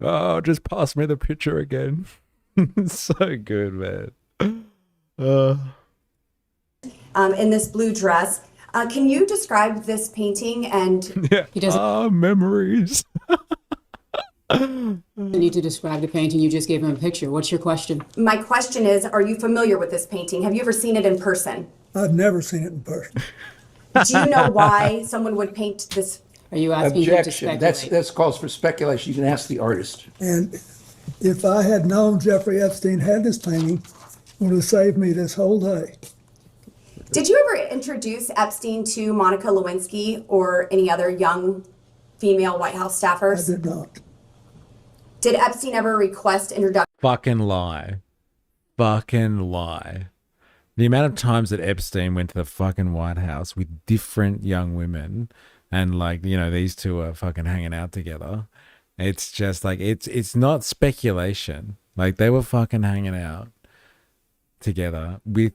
Speaker 1: Oh, just pass me the picture again. So good, man.
Speaker 18: In this blue dress. Can you describe this painting? And
Speaker 1: yeah. Memories.
Speaker 21: You need to describe the painting. You just gave him a picture. What's your question?
Speaker 18: My question is, are you familiar with this painting? Have you ever seen it in person?
Speaker 24: I've never seen it in person.
Speaker 18: Do you know why someone would paint this?
Speaker 21: Are you asking him to speculate?
Speaker 25: That's calls for speculation. You can ask the artist.
Speaker 24: And if I had known Jeffrey Epstein had this painting, it would have saved me this whole day.
Speaker 18: Did you ever introduce Epstein to Monica Lewinsky or any other young female White House staffers?
Speaker 24: I did not.
Speaker 18: Did Epstein ever request introduction?
Speaker 1: Fucking lie. Fucking lie. The amount of times that Epstein went to the fucking White House with different young women and like, you know, these two are fucking hanging out together. It's just like, it's not speculation. Like they were fucking hanging out together with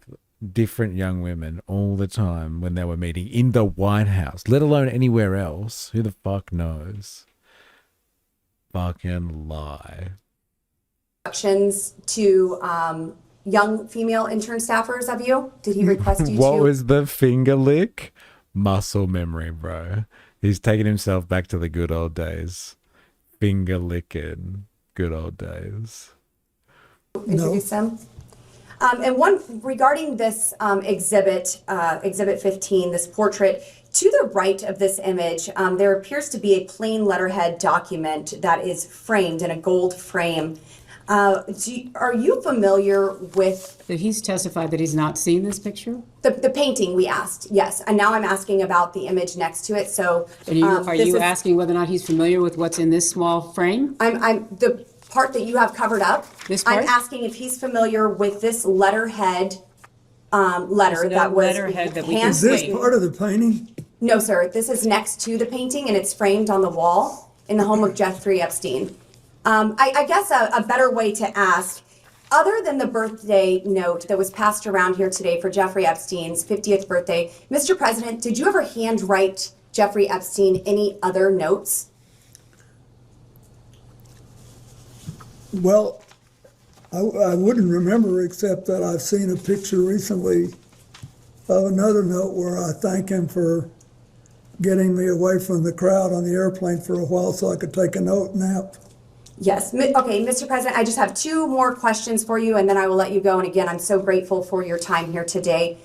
Speaker 1: different young women all the time when they were meeting in the White House, let alone anywhere else. Who the fuck knows? Fucking lie.
Speaker 18: Introductions to young female intern staffers of you? Did he request you
Speaker 1: What
Speaker 18: to?
Speaker 1: was the finger lick? Muscle memory, bro. He's taking himself back to the good old days. Finger licking. Good old days.
Speaker 18: Introduce them? And one regarding this exhibit 15, this portrait, to the right of this image, there appears to be a plain letterhead document that is framed in a gold frame. Are you familiar with
Speaker 21: He's testified that he's not seen this picture.
Speaker 18: the painting? We asked, yes, and now I'm asking about the image next to it. So,
Speaker 21: Are you asking whether or not he's familiar with what's in this small frame?
Speaker 18: I'm the part that you have covered up.
Speaker 21: This part?
Speaker 18: I'm asking if he's familiar with this letterhead letter that was
Speaker 24: Is this part of the painting?
Speaker 18: No, sir. This is next to the painting, and it's framed on the wall in the home of Jeffrey Epstein. I guess a better way to ask, other than the birthday note that was passed around here today for Jeffrey Epstein's 50th birthday, Mr. President, did you ever handwrite Jeffrey Epstein any other notes?
Speaker 24: Well, I wouldn't remember, except that I've seen a picture recently of another note where I thank him for getting me away from the crowd on the airplane for a while so I could take a nap.
Speaker 18: Yes. Okay, Mr. President, I just have two more questions for you, and then I will let you go. And again, I'm so grateful for your time here today.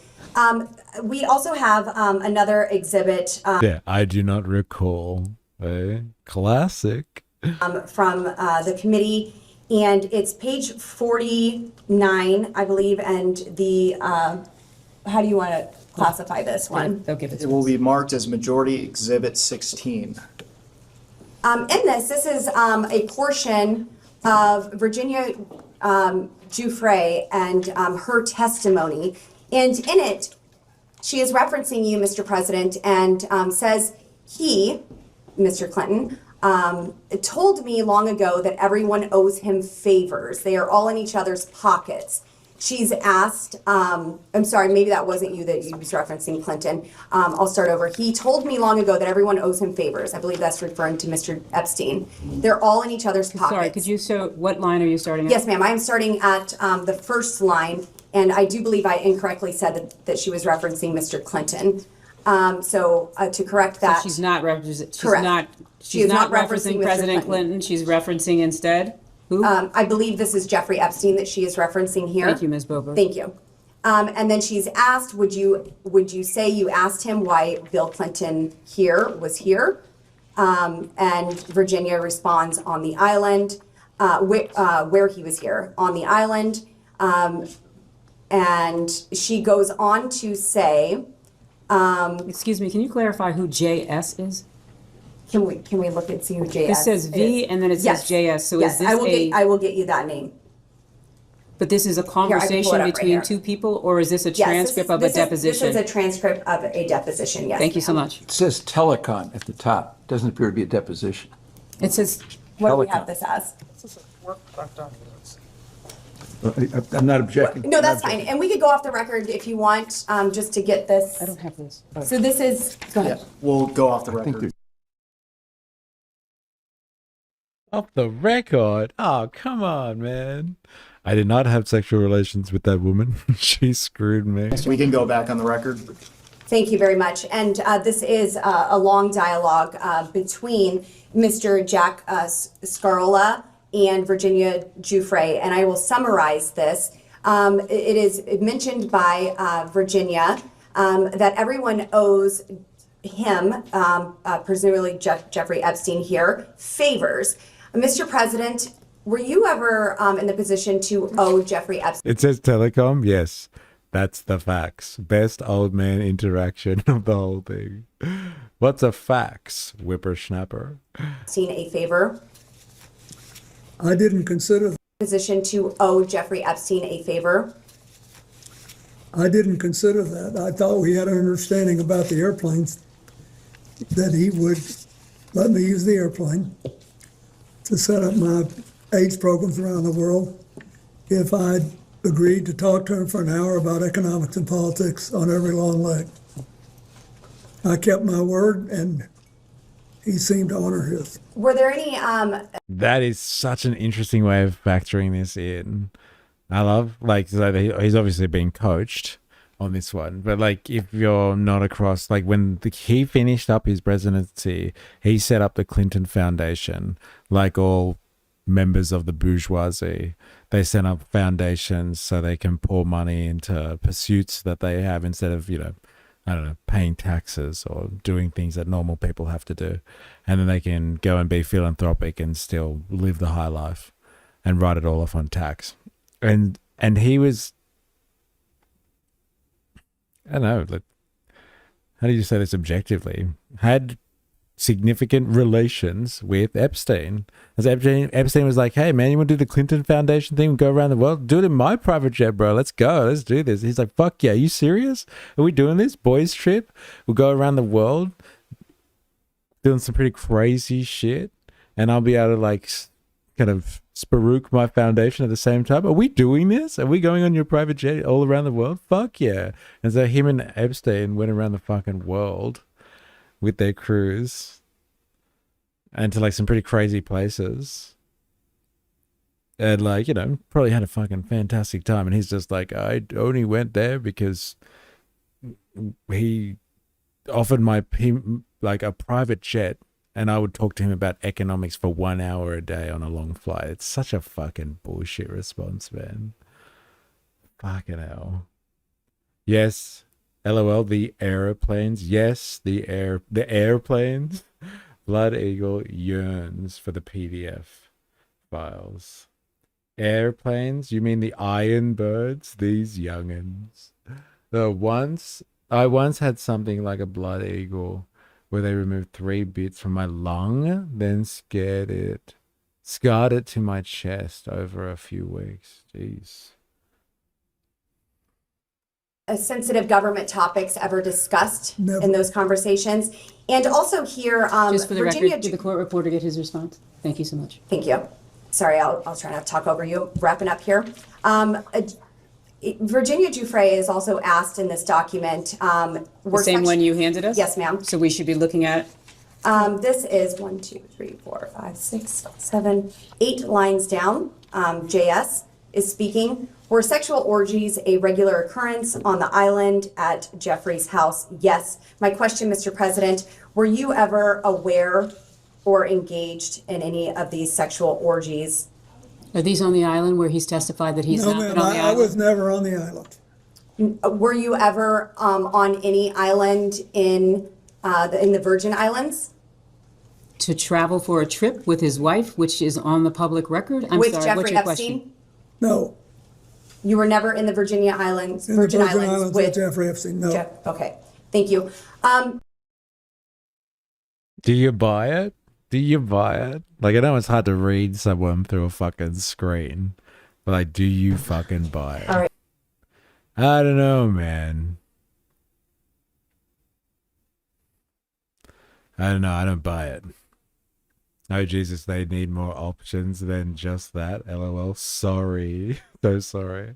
Speaker 18: We also have another exhibit.
Speaker 1: Yeah, I do not recall. Classic.
Speaker 18: From the committee, and it's page 49, I believe, and the, how do you want to classify this one?
Speaker 22: It will be marked as Majority Exhibit 16.
Speaker 18: In this is a portion of Virginia Giuffre and her testimony. And in it, she is referencing you, Mr. President, and says he, Mr. Clinton, told me long ago that everyone owes him favors. They are all in each other's pockets. She's asked, I'm sorry, maybe that wasn't you that you was referencing, Clinton. I'll start over. He told me long ago that everyone owes him favors. I believe that's referring to Mr. Epstein. They're all in each other's pockets.
Speaker 21: Sorry, could you what line are you starting at?
Speaker 18: Yes, ma'am. I'm starting at the first line, and I do believe I incorrectly said that she was referencing Mr. Clinton. So to correct that.
Speaker 21: So she's not referencing.
Speaker 18: Correct.
Speaker 21: She's not
Speaker 18: referencing
Speaker 21: referencing President Clinton. She's referencing instead. Who?
Speaker 18: I believe this is Jeffrey Epstein that she is referencing here.
Speaker 21: Thank you, Ms. Bober.
Speaker 18: Thank you. And then she's asked, would you say you asked him why Bill Clinton was here? And Virginia responds on the island, where he was here, on the island. And she goes on to say,
Speaker 21: excuse me, can you clarify who JS is?
Speaker 18: Can we look and see who JS is?
Speaker 21: This says V and then it says JS. So
Speaker 18: yes,
Speaker 21: is this
Speaker 18: I will get you that name.
Speaker 21: But this is a conversation between two people, or is this a transcript of a deposition?
Speaker 18: This is a transcript of a deposition, yes.
Speaker 21: Thank you so much.
Speaker 25: It says telecon at the top. Doesn't appear to be a deposition.
Speaker 21: It says,
Speaker 18: what do we have this as?
Speaker 25: I'm not objecting.
Speaker 18: No, that's fine. And we could go off the record if you want, just to get this.
Speaker 21: I don't have this.
Speaker 18: So this is, go ahead.
Speaker 22: Yeah, we'll go off the record.
Speaker 1: Off the record? Oh, come on, man. I did not have sexual relations with that woman. She screwed me.
Speaker 22: We can go back on the record.
Speaker 18: Thank you very much. And this is a long dialogue between Mr. Jack Scarola and Virginia Giuffre, and I will summarize this. It is mentioned by Virginia that everyone owes him, presumably Jeffrey Epstein here, favors. Mr. President, were you ever in the position to owe Jeffrey Epstein?
Speaker 1: It says telecom? Yes. That's the fax. Best old man interaction of the whole thing. What's a fax, whippersnapper?
Speaker 18: Epstein a favor?
Speaker 24: I didn't consider
Speaker 18: Position to owe Jeffrey Epstein a favor?
Speaker 24: I didn't consider that. I thought we had an understanding about the airplanes that he would let me use the airplane to set up my AIDS programs around the world if I'd agreed to talk to him for an hour about economics and politics on every long leg. I kept my word, and he seemed to honor his.
Speaker 18: Were there any
Speaker 1: That is such an interesting way of factoring this in. I love, so he's obviously being coached on this one, but if you're not across, when he finished up his presidency, he set up the Clinton Foundation. Like all members of the bourgeoisie, they set up foundations so they can pour money into pursuits that they have instead of, I don't know, paying taxes or doing things that normal people have to do. And then they can go and be philanthropic and still live the high life. and write it all off on tax. And he was, I don't know, like, how do you say this objectively? Had significant relations with Epstein. As Epstein was like, hey man, you want to do the Clinton Foundation thing? We'll go around the world. Do it in my private jet, bro. Let's go. Let's do this. He's like, fuck yeah. Are you serious? Are we doing this? Boys trip? We'll go around the world doing some pretty crazy shit. And I'll be able to like kind of sparook my foundation at the same time. Are we doing this? Are we going on your private jet all around the world? Fuck yeah. And so him and Epstein went around the fucking world with their crews and to like some pretty crazy places. And like, you know, probably had a fucking fantastic time. And he's just like, I only went there because he offered him like a private jet and I would talk to him about economics for 1 hour a day on a long flight. It's such a fucking bullshit response, man. Fucking hell. Yes. LOL, the airplanes. Yes, the airplanes. Blood Eagle yearns for the PDF files. Airplanes? You mean the Iron Birds? These youngins. I once had something like a Blood Eagle where they removed 3 bits from my lung, then scarred it to my chest over a few weeks. Jeez.
Speaker 18: Sensitive government topics ever discussed in those conversations. And also here,
Speaker 21: just for the
Speaker 18: Virginia,
Speaker 21: record, did the court reporter get his response? Thank you so much.
Speaker 18: Thank you. Sorry, I'll try not to talk over you. Wrapping up here. Virginia Giuffre is also asked in this document.
Speaker 21: The same one you handed us?
Speaker 18: Yes, ma'am.
Speaker 21: So we should be looking at?
Speaker 18: This is 1, 2, 3, 4, 5, 6, 7, 8 lines down. JS is speaking. Were sexual orgies a regular occurrence on the island at Jeffrey's house? Yes. My question, Mr. President, were you ever aware or engaged in any of these sexual orgies?
Speaker 21: Are these on the island where he's testified that he's
Speaker 24: No,
Speaker 21: not
Speaker 24: ma'am,
Speaker 21: been on the
Speaker 24: I
Speaker 21: island?
Speaker 24: was never on the island.
Speaker 18: Were you ever on any island in the Virgin Islands?
Speaker 21: To travel for a trip with his wife, which is on the public record? I'm
Speaker 18: With
Speaker 21: sorry,
Speaker 18: Jeffrey
Speaker 21: what's your
Speaker 18: Epstein?
Speaker 21: question?
Speaker 24: No.
Speaker 18: You were never in the Virgin Islands
Speaker 24: In the Virgin Islands with Jeffrey Epstein, no.
Speaker 18: Okay, thank you.
Speaker 1: Do you buy it? Do you buy it? Like, I know it's hard to read someone through a fucking screen, but like, do you fucking buy it?
Speaker 18: All right.
Speaker 1: I don't know, man. I don't know. I don't buy it. Oh, Jesus, they need more options than just that. LOL. Sorry. So sorry.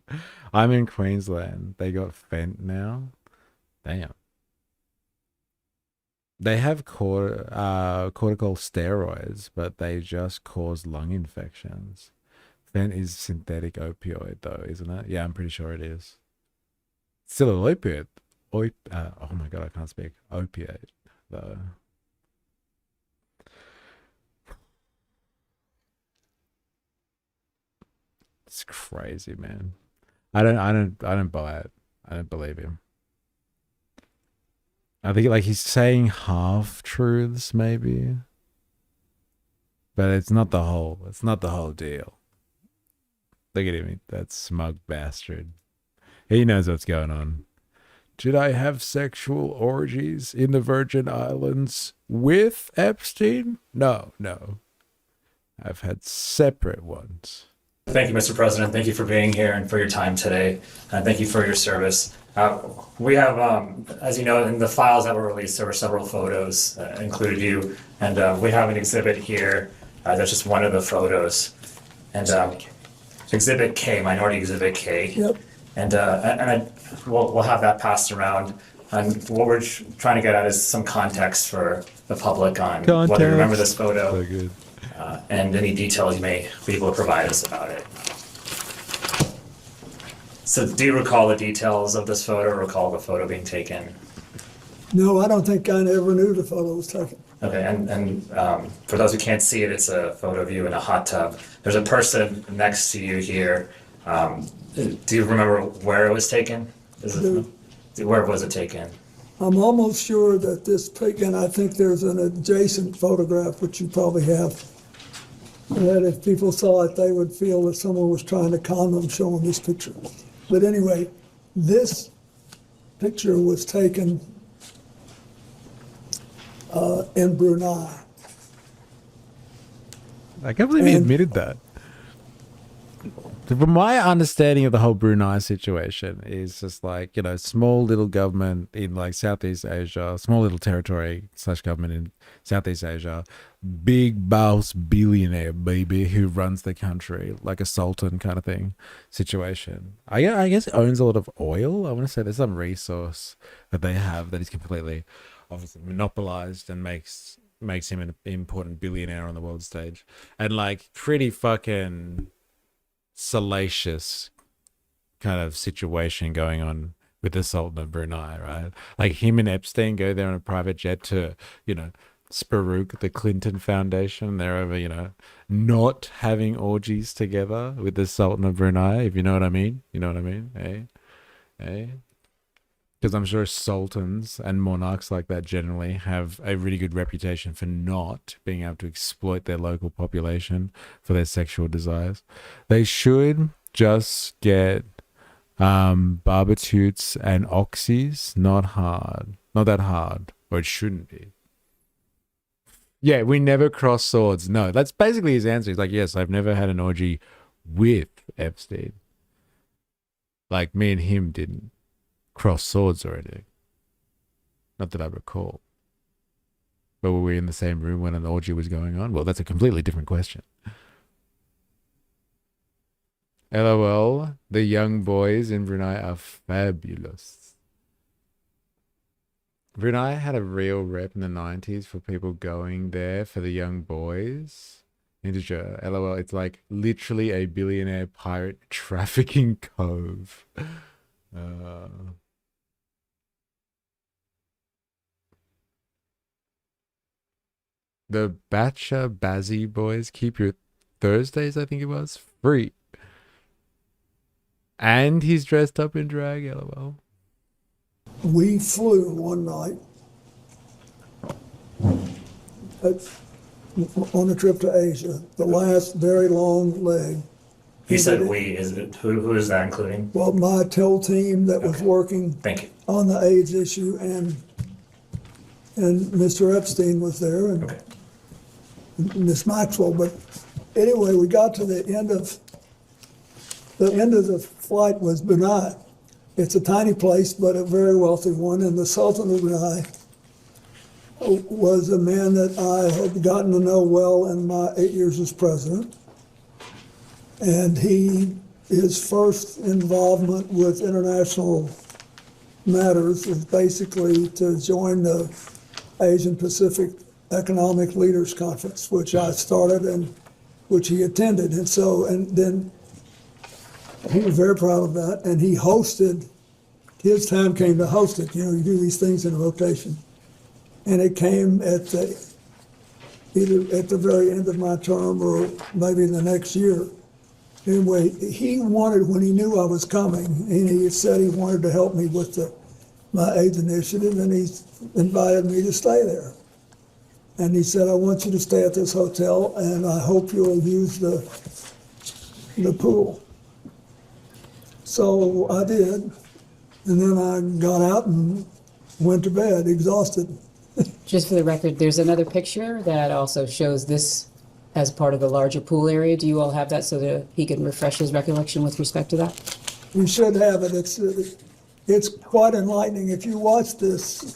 Speaker 1: I'm in Queensland. They got Fent now. Damn. They have cortical steroids, but they just cause lung infections. Fent is synthetic opioid, though, isn't it? Yeah, I'm pretty sure it is. Still an opioid. Oh my God, I can't speak. Opiate, though. It's crazy, man. I don't buy it. I don't believe him. I think like he's saying half truths, maybe, but it's not the whole deal. Look at him, that smug bastard. He knows what's going on. Did I have sexual orgies in the Virgin Islands with Epstein? No. I've had separate ones.
Speaker 2: Thank you, Mr. President. Thank you for being here and for your time today. And thank you for your service. We have, as you know, in the files that were released, there were several photos that included you. And we have an exhibit here. That's just one of the photos. And Exhibit K, Minority Exhibit K.
Speaker 24: Yep.
Speaker 2: And we'll have that passed around. And what we're trying to get at is some context for the public on whether you remember this photo.
Speaker 1: So good.
Speaker 2: And any details you may be able to provide us about it. So do you recall the details of this photo, or recall the photo being taken?
Speaker 24: No, I don't think I ever knew the photo was taken.
Speaker 2: Okay, and for those who can't see it, it's a photo of you in a hot tub. There's a person next to you here. Do you remember where it was taken? Where was it taken?
Speaker 24: I'm almost sure that this taken, I think there's an adjacent photograph, which you probably have. that if people saw it, they would feel that someone was trying to con them showing this picture. But anyway, this picture was taken in Brunei.
Speaker 1: I can't believe he admitted that. From my understanding of the whole Brunei situation is just like, you know, small little government in like Southeast Asia, small little territory / government in Southeast Asia, big boss billionaire baby who runs the country like a sultan kind of thing situation. I guess it owns a lot of oil. I want to say there's some resource that they have that is completely obviously monopolized and makes him an important billionaire on the world stage. And like pretty fucking salacious kind of situation going on with the Sultan of Brunei, right? Like him and Epstein go there on a private jet to, you know, Sparouk, the Clinton Foundation. They're over, you know, not having orgies together with the Sultan of Brunei, if you know what I mean. You know what I mean? Eh? Because I'm sure sultans and monarchs like that generally have a really good reputation for not being able to exploit their local population for their sexual desires. They should just get barbitutes and oxys, not that hard, or it shouldn't be. Yeah, we never cross swords. No, that's basically his answer. He's like, yes, I've never had an orgy with Epstein. Like me and him didn't cross swords or anything. Not that I recall. But were we in the same room when an orgy was going on? Well, that's a completely different question. LOL, the young boys in Brunei are fabulous. Brunei had a real rep in the 90s for people going there for the young boys. Integer, LOL, it's like literally a billionaire pirate trafficking cove. The Batcha Bazzy boys keep your Thursdays, I think it was, free. And he's dressed up in drag, LOL.
Speaker 24: We flew one night on a trip to Asia, the last very long leg.
Speaker 2: You said we, is it, who is that including?
Speaker 24: Well, my TEL team that was working
Speaker 2: Thank you.
Speaker 24: on the AIDS issue, and Mr. Epstein was there, and Miss Maxwell. But anyway, we got to the end of the flight was Brunei. It's a tiny place, but a very wealthy one. And the Sultan of Brunei was a man that I had gotten to know well in my 8 years as president. And his first involvement with international matters was basically to join the Asian Pacific Economic Leaders Conference, which I started and which he attended. And then he was very proud of that, and he hosted, his time came to host it. You know, you do these things in a rotation. And it came either at the very end of my term or maybe the next year. Anyway, he wanted, when he knew I was coming, and he said he wanted to help me with my AIDS initiative, and he invited me to stay there. And he said, I want you to stay at this hotel, and I hope you'll use the pool. So I did, and then I got out and went to bed, exhausted.
Speaker 21: Just for the record, there's another picture that also shows this as part of the larger pool area. Do you all have that so that he can refresh his recollection with respect to that?
Speaker 24: We should have it. It's quite enlightening. If you watch this,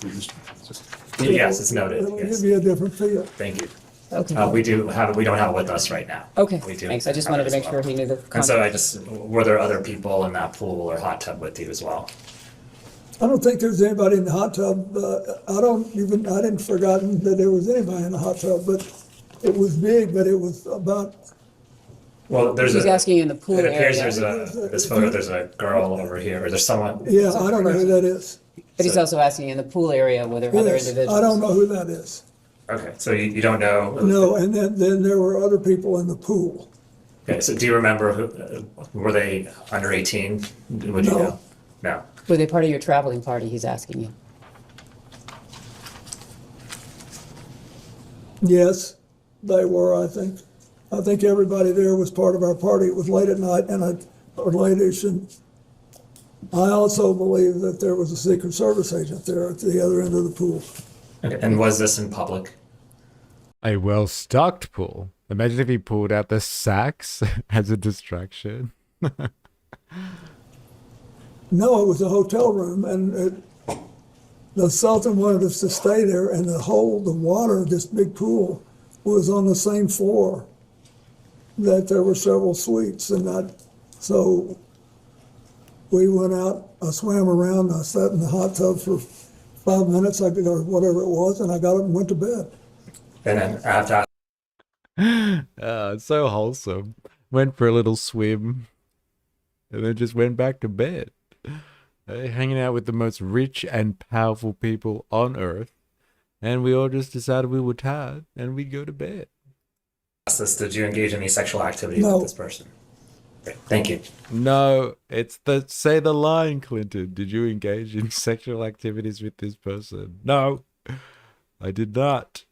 Speaker 2: Yes, it's noted.
Speaker 24: It'll
Speaker 2: Yes.
Speaker 24: give you a different feel.
Speaker 2: Thank you.
Speaker 21: Okay.
Speaker 2: We don't have it with us right now.
Speaker 21: Okay,
Speaker 2: We do.
Speaker 21: thanks. I just
Speaker 2: have
Speaker 21: wanted
Speaker 2: it
Speaker 21: to
Speaker 2: as
Speaker 21: make
Speaker 2: well.
Speaker 21: sure he knew the
Speaker 2: And so
Speaker 21: context.
Speaker 2: were there other people in that pool or hot tub with you as well?
Speaker 24: I don't think there's anybody in the hot tub. I didn't forgotten that there was anybody in the hot tub, but it was big, but it was about.
Speaker 2: Well,
Speaker 21: He's asking in the pool
Speaker 2: It appears
Speaker 21: area.
Speaker 2: this photo, there's a girl over here, or there's someone.
Speaker 24: Yeah, I don't know who that is.
Speaker 21: But he's also asking in the pool area were there other
Speaker 24: Yes,
Speaker 21: individuals?
Speaker 24: I don't know who that is.
Speaker 2: Okay, so you don't know?
Speaker 24: No, and then there were other people in the pool.
Speaker 2: Okay, so do you remember were they under 18? Would you
Speaker 24: No.
Speaker 2: know? No.
Speaker 21: Were they part of your traveling party, he's asking you?
Speaker 24: Yes, they were, I think. I think everybody there was part of our party. It was late at night or late-ish, and I also believe that there was a Secret Service agent there at the other end of the pool.
Speaker 2: Okay. And was this in public?
Speaker 1: A well-stocked pool. Imagine if he pulled out the sacks as a distraction.
Speaker 24: No, it was a hotel room, and the Sultan wanted us to stay there, and the water, this big pool, was on the same floor that there were several suites, and so we went out, I swam around, I sat in the hot tub for 5 minutes, or whatever it was, and I got up and went to bed.
Speaker 2: And then after
Speaker 1: It's so wholesome. Went for a little swim and then just went back to bed. Hanging out with the most rich and powerful people on earth. And we all just decided we were tired and we'd go to bed.
Speaker 2: did you engage in any sexual activity
Speaker 24: No.
Speaker 2: with this person? Okay, thank you.
Speaker 1: No, say the line, Clinton. Did you engage in sexual activities with this person? No, I did not.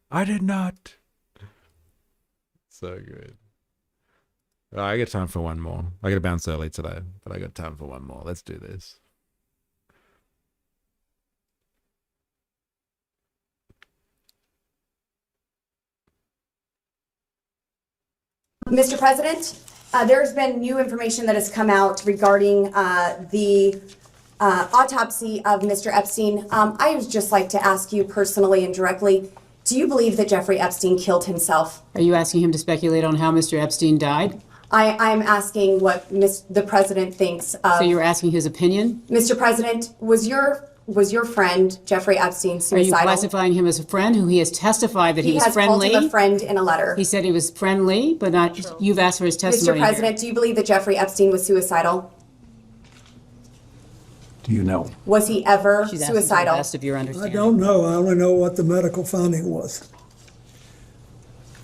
Speaker 1: I did not. So good. I got time for one more. I got to bounce early today, but I got time for one more. Let's do this.
Speaker 18: Mr. President, there's been new information that has come out regarding the autopsy of Mr. Epstein. I would just like to ask you personally and directly, do you believe that Jeffrey Epstein killed himself?
Speaker 21: Are you asking him to speculate on how Mr. Epstein died?
Speaker 18: I'm asking what the president thinks of.
Speaker 21: So you're asking his opinion?
Speaker 18: Mr. President, was your friend Jeffrey Epstein
Speaker 21: Are
Speaker 18: suicidal?
Speaker 21: you classifying him as a friend who he has testified that he was friendly?
Speaker 18: He has called him a friend in a letter.
Speaker 21: He said he was friendly, but not. You've asked for his testimony.
Speaker 18: Mr. President, do you believe that Jeffrey Epstein was suicidal?
Speaker 25: Do you know?
Speaker 18: Was he ever
Speaker 21: She's asking to the
Speaker 18: suicidal?
Speaker 21: best of your
Speaker 24: I
Speaker 21: understanding.
Speaker 24: don't know. I only know what the medical finding was.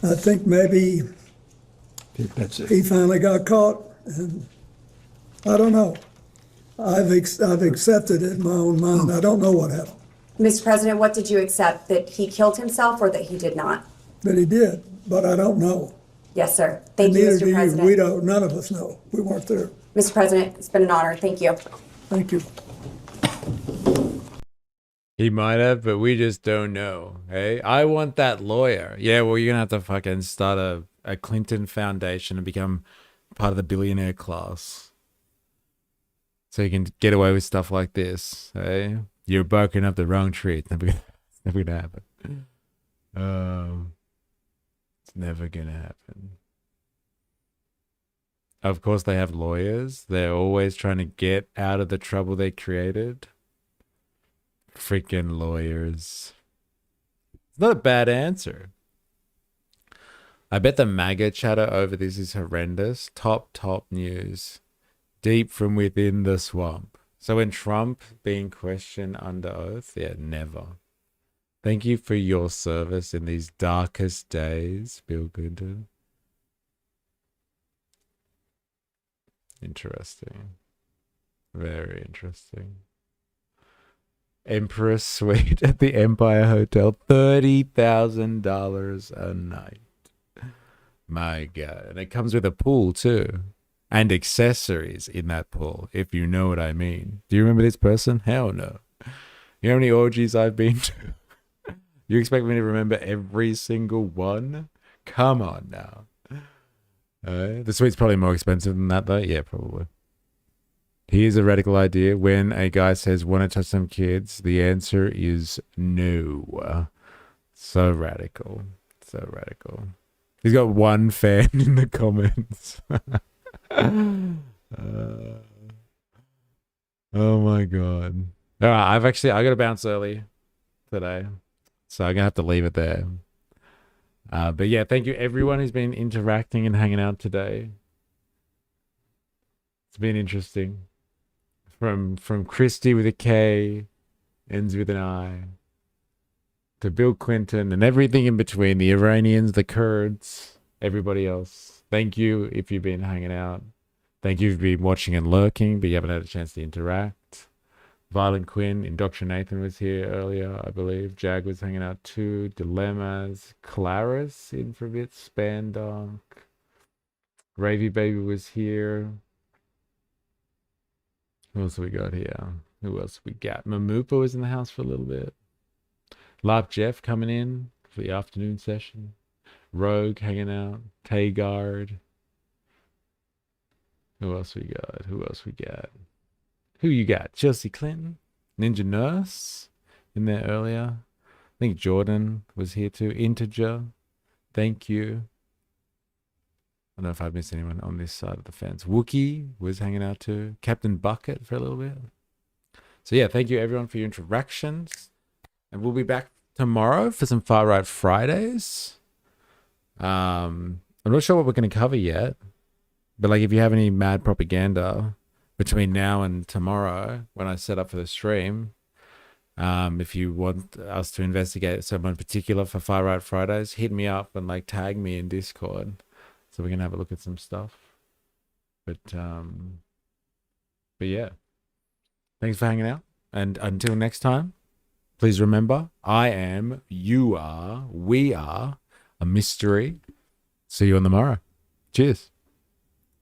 Speaker 24: I think maybe
Speaker 25: That's it.
Speaker 24: he finally got caught, and I don't know. I've accepted it in my own mind. I don't know what happened,
Speaker 18: Mr. President, what did you accept? That he killed himself or that he did not?
Speaker 24: but he did. But I don't know.
Speaker 18: Yes, sir. Thank you,
Speaker 24: Neither
Speaker 18: Mr.
Speaker 24: do you.
Speaker 18: President.
Speaker 24: We don't. None of us know. We weren't there.
Speaker 18: Mr. President, it's been an honor. Thank you.
Speaker 24: Thank you.
Speaker 1: He might have, but we just don't know. Hey, I want that lawyer. Yeah, well, you're going to have to fucking start a Clinton Foundation and become part of the billionaire class. So you can get away with stuff like this. Hey, you're barking up the wrong tree. It's never gonna happen. It's never gonna happen. Of course, they have lawyers. They're always trying to get out of the trouble they created. Freaking lawyers. It's not a bad answer. I bet the MAGA chatter over this is horrendous. Top news. Deep from within the swamp. So when Trump being questioned under oath, yeah, never. Thank you for your service in these darkest days, Bill Clinton. Interesting. Very interesting. Empress Suite at the Empire Hotel, $30,000 a night. My God. And it comes with a pool too. And accessories in that pool, if you know what I mean. Do you remember this person? Hell no. You know how many orgies I've been to? You expect me to remember every single one? Come on now. The suite's probably more expensive than that though. Yeah, probably. Here's a radical idea. When a guy says, want to touch some kids, the answer is no. So radical. So radical. He's got one fan in the comments. Oh my God. All right, I got to bounce early today, so I'm gonna have to leave it there. But yeah, thank you everyone who's been interacting and hanging out today. It's been interesting. From Kristi with a K, ends with an I, to Bill Clinton and everything in between, the Iranians, the Kurds, everybody else. Thank you if you've been hanging out. Thank you for being watching and lurking, but you haven't had a chance to interact. Violent Quinn, Indoctrinathan was here earlier, I believe. Jag was hanging out too. Dilemmas. Claris in for a bit. Spandonk. Ravy Baby was here. Who else we got here? Who else we got? Mamupa was in the house for a little bit. Larp Jeff coming in for the afternoon session. Rogue hanging out. Taygard. Who else we got? Who else we got? Who you got? Chelsea Clinton? Ninja Nurse in there earlier. I think Jordan was here too. Integer. Thank you. I don't know if I've missed anyone on this side of the fence. Wookie was hanging out too. Captain Bucket for a little bit. So yeah, thank you everyone for your interactions. And we'll be back tomorrow for some Far Right Fridays. I'm not sure what we're going to cover yet. But like if you have any mad propaganda between now and tomorrow when I set up for the stream, if you want us to investigate someone particular for Far Right Fridays, hit me up and like tag me in Discord. So we can have a look at some stuff. But yeah. Thanks for hanging out. And until next time, please remember, I am, you are, we are a mystery. See you on the morrow. Cheers.